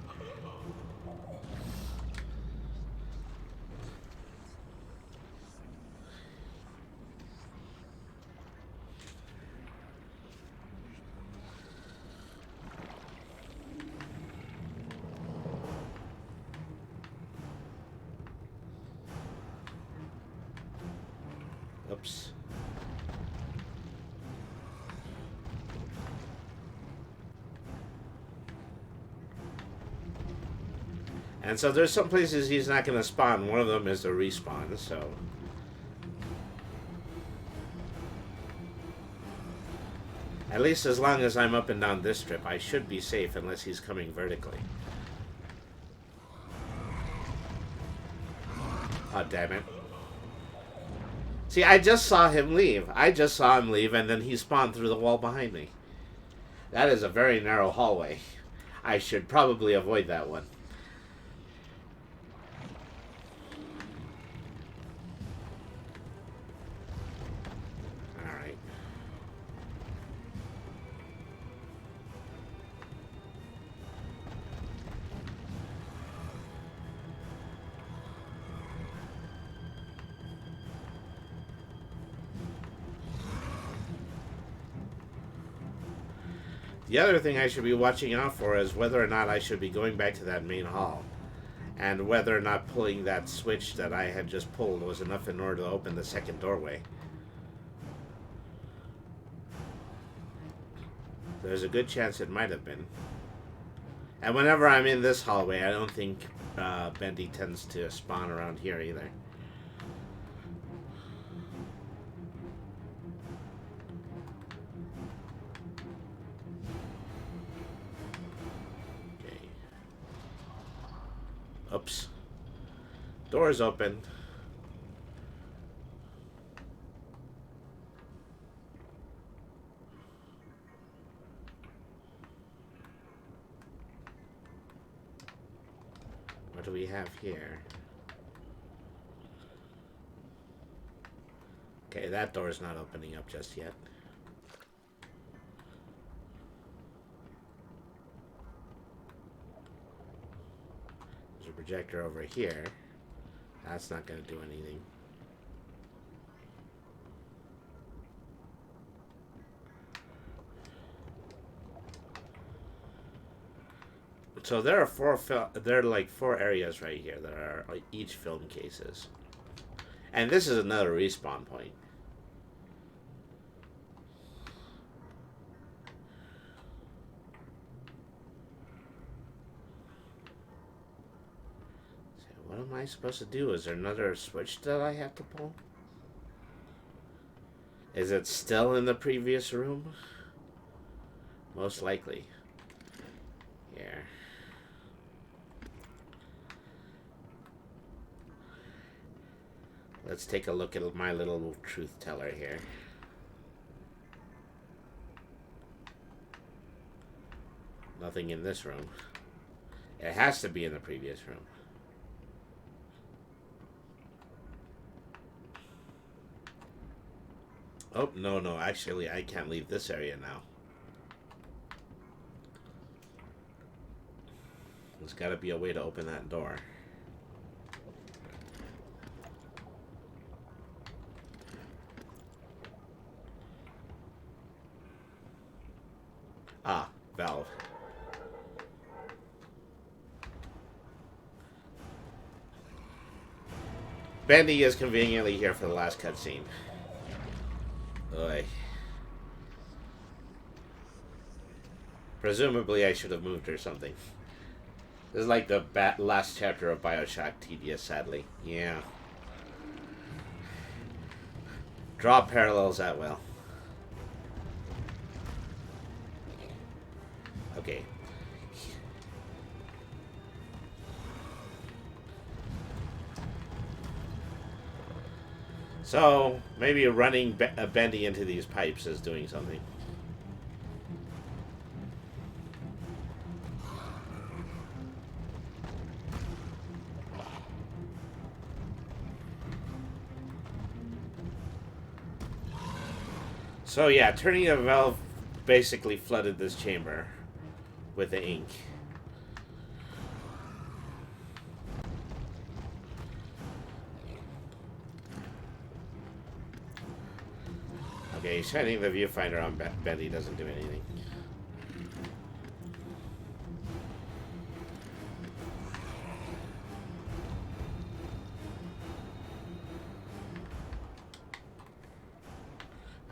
Oops. And so there's some places he's not going to spawn. One of them is the respawn, so... At least as long as I'm up and down this strip, I should be safe unless he's coming vertically. Oh, damn it. See, I just saw him leave. And then he spawned through the wall behind me. That is a very narrow hallway. I should probably avoid that one. Alright. The other thing I should be watching out for is whether or not I should be going back to that main hall. And whether or not pulling that switch that I had just pulled was enough in order to open the second doorway. There's a good chance it might have been. And whenever I'm in this hallway, I don't think Bendy tends to spawn around here either. Oops. Door's open. What do we have here? Okay, that door's not opening up just yet. There's a projector over here. That's not going to do anything. So there are there are like 4 areas right here that are like each film cases, and this is another respawn point. So what am I supposed to do? Is there another switch that I have to pull? Is it still in the previous room? Most likely. Here. Let's take a look at my little truth teller here. Nothing in this room. It has to be in the previous room. Oh, no, actually, I can't leave this area now. There's got to be a way to open that door. Ah, valve. Bendy is conveniently here for the last cutscene. Oy. Presumably I should have moved or something. This is like the last chapter of Bioshock tedious, sadly. Yeah. Draw parallels at will. Okay. So, maybe running Bendy into these pipes is doing something. So yeah, turning the valve basically flooded this chamber with the ink. Okay, shining the viewfinder on Bendy doesn't do anything.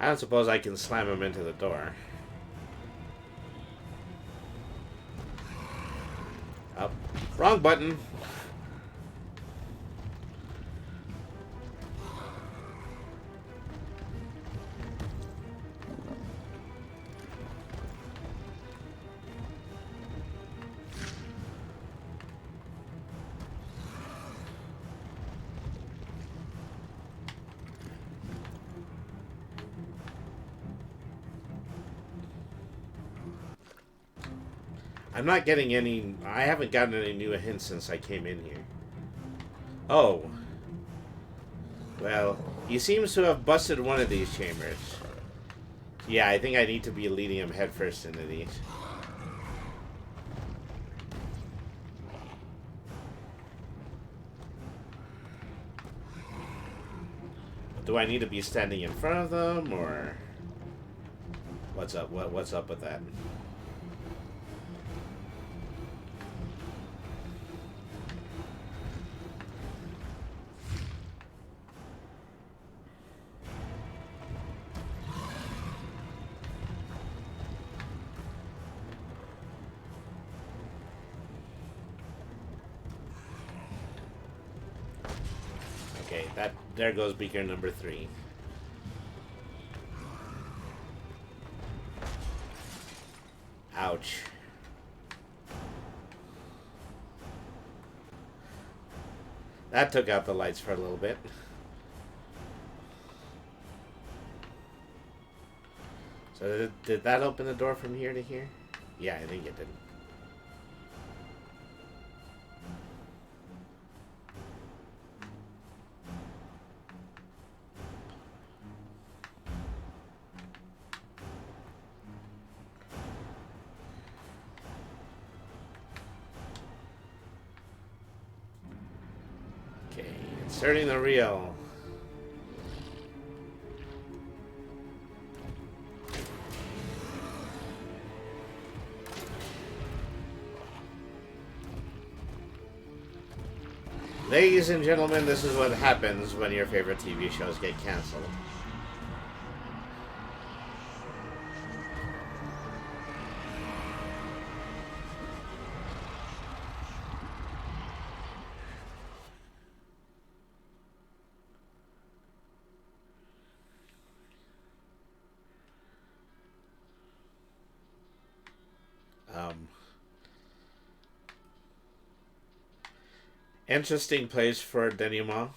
I don't suppose I can slam him into the door. Oh, wrong button. I'm not getting any... I haven't gotten any new hints since I came in here. Oh. Well, he seems to have busted one of these chambers. Yeah, I think I need to be leading him headfirst into these. Do I need to be standing in front of them, or... What's up? What's up with that? Okay, there goes beaker number 3. Ouch. That took out the lights for a little bit. So did that open the door from here to here? Yeah, I think it did. Okay, inserting the reel. Ladies and gentlemen, this is what happens when your favorite TV shows get canceled. Interesting place for denouement.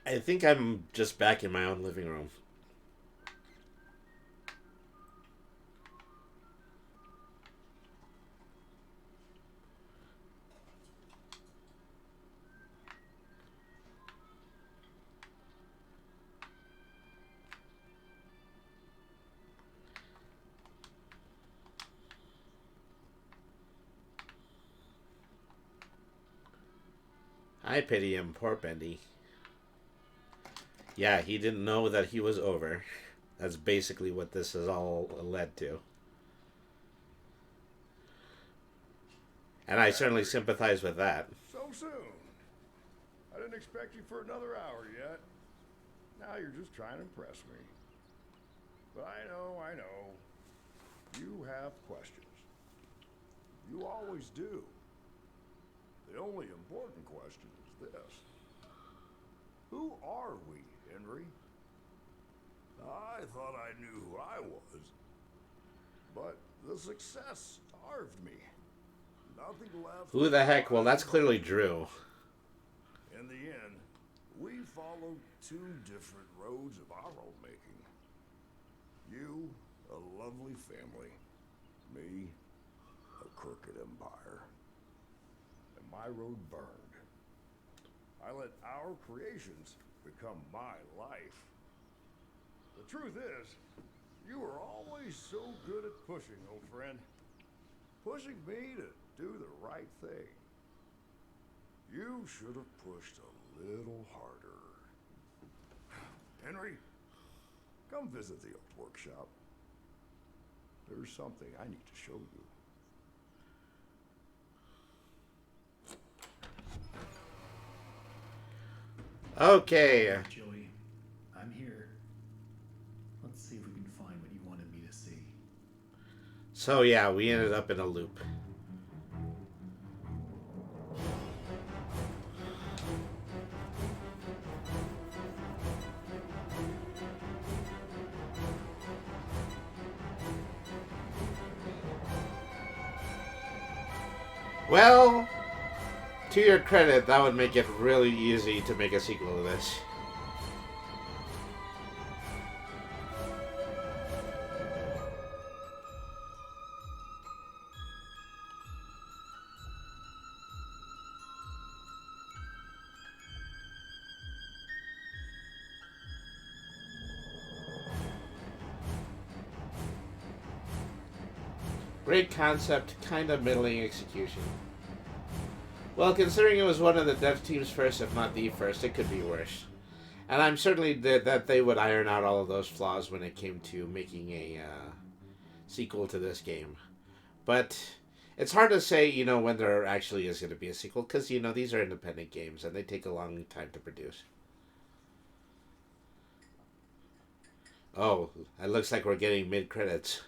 I think I'm just back in my own living room. I pity him, poor Bendy. Yeah, he didn't know that he was over. That's basically what this has all led to. And I certainly sympathize with that. So soon. I didn't expect you for another hour yet. Now you're just trying to impress me. But I know. You have questions. You always do. The only important question is this. Who are we, Henry? I thought I knew who I was. But the success starved me. Nothing left. Who the heck? Well, that's clearly Drew. In the end, we followed two different roads of our own making. You, a lovely family. Me, a crooked empire. And my road burned. I let our creations become my life. The truth is, you were always so good at pushing, old friend. Pushing me to do the right thing. You should have pushed a little harder. Henry, come visit the old workshop. There's something I need to show you. Okay. Joey, I'm here. Let's see if we can find what you wanted me to see. So yeah, we ended up in a loop. Well, to your credit, that would make it really easy to make a sequel to this. Great concept, kind of middling execution. Well, considering it was one of the dev team's first, if not the first, it could be worse. And I'm certainly that they would iron out all of those flaws when it came to making a sequel to this game. But it's hard to say, when there actually is going to be a sequel, because, these are independent games, and they take a long time to produce. Oh, it looks like we're getting mid-credits.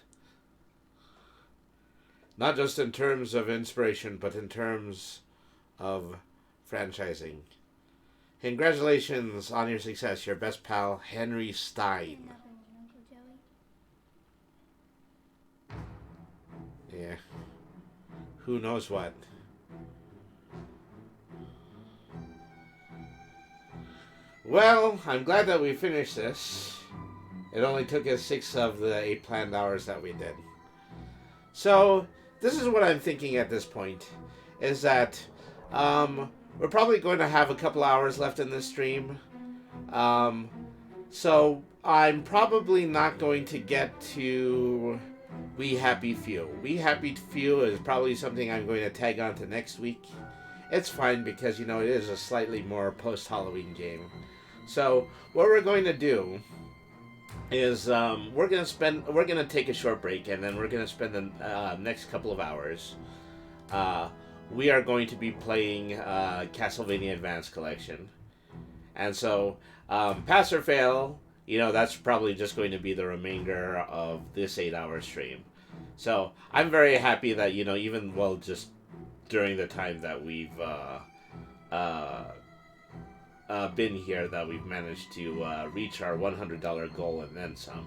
Not just in terms of inspiration, but in terms of franchising. Congratulations on your success, your best pal, Henry Stein. Yeah. Who knows what? Well, I'm glad that we finished this. It only took us 6 of the 8 planned hours that we did. So, this is what I'm thinking at this point, is that we're probably going to have a couple hours left in this stream. So I'm probably not going to get to We Happy Few. We Happy Few is probably something I'm going to tag on to next week. It's fine because, it is a slightly more post-Halloween game. So what we're going to do is we're gonna take a short break, and then we're gonna spend the next couple of hours. Uh, we are going to be playing Castlevania Advance Collection, and so pass or fail. That's probably just going to be the remainder of this 8-hour stream. So I'm very happy that even well just during the time that we've uh, been here that we've managed to reach our $100 goal and then some.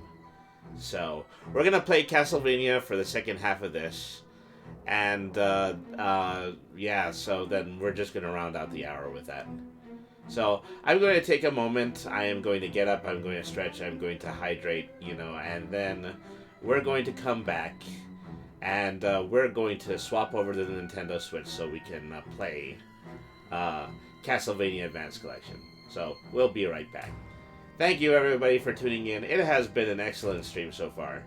So we're gonna play Castlevania for the second half of this, and yeah. So then we're just gonna round out the hour with that. So I'm going to take a moment. I am going to get up. I'm going to stretch. I'm going to hydrate. And then we're going to come back, and we're going to swap over to the Nintendo Switch so we can play uh, Castlevania Advance Collection. So we'll be right back. Thank you everybody for tuning in. It has been an excellent stream so far.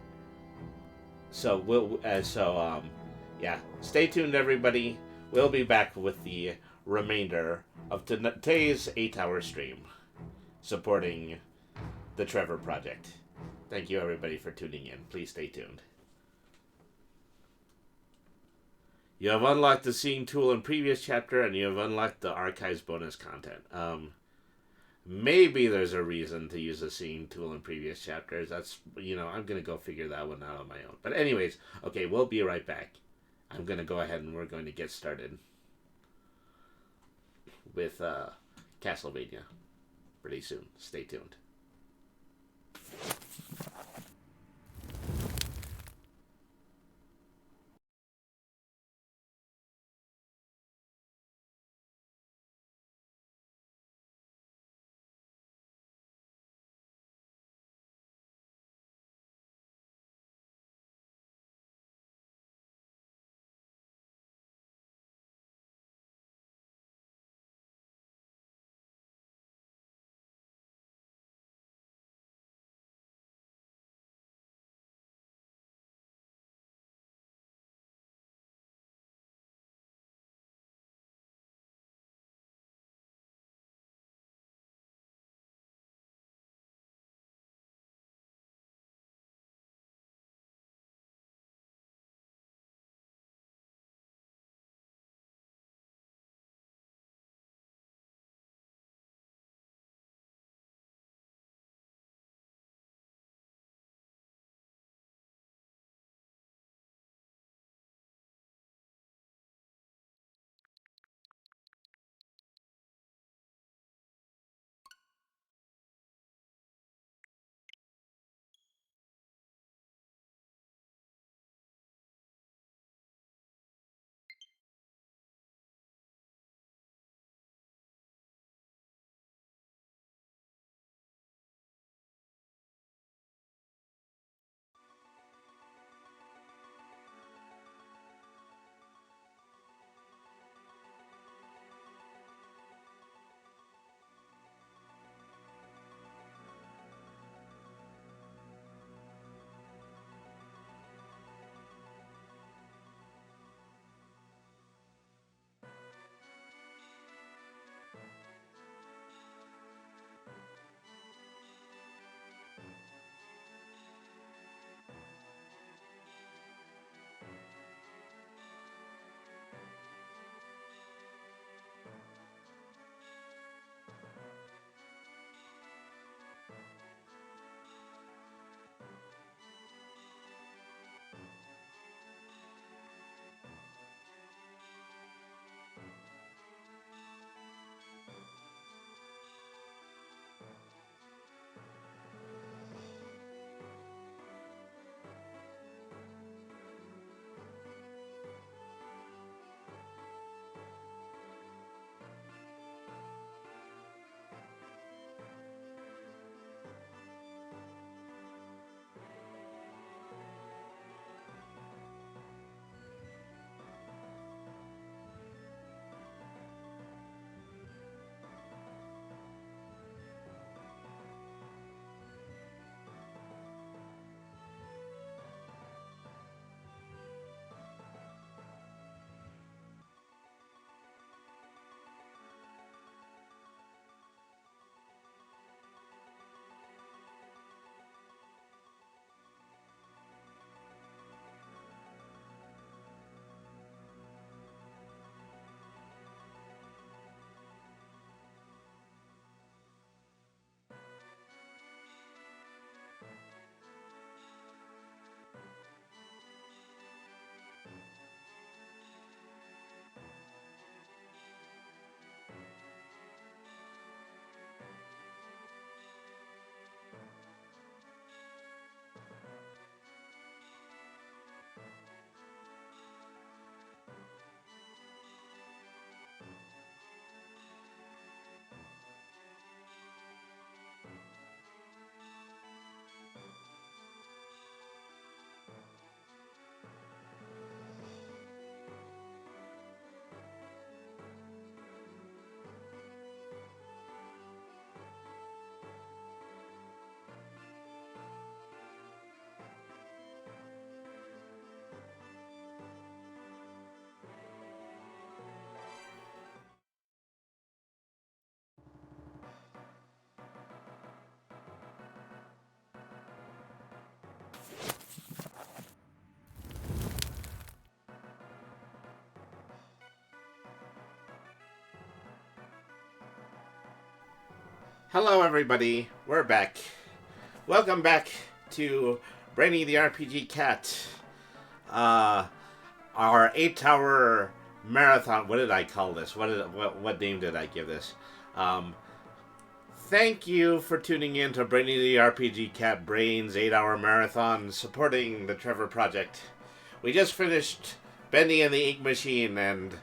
So yeah. Stay tuned, everybody. We'll be back with the remainder of today's 8-hour stream, supporting the Trevor Project. Thank you everybody for tuning in. Please stay tuned. You have unlocked the Seeing tool in previous chapter, and you have unlocked the archives bonus content. Maybe there's a reason to use the Seeing tool in previous chapters. That's, I'm going to go figure that one out on my own. But anyways, okay, we'll be right back. I'm going to go ahead and we're going to get started with Castlevania pretty soon. Stay tuned. Hello, everybody. We're back. Welcome back to Brainy the RPG Cat. Our 8-hour marathon. What did I call this? What name did I give this? Thank you for tuning in to Brainy the RPG Cat Brain's 8-hour marathon supporting the Trevor Project. We just finished Bendy and the Ink Machine, and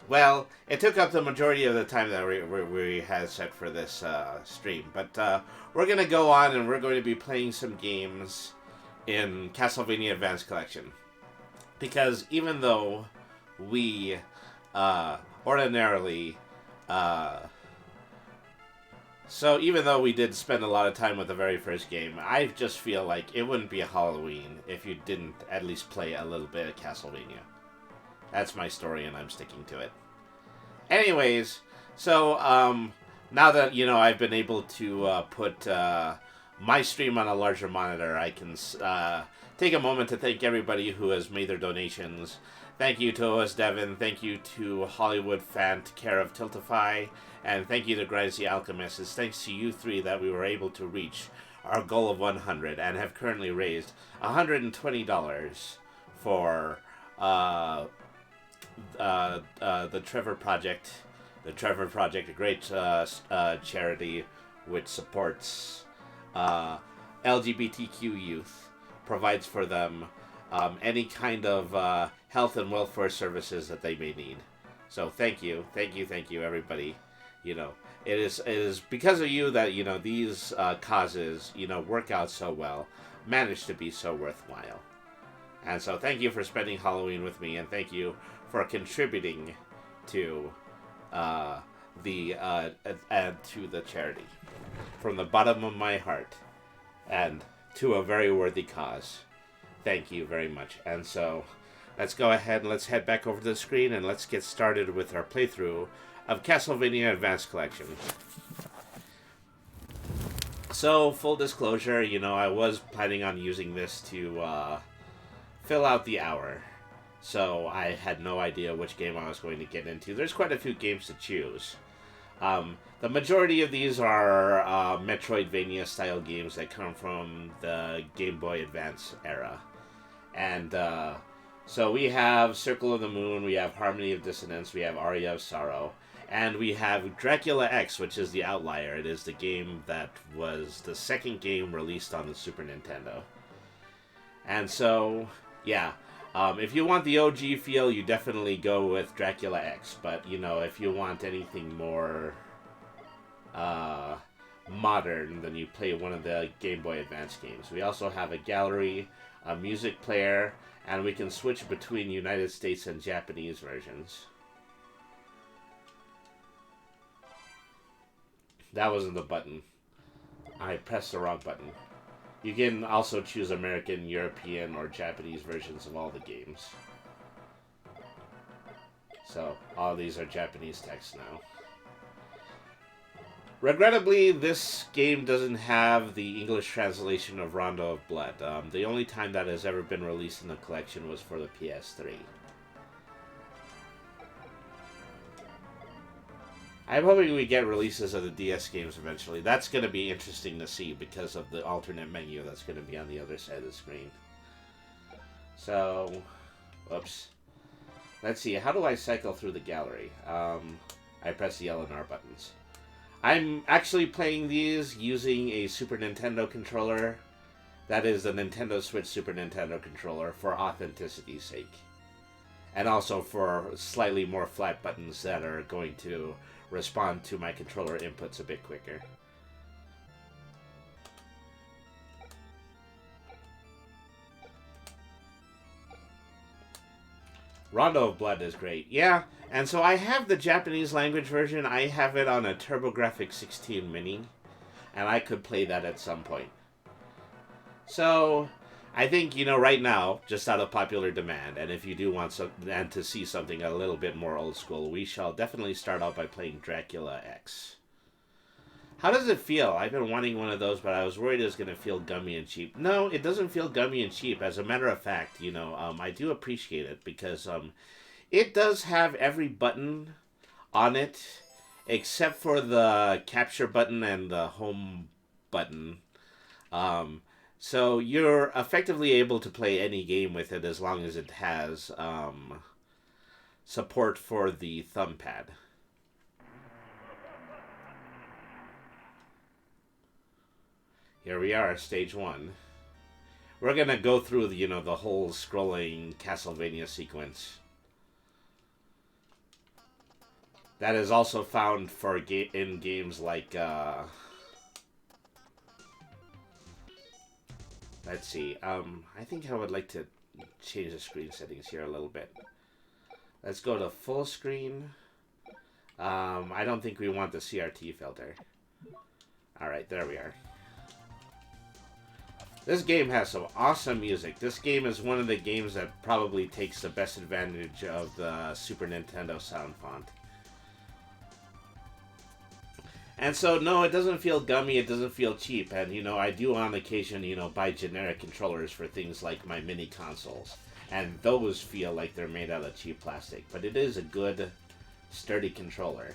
well, it took up the majority of the time that we had set for this stream. But we're going to go on and we're going to be playing some games in Castlevania Advance Collection. Because even though we ordinarily... So even though we did spend a lot of time with the very first game, I just feel like it wouldn't be a Halloween if you didn't at least play a little bit of Castlevania. That's my story, and I'm sticking to it. Anyways, so now that I've been able to put my stream on a larger monitor, I can take a moment to thank everybody who has made their donations. Thank you to OS Devon, thank you to Hollywood Fant, care of Tiltify, and thank you to Grimes the Alchemist. It's thanks to you three that we were able to reach our goal of 100 and have currently raised $120 for the Trevor Project. The Trevor Project, a great charity which supports LGBTQ youth, provides for them any kind of health and welfare services that they may need. So thank you, everybody. It is because of you that these causes work out so well, manage to be so worthwhile. And so thank you for spending Halloween with me, and thank you for contributing to the charity from the bottom of my heart, and to a very worthy cause. Thank you very much. And so let's go ahead and let's head back over to the screen and let's get started with our playthrough of Castlevania Advance Collection. So, full disclosure, I was planning on using this to fill out the hour. So I had no idea which game I was going to get into. There's quite a few games to choose. The majority of these are Metroidvania-style games that come from the Game Boy Advance era. And so we have Circle of the Moon, we have Harmony of Dissonance, we have Aria of Sorrow, and we have Dracula X, which is the outlier. It is the game that was the second game released on the Super Nintendo. And so, yeah. If you want the OG feel, you definitely go with Dracula X. But, if you want anything more modern, then you play one of the Game Boy Advance games. We also have a gallery, a music player, and we can switch between United States and Japanese versions. That wasn't the button. I pressed the wrong button. You can also choose American, European, or Japanese versions of all the games. So, all these are Japanese text now. Regrettably, this game doesn't have the English translation of Rondo of Blood. The only time that has ever been released in the collection was for the PS3. I'm hoping we get releases of the DS games eventually. That's going to be interesting to see because of the alternate menu that's going to be on the other side of the screen. So, whoops. Let's see, how do I cycle through the gallery? I press the L and R buttons. I'm actually playing these using a Super Nintendo controller. That is the Nintendo Switch Super Nintendo controller for authenticity's sake. And also for slightly more flat buttons that are going to respond to my controller inputs a bit quicker. Rondo of Blood is great. Yeah, and so I have the Japanese language version. I have it on a TurboGrafx 16 Mini, and I could play that at some point. So, I think, right now, just out of popular demand, and if you do want to see something a little bit more old school, we shall definitely start out by playing Dracula X. How does it feel? I've been wanting one of those, but I was worried it was going to feel gummy and cheap. No, it doesn't feel gummy and cheap. As a matter of fact, I do appreciate it because it does have every button on it except for the capture button and the home button. So you're effectively able to play any game with it as long as it has support for the thumb pad. Here we are, stage 1. We're gonna go through the, the whole scrolling Castlevania sequence. That is also found for in games like let's see. I think I would like to change the screen settings here a little bit. Let's go to full screen. I don't think we want the CRT filter. Alright, there we are. This game has some awesome music. This game is one of the games that probably takes the best advantage of the Super Nintendo sound font. And so, no, it doesn't feel gummy, it doesn't feel cheap, and, I do on occasion, buy generic controllers for things like my mini consoles. And those feel like they're made out of cheap plastic, but it is a good, sturdy controller.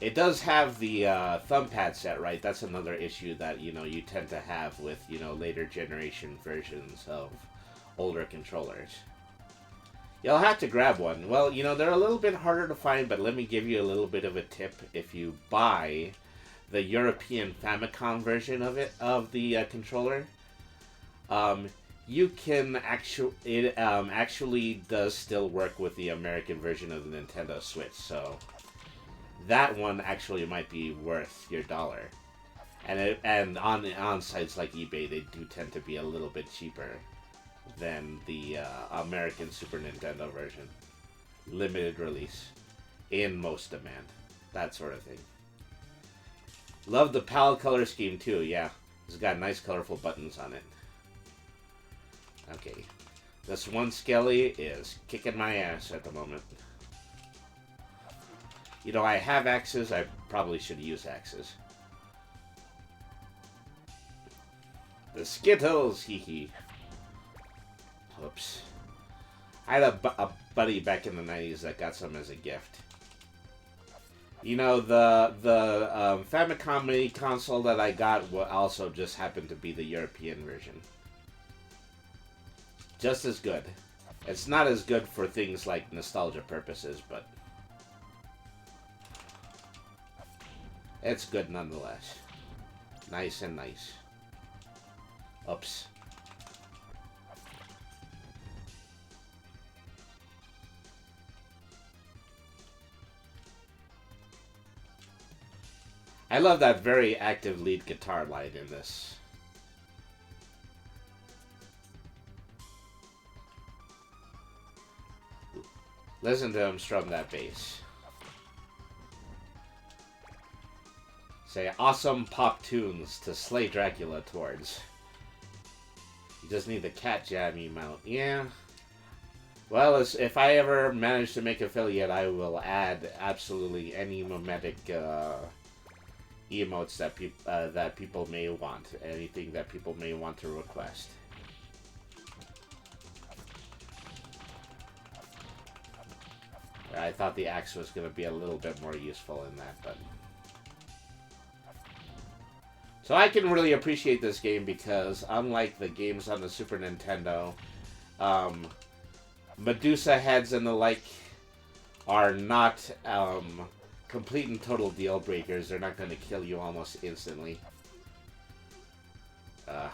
It does have the thumb pad set, right? That's another issue that, you tend to have with, later generation versions of older controllers. You'll have to grab one. Well, they're a little bit harder to find, but let me give you a little bit of a tip. If you buy the European Famicom version of the controller, you can actually does still work with the American version of the Nintendo Switch, so that one actually might be worth your dollar. And on sites like eBay, they do tend to be a little bit cheaper than the American Super Nintendo version. Limited release. In most demand. That sort of thing. Love the palette color scheme too, yeah. It's got nice colorful buttons on it. Okay. This one Skelly is kicking my ass at the moment. I have axes. I probably should use axes. The Skittles, hee hee. Oops. I had a buddy back in the 90s that got some as a gift. The Famicom mini console that I got also just happened to be the European version. Just as good. It's not as good for things like nostalgia purposes, but it's good nonetheless. Nice and nice. Oops. I love that very active lead guitar line in this. Listen to him strum that bass. Say awesome pop tunes to slay Dracula towards. You just need the cat jam emote. Yeah. Well, if I ever manage to make affiliate, I will add absolutely any mimetic emotes that people may want. Anything that people may want to request. I thought the axe was going to be a little bit more useful in that, but... So I can really appreciate this game because, unlike the games on the Super Nintendo, Medusa heads and the like are not complete and total deal breakers. They're not going to kill you almost instantly. I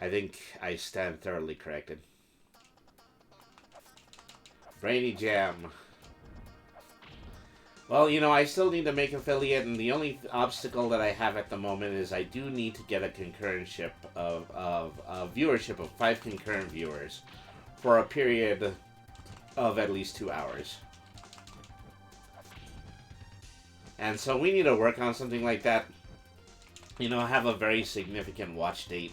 think I stand thoroughly corrected. Brainy Jam. Well, I still need to make affiliate, and the only obstacle that I have at the moment is I do need to get a concurrentship of viewership of 5 concurrent viewers for a period of at least 2 hours. And so we need to work on something like that. Have a very significant watch date.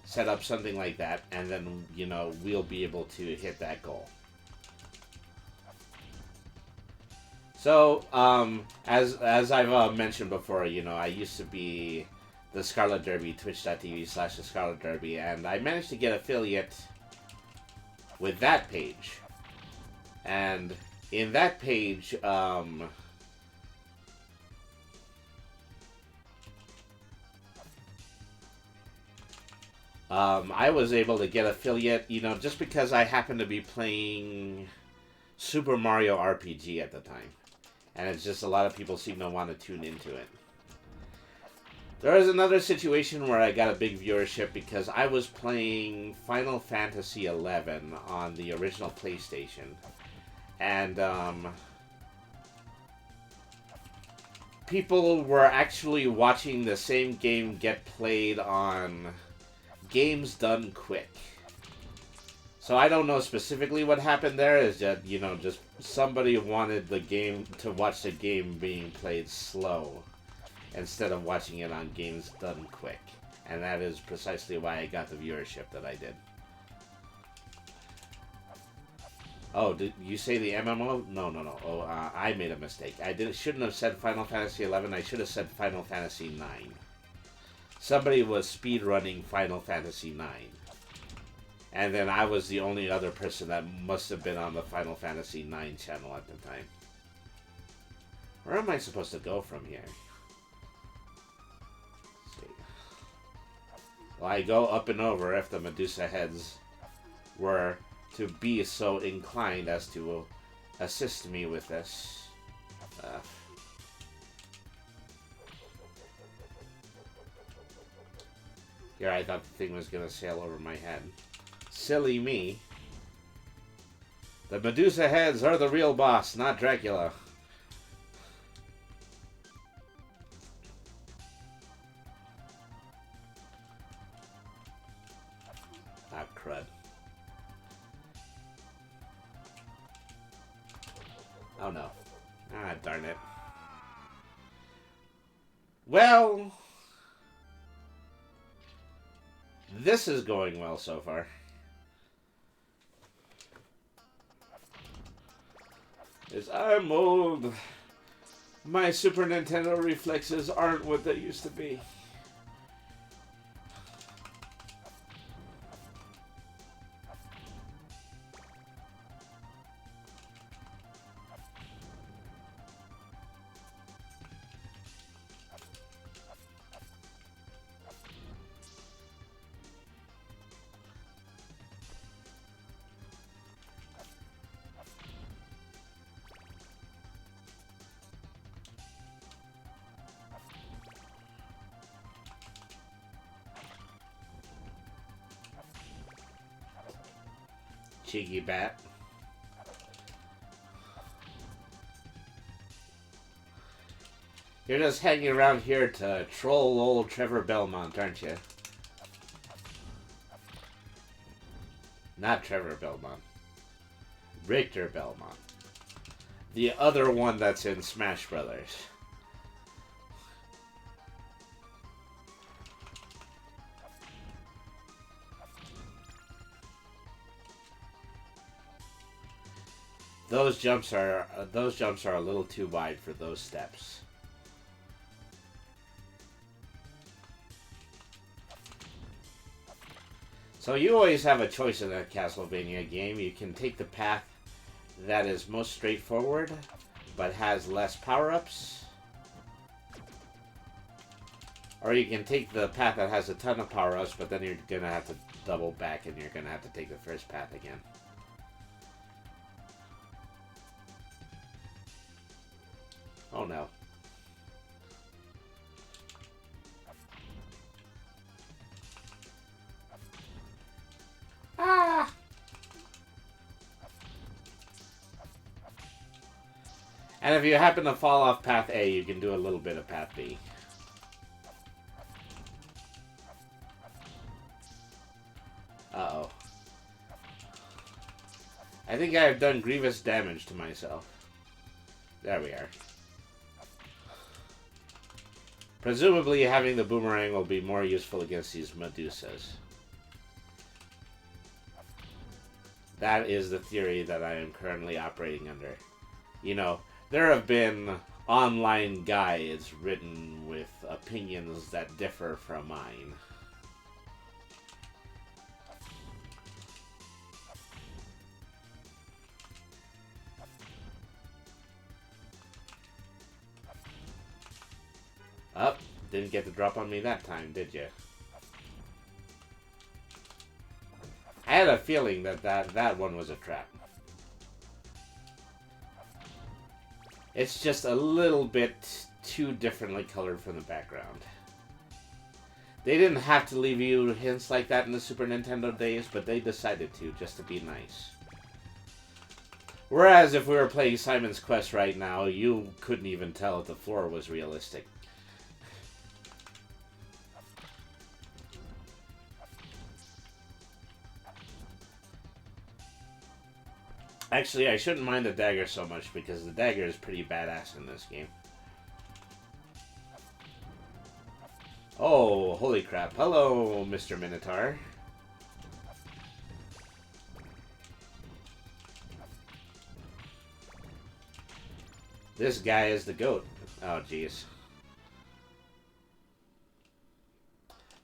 Set up something like that, and then, we'll be able to hit that goal. So, as I've mentioned before, I used to be the Scarlet Derby, twitch.tv/the Scarlet Derby, and I managed to get affiliate with that page. And in that page, I was able to get affiliate, just because I happened to be playing Super Mario RPG at the time. And it's just a lot of people seem to want to tune into it. There was another situation where I got a big viewership because I was playing Final Fantasy XI on the original PlayStation. And, people were actually watching the same game get played on Games Done Quick. So I don't know specifically what happened there. Is that, just somebody wanted the game to watch the game being played slow instead of watching it on Games Done Quick. And that is precisely why I got the viewership that I did. Oh, did you say the MMO? No. Oh, I made a mistake. Shouldn't have said Final Fantasy XI. I should have said Final Fantasy IX. Somebody was speedrunning Final Fantasy IX. And then I was the only other person that must have been on the Final Fantasy IX channel at the time. Where am I supposed to go from here? Let's see. Well, I go up and over if the Medusa heads were to be so inclined as to assist me with this. Here, I thought the thing was gonna sail over my head. Silly me. The Medusa heads are the real boss, not Dracula. Ah, crud. Oh no. Ah, darn it. Well, this is going well so far. I'm old. My Super Nintendo reflexes aren't what they used to be. Cheeky bat. You're just hanging around here to troll old Trevor Belmont, aren't you? Not Trevor Belmont. Richter Belmont. The other one that's in Smash Brothers. Those jumps are a little too wide for those steps. So you always have a choice in a Castlevania game. You can take the path that is most straightforward, but has less power-ups. Or you can take the path that has a ton of power-ups, but then you're going to have to double back and you're going to have to take the first path again. Oh no. Ah! And if you happen to fall off path A, you can do a little bit of path B. Uh-oh. I think I have done grievous damage to myself. There we are. Presumably having the boomerang will be more useful against these Medusas. That is the theory that I am currently operating under. You know, there have been online guides written with opinions that differ from mine. Didn't get the drop on me that time, did you? I had a feeling that one was a trap. It's just a little bit too differently colored from the background. They didn't have to leave you hints like that in the Super Nintendo days, but they decided to, just to be nice. Whereas if we were playing Simon's Quest right now, you couldn't even tell if the floor was realistic. Actually, I shouldn't mind the dagger so much, because the dagger is pretty badass in this game. Oh, holy crap. Hello, Mr. Minotaur. This guy is the goat. Oh, jeez.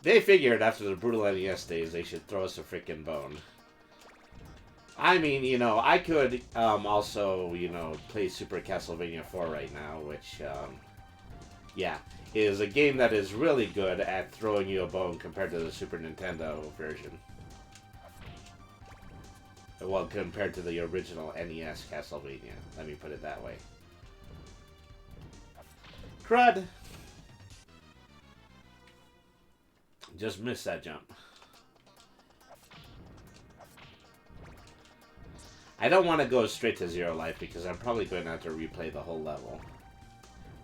They figured after the brutal NES days they should throw us a freaking bone. I mean, you know, I could also, you know, play Super Castlevania 4 right now, which, yeah, is a game that is really good at throwing you a bone compared to the Super Nintendo version. Well, compared to the original NES Castlevania. Let me put it that way. Crud! Just missed that jump. I don't want to go straight to 0 life because I'm probably going to have to replay the whole level.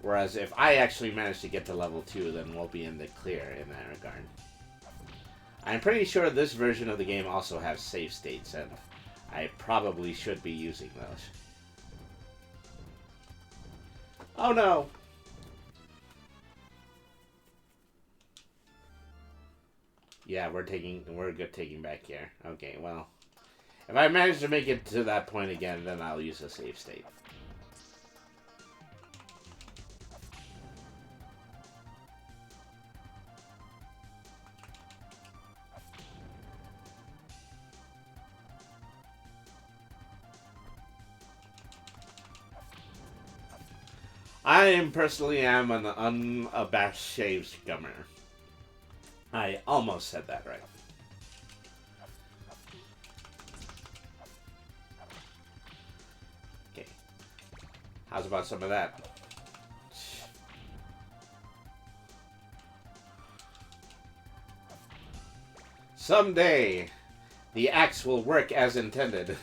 Whereas if I actually manage to get to level 2, then we'll be in the clear in that regard. I'm pretty sure this version of the game also has save states, and I probably should be using those. Oh no! Yeah, we're good taking back here. Okay, well. If I manage to make it to that point again, then I'll use a save state. I personally am an unabashed shave scummer. I almost said that right. Okay. How's about some of that? Someday, the axe will work as intended.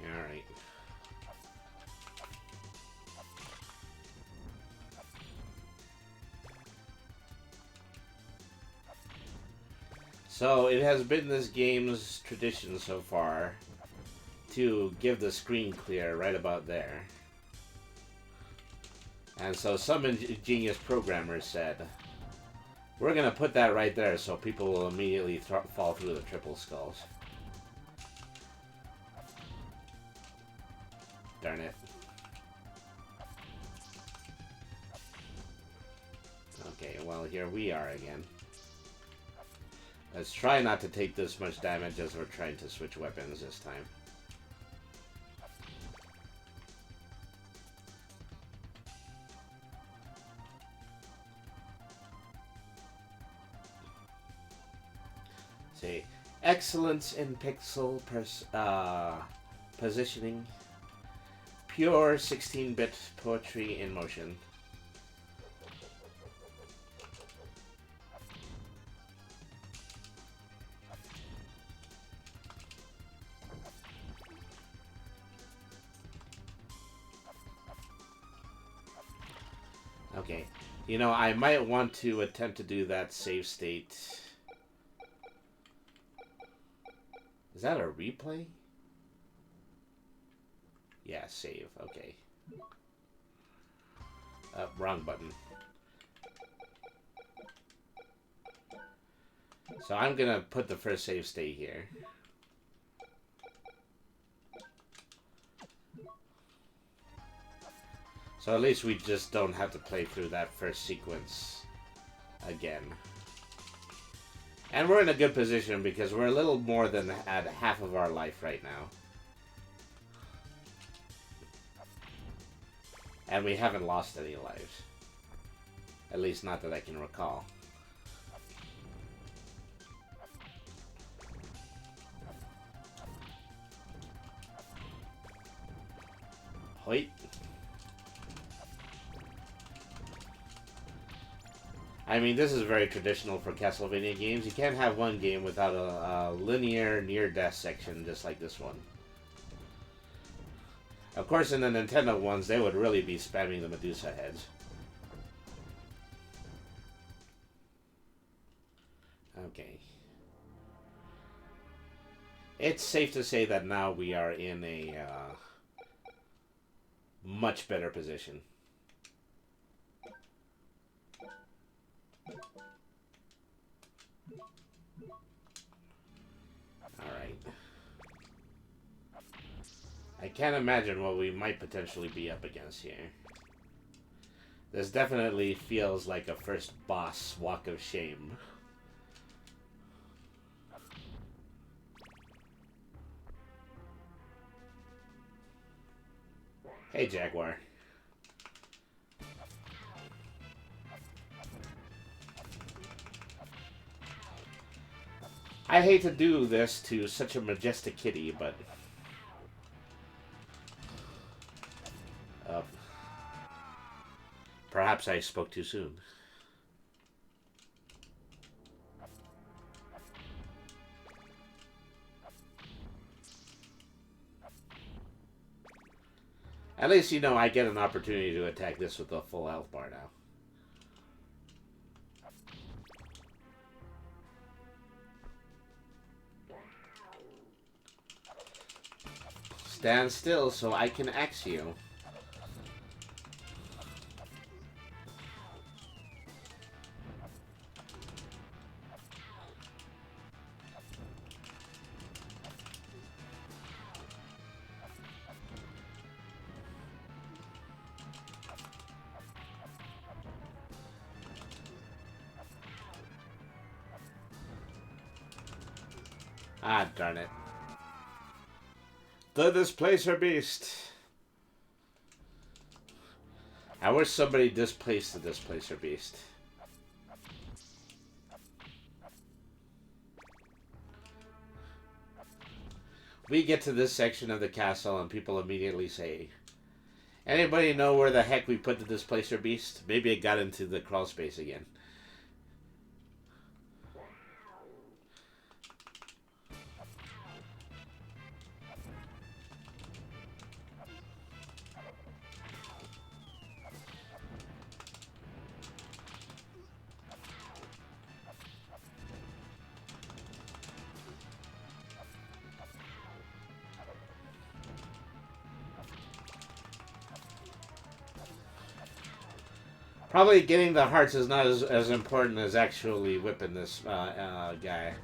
Alright. So, it has been this game's tradition so far to give the screen clear right about there. And so some ingenious programmers said, we're going to put that right there so people will immediately fall through the triple skulls. Darn it. Okay, well, here we are again. Let's try not to take this much damage as we're trying to switch weapons this time. See, excellence in pixel positioning. Pure 16-bit poetry in motion. Okay, you know, I might want to attempt to do that save state. Is that a replay? Yeah, save. Okay. Wrong button. So I'm gonna put the first save state here. So at least we just don't have to play through that first sequence again. And we're in a good position because we're a little more than at half of our life right now. And we haven't lost any lives. At least not that I can recall. Hoit. I mean, this is very traditional for Castlevania games. You can't have one game without a linear near-death section just like this one. Of course, in the Nintendo ones, they would really be spamming the Medusa heads. Okay. It's safe to say that now we are in a much better position. Alright. I can't imagine what we might potentially be up against here. This definitely feels like a first boss walk of shame. Hey, Jaguar. I hate to do this to such a majestic kitty, but... perhaps I spoke too soon. At least, you know, I get an opportunity to attack this with a full health bar now. Stand still so I can axe you. Ah, darn it. The Displacer Beast. I wish somebody displaced the Displacer Beast. We get to this section of the castle and people immediately say, anybody know where the heck we put the Displacer Beast? Maybe it got into the crawl space again. Probably getting the hearts is not as important as actually whipping this guy.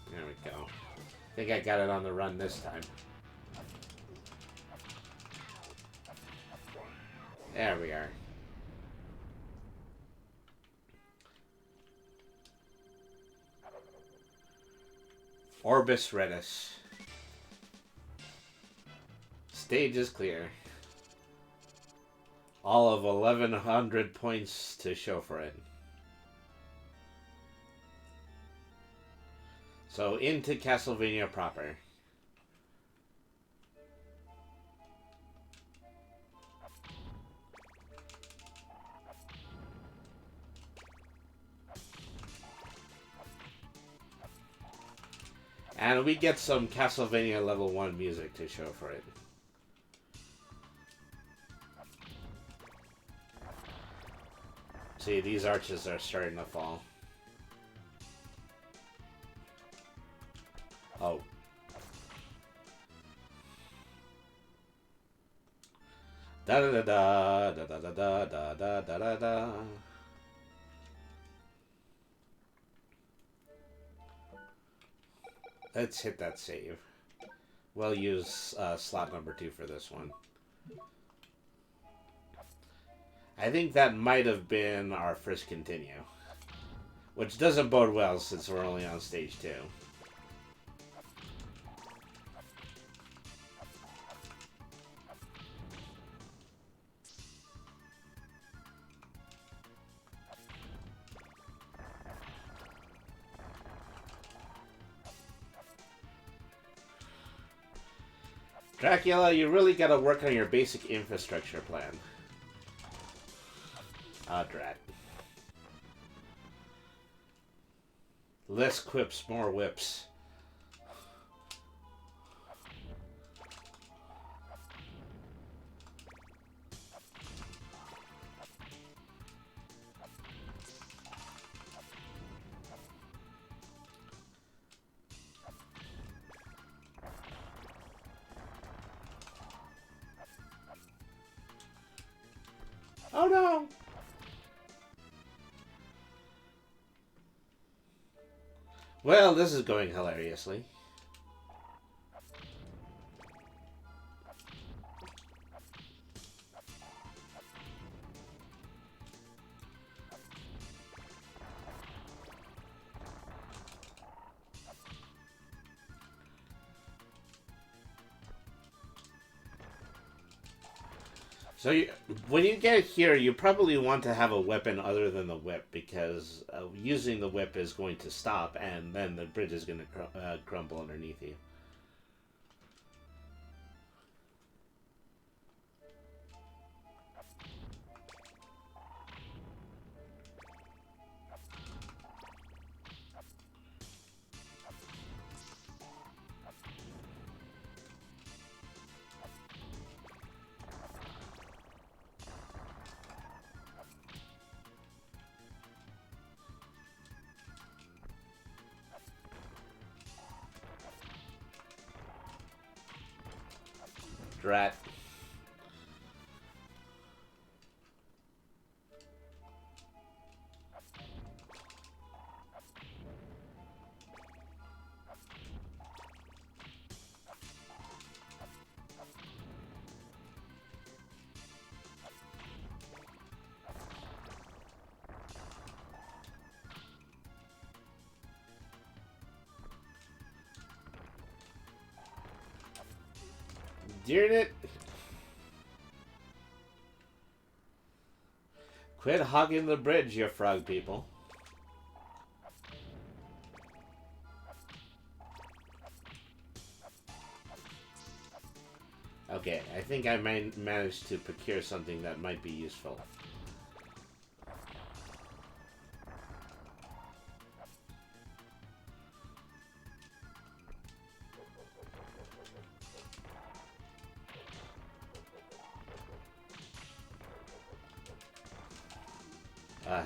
There we go. I think I got it on the run this time. There we are. Orbis Redis. Stage is clear. All of 1,100 points to show for it. So into Castlevania proper. And we get some Castlevania level 1 music to show for it. See, these arches are starting to fall. Oh. The Da da da da da da da da da da da da. Let's hit that save. We'll use slot number 2 for this one. I think that might have been our first continue. Which doesn't bode well since we're only on stage 2. Dracula, you really gotta work on your basic infrastructure plan. Ah, drat. Less quips, more whips. Oh no! Well, this is going hilariously. So when you get here, you probably want to have a weapon other than the whip, because using the whip is going to stop, and then the bridge is going to crumble underneath you. Drat. Darn it! Quit hogging the bridge, you frog people. Okay, I think I managed to procure something that might be useful.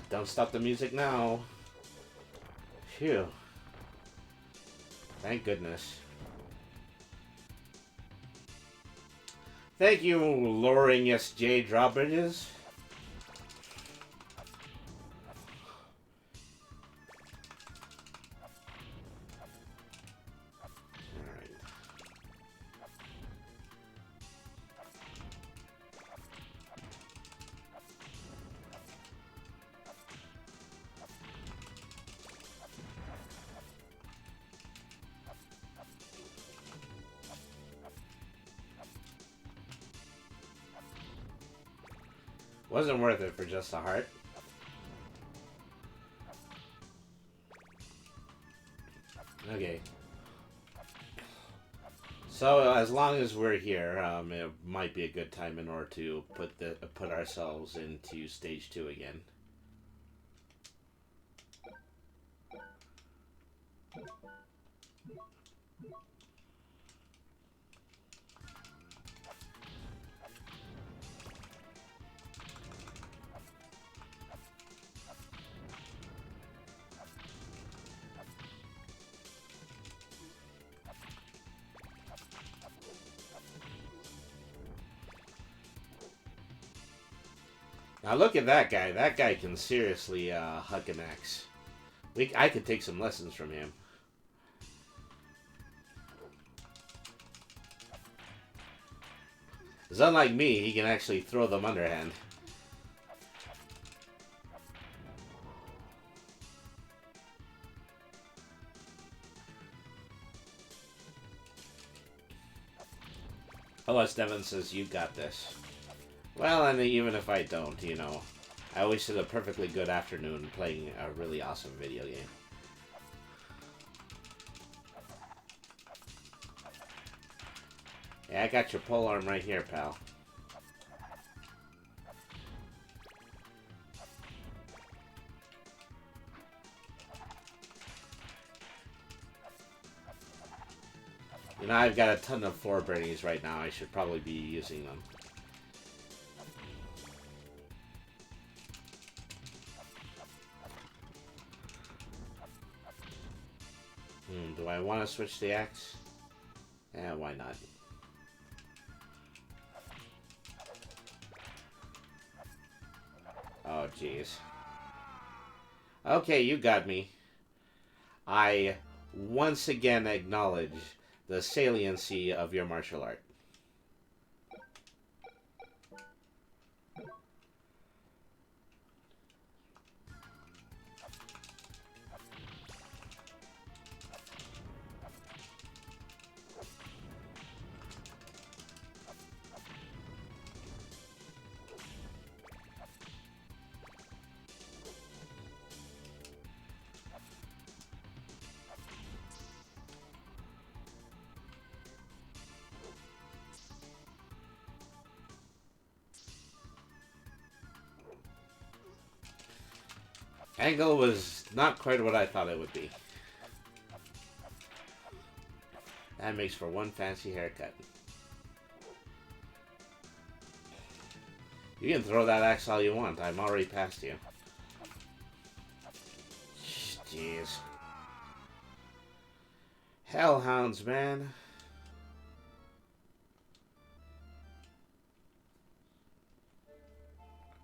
Don't stop the music now. Phew. Thank goodness. Thank you, lowering SJ drawbridges. Alright. Wasn't worth it for just a heart. Okay. So as long as we're here, it might be a good time in order to put ourselves into stage 2 again. Now look at that guy. That guy can seriously huck an axe. I could take some lessons from him. Because unlike me, he can actually throw them underhand. OS Devon says, you got this. Well, and even if I don't, you know, I wasted a perfectly good afternoon playing a really awesome video game. Yeah, I got your pole arm right here, pal. You know, I've got a ton of 4 Bernies right now. I should probably be using them. Do I want to switch the axe? Eh, why not? Oh, jeez. Okay, you got me. I once again acknowledge the saliency of your martial art. Angle was not quite what I thought it would be. That makes for one fancy haircut. You can throw that axe all you want. I'm already past you. Jeez. Hellhounds, man.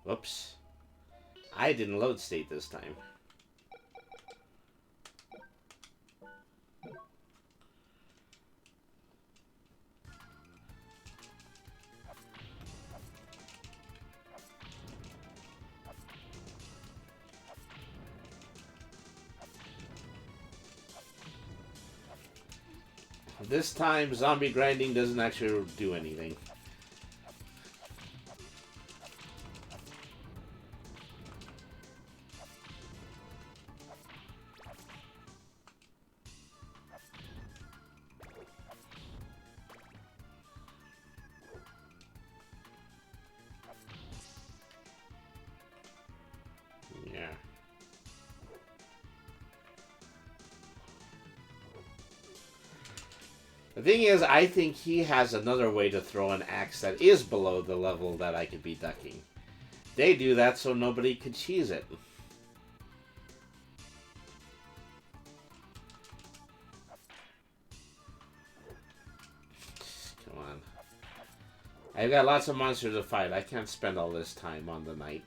Whoops. I didn't load state this time. This time, zombie grinding doesn't actually do anything. Yeah. The thing is, I think he has another way to throw an axe that is below the level that I could be ducking. They do that so nobody could cheese it. Come on. I've got lots of monsters to fight. I can't spend all this time on the night.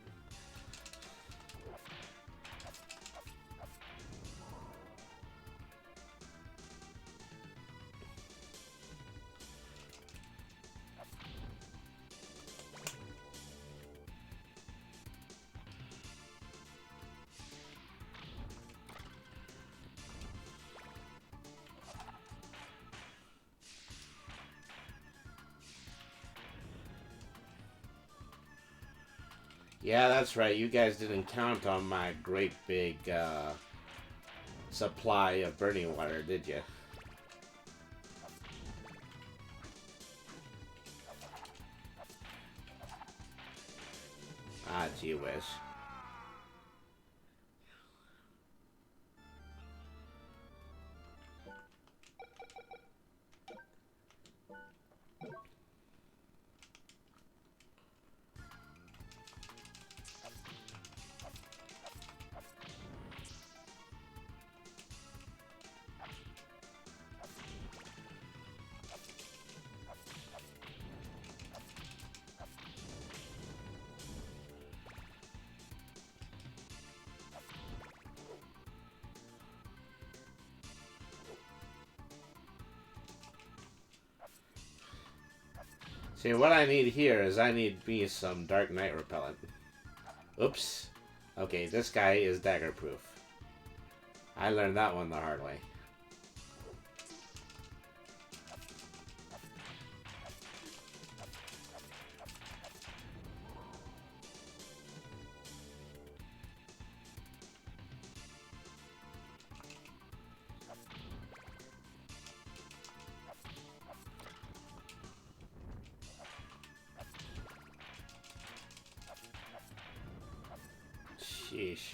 Yeah, that's right. You guys didn't count on my great big supply of burning water, did you? Ah, gee whiz. See, what I need here is I need me some Dark Knight repellent. Oops. Okay, this guy is dagger proof. I learned that one the hard way. Sheesh.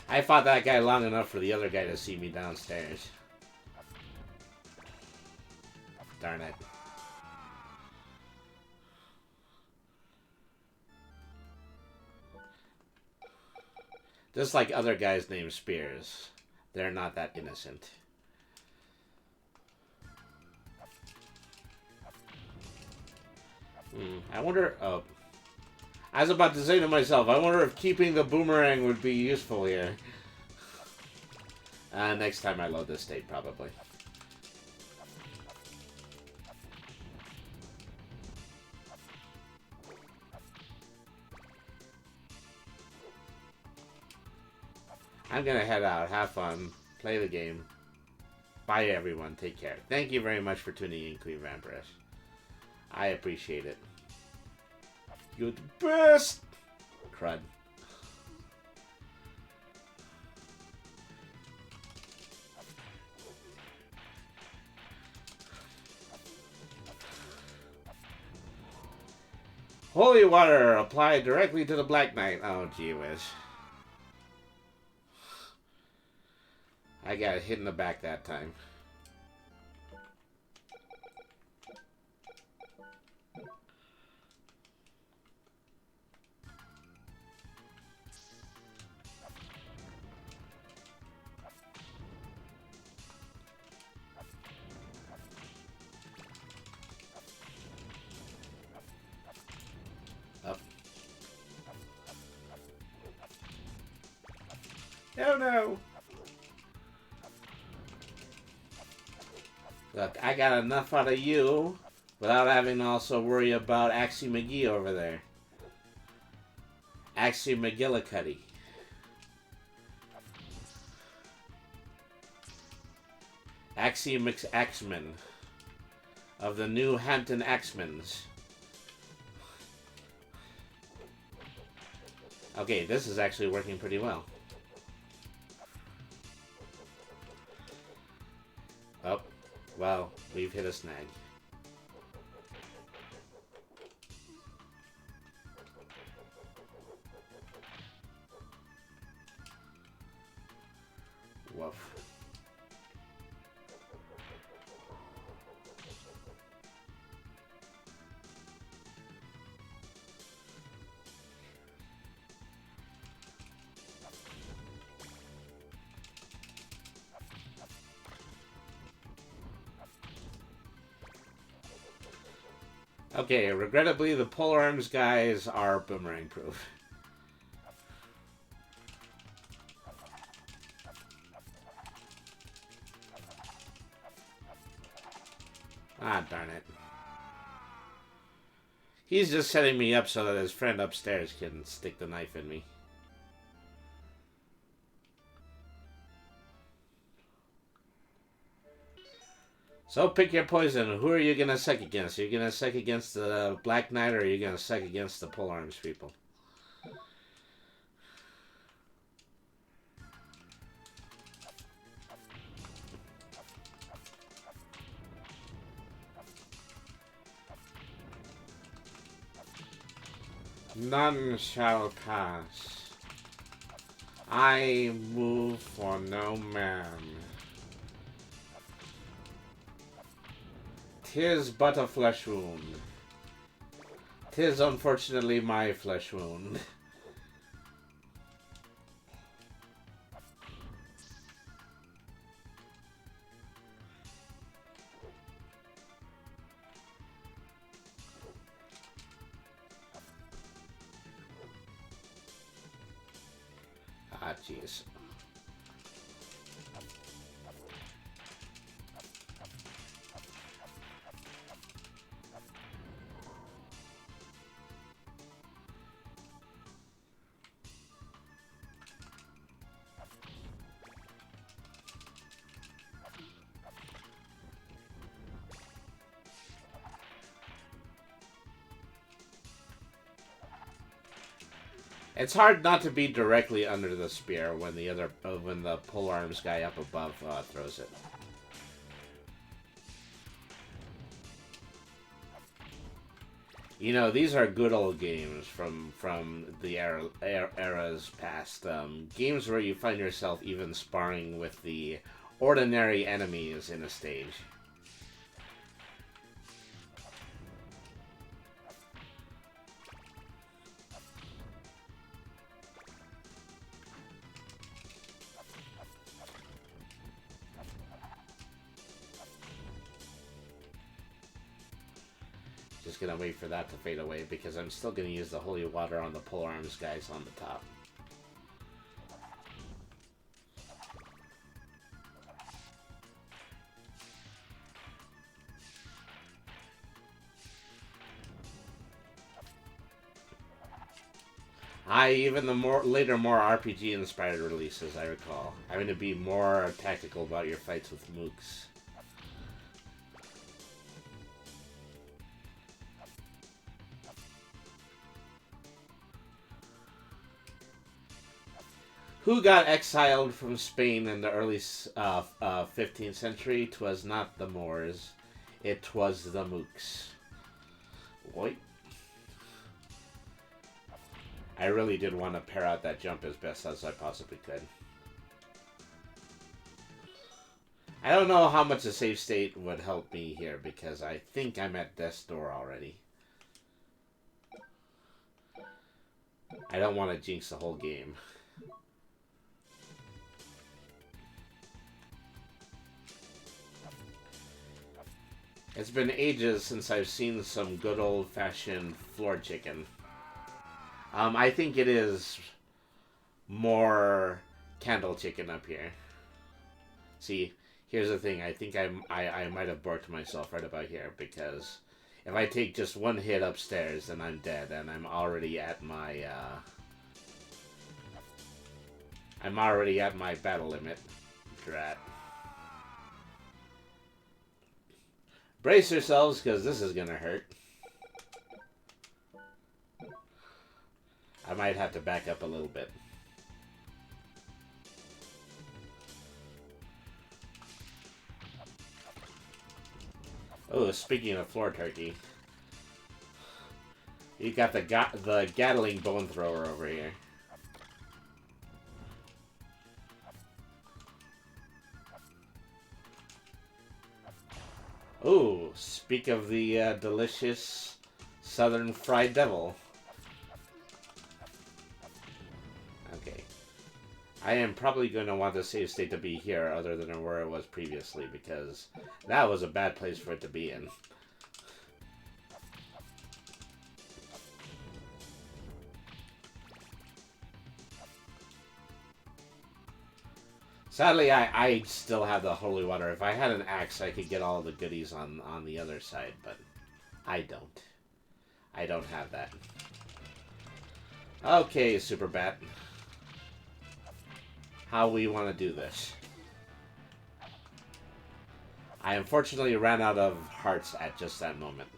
I fought that guy long enough for the other guy to see me downstairs. Darn it. Just like other guys named Spears, they're not that innocent. I wonder... Oh. I was about to say to myself, I wonder if keeping the boomerang would be useful here. Next time I load this state, probably. I'm gonna head out, have fun, play the game. Bye everyone, take care. Thank you very much for tuning in, Queen Vampiress. I appreciate it. You're the best! Crud. Holy water applied directly to the Black Knight. Oh, gee whiz. I got hit in the back that time. Up. Oh no! Look, I got enough out of you without having to also worry about Axie McGee over there. Axie McGillicuddy. Axie McAxeman of the New Hampton Axemans. Okay, this is actually working pretty well. Oh, well, we've hit a snag. Woof. Okay, regrettably, the polar arms guys are boomerang proof. Ah, darn it. He's just setting me up so that his friend upstairs can stick the knife in me. So pick your poison. Who are you gonna suck against? Are you gonna suck against the Black Knight, or are you gonna suck against the pole arms people? None shall pass. I move for no man. 'Tis but a flesh wound. 'Tis unfortunately my flesh wound. Ah, jeez. It's hard not to be directly under the spear when when the pole arms guy up above throws it. You know, these are good old games from the eras past. Games where you find yourself even sparring with the ordinary enemies in a stage. Just gonna wait for that to fade away because I'm still gonna use the holy water on the pole arms guys on the top. Even the later more RPG inspired releases, I recall. I'm gonna be more tactical about your fights with mooks. Who got exiled from Spain in the early 15th century? 'Twas not the Moors, it 'twas the mooks. What? I really did want to pair out that jump as best as I possibly could. I don't know how much a save state would help me here because I think I'm at death's door already. I don't want to jinx the whole game. It's been ages since I've seen some good old-fashioned floor chicken. I think it is more candle chicken up here. See, here's the thing. I think I might have borked myself right about here because if I take just one hit upstairs, then I'm dead, and I'm already at my battle limit. Drat. Brace yourselves, because this is gonna hurt. I might have to back up a little bit. Oh, speaking of floor turkey, you got the Gatling bone thrower over here. Ooh, speak of the delicious southern fried devil. Okay. I am probably going to want the save state to be here other than where it was previously because that was a bad place for it to be in. Sadly, I still have the holy water. If I had an axe, I could get all the goodies on the other side, but I don't. I don't have that. Okay, Super Bat. How we want to do this? I unfortunately ran out of hearts at just that moment.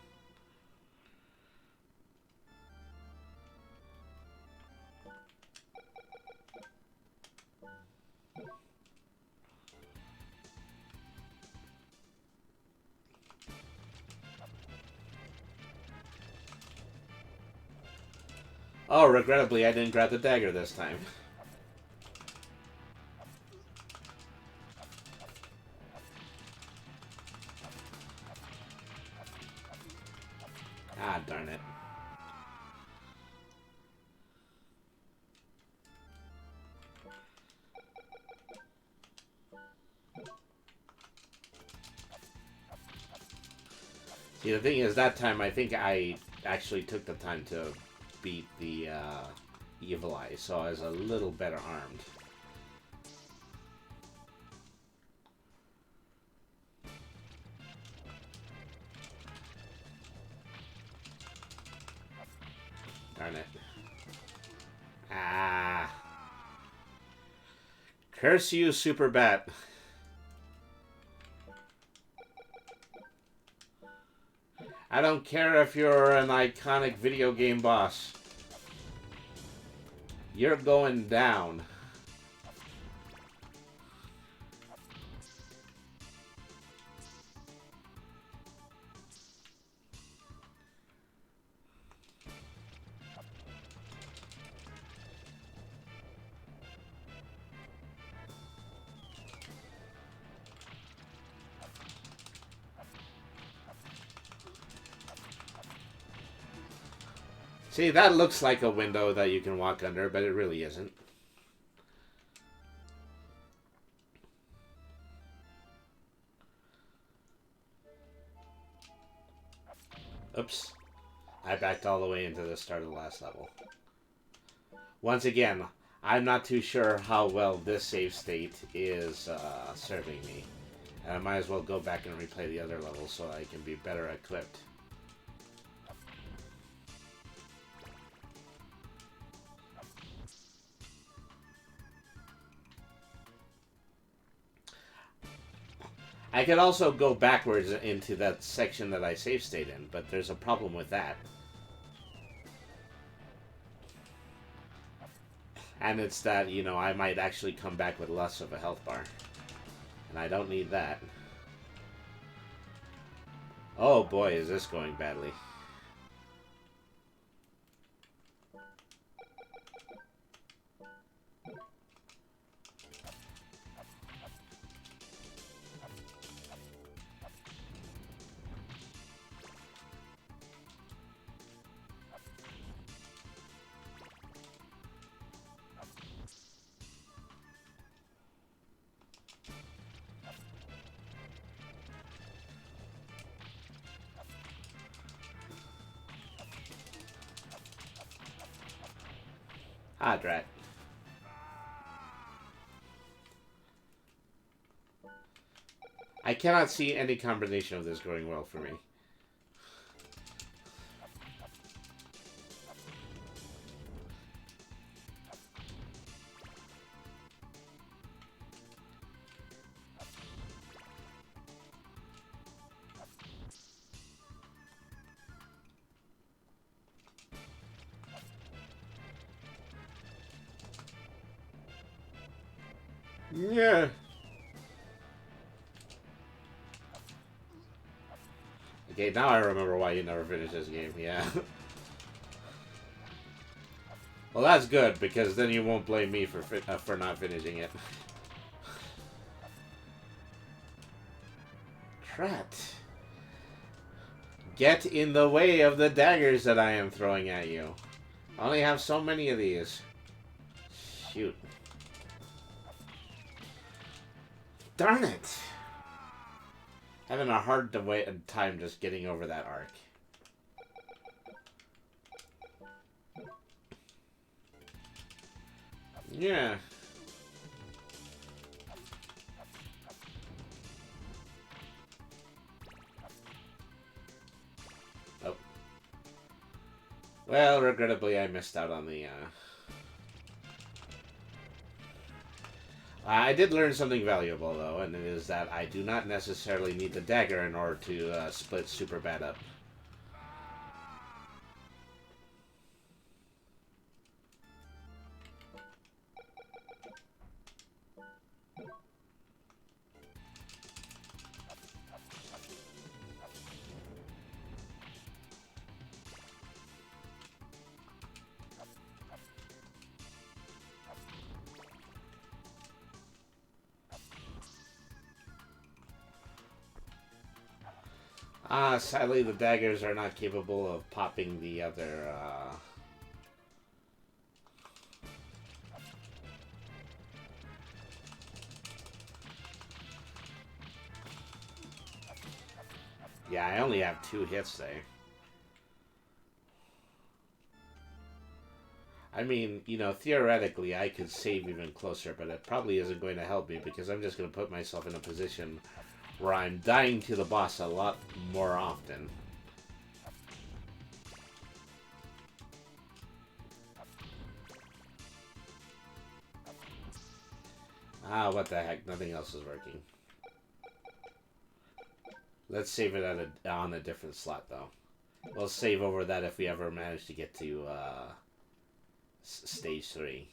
Oh, regrettably, I didn't grab the dagger this time. Ah, darn it. See, the thing is, that time I think I actually took the time to beat the Evil Eye, so I was a little better armed. Darn it. Ah. Curse you, Super Bat. I don't care if you're an iconic video game boss. You're going down. See, that looks like a window that you can walk under, but it really isn't. Oops. I backed all the way into the start of the last level. Once again, I'm not too sure how well this save state is serving me. And I might as well go back and replay the other levels so I can be better equipped. I could also go backwards into that section that I save state in, but there's a problem with that. And it's that, you know, I might actually come back with less of a health bar. And I don't need that. Oh boy, is this going badly. Ah, drat. I cannot see any combination of this going well for me. Yeah. Okay, now I remember why you never finished this game, yeah. Well, that's good, because then you won't blame me for not finishing it. Drat. Get in the way of the daggers that I am throwing at you. I only have so many of these. Shoot. Darn it! Having a hard time just getting over that arc. Yeah. Oh. Well, regrettably, I missed out on the, I did learn something valuable, though, and it is that I do not necessarily need the dagger in order to split Super Bad up. Sadly, the daggers are not capable of popping the other, Yeah, I only have 2 hits there. I mean, you know, theoretically, I could save even closer, but it probably isn't going to help me because I'm just going to put myself in a position where I'm dying to the boss a lot more often. Ah, what the heck, nothing else is working. Let's save it on a different slot, though. We'll save over that if we ever manage to get to, Stage 3.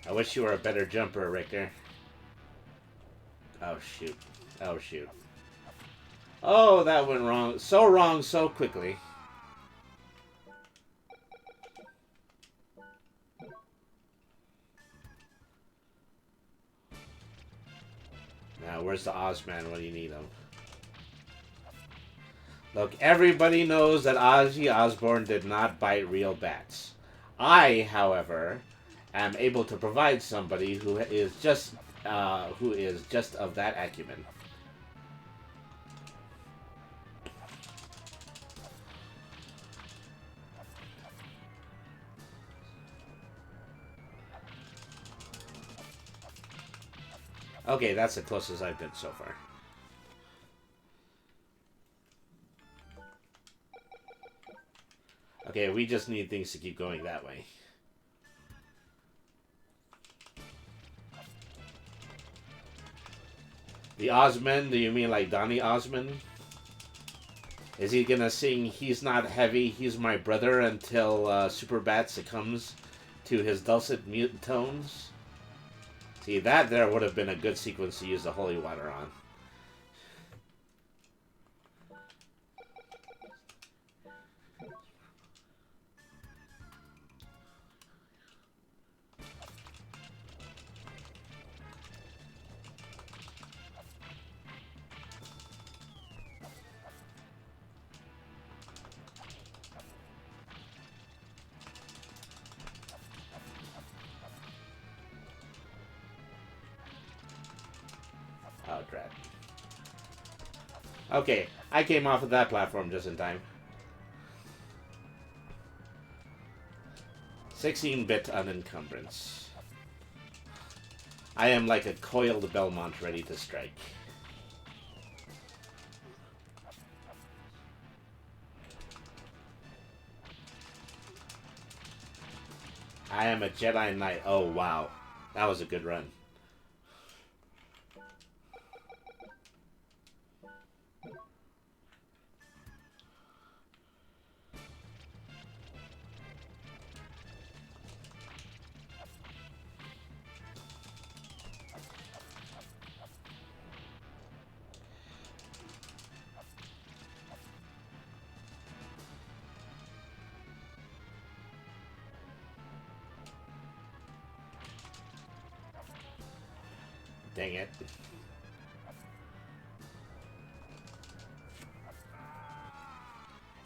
I wish you were a better jumper, Richter. Oh, shoot. Oh, shoot. Oh, that went wrong. So wrong so quickly. Now, where's the Ozman when you need him? Look, everybody knows that Ozzy Osbourne did not bite real bats. I, however, am able to provide somebody who is just of that acumen. Okay, that's the closest I've been so far. Okay, we just need things to keep going that way. The Osmond, do you mean like Donny Osmond? Is he gonna sing He's Not Heavy, He's My Brother until Superbat succumbs to his dulcet mute tones? See, that there would have been a good sequence to use the holy water on. Oh, drat. Okay, I came off of that platform just in time. 16-bit unencumbrance. I am like a coiled Belmont ready to strike. I am a Jedi Knight. Oh, wow. That was a good run. Dang it.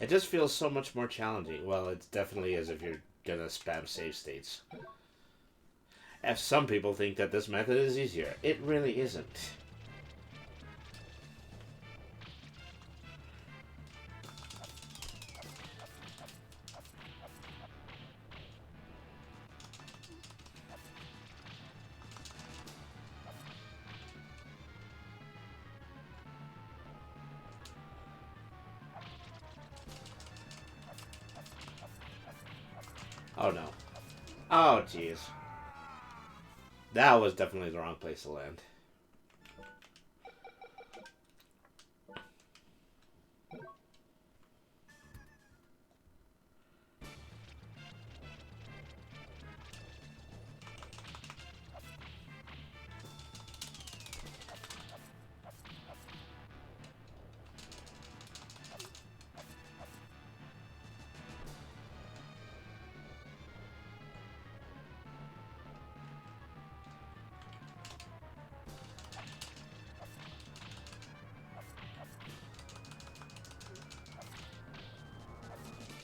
It just feels so much more challenging. Well, it definitely is if you're gonna spam save states. If some people think that this method is easier, it really isn't. Oh no. Oh jeez. That was definitely the wrong place to land.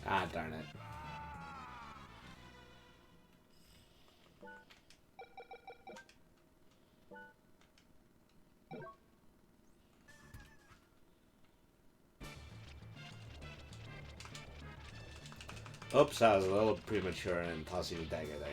Ah, darn it. Oops, I was a little premature in tossing the dagger there.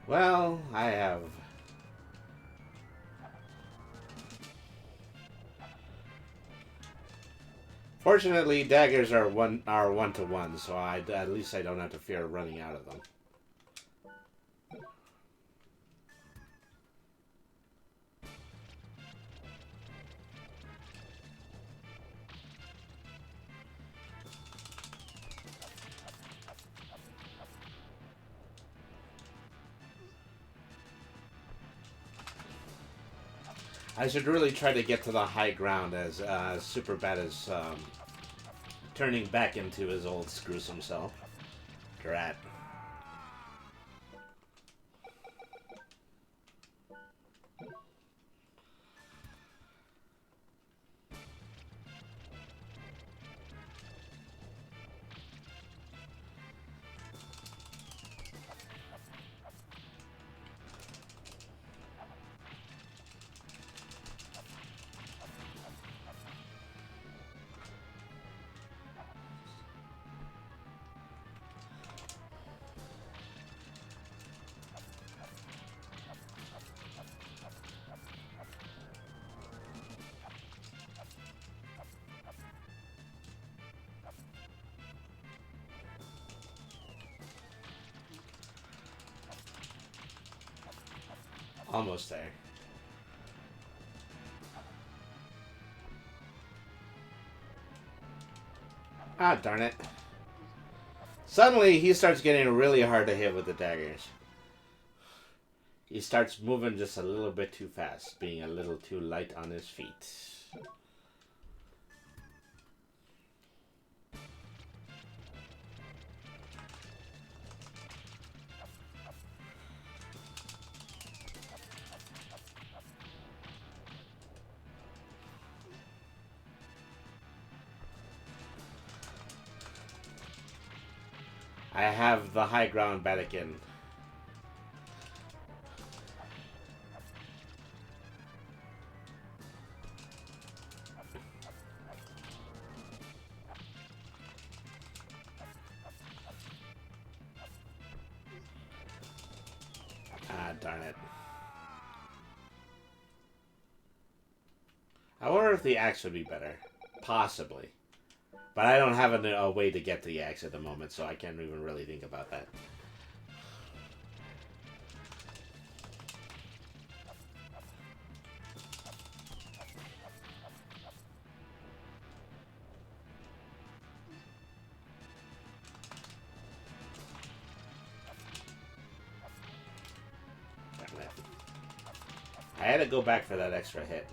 Well, I have Fortunately, daggers are one to one, so at least I don't have to fear running out of them. I should really try to get to the high ground as Superbad is turning back into his old screwsome self. Drat. Almost there. Ah, darn it. Suddenly, he starts getting really hard to hit with the daggers. He starts moving just a little bit too fast, being a little too light on his feet. I have the high ground back again. Ah, darn it. I wonder if the axe would be better. Possibly. But I don't have a way to get the axe at the moment, so I can't even really think about that. Damn it. I had to go back for that extra hit.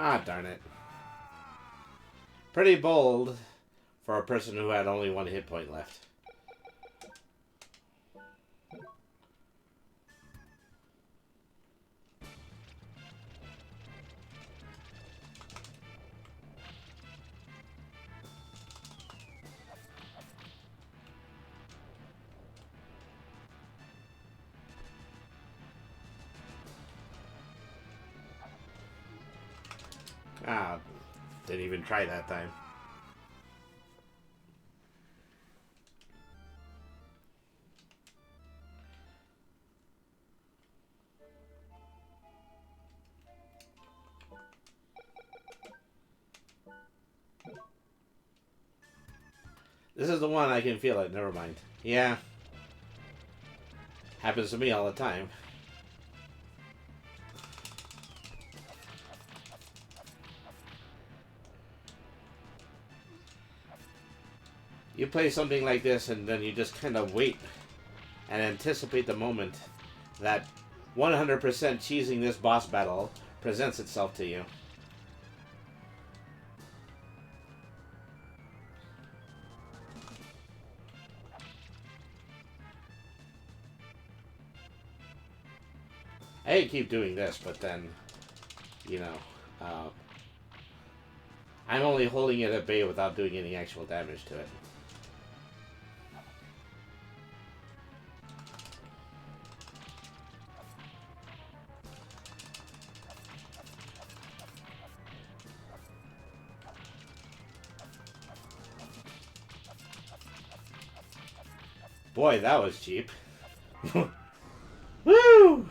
Ah, darn it. Pretty bold for a person who had only one hit point left. Ah, didn't even try that time. This is the one I can feel it. Never mind. Yeah. Happens to me all the time. You play something like this and then you just kind of wait and anticipate the moment that 100% cheesing this boss battle presents itself to you. I keep doing this, but then, you know, I'm only holding it at bay without doing any actual damage to it. Boy, that was cheap. Woo!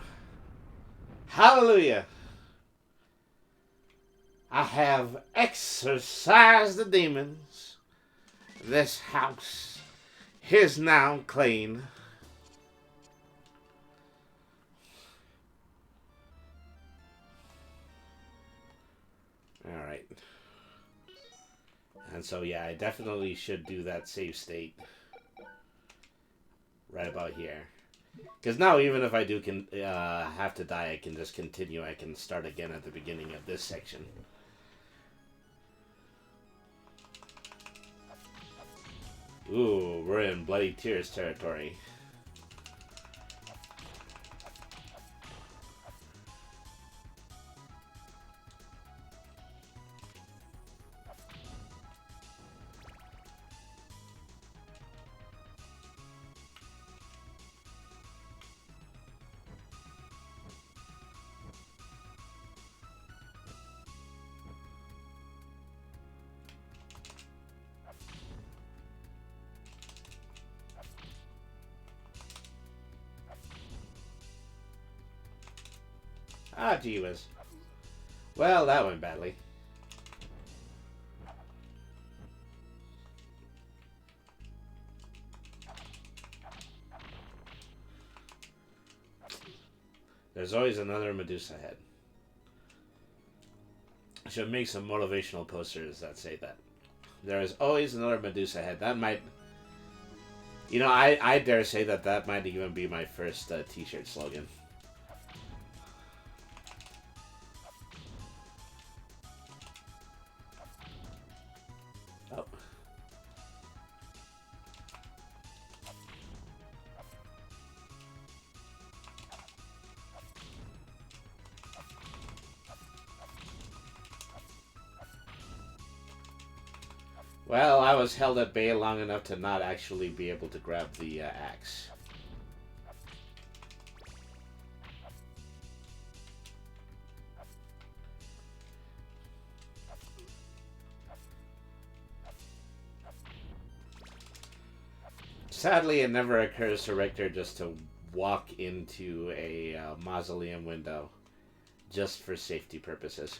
Hallelujah! I have exorcised the demons. This house is now clean. Alright. And so, yeah, I definitely should do that save state right about here. Because now, even if I do have to die, I can just continue. I can start again at the beginning of this section. Ooh, we're in Bloody Tears territory. Ah, gee whiz. Well, that went badly. There's always another Medusa head. I should make some motivational posters that say that. There is always another Medusa head. That might... You know, I dare say that might even be my first t-shirt slogan. Oh. Well, I was held at bay long enough to not actually be able to grab the axe. Sadly, it never occurs to Richter just to walk into a mausoleum window just for safety purposes.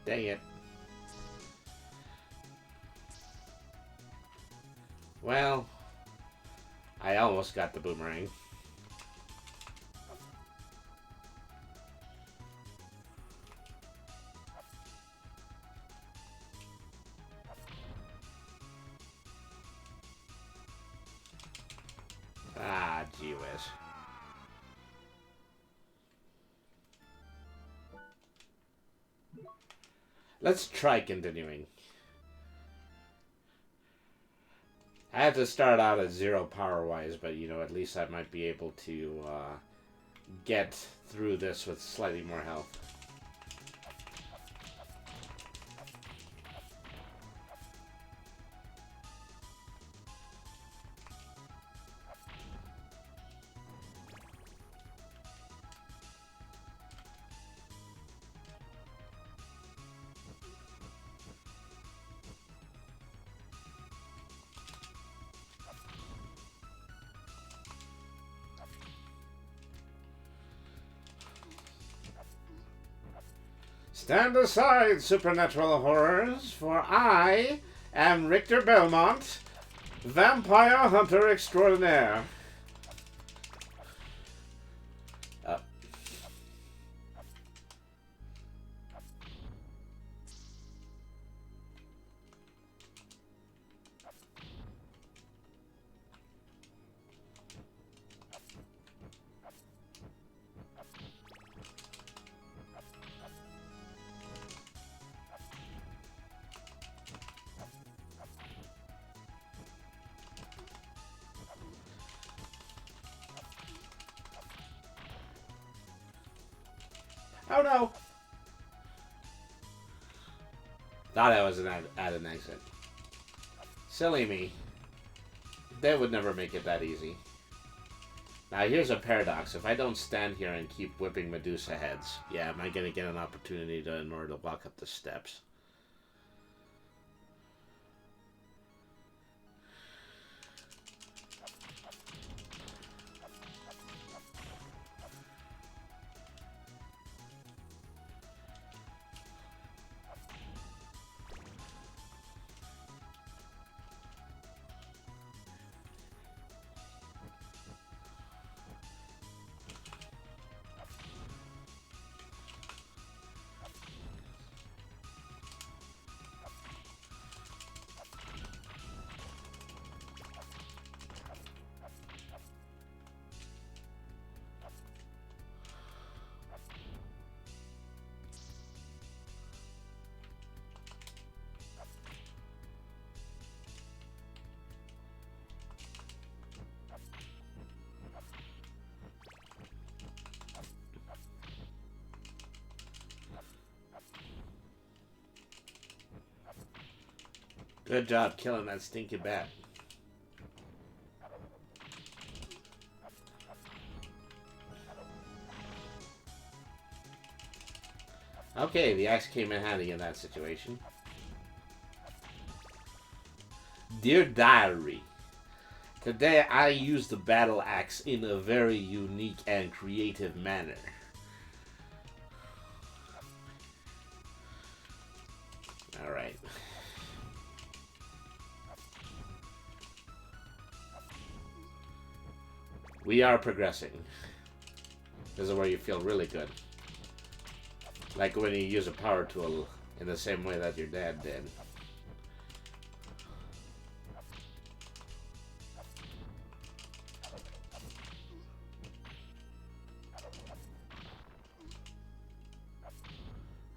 Dang it. Well, I almost got the boomerang. Ah, gee whiz. Let's try continuing. I have to start out at 0 power-wise, but, you know, at least I might be able to get through this with slightly more health. Stand aside, supernatural horrors, for I am Richter Belmont, vampire hunter extraordinaire. Uh, oh no! Thought I was at an exit. Silly me. They would never make it that easy. Now here's a paradox. If I don't stand here and keep whipping Medusa heads, yeah, am I gonna get an opportunity in order to walk up the steps? Good job killing that stinky bat. Okay, the axe came in handy in that situation. Dear Diary, today I used the battle axe in a very unique and creative manner. Alright. We are progressing. This is where you feel really good. Like when you use a power tool in the same way that your dad did.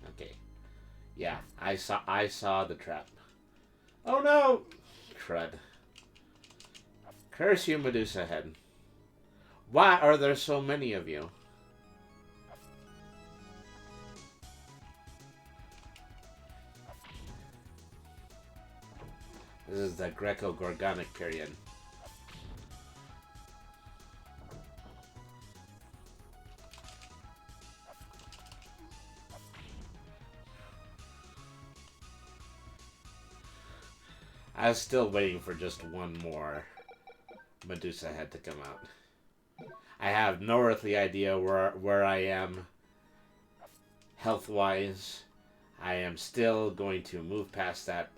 Okay. Yeah, I saw the trap. Oh no! Crud. Curse you, Medusa head. Why are there so many of you? This is the Greco-Gorgonic period. I was still waiting for just one more Medusa head to come out. I have no earthly idea where I am health-wise. I am still going to move past that.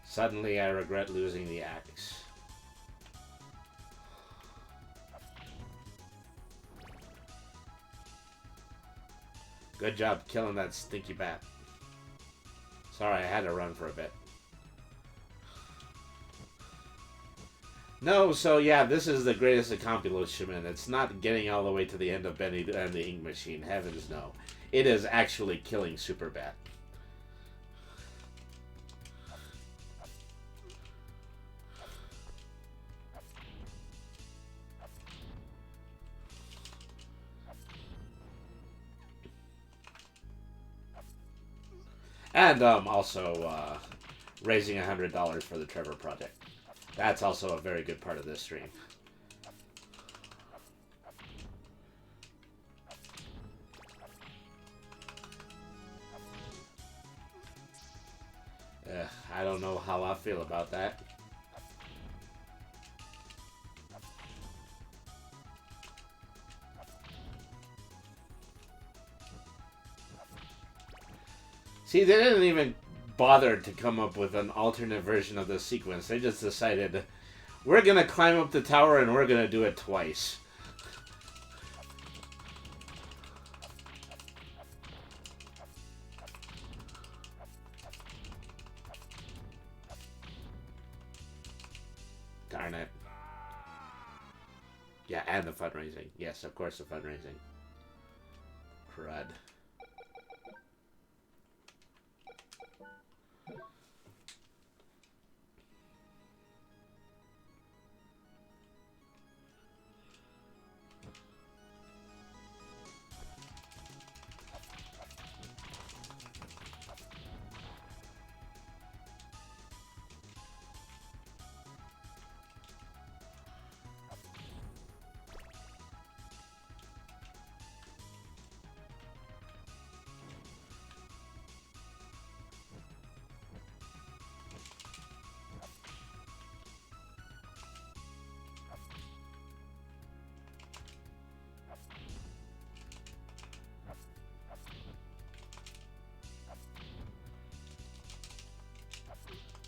Suddenly I regret losing the axe. Good job killing that stinky bat. Sorry, I had to run for a bit. No, so yeah, this is the greatest accomplishment. It's not getting all the way to the end of Benny and the Ink Machine. Heavens no. It is actually killing Superbat. And also raising $100 for the Trevor Project. That's also a very good part of this stream. I don't know how I feel about that. See, they didn't even bother to come up with an alternate version of the sequence. They just decided, we're gonna climb up the tower and we're gonna do it twice. Darn it. Yeah, and the fundraising. Yes, of course the fundraising. Crud.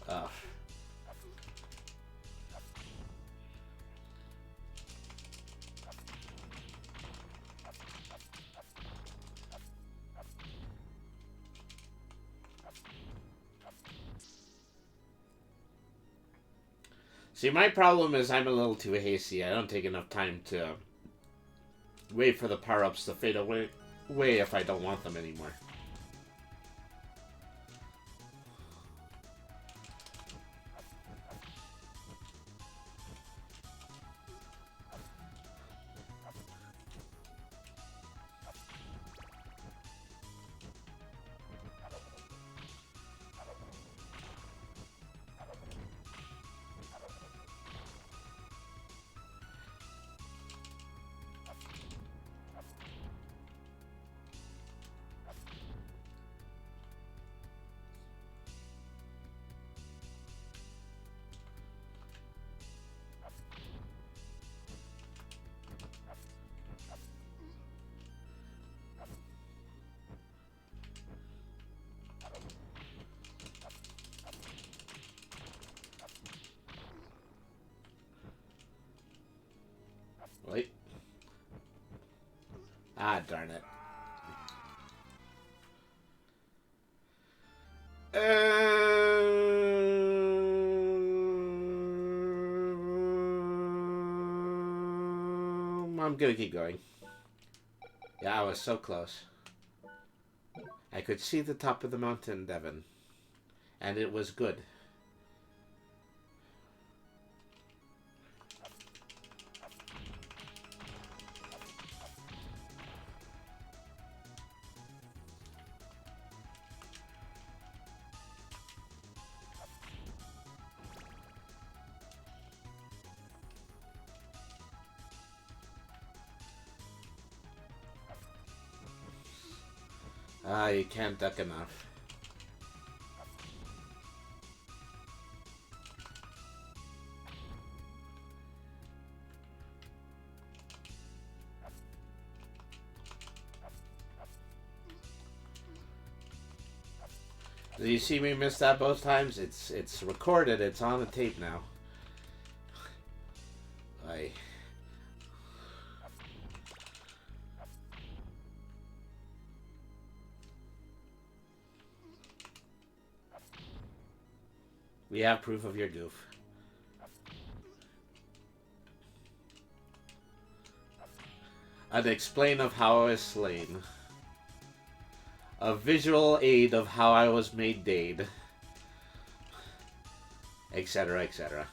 Ugh. See, my problem is I'm a little too hasty. I don't take enough time to wait for the power-ups to fade away if I don't want them anymore. Wait. Ah, darn it. I'm gonna keep going. Yeah, I was so close. I could see the top of the mountain, Devon. And it was good. Ah, you can't duck enough. Do you see me miss that both times? It's recorded. It's on the tape now. We have proof of your goof. An explain of how I was slain. A visual aid of how I was made dead. Etc., etc.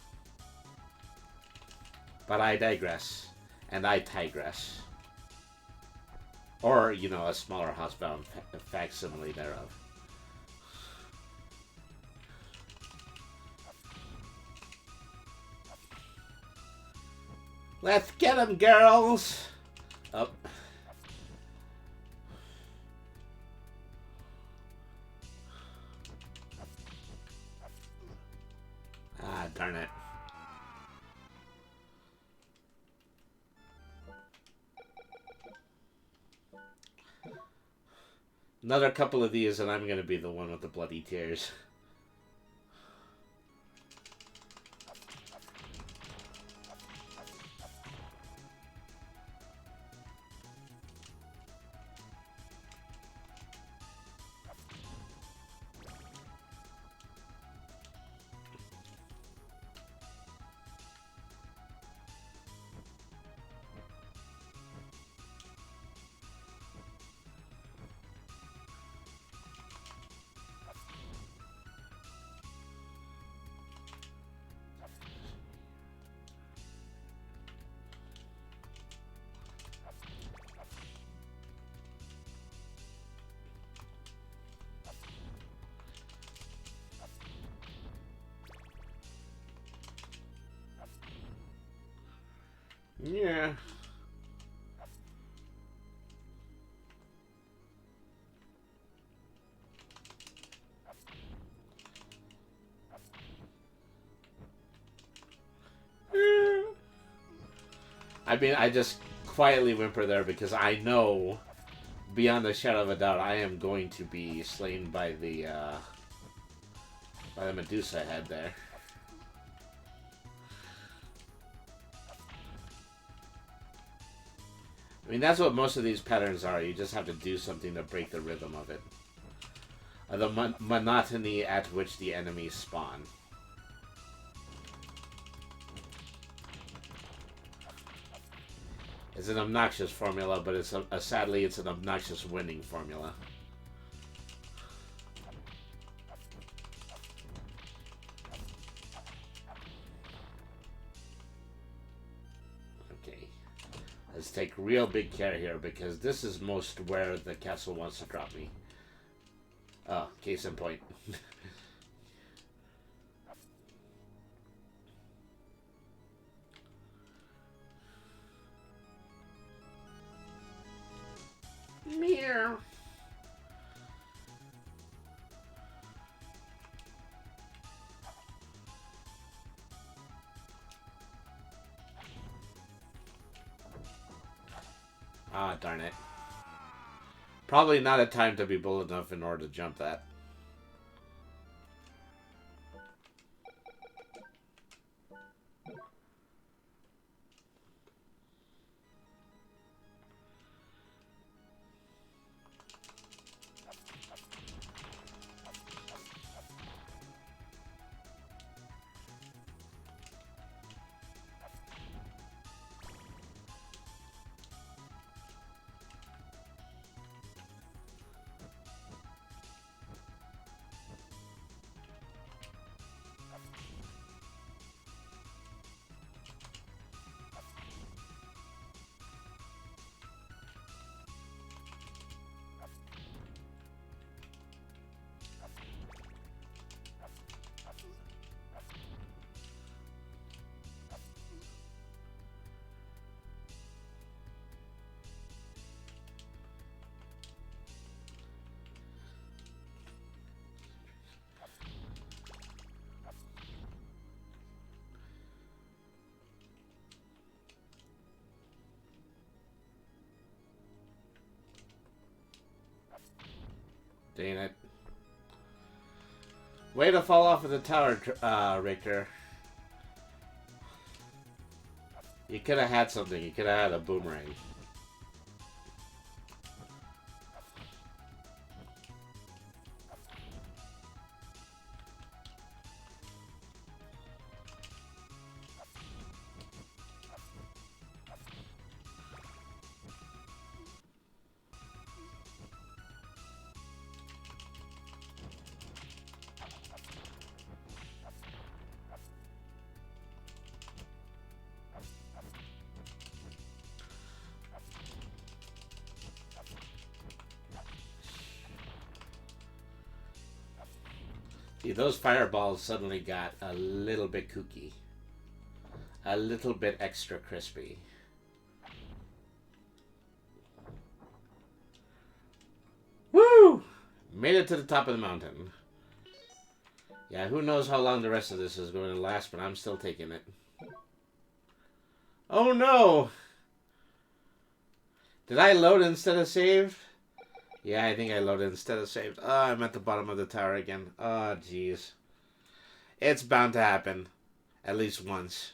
But I digress. And I digress. Or, you know, a smaller housebound facsimile thereof. Let's get 'em, girls! Up. Ah, darn it. Another couple of these and I'm gonna be the one with the bloody tears. Yeah. I mean, I just quietly whimper there because I know, beyond a shadow of a doubt, I am going to be slain by the Medusa head there. I mean, that's what most of these patterns are. You just have to do something to break the rhythm of it. The monotony at which the enemies spawn. It's an obnoxious formula, but it's sadly it's an obnoxious winning formula. Okay, let's take real big care here because this is most where the castle wants to drop me. Oh, case in point. Meow. Ah, darn it. Probably not a time to be bold enough in order to jump that. Dang it. Way to fall off of the tower, Richter. You could have had something. You could have had a boomerang. See, those fireballs suddenly got a little bit kooky. A little bit extra crispy. Woo! Made it to the top of the mountain. Yeah, who knows how long the rest of this is going to last, but I'm still taking it. Oh no! Did I load instead of save? Yeah, I think I loaded instead of saved. Oh, I'm at the bottom of the tower again. Oh, jeez. It's bound to happen. At least once.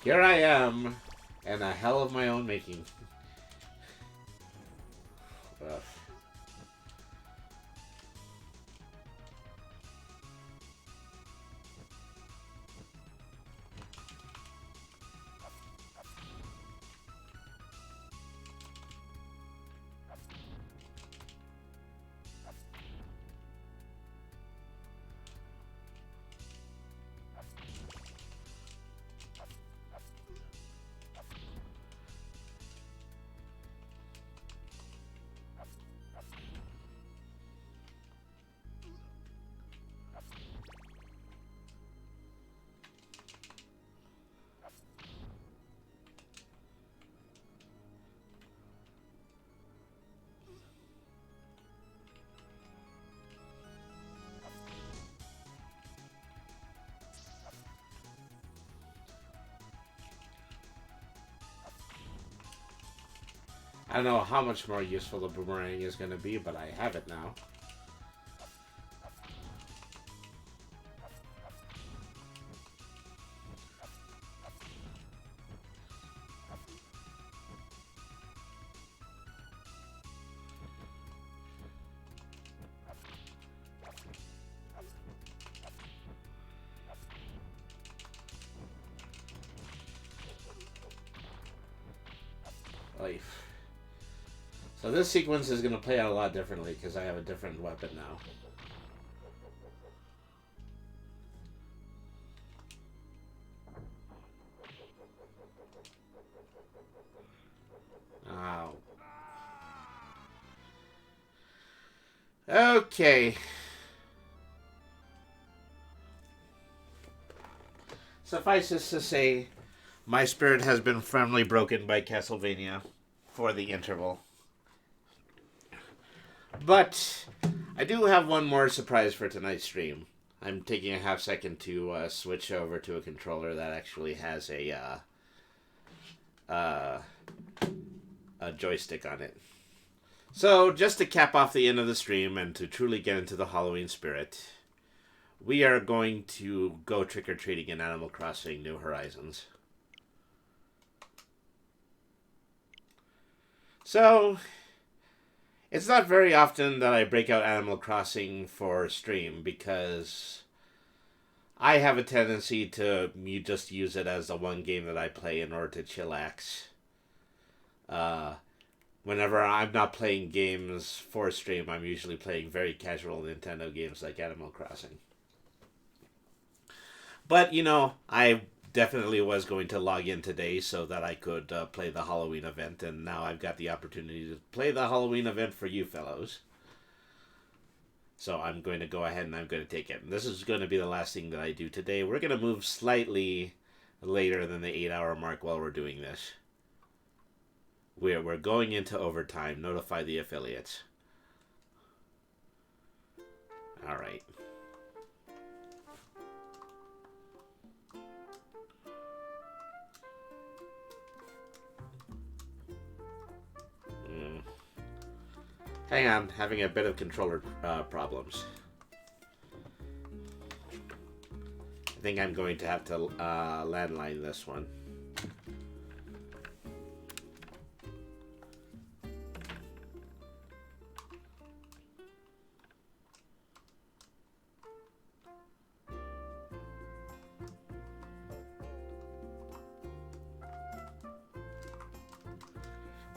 Here I am, and a hell of my own making. Ugh. I don't know how much more useful the boomerang is going to be, but I have it now. Life. So this sequence is going to play out a lot differently because I have a different weapon now. Ow. Okay. Suffice it to say, my spirit has been firmly broken by Castlevania for the interval. But I do have one more surprise for tonight's stream. I'm taking a half second to switch over to a controller that actually has a joystick on it. So, just to cap off the end of the stream and to truly get into the Halloween spirit, we are going to go trick-or-treating in Animal Crossing New Horizons. So, it's not very often that I break out Animal Crossing for stream because I have a tendency to just use it as the one game that I play in order to chillax. Whenever I'm not playing games for stream, I'm usually playing very casual Nintendo games like Animal Crossing. But, you know, I definitely was going to log in today so that I could play the Halloween event, and now I've got the opportunity to play the Halloween event for you fellows. So I'm going to go ahead and I'm going to take it. And this is going to be the last thing that I do today. We're going to move slightly later than the 8-hour mark while we're doing this. We're going into overtime. Notify the affiliates. All right. Hang on, having a bit of controller problems. I think I'm going to have to landline this one.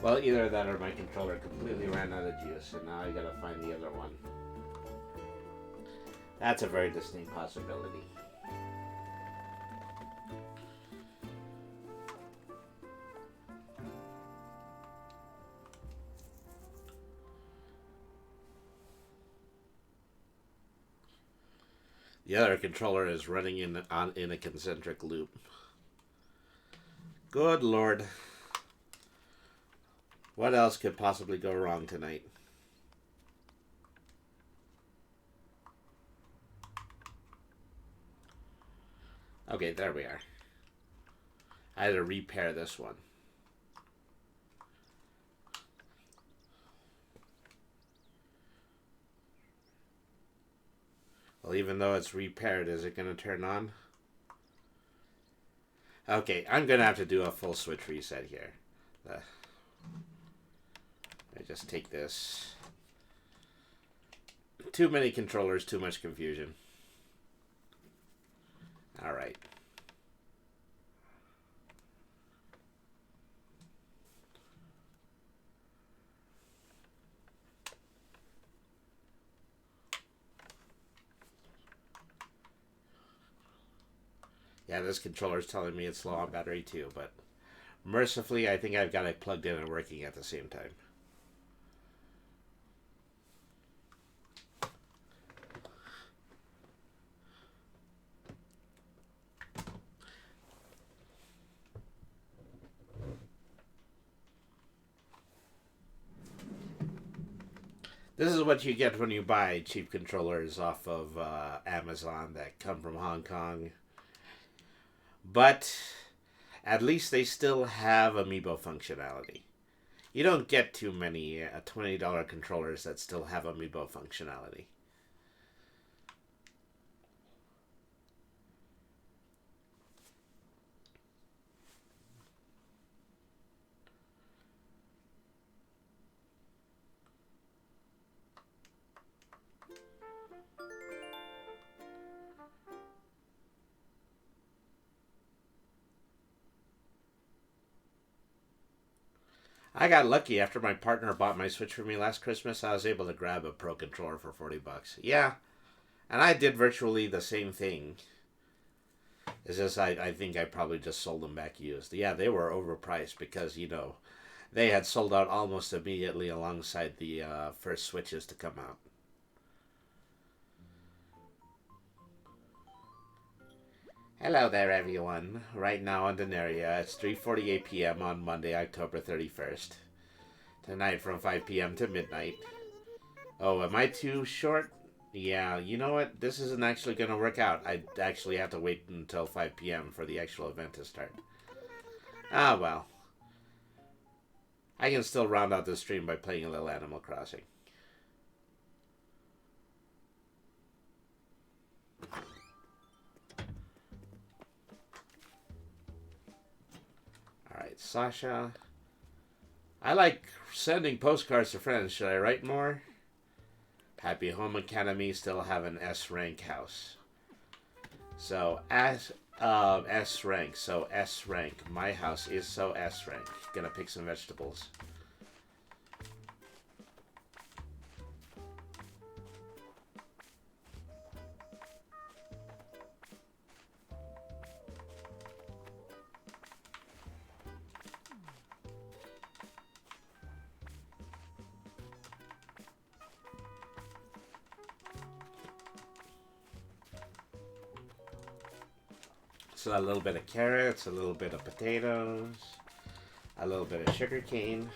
Well, either that or my controller completely ran out of juice, and now I gotta find the other one. That's a very distinct possibility. The other controller is running in a concentric loop. Good Lord. What else could possibly go wrong tonight? Okay, there we are. I had to repair this one. Well, even though it's repaired, is it going to turn on? Okay, I'm going to have to do a full switch reset here. I just take this. Too many controllers, too much confusion. All right. Yeah, this controller is telling me it's low on battery too, but mercifully, I think I've got it plugged in and working at the same time. This is what you get when you buy cheap controllers off of Amazon that come from Hong Kong. But at least they still have amiibo functionality. You don't get too many $20 controllers that still have amiibo functionality. I got lucky after my partner bought my Switch for me last Christmas. I was able to grab a Pro controller for $40. Yeah, and I did virtually the same thing. It's just I think I probably just sold them back used. Yeah, they were overpriced because, you know, they had sold out almost immediately alongside the first Switches to come out. Hello there, everyone. Right now in Denaria, it's 3:48 p.m. on Monday, October 31st. Tonight from 5 p.m. to midnight. Oh, am I too short? Yeah, you know what? This isn't actually going to work out. I actually have to wait until 5 p.m. for the actual event to start. Ah, well. I can still round out this stream by playing a little Animal Crossing. Alright, Sasha. I like sending postcards to friends. Should I write more? Happy Home Academy still have an S rank house. So S rank. So S rank. My house is so S rank. Gonna pick some vegetables. So a little bit of carrots, a little bit of potatoes, a little bit of sugar cane.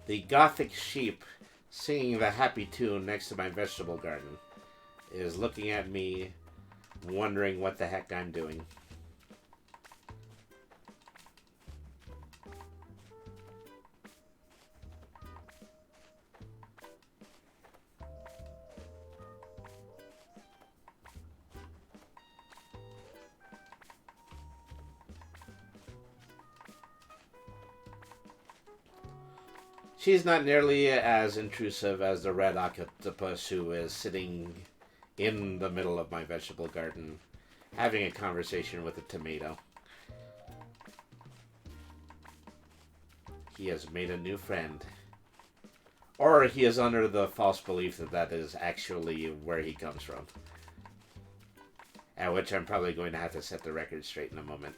The gothic sheep singing the happy tune next to my vegetable garden is looking at me, wondering what the heck I'm doing. She's not nearly as intrusive as the red octopus who is sitting in the middle of my vegetable garden, having a conversation with a tomato. He has made a new friend. Or he is under the false belief that that is actually where he comes from. At which I'm probably going to have to set the record straight in a moment.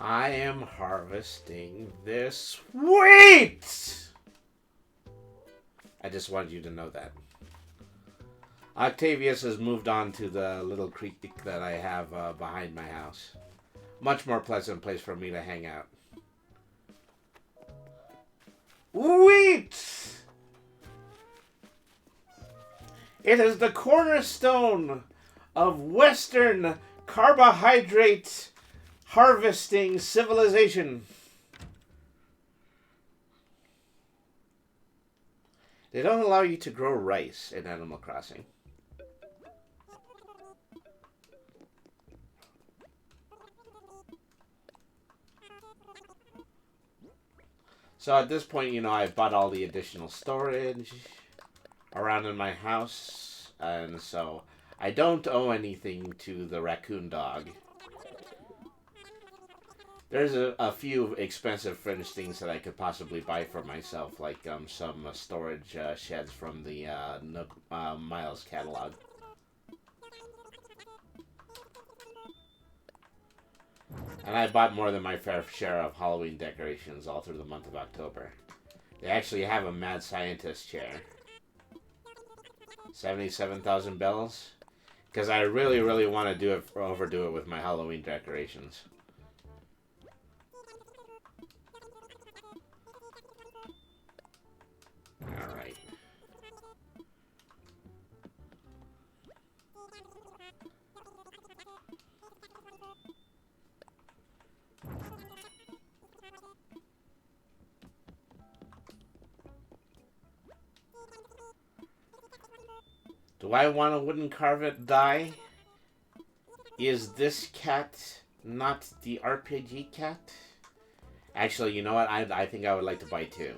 I am harvesting this wheat! I just wanted you to know that. Octavius has moved on to the little creek that I have behind my house. Much more pleasant place for me to hang out. Wheat! It is the cornerstone of Western carbohydrate harvesting civilization. They don't allow you to grow rice in Animal Crossing. So at this point, you know, I've bought all the additional storage around in my house, and so I don't owe anything to the raccoon dog. There's a few expensive fringe things that I could possibly buy for myself, like some storage sheds from the Miles catalog. And I bought more than my fair share of Halloween decorations all through the month of October. They actually have a mad scientist chair. 77,000 bells? Because I really, really want to overdo it with my Halloween decorations. Alright. Do I want a wooden carved die? Is this cat not the RPG cat? Actually, you know what? I think I would like to buy two.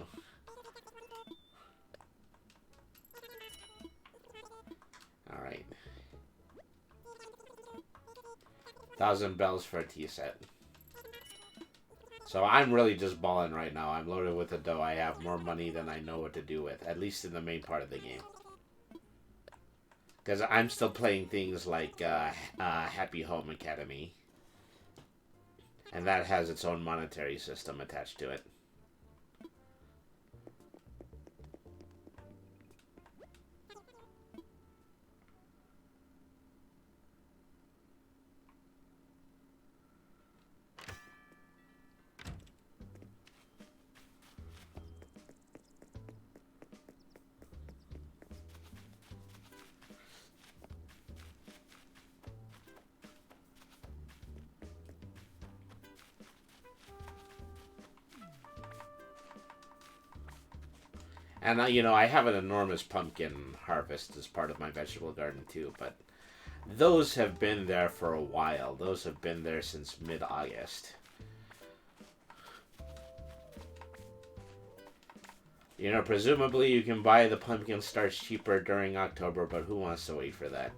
Alright. 1,000 bells for a tea set. So I'm really just balling right now. I'm loaded with the dough. I have more money than I know what to do with. At least in the main part of the game. Because I'm still playing things like Happy Home Academy. And that has its own monetary system attached to it. And, you know, I have an enormous pumpkin harvest as part of my vegetable garden, too. But those have been there for a while. Those have been there since mid-August. You know, presumably you can buy the pumpkin starch cheaper during October, but who wants to wait for that?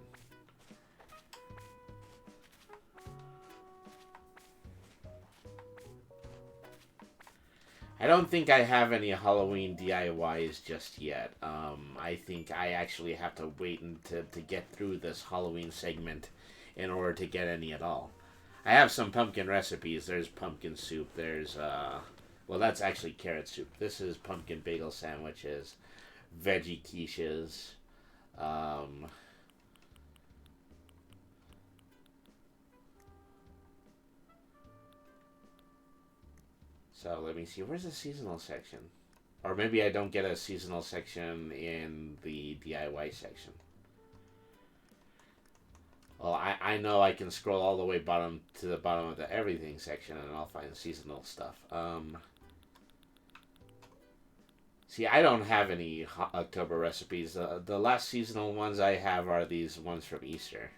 I don't think I have any Halloween DIYs just yet. I think I actually have to wait to get through this Halloween segment in order to get any at all. I have some pumpkin recipes. There's pumpkin soup. There's, well, that's actually carrot soup. This is pumpkin bagel sandwiches, veggie quiches, so let me see, where's the seasonal section? Or maybe I don't get a seasonal section in the DIY section. Well, I know I can scroll all the way bottom to the bottom of the everything section and I'll find seasonal stuff. See, I don't have any October recipes. The last seasonal ones I have are these ones from Easter.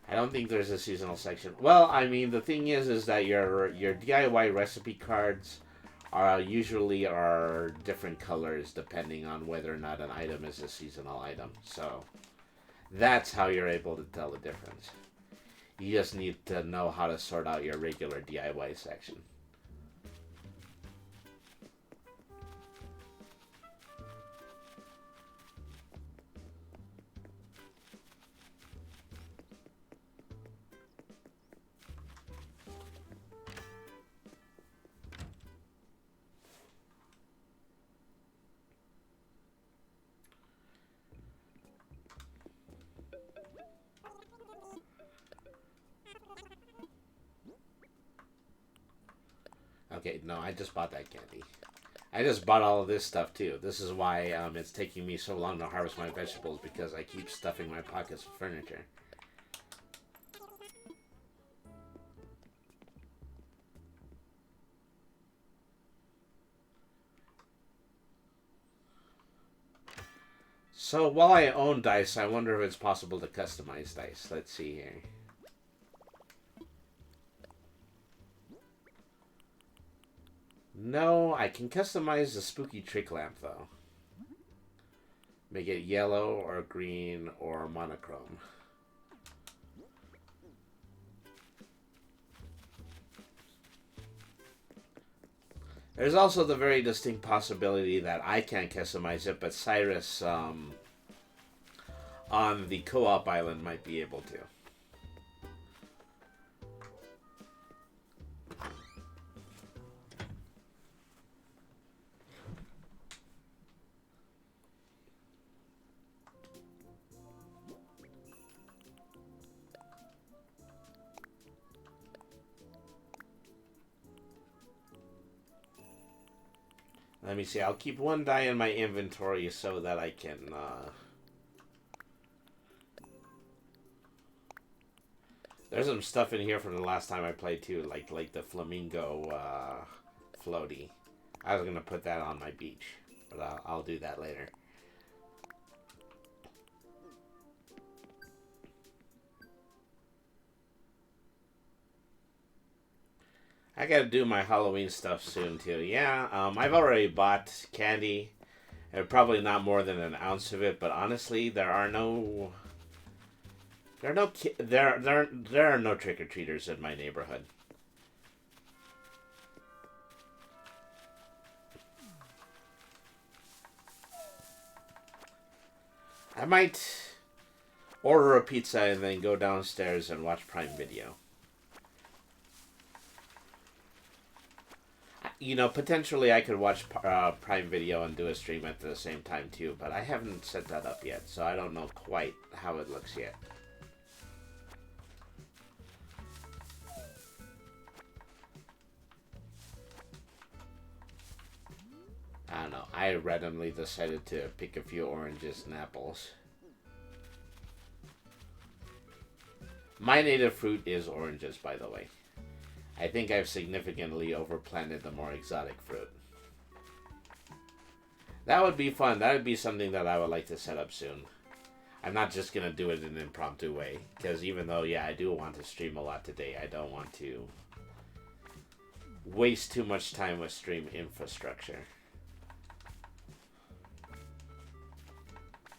I don't think there's a seasonal section. Well, I mean, the thing is that your DIY recipe cards are usually different colors depending on whether or not an item is a seasonal item. So that's how you're able to tell the difference. You just need to know how to sort out your regular DIY section. Okay, no, I just bought that candy. I just bought all of this stuff too. This is why it's taking me so long to harvest my vegetables, because I keep stuffing my pockets with furniture. So while I own dice, I wonder if it's possible to customize dice. Let's see here. No, I can customize the spooky trick lamp though. Make it yellow or green or monochrome. There's also the very distinct possibility that I can't customize it, but Cyrus on the co-op island might be able to. Let me see, I'll keep one die in my inventory so that I can, There's some stuff in here from the last time I played too, like the flamingo, floaty. I was gonna put that on my beach, but I'll do that later. I gotta do my Halloween stuff soon too. Yeah, I've already bought candy. Probably not more than an ounce of it, but honestly, there are no trick-or-treaters in my neighborhood. I might order a pizza and then go downstairs and watch Prime Video. You know, potentially I could watch Prime Video and do a stream at the same time too, but I haven't set that up yet, so I don't know quite how it looks yet. I don't know. I randomly decided to pick a few oranges and apples. My native fruit is oranges, by the way. I think I've significantly overplanted the more exotic fruit. That would be fun. That would be something that I would like to set up soon. I'm not just going to do it in an impromptu way. Because even though, yeah, I do want to stream a lot today, I don't want to waste too much time with stream infrastructure.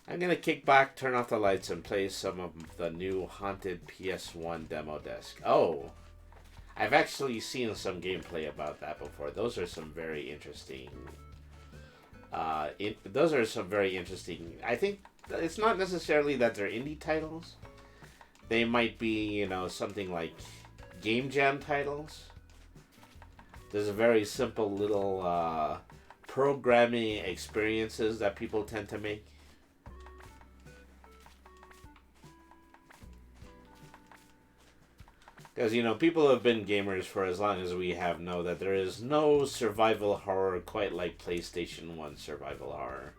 I'm going to kick back, turn off the lights, and play some of the new Haunted PS1 demo disc. Oh! I've actually seen some gameplay about that before. Those are some very interesting... I think it's not necessarily that they're indie titles. They might be, you know, something like Game Jam titles. There's a very simple little programming experiences that people tend to make. Because, you know, people who have been gamers for as long as we have know that there is no survival horror quite like PlayStation 1 survival horror.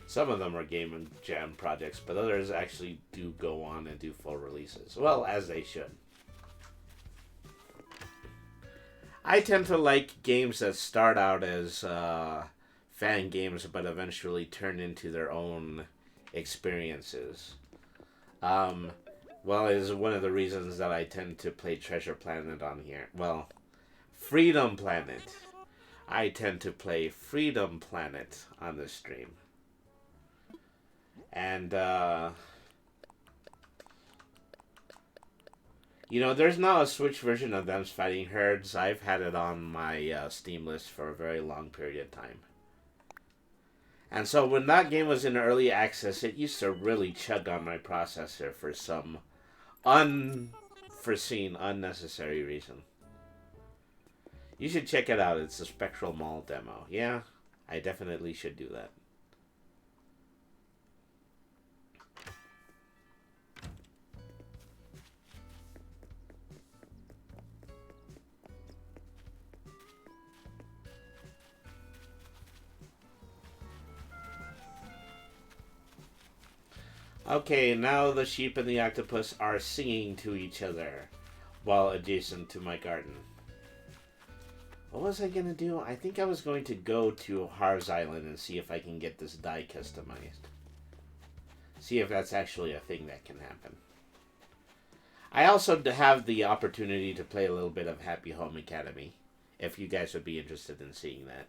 Some of them are Game and Jam projects, but others actually do go on and do full releases. Well, as they should. I tend to like games that start out as... fan games, but eventually turn into their own experiences. Well, it is one of the reasons that I tend to play Treasure Planet on here. Well, Freedom Planet. I tend to play Freedom Planet on this stream. And, you know, there's now a Switch version of Them's Fighting Herds. I've had it on my Steam list for a very long period of time. And so when that game was in early access, it used to really chug on my processor for some unforeseen, unnecessary reason. You should check it out. It's a Spectral Mall demo. Yeah, I definitely should do that. Okay, now the sheep and the octopus are singing to each other while adjacent to my garden. What was I gonna do? I think I was going to go to Harv's Island and see if I can get this die customized. See if that's actually a thing that can happen. I also have the opportunity to play a little bit of Happy Home Academy, if you guys would be interested in seeing that.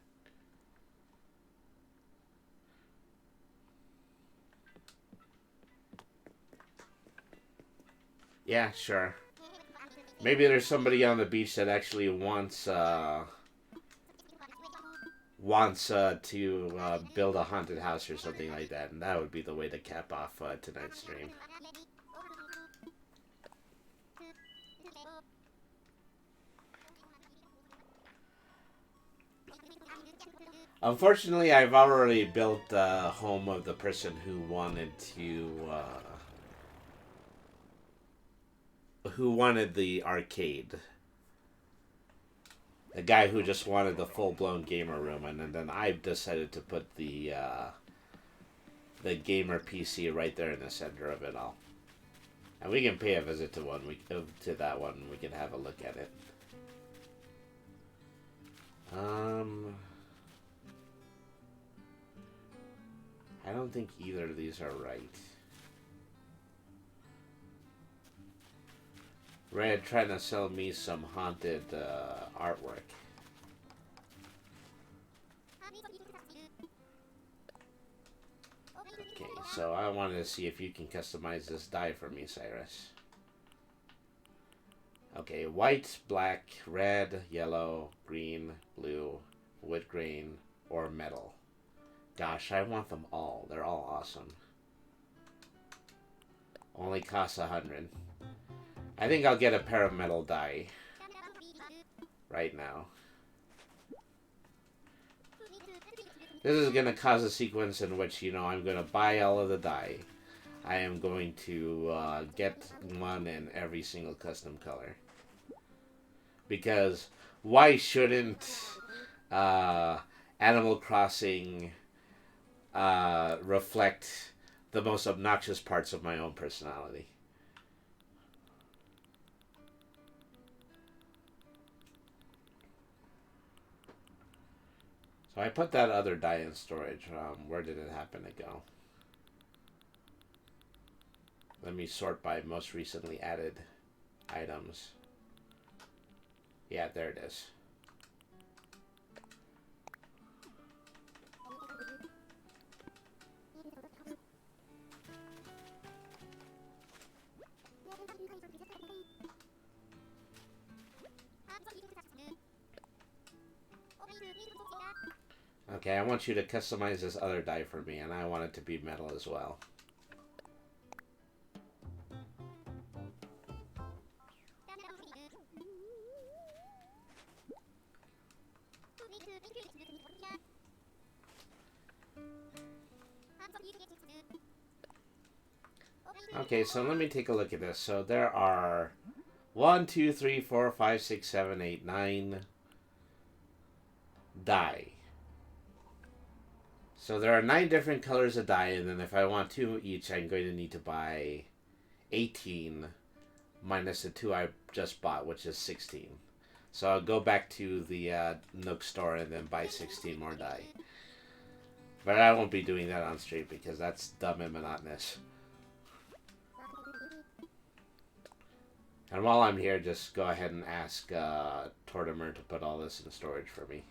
Yeah, sure. Maybe there's somebody on the beach that actually wants to build a haunted house or something like that, and that would be the way to cap off tonight's stream. Unfortunately, I've already built the home of the person who wanted the arcade. The guy who just wanted the full-blown gamer room, and then I've decided to put the gamer PC right there in the center of it all. And we can pay a visit to that one. We can have a look at it. I don't think either of these are right. Red trying to sell me some haunted artwork. Okay, so I wanted to see if you can customize this die for me, Cyrus. Okay, white, black, red, yellow, green, blue, wood grain, or metal. Gosh, I want them all. They're all awesome. Only costs 100. I think I'll get a pair of metal die right now. This is going to cause a sequence in which, I'm going to buy all of the die. I am going to get one in every single custom color. Because why shouldn't Animal Crossing reflect the most obnoxious parts of my own personality? So I put that other die in storage. Where did it happen to go? Let me sort by most recently added items. Yeah, there it is. Okay, I want you to customize this other die for me, and I want it to be metal as well. Okay, so let me take a look at this. So there are 1, 2, 3, 4, 5, 6, 7, 8, 9 die. So there are 9 different colors of die, and then if I want 2 each, I'm going to need to buy 18 minus the 2 I just bought, which is 16. So I'll go back to the Nook store and then buy 16 more die. But I won't be doing that on stream because that's dumb and monotonous. And while I'm here, just go ahead and ask Tortimer to put all this in storage for me.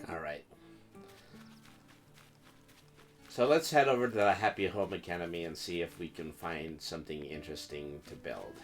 Alright. So let's head over to the Happy Home Academy and see if we can find something interesting to build.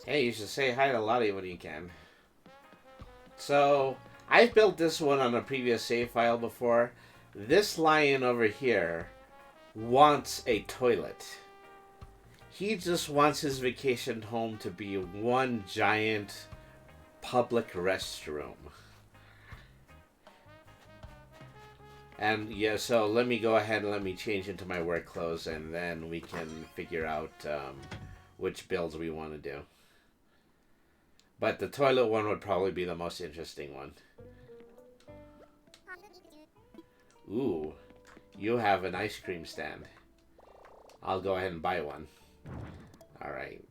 Hey, you should say hi to Lottie when you can. So, I've built this one on a previous save file before. This lion over here wants a toilet. He just wants his vacation home to be one giant public restroom. And yeah, so let me go ahead and let me change into my work clothes, and then we can figure out which builds we want to do. But the toilet one would probably be the most interesting one. Ooh, you have an ice cream stand. I'll go ahead and buy one. Alright,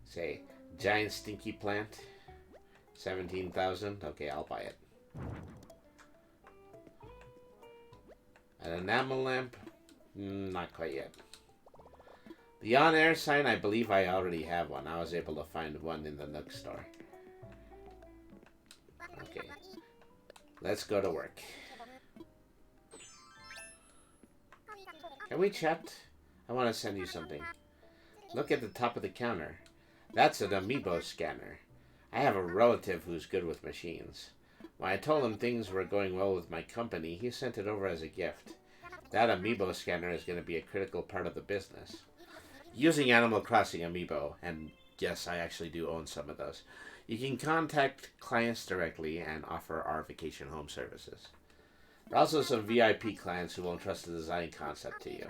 say, giant stinky plant. 17,000. Okay, I'll buy it. An enamel lamp? Not quite yet. The on-air sign, I believe I already have one. I was able to find one in the Nook store. Okay. Let's go to work. Can we chat? I want to send you something. Look at the top of the counter. That's an amiibo scanner. I have a relative who's good with machines. When I told him things were going well with my company, he sent it over as a gift. That amiibo scanner is going to be a critical part of the business. Using Animal Crossing amiibo, and yes, I actually do own some of those, you can contact clients directly and offer our vacation home services. There are also some VIP clients who won't trust the design concept to you.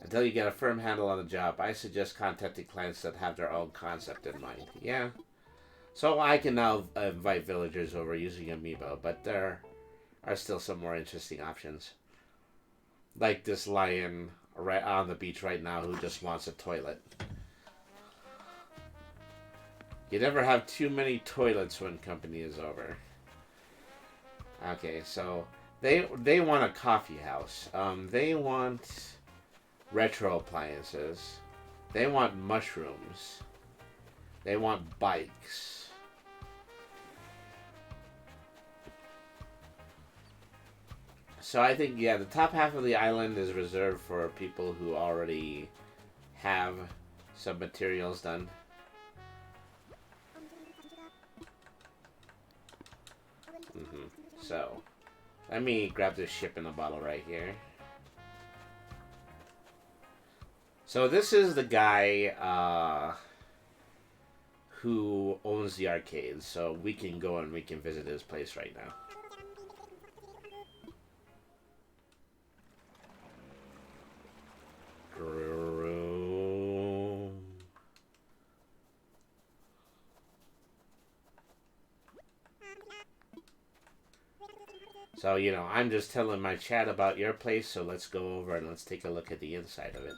Until you get a firm handle on the job, I suggest contacting clients that have their own concept in mind. Yeah. So I can now invite villagers over using amiibo, but there are still some more interesting options. Like this lion right on the beach right now who just wants a toilet. You never have too many toilets when company is over. Okay, so they want a coffee house. They want retro appliances. They want mushrooms. They want bikes. So I think, yeah, the top half of the island is reserved for people who already have some materials done. So, let me grab this ship in a bottle right here. So this is the guy who owns the arcade. So we can go and we can visit his place right now. So, you know, I'm just telling my chat about your place, so let's go over and let's take a look at the inside of it.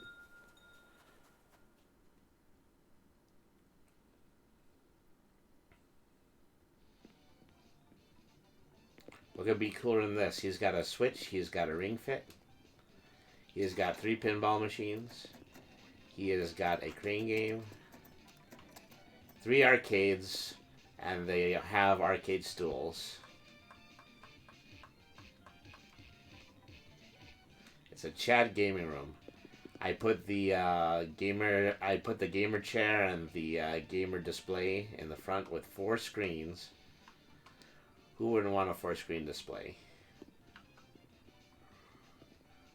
What could be cooler than this? He's got a Switch, he's got a Ring Fit, he's got 3 pinball machines, he has got a crane game, 3 arcades, and they have arcade stools. It's a chat gaming room. I put the gamer chair and the gamer display in the front with 4 screens. Who wouldn't want a 4-screen display?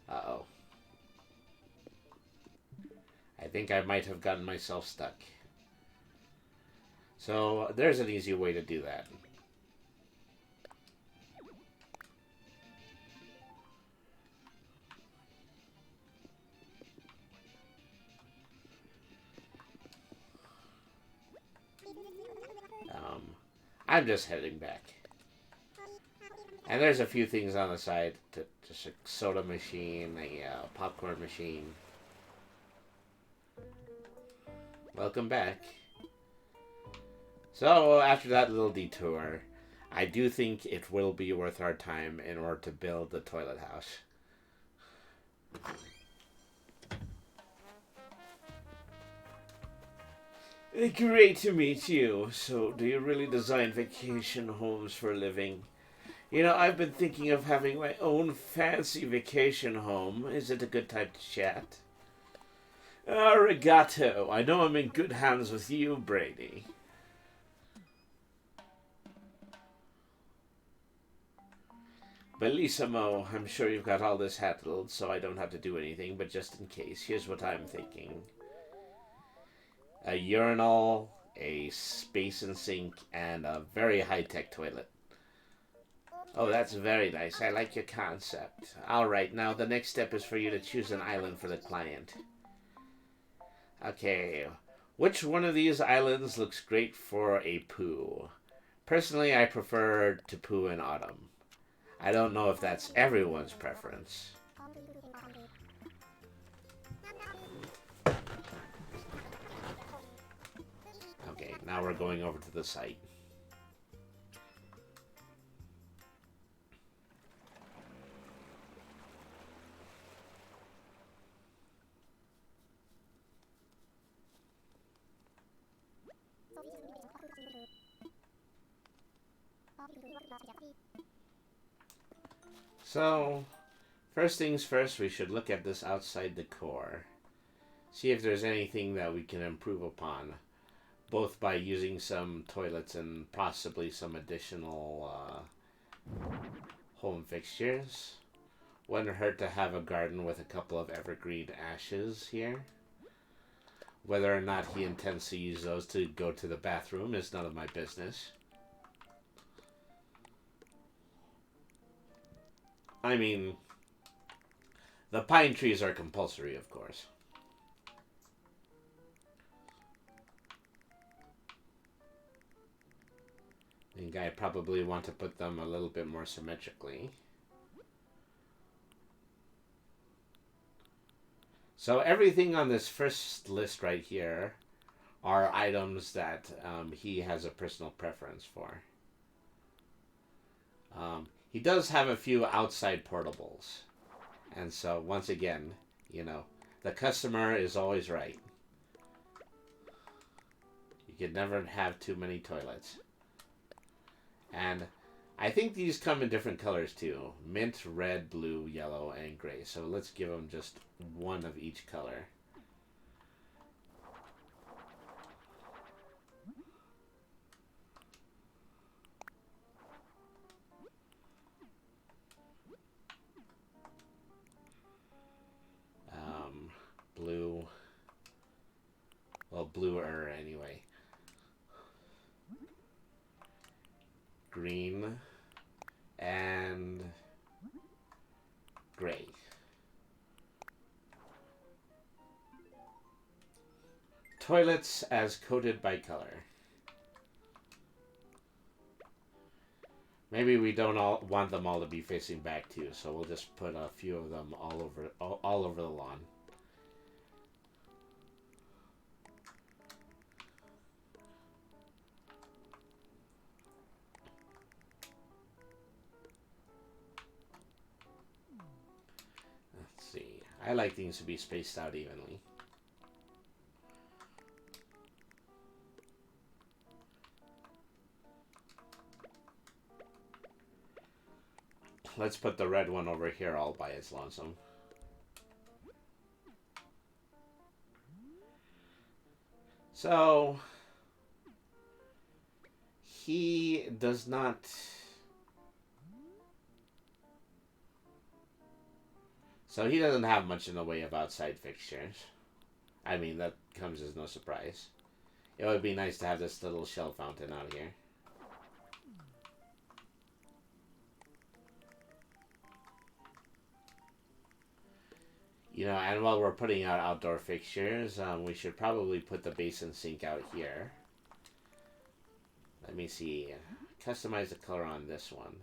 Uh-oh. I think I might have gotten myself stuck. So there's an easy way to do that. I'm just heading back. And there's a few things on the side. Just a soda machine, a popcorn machine. Welcome back. So, after that little detour, I do think it will be worth our time in order to build the toilet house. Great to meet you. So, do you really design vacation homes for a living? You know, I've been thinking of having my own fancy vacation home. Is it a good time to chat? Arigato. I know I'm in good hands with you, Brady. Bellissimo, I'm sure you've got all this handled, so I don't have to do anything, but just in case, here's what I'm thinking. A urinal, a basin sink, and a very high-tech toilet. Oh, that's very nice. I like your concept. Alright, now the next step is for you to choose an island for the client. Okay, which one of these islands looks great for a poo? Personally, I prefer to poo in autumn. I don't know if that's everyone's preference. Okay, now we're going over to the site. So, first things first, we should look at this outside decor. See if there's anything that we can improve upon, both by using some toilets and possibly some additional home fixtures. Wouldn't hurt to have a garden with a couple of evergreen ashes here. Whether or not he intends to use those to go to the bathroom is none of my business. I mean, the pine trees are compulsory, of course. I think I probably want to put them a little bit more symmetrically. So everything on this first list right here are items that he has a personal preference for. He does have a few outside portables. And so, once again, you know, the customer is always right. You can never have too many toilets. And I think these come in different colors too. Mint, red, blue, yellow, and gray. So let's give them just one of each color. Blue. Well, bluer anyway. Green and gray. Toilets as coded by color. Maybe we don't all want them all to be facing back too, so we'll just put a few of them all over the lawn. Let's see. I like things to be spaced out evenly. Let's put the red one over here all by its lonesome. So, he does not... So he doesn't have much in the way of outside fixtures. I mean, that comes as no surprise. It would be nice to have this little shell fountain out here. You know, and while we're putting out outdoor fixtures, we should probably put the basin sink out here. Let me see. Customize the color on this one.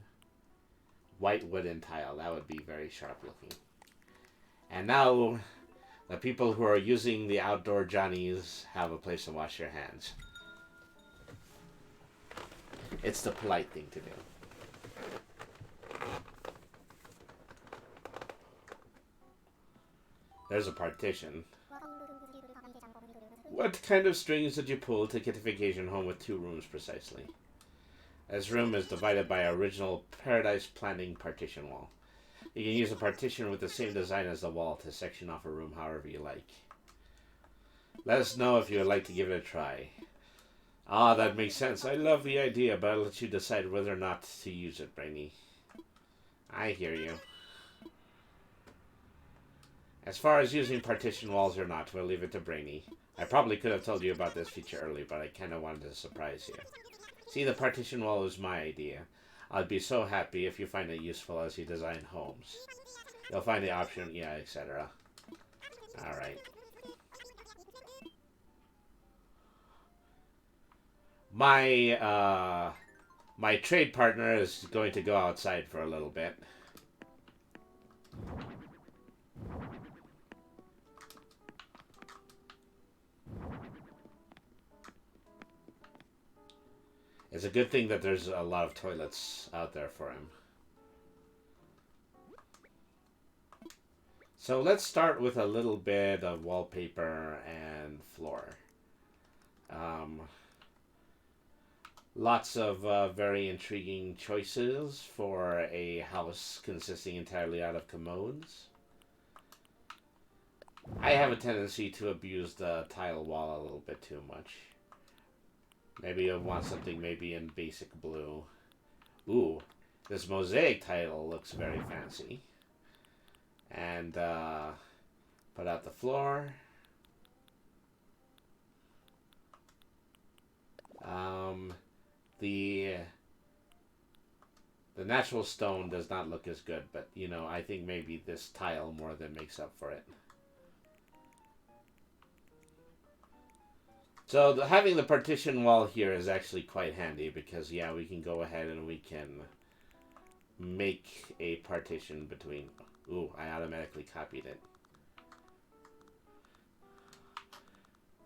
White wooden tile. That would be very sharp looking. And now, the people who are using the outdoor Johnnies have a place to wash their hands. It's the polite thing to do. There's a partition. What kind of strings did you pull to get a vacation home with 2 rooms precisely? This room is divided by an original Paradise Planning partition wall. You can use a partition with the same design as the wall to section off a room however you like. Let us know if you would like to give it a try. Ah, that makes sense. I love the idea, but I'll let you decide whether or not to use it, Brainy. I hear you. As far as using partition walls or not, we'll leave it to Brainy. I probably could have told you about this feature earlier, but I kind of wanted to surprise you. See, the partition wall was my idea. I'd be so happy if you find it useful as you design homes. You'll find the option, yeah, etc. Alright. My trade partner is going to go outside for a little bit. It's a good thing that there's a lot of toilets out there for him. So let's start with a little bit of wallpaper and floor. Lots of very intriguing choices for a house consisting entirely out of commodes. I have a tendency to abuse the tile wall a little bit too much. Maybe you'll want something maybe in basic blue. Ooh, this mosaic tile looks very fancy. And put out the floor. The natural stone does not look as good, but you know, I think maybe this tile more than makes up for it. So having the partition wall here is actually quite handy because yeah, we can go ahead and we can make a partition between. Ooh, I automatically copied it.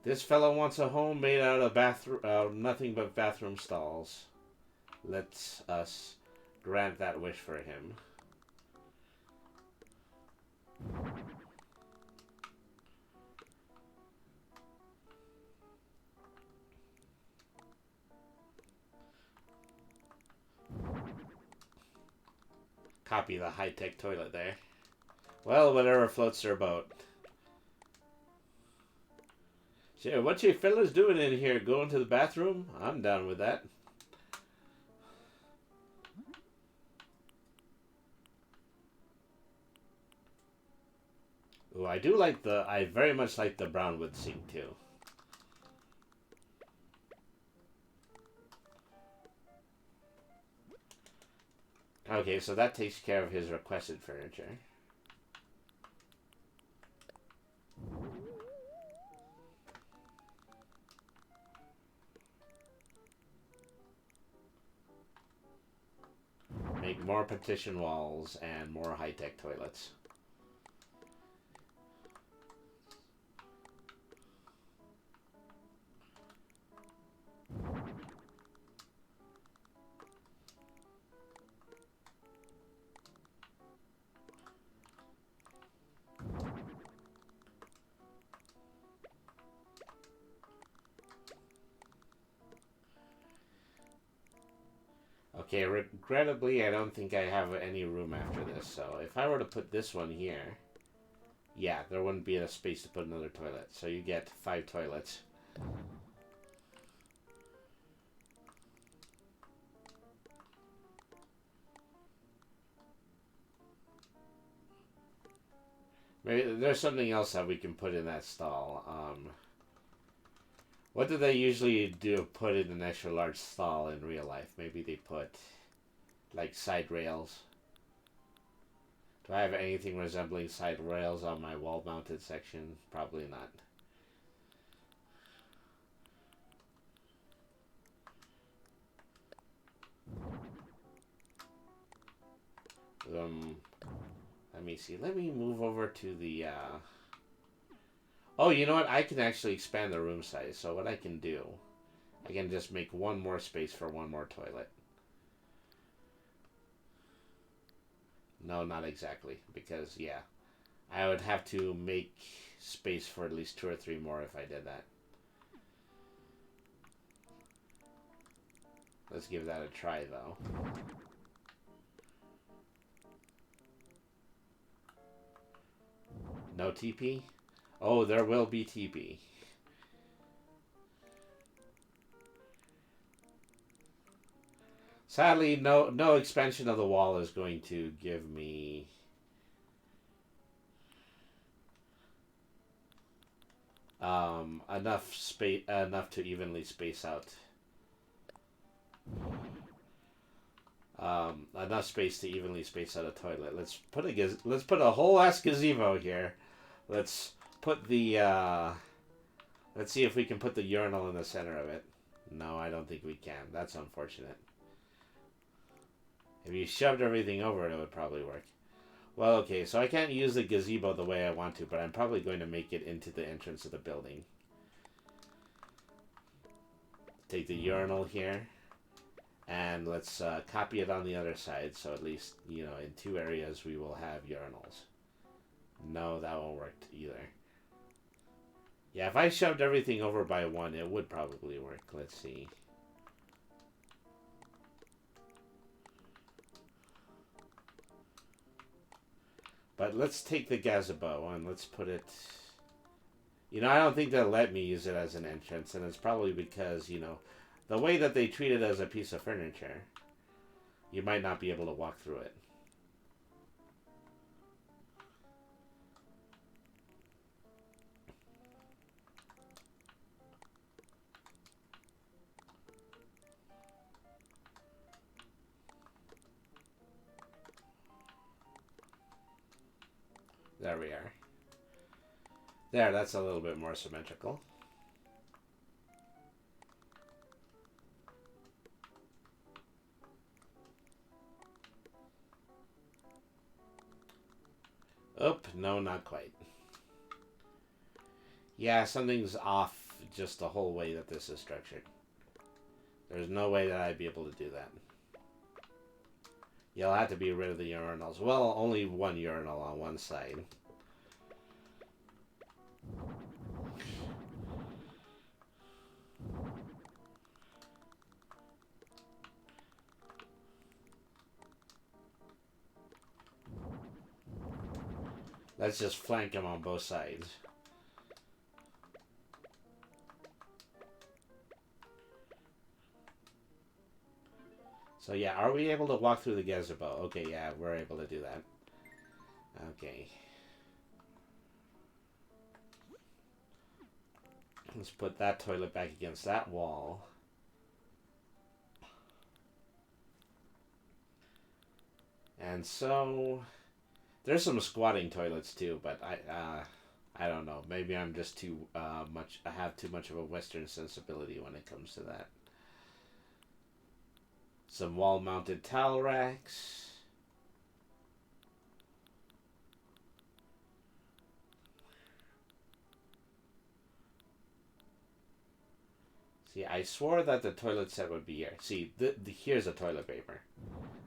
This fellow wants a home made out of nothing but bathroom stalls. Let us grant that wish for him. Copy the high-tech toilet there. Well, whatever floats their boat. Sure, what you fellas doing in here? Going to the bathroom? I'm down with that. Ooh, I very much like the brown wood sink too. Okay, so that takes care of his requested furniture. Make more partition walls and more high-tech toilets. Okay, regrettably, I don't think I have any room after this, so if I were to put this one here, yeah, there wouldn't be enough space to put another toilet, so you get 5 toilets. Maybe there's something else that we can put in that stall. What do they usually do? Put in an extra large stall in real life? Maybe they put like side rails. Do I have anything resembling side rails on my wall-mounted section? Probably not. Let me see. Let me move over to the. Oh, you know what? I can actually expand the room size. So what I can do, I can just make one more space for one more toilet. No, not exactly, because yeah, I would have to make space for at least 2 or 3 more if I did that. Let's give that a try, though. No TP? Oh, there will be TP. Sadly, no expansion of the wall is going to give me enough space, enough to evenly space out. Enough space to evenly space out a toilet. Let's put a whole ass gazebo here. Let's put the let's see if we can put the urinal in the center of it. No, I don't think we can. That's unfortunate. If you shoved everything over it would probably work. Well, okay, so I can't use the gazebo the way I want to, but I'm probably going to make it into the entrance of the building. Take the urinal here. And let's copy it on the other side, so at least, you know, in 2 areas we will have urinals. No, that won't work either. Yeah, if I shoved everything over by 1, it would probably work. Let's see. But let's take the gazebo and let's put it... You know, I don't think they'll let me use it as an entrance, and it's probably because, you know, the way that they treat it as a piece of furniture, you might not be able to walk through it. There we are. There, that's a little bit more symmetrical. Oop, no, not quite. Yeah, something's off just the whole way that this is structured. There's no way that I'd be able to do that. You'll have to be rid of the urinals. Well, only 1 urinal on one side. Let's just flank him on both sides. So yeah, are we able to walk through the gazebo? Okay, yeah, we're able to do that. Okay. Let's put that toilet back against that wall. And so there's some squatting toilets too, but I don't know. Maybe I'm just too much. I have too much of a Western sensibility when it comes to that. Some wall-mounted towel racks. See, I swore that the toilet set would be here. See, here's a toilet paper.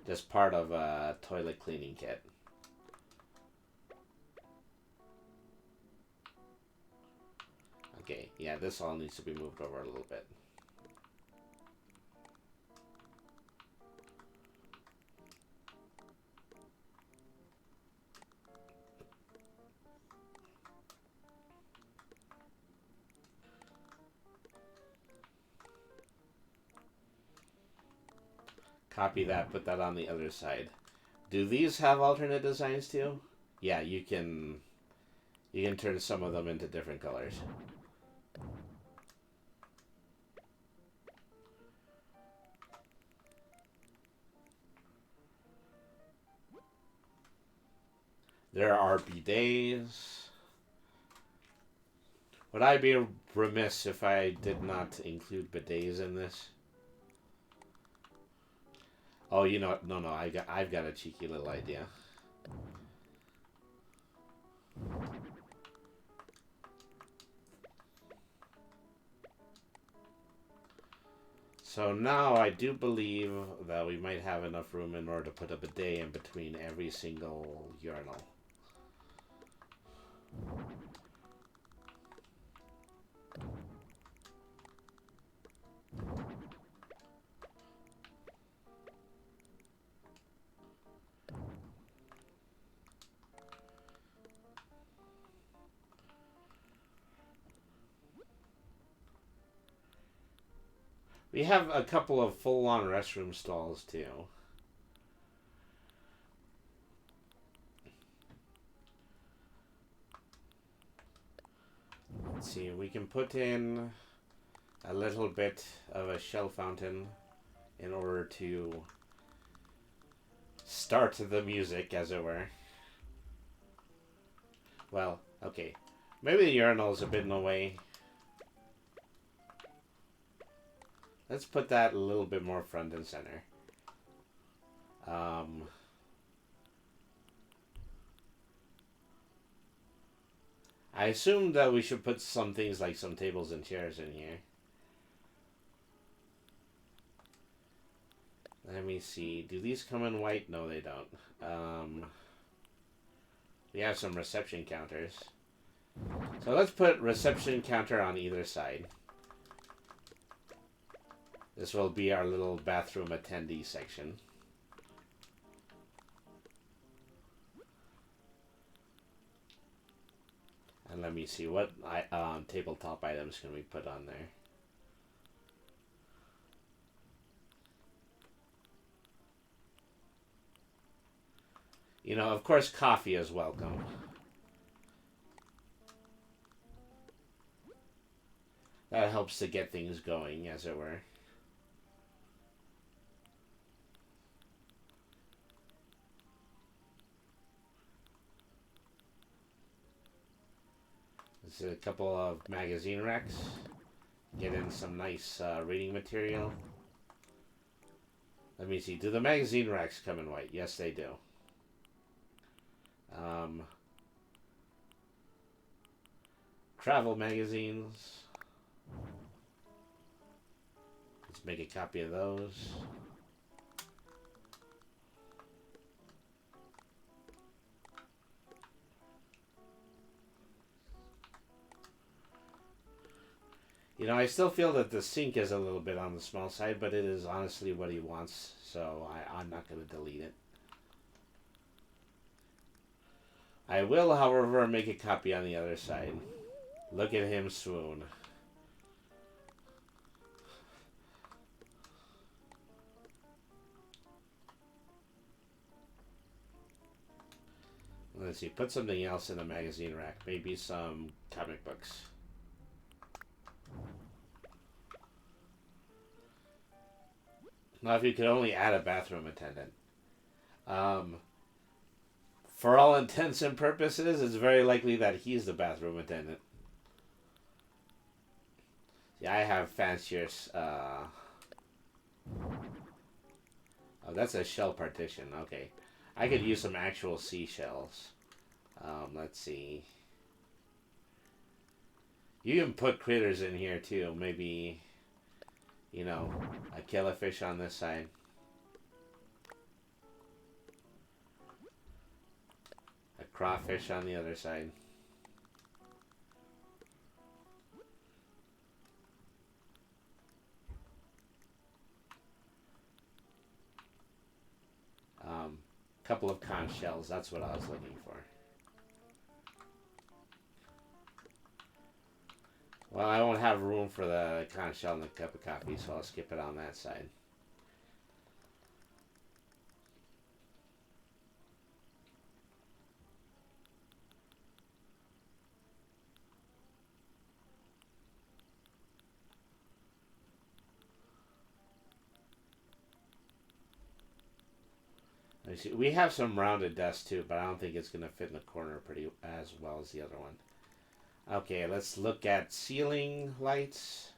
Just part of a toilet cleaning kit. Okay, yeah, this all needs to be moved over a little bit. Copy that, put that on the other side. Do these have alternate designs too? Yeah, you can turn some of them into different colors. There are bidets. Would I be remiss if I did not include bidets in this? Oh, you know what? No, I've got a cheeky little idea. So now I do believe that we might have enough room in order to put a bidet in between every single urinal. We have a couple of full-on restroom stalls too. Let's see, we can put in a little bit of a shell fountain in order to start the music, as it were. Well, okay. Maybe the urinal's a bit in the way. Let's put that a little bit more front and center. I assume that we should put some things like some tables and chairs in here. Let me see. Do these come in white? No, they don't. We have some reception counters. So let's put reception counter on either side. This will be our little bathroom attendee section. And let me see, what tabletop items can we put on there? You know, of course, coffee is welcome. That helps to get things going, as it were. This is a couple of magazine racks. Get in some nice reading material. Let me see. Do the magazine racks come in white? Yes, they do. Travel magazines. Let's make a copy of those. You know, I still feel that the sink is a little bit on the small side, but it is honestly what he wants, so I'm not going to delete it. I will, however, make a copy on the other side. Look at him swoon. Let's see, put something else in the magazine rack. Maybe some comic books. Now, if you could only add a bathroom attendant. For all intents and purposes, it's very likely that he's the bathroom attendant. Yeah, I have fancier... Oh, that's a shell partition. Okay. I could use some actual seashells. Let's see. You can put critters in here, too. Maybe, you know, a killifish on this side. A crawfish on the other side. Couple of conch shells. That's what I was looking for. Well, I won't have room for the conch shell and the cup of coffee, so I'll skip it on that side. We have some rounded desks too, but I don't think it's going to fit in the corner pretty as well as the other one. Okay, let's look at ceiling lights.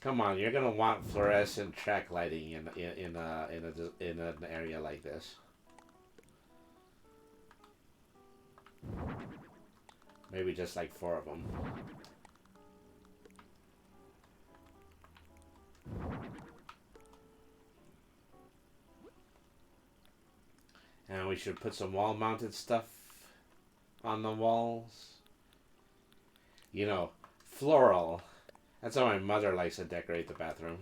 Come on, you're going to want fluorescent track lighting in an area like this. Maybe just like 4 of them. And we should put some wall-mounted stuff on the walls. You know, floral. That's how my mother likes to decorate the bathroom.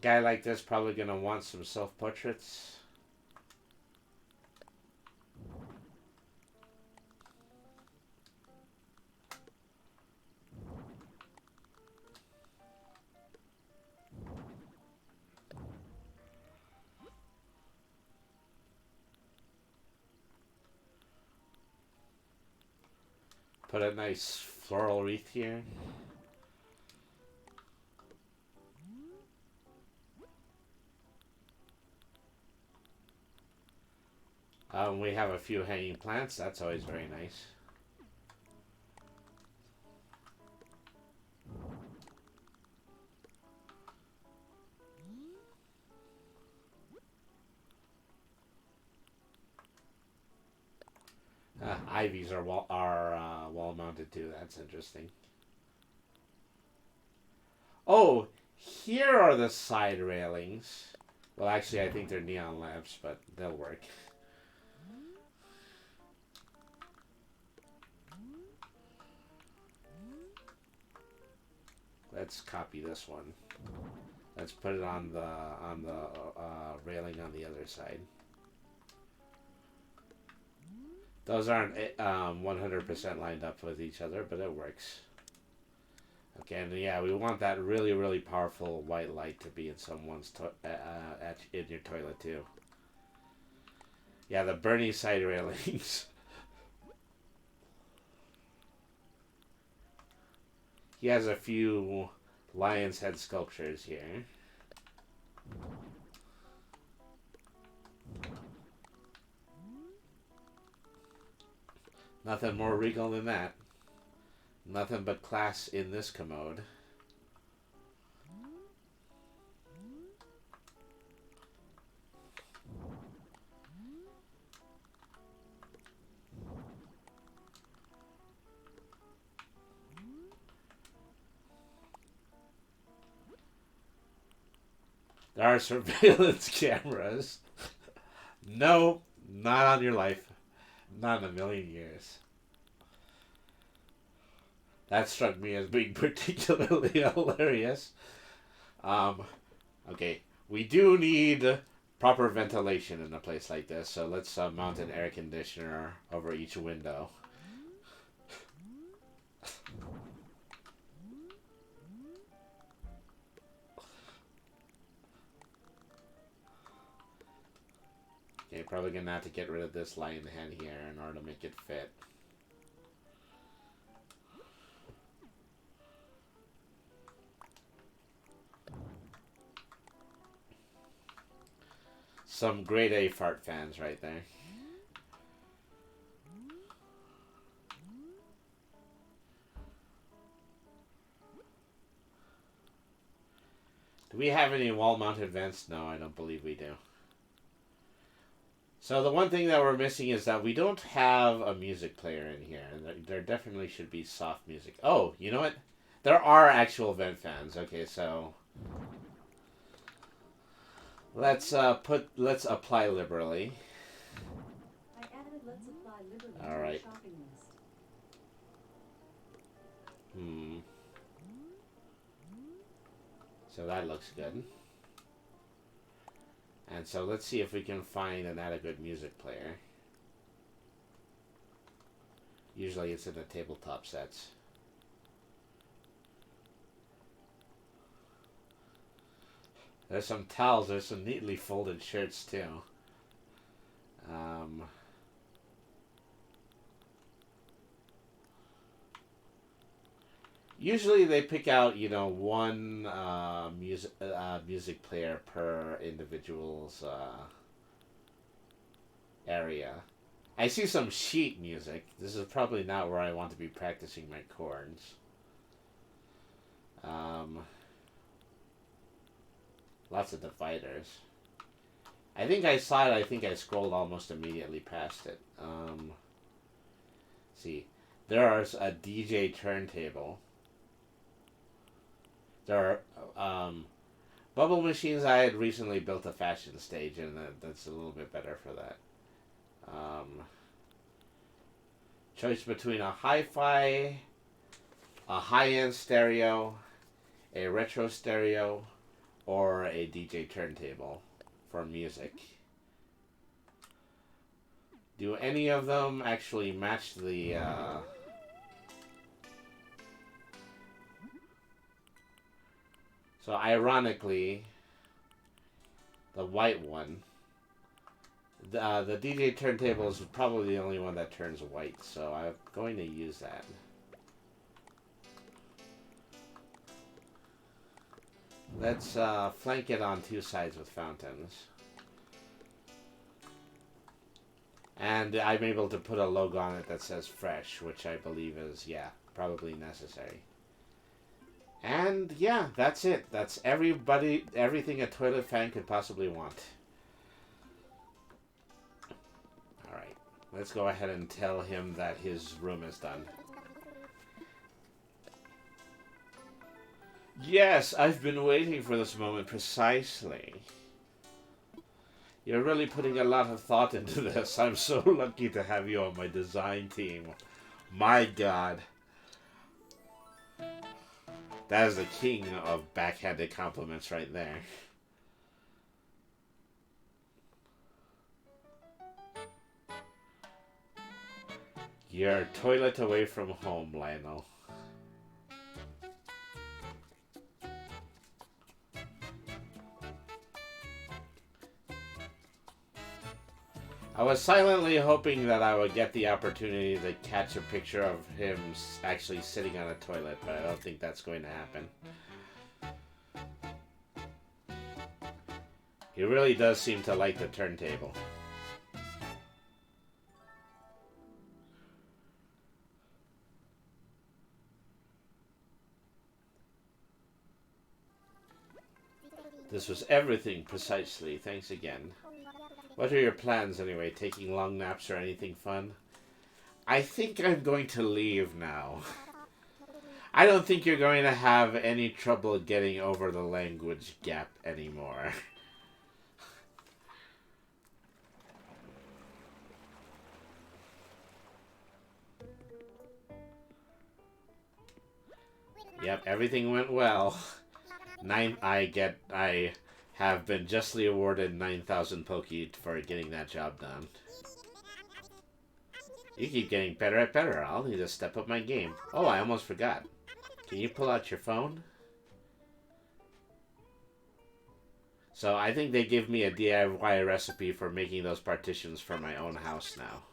guy like this probably gonna want some self-portraits. Put a nice floral wreath here. We have a few hanging plants. That's always very nice. Ivies are wall mounted too. That's interesting. Oh, here are the side railings. Well, actually, I think they're neon lamps, but they'll work. Let's copy this one. Let's put it on the railing on the other side. Those aren't 100% lined up with each other, but it works. Okay, and yeah, we want that really, really powerful white light to be in someone's in your toilet too. Yeah, the Bernie side railings. He has a few lion's head sculptures here. Nothing more regal than that. Nothing but class in this commode. There are surveillance cameras. No, not on your life. Not in a million years. That struck me as being particularly hilarious. Okay, we do need proper ventilation in a place like this, so let's mount an air conditioner over each window. Okay, probably gonna have to get rid of this lion head here in order to make it fit. Some grade A fart fans right there. Do we have any wall-mounted vents? No, I don't believe we do. So the one thing that we're missing is that we don't have a music player in here. And there definitely should be soft music. Oh, you know what? There are actual vent fans. Okay, so let's apply liberally. I added let's apply liberally All right. to the shopping list. So that looks good. And so let's see if we can find an adequate music player. Usually it's in the tabletop sets. There's some towels. There's some neatly folded shirts too. Usually they pick out, one music player per individual's area. I see some sheet music. This is probably not where I want to be practicing my chords. Lots of dividers. I think I saw it. I think I scrolled almost immediately past it. See, there's a DJ turntable. There are bubble machines. I had recently built a fashion stage, and that's a little bit better for that. Choice between a hi-fi, a high-end stereo, a retro stereo, or a DJ turntable for music. Do any of them actually match the So ironically, the white one, the DJ turntable is probably the only one that turns white, so I'm going to use that. Let's flank it on two sides with fountains. And I'm able to put a logo on it that says fresh, which I believe is, yeah, probably necessary. And yeah, that's it. That's everything a toilet fan could possibly want. Alright, let's go ahead and tell him that his room is done. Yes, I've been waiting for this moment precisely. You're really putting a lot of thought into this. I'm so lucky to have you on my design team. My God. That is the king of backhanded compliments right there. You're a toilet away from home, Lionel. I was silently hoping that I would get the opportunity to catch a picture of him actually sitting on a toilet, but I don't think that's going to happen. He really does seem to like the turntable. This was everything precisely. Thanks again. What are your plans anyway? Taking long naps or anything fun? I think I'm going to leave now. I don't think you're going to have any trouble getting over the language gap anymore. Yep, everything went well. I have been justly awarded 9,000 Poki for getting that job done. You keep getting better at better. I'll need to step up my game. Oh, I almost forgot. Can you pull out your phone? So I think they give me a DIY recipe for making those partitions for my own house now.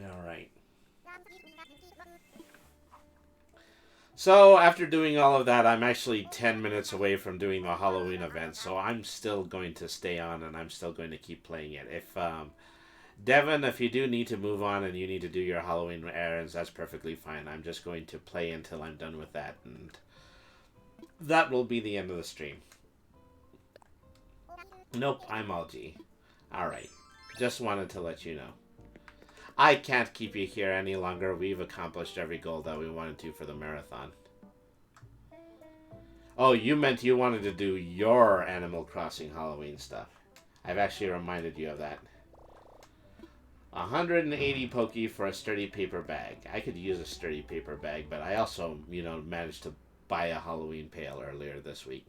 Alright. So, after doing all of that, I'm actually 10 minutes away from doing the Halloween event, so I'm still going to stay on and I'm still going to keep playing it. If, Devin, if you do need to move on and you need to do your Halloween errands, that's perfectly fine. I'm just going to play until I'm done with that, and that will be the end of the stream. Nope, I'm all G. Alright, just wanted to let you know. I can't keep you here any longer. We've accomplished every goal that we wanted to for the marathon. Oh, you meant you wanted to do your Animal Crossing Halloween stuff. I've actually reminded you of that. 180 Poki for a sturdy paper bag. I could use a sturdy paper bag, but I also, managed to buy a Halloween pail earlier this week.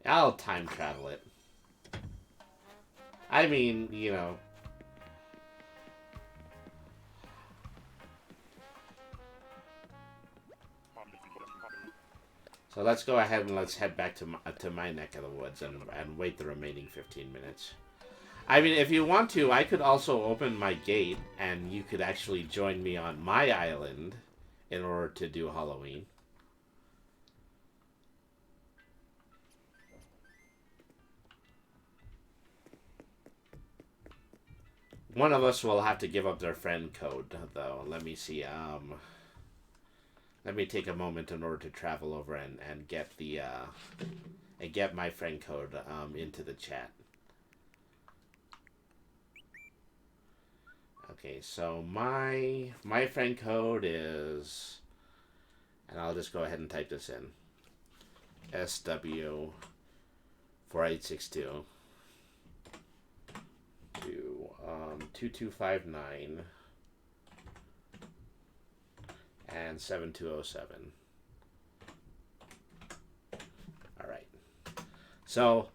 I'll time travel it. I mean, So let's go ahead and let's head back to my neck of the woods and wait the remaining 15 minutes. I mean, if you want to, I could also open my gate and you could actually join me on my island in order to do Halloween. One of us will have to give up their friend code, though. Let me see. Let me take a moment in order to travel over and get the and get my friend code into the chat. Okay, so my friend code is, and I'll just go ahead and type this in. SW4862 2 2259 and 7207. All right. So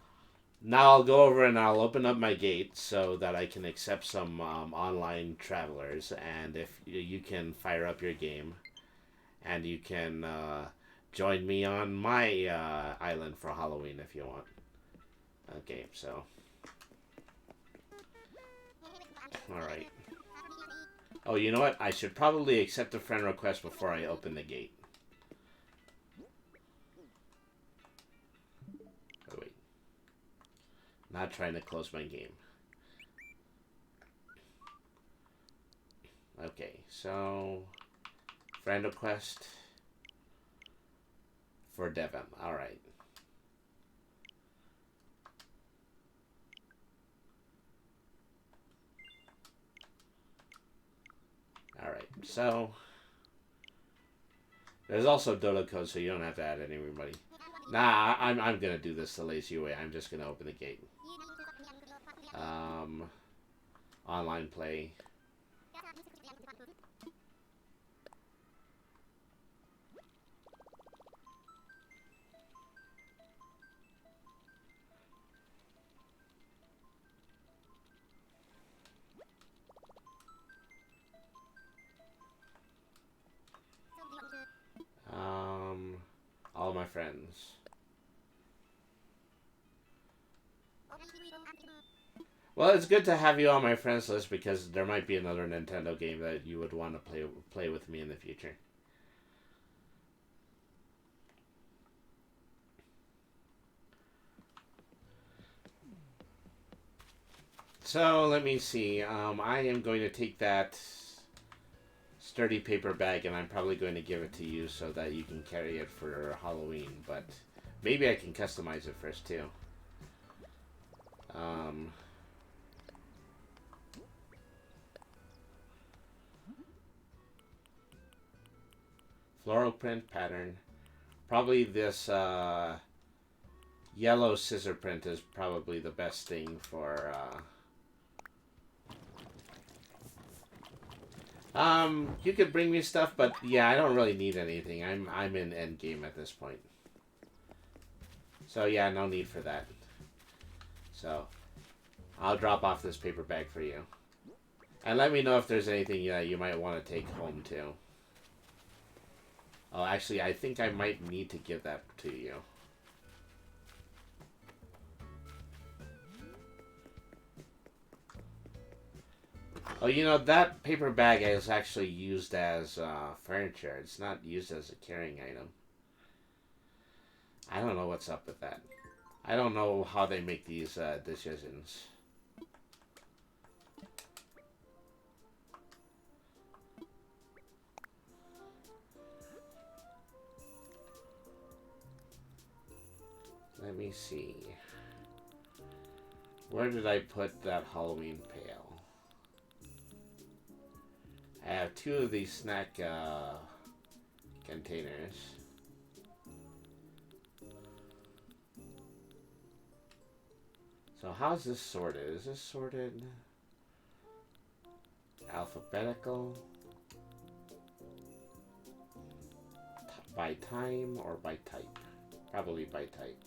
now I'll go over and I'll open up my gate so that I can accept some online travelers. And if you can fire up your game, and you can join me on my island for Halloween if you want. Okay, so. Alright. Oh, you know what? I should probably accept a friend request before I open the gate. Oh, wait. Not trying to close my game. Okay, so... Friend request for Devon. Alright. Alright, so... There's also dodo code, so you don't have to add anybody. Nah, I'm gonna do this the lazy way. I'm just gonna open the gate. Online play. All my friends. Well, it's good to have you on my friends list because there might be another Nintendo game that you would want to play with me in the future. So, let me see. I am going to take that sturdy paper bag and I'm probably going to give it to you so that you can carry it for Halloween, but maybe I can customize it first too. Floral print pattern. Probably this yellow scissor print is probably the best thing for you could bring me stuff, but yeah, I don't really need anything. I'm in end game at this point. So yeah, no need for that. So I'll drop off this paper bag for you. And let me know if there's anything you might want to take home too. Oh, actually, I think I might need to give that to you. Oh, you know, that paper bag is actually used as furniture. It's not used as a carrying item. I don't know what's up with that. I don't know how they make these decisions. Let me see. Where did I put that Halloween pail? I have 2 of these snack containers. So how's this sorted? Is this sorted alphabetical? By time or by type? Probably by type.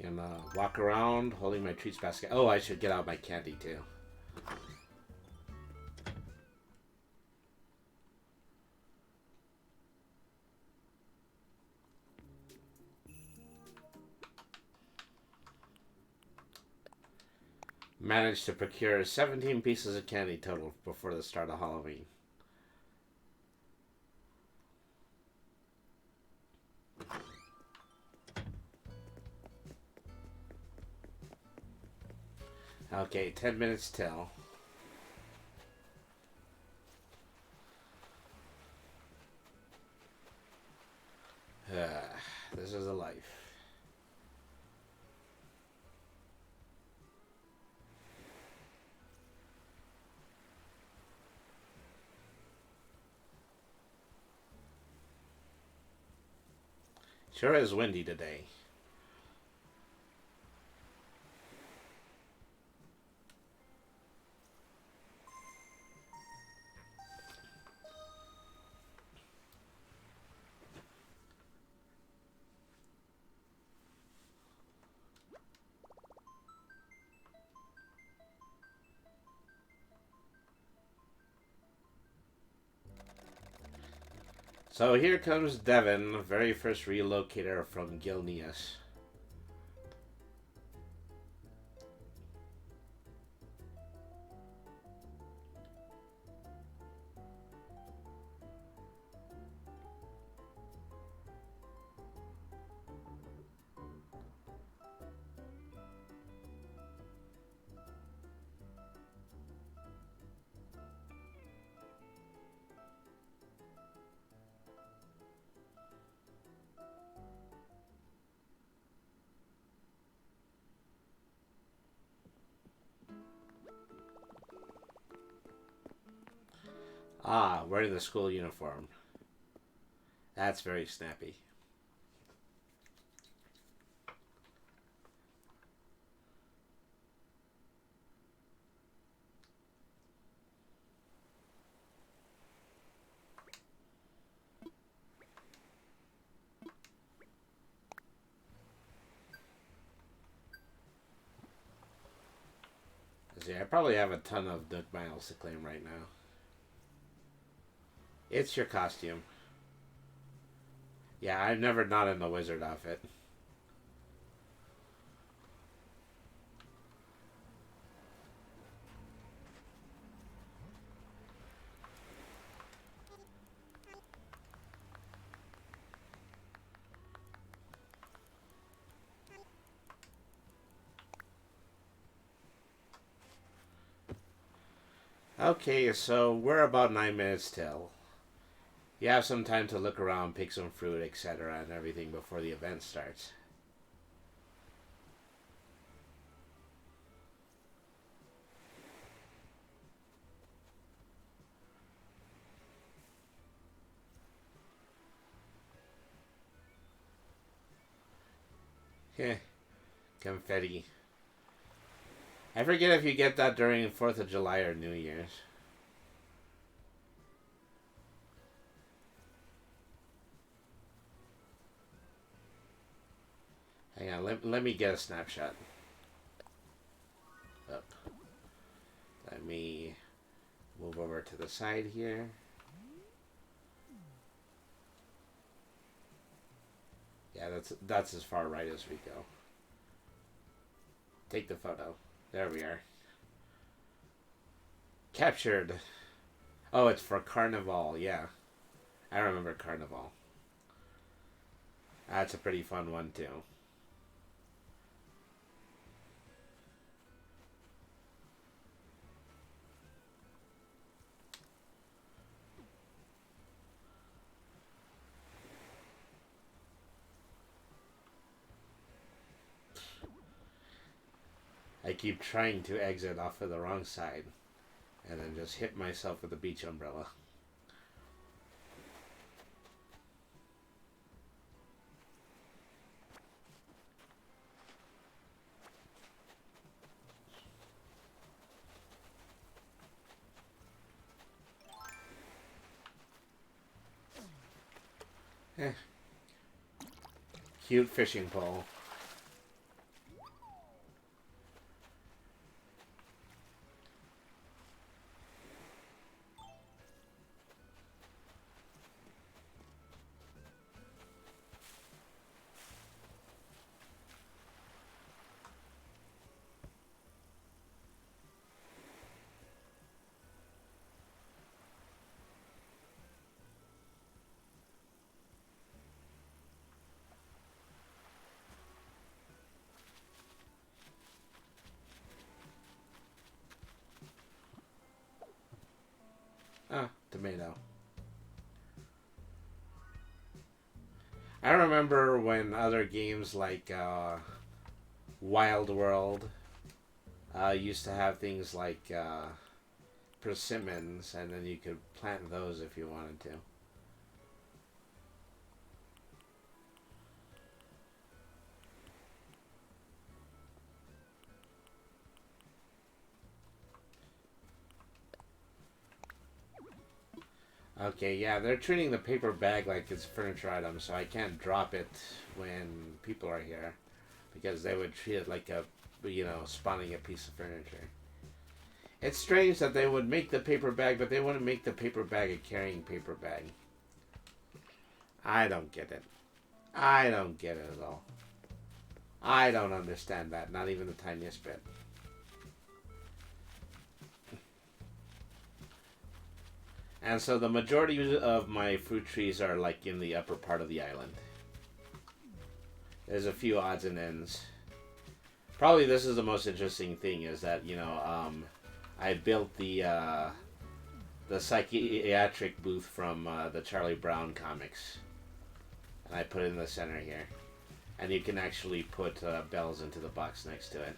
And walk around holding my treats basket. Oh, I should get out my candy too. Managed to procure 17 pieces of candy total before the start of Halloween. Okay, 10 minutes till. This is a life. Sure is windy today. So here comes Devin, very first relocator from Gilneas. Ah, wearing the school uniform. That's very snappy. See, I probably have a ton of Nook Miles to claim right now. It's your costume. Yeah, I'm never not in the wizard outfit. Okay, so we're about 9 minutes till. You have some time to look around, pick some fruit, etc., and everything before the event starts. Heh, confetti. I forget if you get that during 4th of July or New Year's. Hang on, let me get a snapshot. Up. Let me move over to the side here. Yeah, that's as far right as we go. Take the photo. There we are. Captured. Oh, it's for Carnival, yeah. I remember Carnival. That's a pretty fun one, too. I keep trying to exit off of the wrong side and then just hit myself with a beach umbrella. Eh. Cute fishing pole. tomato. I remember when other games like Wild World used to have things like persimmons, and then you could plant those if you wanted to. Okay, yeah, they're treating the paper bag like it's a furniture item, so I can't drop it when people are here, because they would treat it like a, spawning a piece of furniture. It's strange that they would make the paper bag, but they wouldn't make the paper bag a carrying paper bag. I don't get it. I don't get it at all. I don't understand that, not even the tiniest bit. And so the majority of my fruit trees are like in the upper part of the island. There's a few odds and ends. Probably this is the most interesting thing, is that, I built the psychiatric booth from the Charlie Brown comics. And I put it in the center here. And you can actually put bells into the box next to it.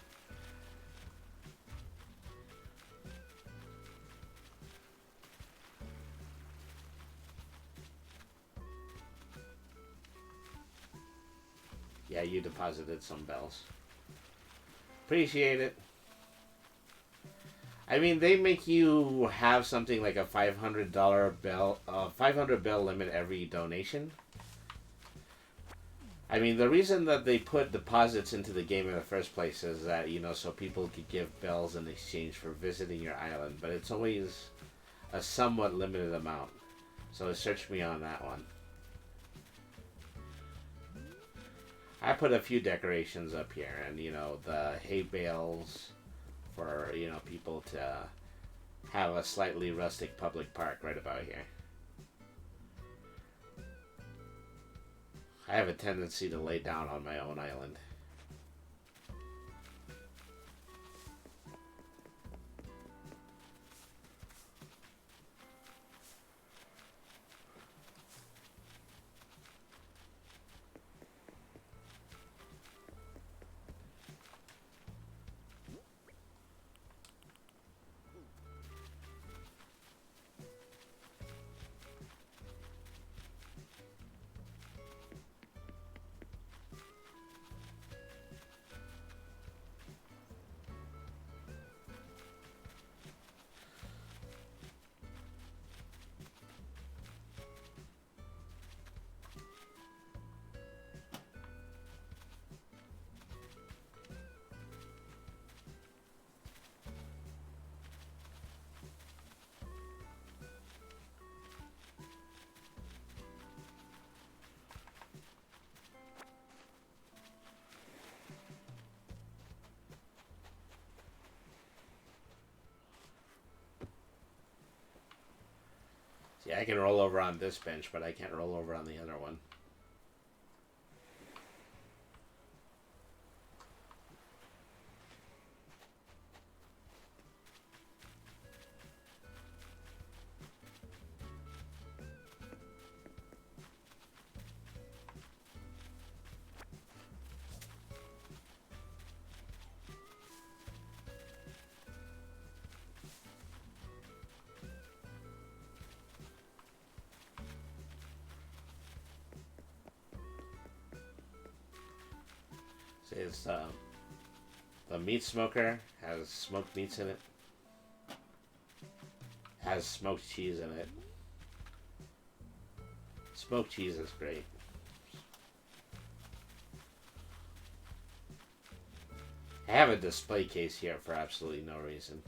Yeah, you deposited some bells. Appreciate it. I mean, they make you have something like a $500 bell, 500 bell limit every donation. I mean, the reason that they put deposits into the game in the first place is that, so people could give bells in exchange for visiting your island. But it's always a somewhat limited amount. So search me on that one. I put a few decorations up here, and the hay bales for people to have a slightly rustic public park right about here. I have a tendency to lay down on my own island. See, I can roll over on this bench, but I can't roll over on the other one. See, it's the meat smoker has smoked meats in it. Has smoked cheese in it. Smoked cheese is great. I have a display case here for absolutely no reason.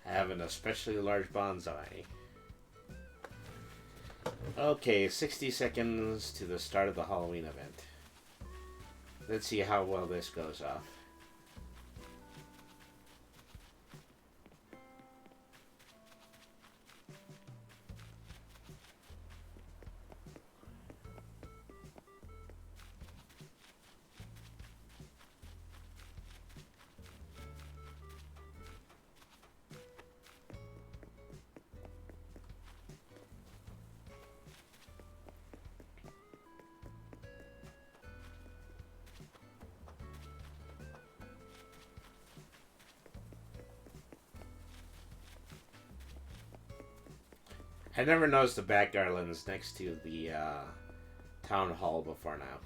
I have an especially large bonsai. Okay, 60 seconds to the start of the Halloween event. Let's see how well this goes off. I never noticed the back garlands next to the town hall before now.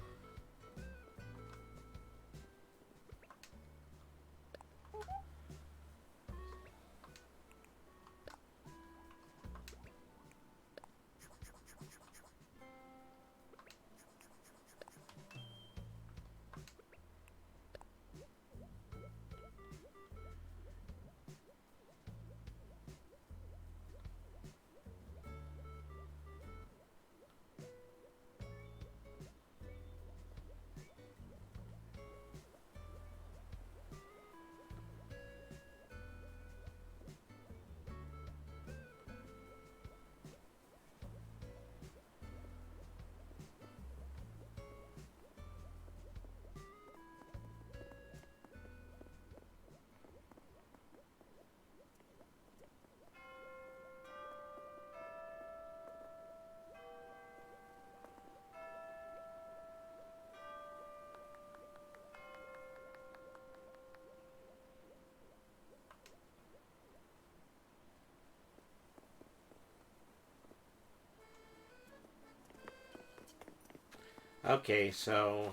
Okay, so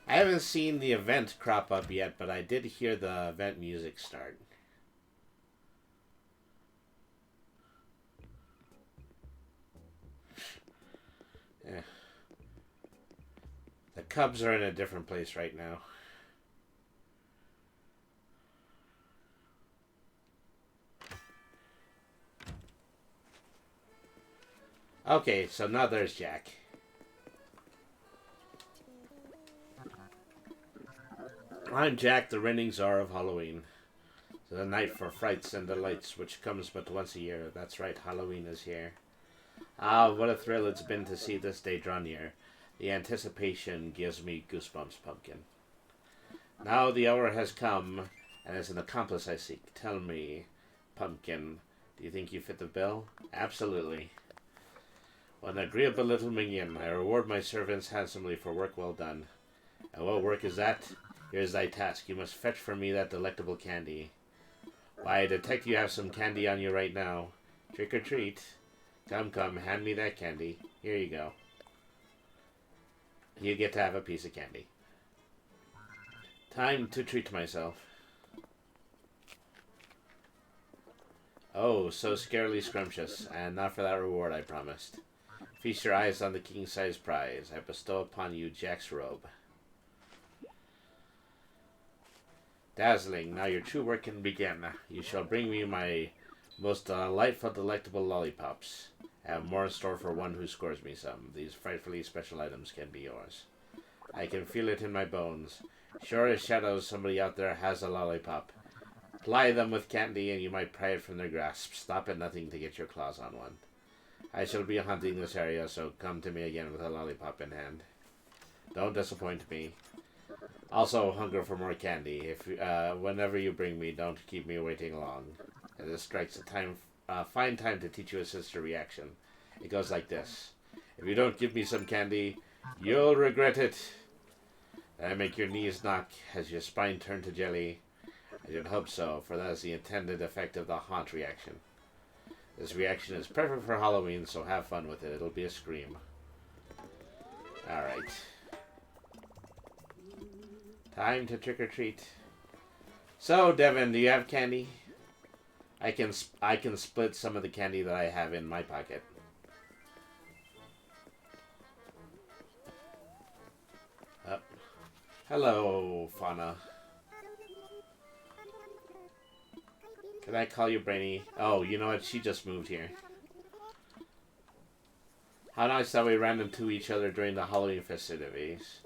I haven't seen the event crop up yet, but I did hear the event music start. Yeah. The Cubs are in a different place right now. Okay, so now there's Jack. I'm Jack, the reigning czar of Halloween. The night for frights and delights, which comes but once a year. That's right, Halloween is here. Ah, what a thrill it's been to see this day draw near. The anticipation gives me goosebumps, Pumpkin. Now the hour has come, and as an accomplice I seek. Tell me, Pumpkin, do you think you fit the bill? Absolutely. Well, an agreeable little minion, I reward my servants handsomely for work well done. And what work is that? Here's thy task. You must fetch for me that delectable candy. Why, I detect you have some candy on you right now. Trick or treat. Come, come, hand me that candy. Here you go. You get to have a piece of candy. Time to treat myself. Oh, so scarily scrumptious, and not for that reward I promised. Feast your eyes on the king-size prize. I bestow upon you Jack's robe. Dazzling, now your true work can begin. You shall bring me my most delightful, delectable lollipops. I have more in store for one who scores me some. These frightfully special items can be yours. I can feel it in my bones. Sure as shadows, somebody out there has a lollipop. Ply them with candy and you might pry it from their grasp. Stop at nothing to get your claws on one. I shall be hunting this area, so come to me again with a lollipop in hand. Don't disappoint me. Also, hunger for more candy. If whenever you bring me, don't keep me waiting long. This strikes a fine time to teach you a sister reaction. It goes like this. If you don't give me some candy, you'll regret it. I make your knees knock as your spine turn to jelly. I should hope so, for that is the intended effect of the haunt reaction. This reaction is perfect for Halloween, so have fun with it. It'll be a scream. Alright. Time to trick or treat. So, Devin, do you have candy? I can split some of the candy that I have in my pocket. Oh. Hello, Fauna. Can I call you Brainy? Oh, you know what? She just moved here. How nice that we ran into each other during the Halloween festivities.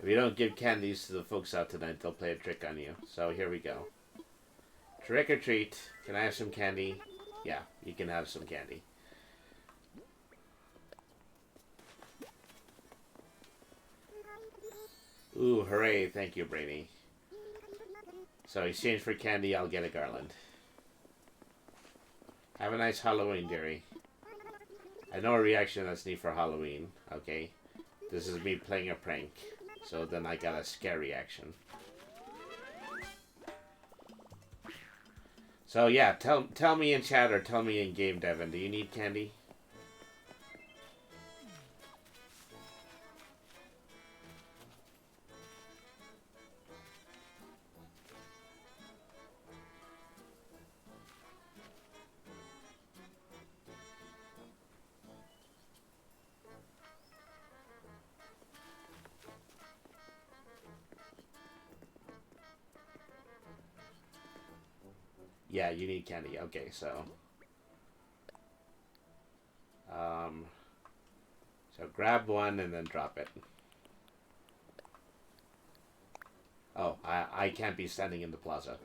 If you don't give candies to the folks out tonight, they'll play a trick on you. So here we go. Trick or treat. Can I have some candy? Yeah, you can have some candy. Ooh, hooray. Thank you, Brainy. So exchange for candy, I'll get a garland. Have a nice Halloween, dearie. I know a reaction that's neat for Halloween. Okay. This is me playing a prank. So then I got a scare reaction. So yeah, tell me in chat or tell me in game, Devin. Do you need candy? Yeah, you need candy. Okay, so um, so grab one and then drop it. Oh, I can't be standing in the plaza.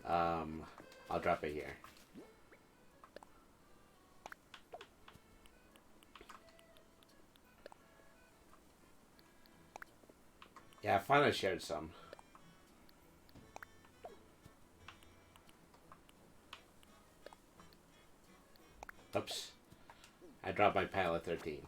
I'll drop it here. Yeah, I finally shared some. Oops. I dropped my pile at 13.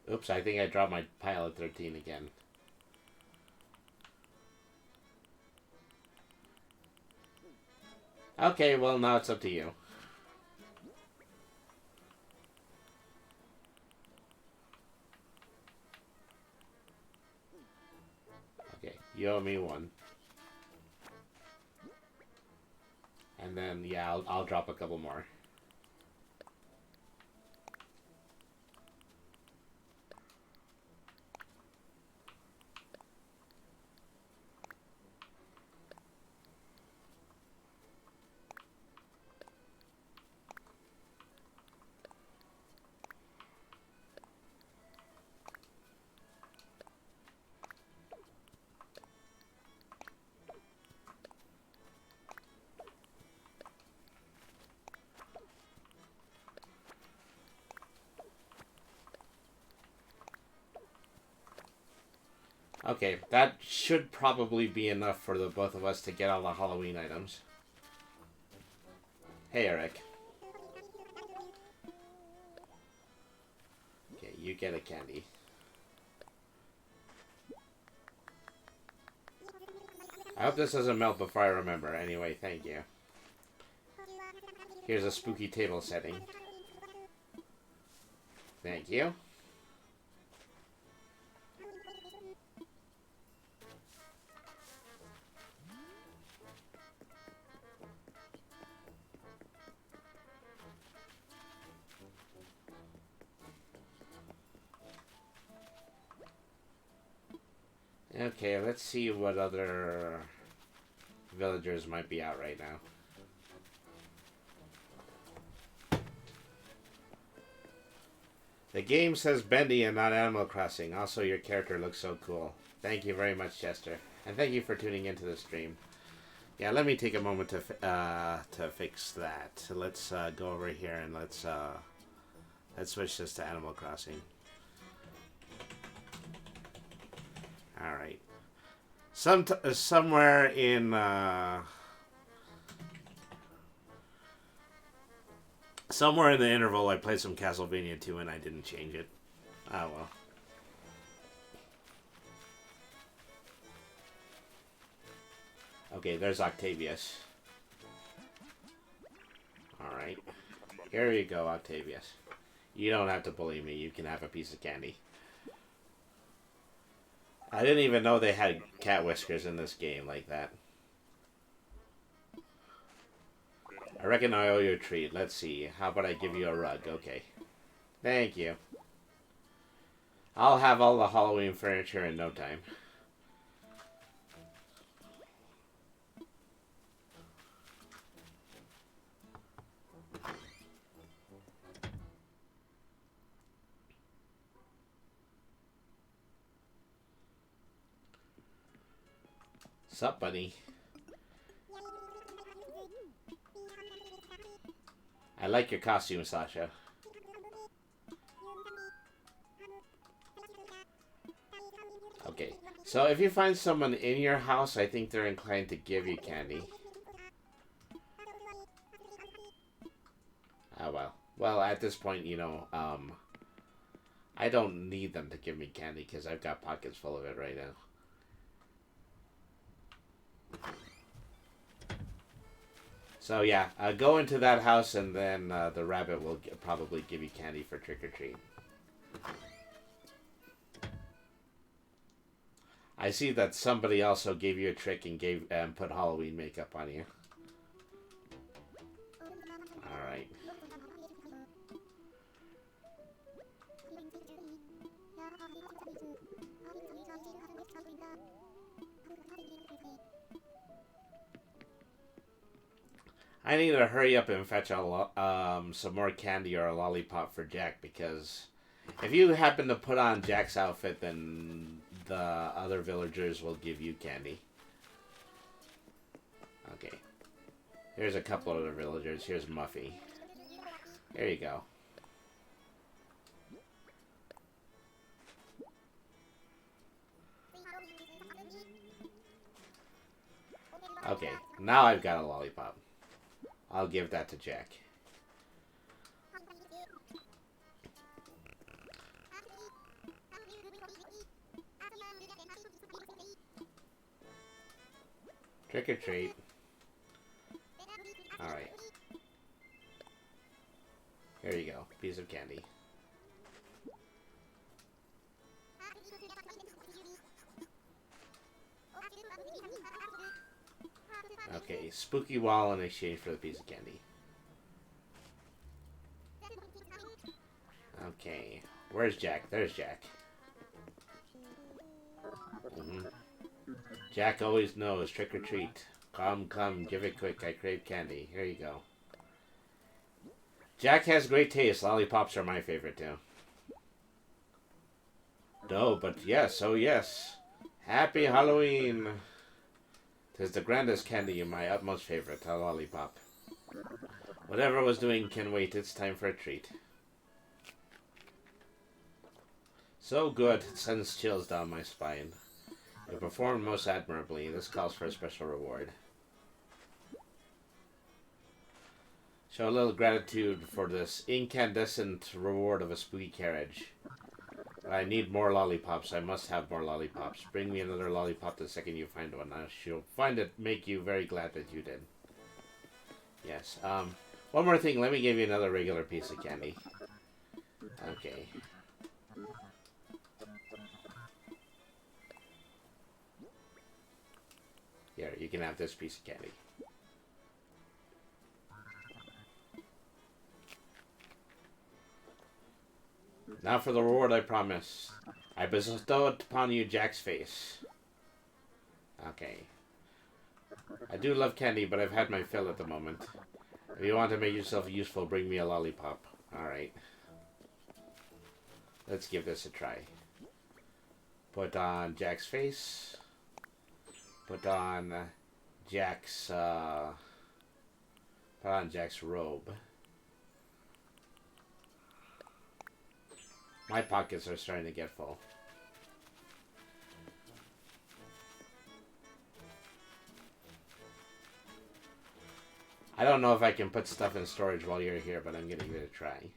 Oops, I think I dropped my pile at 13 again. Okay, well, now it's up to you. Okay, you owe me one. And then, yeah, I'll drop a couple more. Okay, that should probably be enough for the both of us to get all the Halloween items. Hey, Eric. Okay, you get a candy. I hope this doesn't melt before I remember. Anyway, thank you. Here's a spooky table setting. Thank you. Okay, let's see what other villagers might be out right now. The game says Bendy and not Animal Crossing. Also, your character looks so cool. Thank you very much, Chester. And thank you for tuning into the stream. Yeah, let me take a moment to fix that. So let's go over here and let's switch this to Animal Crossing. All right. Somewhere in somewhere in the interval, I played some Castlevania 2 and I didn't change it. Oh well. Okay, there's Octavius. Alright. Here you go, Octavius. You don't have to bully me. You can have a piece of candy. I didn't even know they had cat whiskers in this game like that. I reckon I owe you a treat. Let's see. How about I give you a rug? Okay. Thank you. I'll have all the Halloween furniture in no time. Sup, buddy? I like your costume, Sasha. Okay, So if you find someone in your house, I think they're inclined to give you candy. Oh well. Well, at this point, you know, I don't need them to give me candy because I've got pockets full of it right now. So yeah, go into that house and then the rabbit will probably give you candy for trick or treat. I see that somebody also gave you a trick and put Halloween makeup on you. All right. I need to hurry up and fetch some more candy or a lollipop for Jack, because if you happen to put on Jack's outfit, then the other villagers will give you candy. Okay. Here's a couple other villagers. Here's Muffy. There you go. Okay, now I've got a lollipop. I'll give that to Jack. Trick or treat. Alright. Here you go. Piece of candy. Okay, spooky wall in exchange for the piece of candy. Okay, where's Jack? There's Jack. Jack always knows, trick or treat. Come, come, give it quick, I crave candy. Here you go. Jack has great taste. Lollipops are my favorite too. No, but yes, oh yes. Happy Halloween! 'Tis the grandest candy and my utmost favorite, a lollipop. Whatever I was doing can wait, it's time for a treat. So good, it sends chills down my spine. You performed most admirably. This calls for a special reward. Show a little gratitude for this incandescent reward of a spooky carriage. I need more lollipops. I must have more lollipops. Bring me another lollipop the second you find one. I shall find it make you very glad that you did. Yes. One more thing. Let me give you another regular piece of candy. Okay. Here, you can have this piece of candy. Now for the reward I promise. I bestow it upon you, Jack's face. Okay. I do love candy, but I've had my fill at the moment. If you want to make yourself useful, bring me a lollipop. Alright. Let's give this a try. Put on Jack's face. Put on Jack's robe. My pockets are starting to get full. I don't know if I can put stuff in storage while you're here, but I'm gonna give it a try.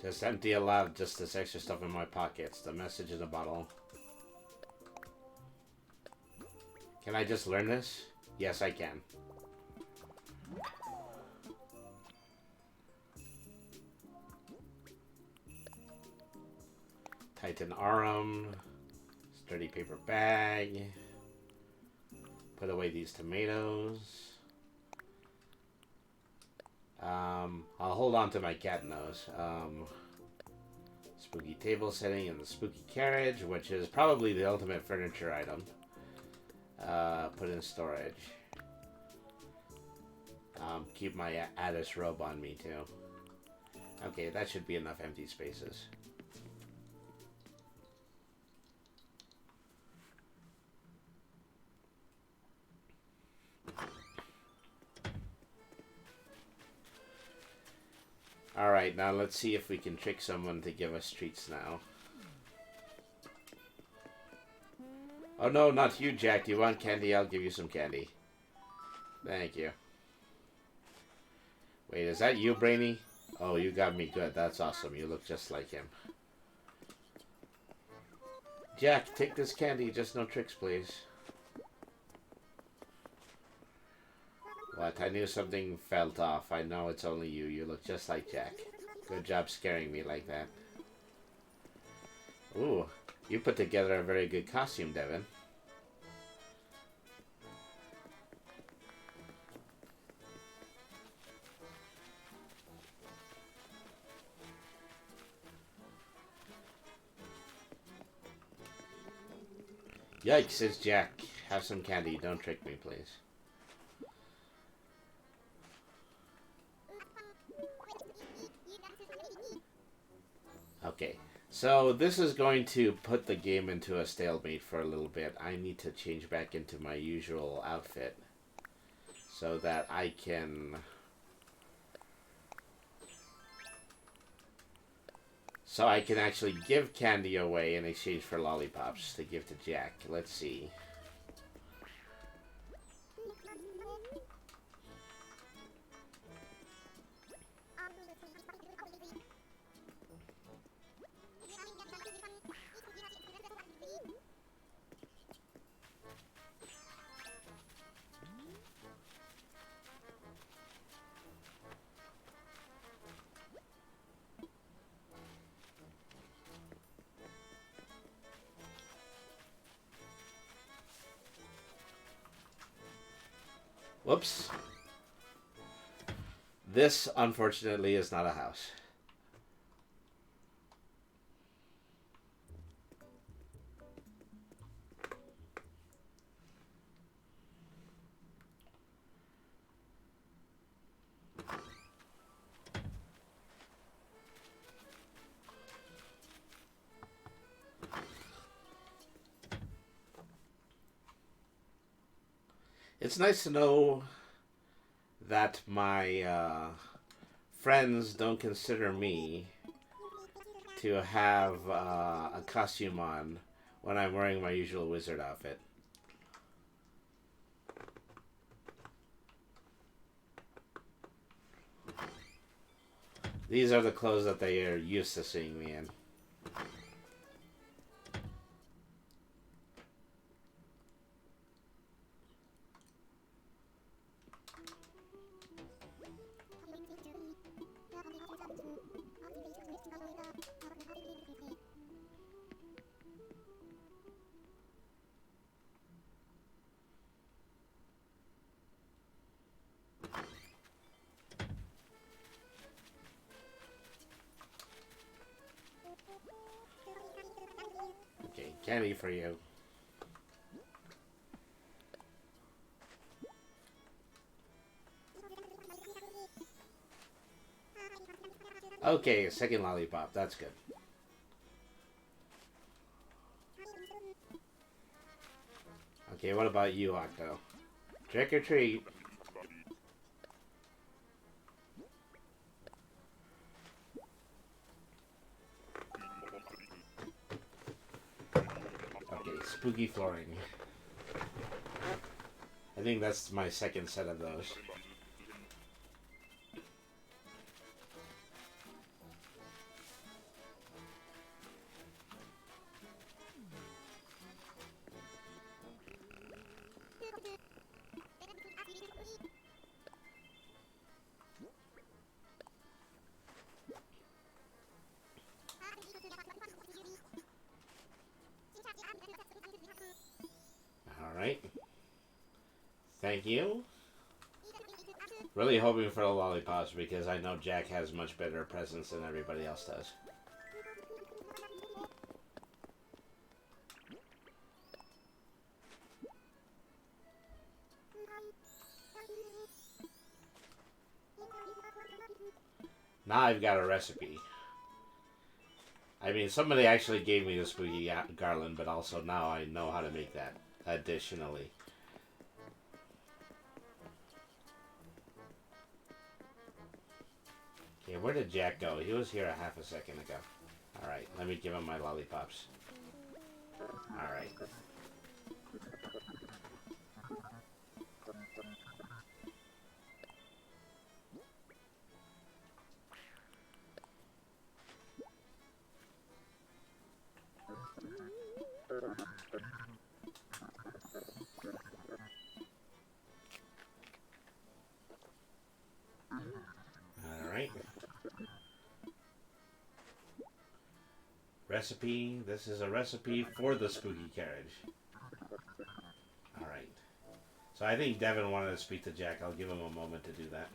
Just empty a lot of just this extra stuff in my pockets. The message in the bottle. Can I just learn this? Yes, I can. Tighten arm. Sturdy paper bag. Put away these tomatoes. I'll hold on to my cat nose. Spooky table setting and the spooky carriage, which is probably the ultimate furniture item. Put in storage. Keep my Addis robe on me too. Okay, that should be enough empty spaces. Alright, now let's see if we can trick someone to give us treats now. Oh no, not you, Jack. Do you want candy? I'll give you some candy. Thank you. Wait, is that you, Brainy? Oh, you got me good. That's awesome. You look just like him. Jack, take this candy. Just no tricks, please. What? I knew something felt off. I know it's only you. You look just like Jack. Good job scaring me like that. Ooh, you put together a very good costume, Devin. Yikes, says Jack. Have some candy. Don't trick me, please. Okay, so this is going to put the game into a stalemate for a little bit. I need to change back into my usual outfit so that I can... So I can actually give candy away in exchange for lollipops to give to Jack. Let's see. Whoops. This, unfortunately, is not a house. It's nice to know that my friends don't consider me to have a costume on when I'm wearing my usual wizard outfit. These are the clothes that they are used to seeing me in. Okay, candy for you. Okay, a second lollipop. That's good. Okay, what about you, Octo? Trick or treat. Okay, spooky flooring. I think that's my second set of those. Alright. Thank you. Really hoping for the lollipops because I know Jack has much better presents than everybody else does. Now I've got a recipe. I mean, somebody actually gave me the spooky garland, but also now I know how to make that additionally. Okay, Okay, where did Jack go? He was here a half a second ago. Alright, let me give him my lollipops. Alright. Alright. Recipe. This is a recipe for the spooky carriage. Alright. So I think Devin wanted to speak to Jack. I'll give him a moment to do that.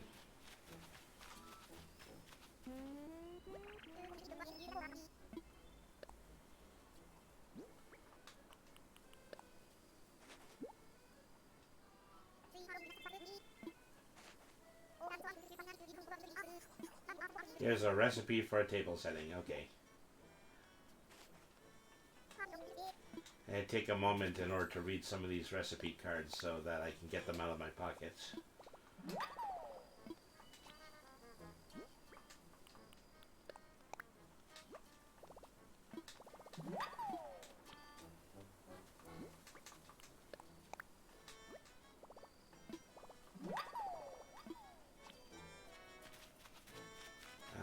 Here's a recipe for a table setting. Okay. And take a moment in order to read some of these recipe cards so that I can get them out of my pockets.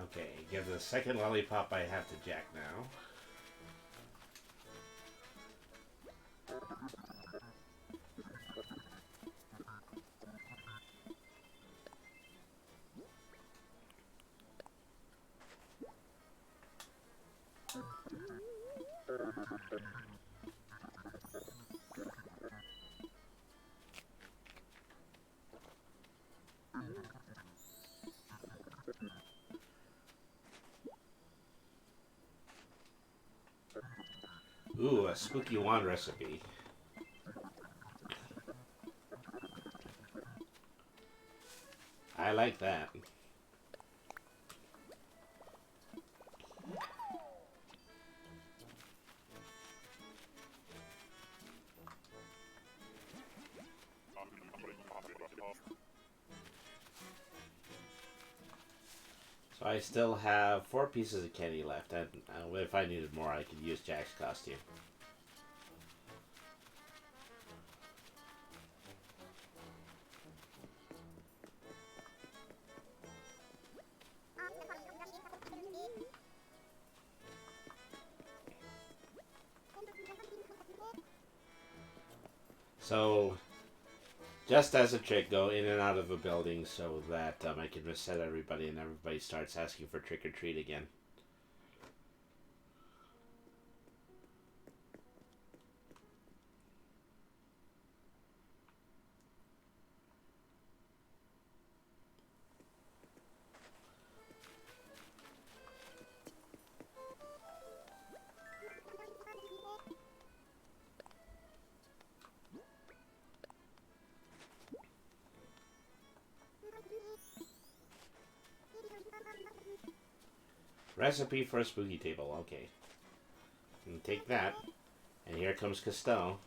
Okay, give the second lollipop I have to Jack now. Ooh, a spooky wand recipe. I like that. So I still have 4 pieces of candy left, and if I needed more, I could use Jack's costume. So, just as a trick, go in and out of a building so that I can reset everybody and everybody starts asking for trick or treat again. Recipe for a spooky table, okay. And take that. And here comes Costello.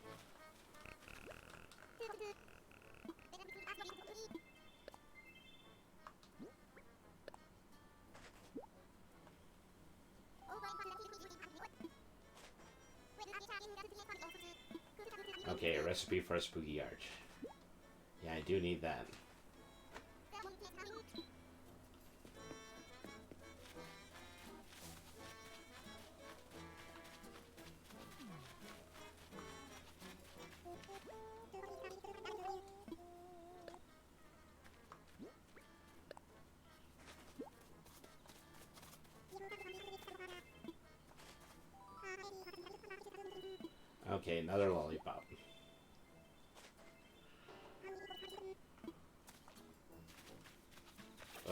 Okay, a recipe for a spooky arch. Yeah, I do need that. Okay, another lollipop.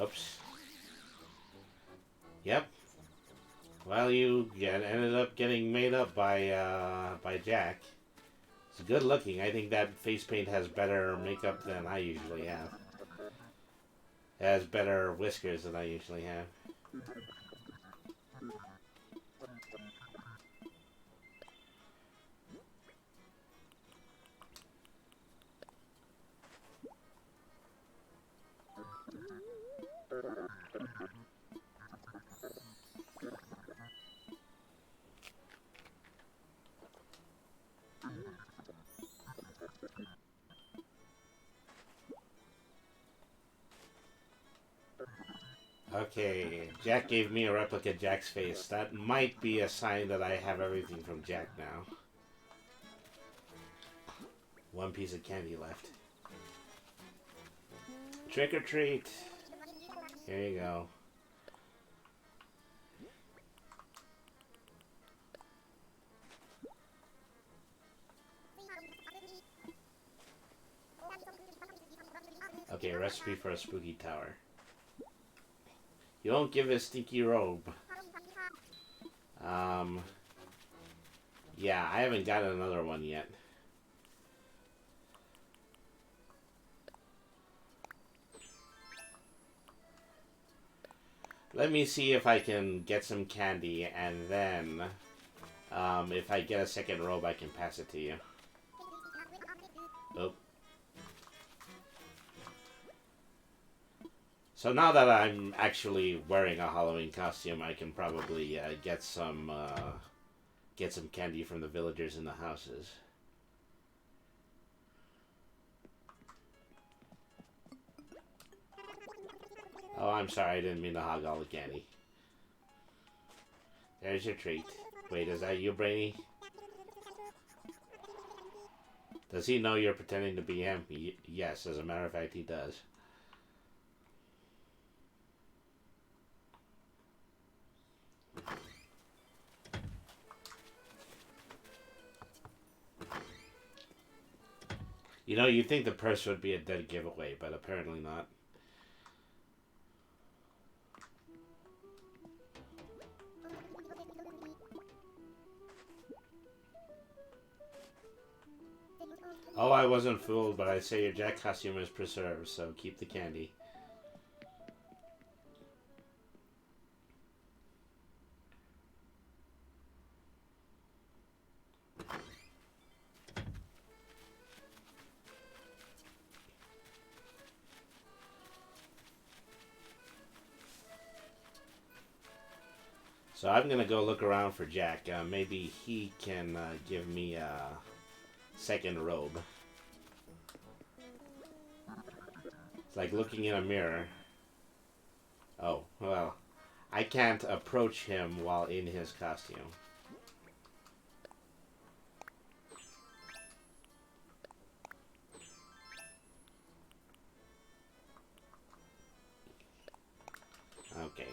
Oops. Yep. Well, you ended up getting made up by Jack. It's good looking. I think that face paint has better makeup than I usually have. It has better whiskers than I usually have. Okay, Jack gave me a replica Jack's face. That might be a sign that I have everything from Jack now. One piece of candy left. Trick or treat. Here you go. Okay, recipe for a spooky tower. You don't give a stinky robe. Yeah, I haven't got another one yet. Let me see if I can get some candy, and then, if I get a second robe, I can pass it to you. Oh. So now that I'm actually wearing a Halloween costume, I can probably get some candy from the villagers in the houses. Oh, I'm sorry, I didn't mean to hog all the candy. There's your treat. Wait, is that you, Brainy? Does he know you're pretending to be him? Yes, as a matter of fact, he does. You know, you'd think the purse would be a dead giveaway, but apparently not. Oh, I wasn't fooled, but I say your Jack costume is preserved, so keep the candy. So I'm gonna go look around for Jack. Maybe he can give me a second robe. It's like looking in a mirror. Oh, well, I can't approach him while in his costume. Okay.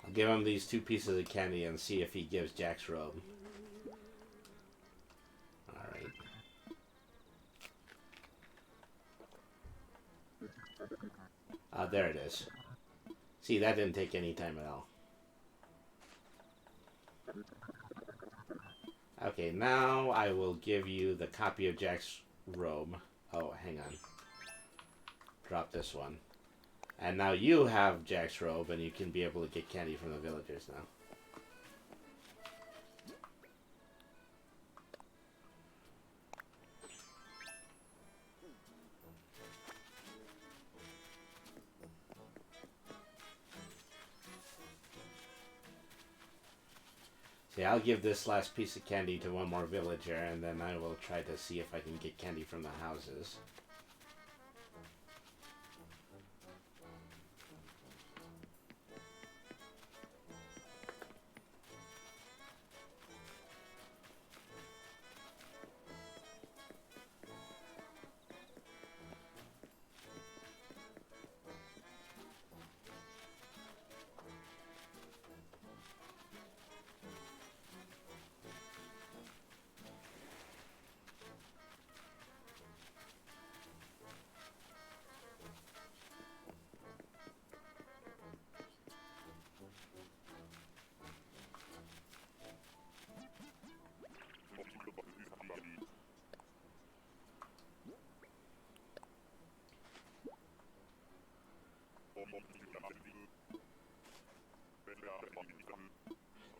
I'll give him these 2 pieces of candy and see if he gives Jack's robe. Alright. There it is. See, that didn't take any time at all. Okay, now I will give you the copy of Jack's robe. Oh, hang on. Drop this one. And now you have Jack's robe, and you can be able to get candy from the villagers now. See, I'll give this last piece of candy to one more villager, and then I will try to see if I can get candy from the houses.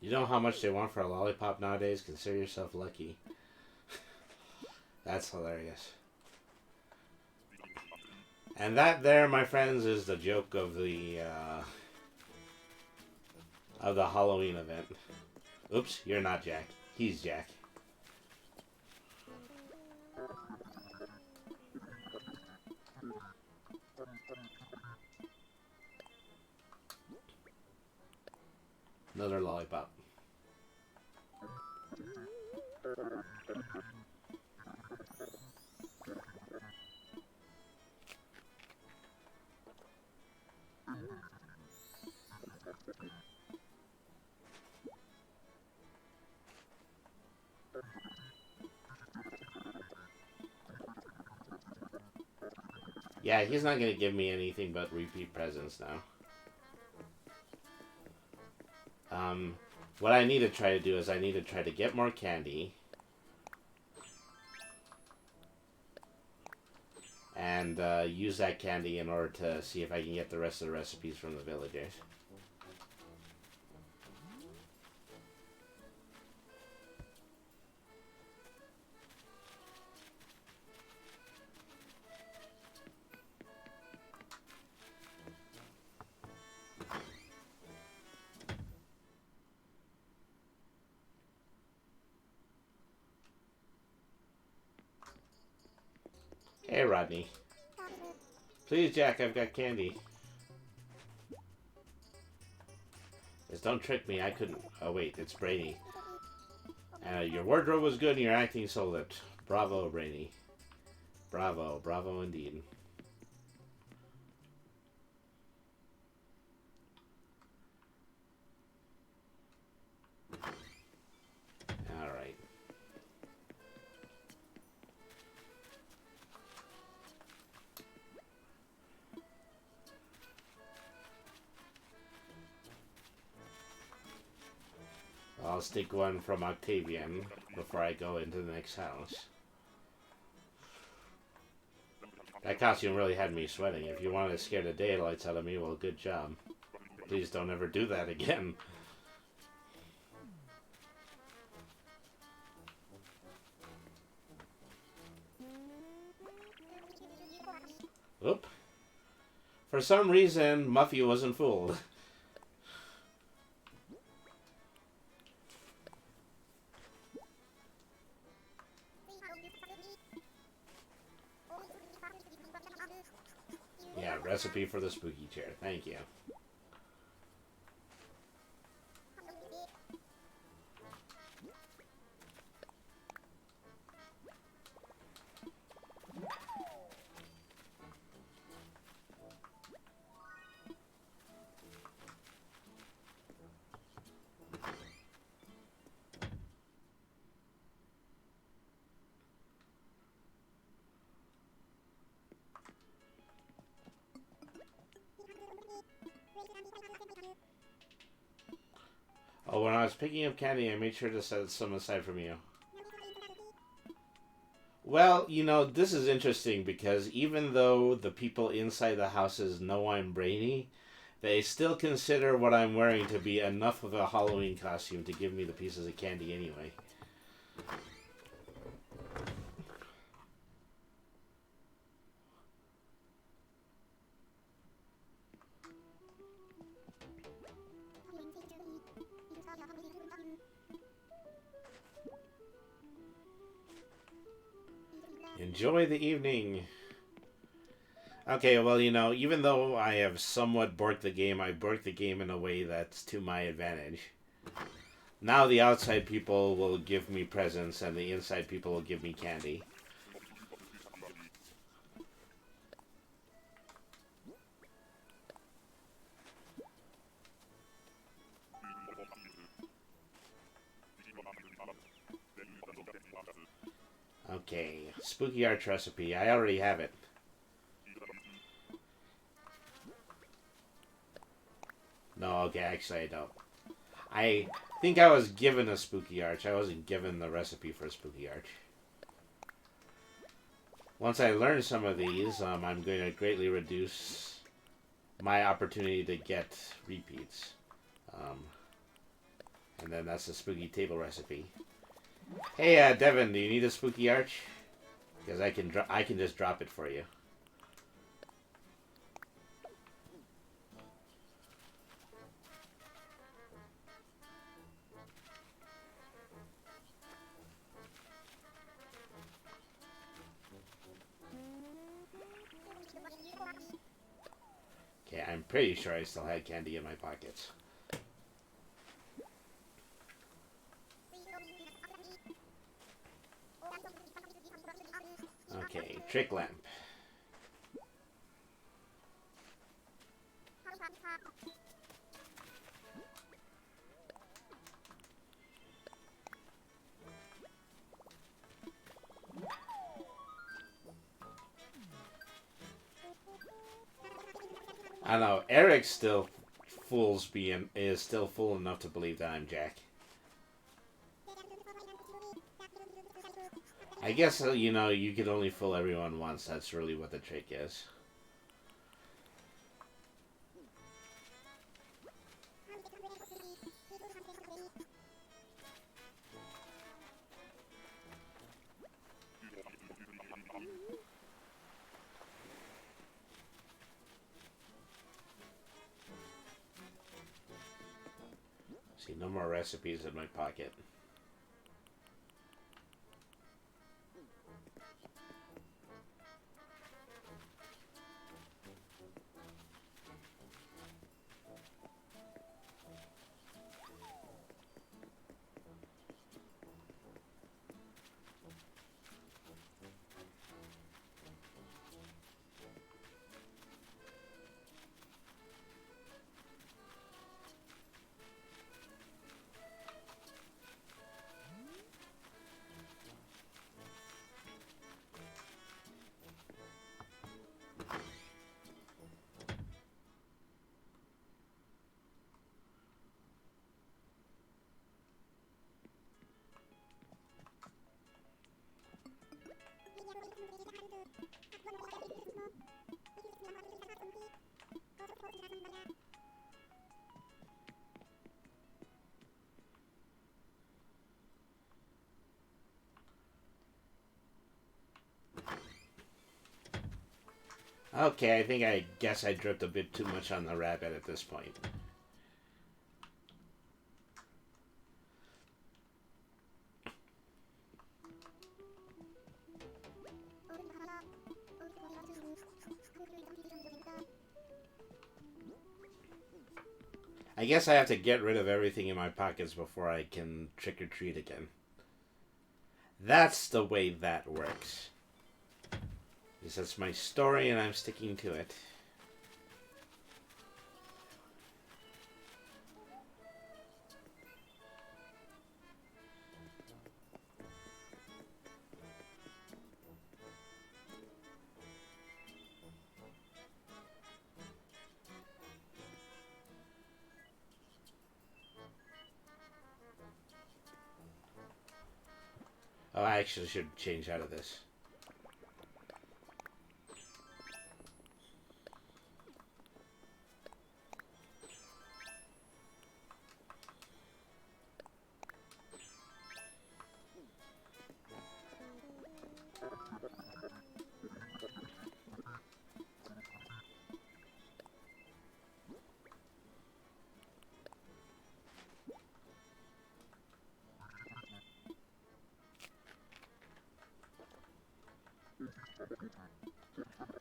You know how much they want for a lollipop nowadays? Consider yourself lucky. That's hilarious. And that there, my friends, is the joke of the of the Halloween event. Oops, you're not Jack. He's Jack. Another lollipop. Yeah, he's not gonna give me anything but repeat presents now. What I need to try to do is I need to try to get more candy. And use that candy in order to see if I can get the rest of the recipes from the villagers. Hey, Rodney. Please, Jack, I've got candy. Just don't trick me, I couldn't... Oh, wait, it's Brainy. Your wardrobe was good and your acting sold it. Bravo, Brainy. Bravo, bravo indeed. Alright. I'll stick one from Octavian before I go into the next house. That costume really had me sweating. If you wanted to scare the daylights out of me, well, good job. Please don't ever do that again. Oop. For some reason, Muffy wasn't fooled. Yeah, recipe for the spooky chair. Thank you. Oh, when I was picking up candy, I made sure to set some aside from you. Well, you know, this is interesting because even though the people inside the houses know I'm Brainy, they still consider what I'm wearing to be enough of a Halloween costume to give me the pieces of candy anyway. Enjoy the evening. Okay, well, you know, even though I have somewhat borked the game, I borked the game in a way that's to my advantage. Now the outside people will give me presents and the inside people will give me candy. Okay, spooky arch recipe. I already have it. No, okay, actually I don't. I think I was given a spooky arch. I wasn't given the recipe for a spooky arch. Once I learn some of these, I'm going to greatly reduce my opportunity to get repeats. And then that's the spooky table recipe. Hey, Devin, do you need a spooky arch? Because I can just drop it for you. pretty sure I still had candy in my pockets. Okay, trick lamp. I don't know. Eric still is still fool enough to believe that I'm Jack. I guess you know you could only fool everyone once. That's really what the trick is. See, no more recipes in my pocket. Okay, I guess I dripped a bit too much on the rabbit at this point. I guess I have to get rid of everything in my pockets before I can trick or treat again. That's the way that works. This is my story and I'm sticking to it. Oh, I actually should change out of this.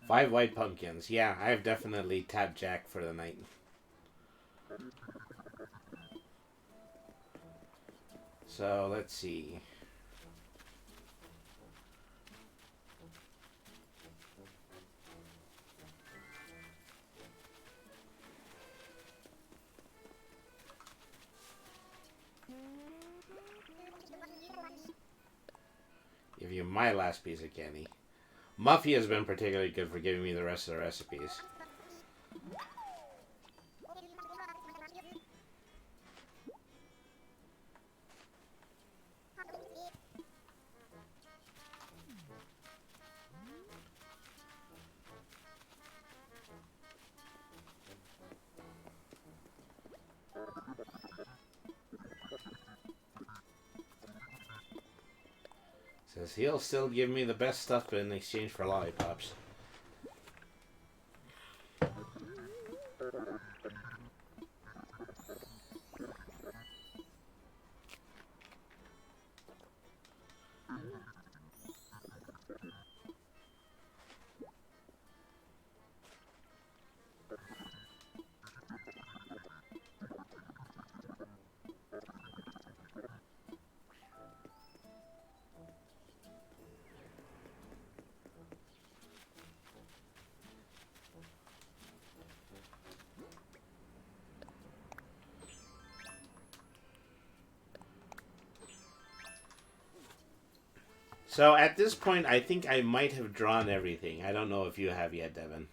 Five white pumpkins. Yeah, I've definitely tapped Jack for the night. So, let's see. Give you my last piece of candy. Muffy has been particularly good for giving me the rest of the recipes. Says he'll still give me the best stuff in exchange for lollipops. So at this point, I think I might have drawn everything. I don't know if you have yet, Devin.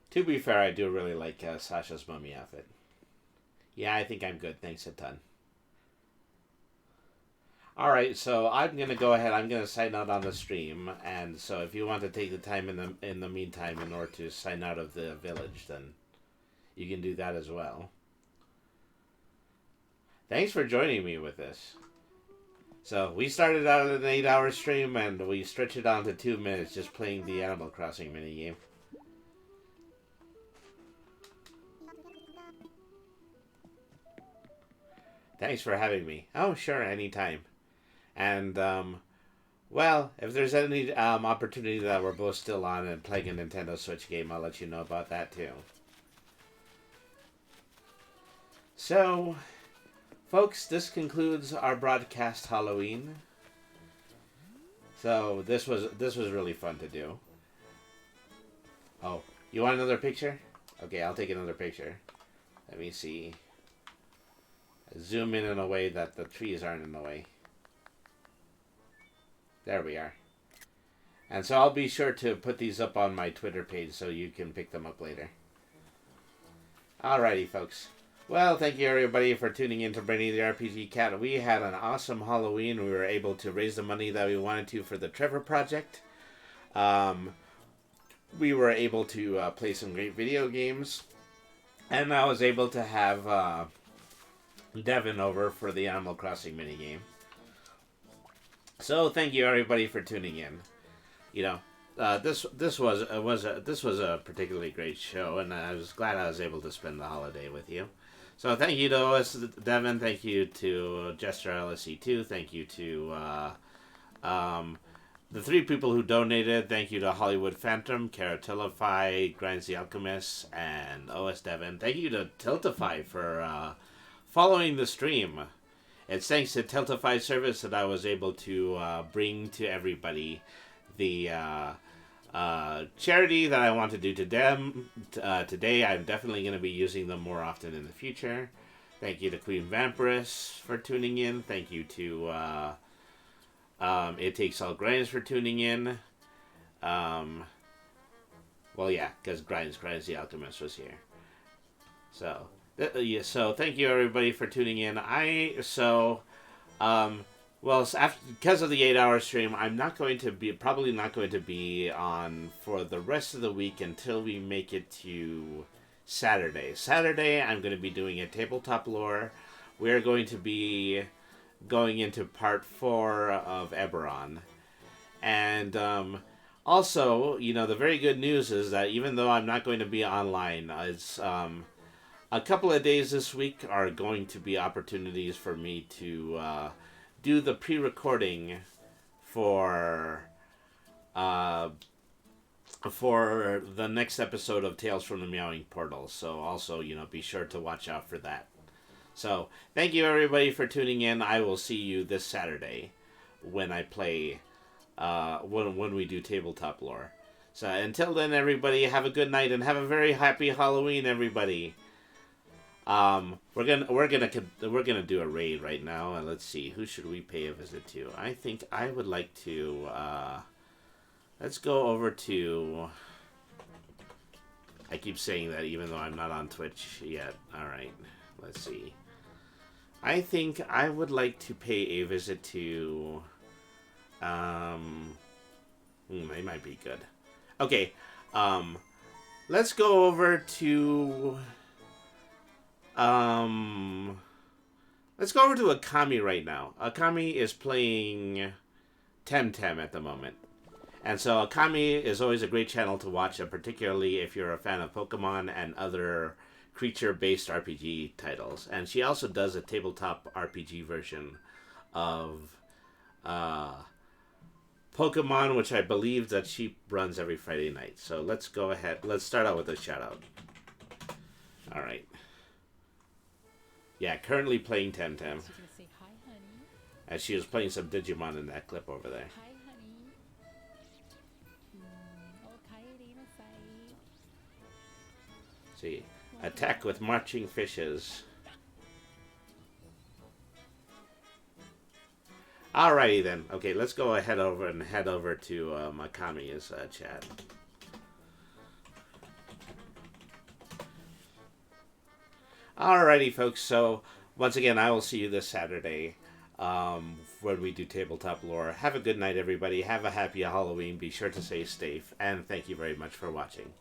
To be fair, I do really like Sasha's mummy outfit. Yeah, I think I'm good. Thanks a ton. Alright, so I'm going to go ahead. I'm going to sign out on the stream. And so if you want to take the time in the meantime in order to sign out of the village, then you can do that as well. Thanks for joining me with this. So we started out at an 8-hour stream and we stretched it on to 2 minutes just playing the Animal Crossing minigame. Thanks for having me. Oh, sure, anytime. And, well, if there's any opportunity that we're both still on and playing a Nintendo Switch game, I'll let you know about that too. So, folks, this concludes our broadcast Halloween. So this was really fun to do. Oh, you want another picture? Okay, I'll take another picture. Let me see. Zoom in a way that the trees aren't in the way. There we are. And so I'll be sure to put these up on my Twitter page so you can pick them up later. Alrighty, folks. Well, thank you everybody for tuning in to Brainy the RPG Cat. We had an awesome Halloween. We were able to raise the money that we wanted to for the Trevor Project. We were able to play some great video games. And I was able to have Devin over for the Animal Crossing minigame. So thank you everybody for tuning in. You know, this was a particularly great show, and I was glad I was able to spend the holiday with you. So thank you to OS Devin, thank you to Jester LSE2, thank you to the 3 people who donated. Thank you to Hollywood Phantom, Keratilify, Grinds the Alchemist, and OS Devin. Thank you to Tiltify for following the stream. It's thanks to Tiltify's service that I was able to bring to everybody the charity that I want to do to them today. I'm definitely going to be using them more often in the future. Thank you to Queen Vampiress for tuning in. Thank you to It Takes All Grinds for tuning in. Well, yeah, because Grinds the Alchemist was here. So, yeah, so thank you everybody for tuning in. Well, because of the 8-hour stream, I'm probably not going to be on for the rest of the week until we make it to Saturday. Saturday, I'm going to be doing a tabletop lore. We're going to be going into part 4 of Eberron. And also, you know, the very good news is that even though I'm not going to be online, it's a couple of days this week are going to be opportunities for me to do the pre-recording for the next episode of Tales from the Meowing Portal. So also, you know, be sure to watch out for that. So thank you everybody for tuning in. I will see you this Saturday when I play when we do tabletop lore. So until then, everybody, have a good night and have a very happy Halloween, everybody. We're gonna do a raid right now, and let's see, who should we pay a visit to? I think I would like to let's go over to, I keep saying that even though I'm not on Twitch yet. Alright, let's see. I think I would like to pay a visit to they might be good. Okay, let's go over to let's go over to Akami right now. Akami is playing Temtem at the moment. And so Akami is always a great channel to watch, particularly if you're a fan of Pokemon and other creature-based RPG titles. And she also does a tabletop RPG version of Pokemon, which I believe that she runs every Friday night. So let's go ahead. Let's start out with a shout-out. All right. Yeah, currently playing Temtem. As she was playing some Digimon in that clip over there. Hi, honey. Okay, See, attack with marching fishes. Alrighty then. Okay, let's go ahead over and head over to Makami's chat. Alrighty, folks. So once again, I will see you this Saturday when we do tabletop lore. Have a good night, everybody. Have a happy Halloween. Be sure to stay safe, and thank you very much for watching.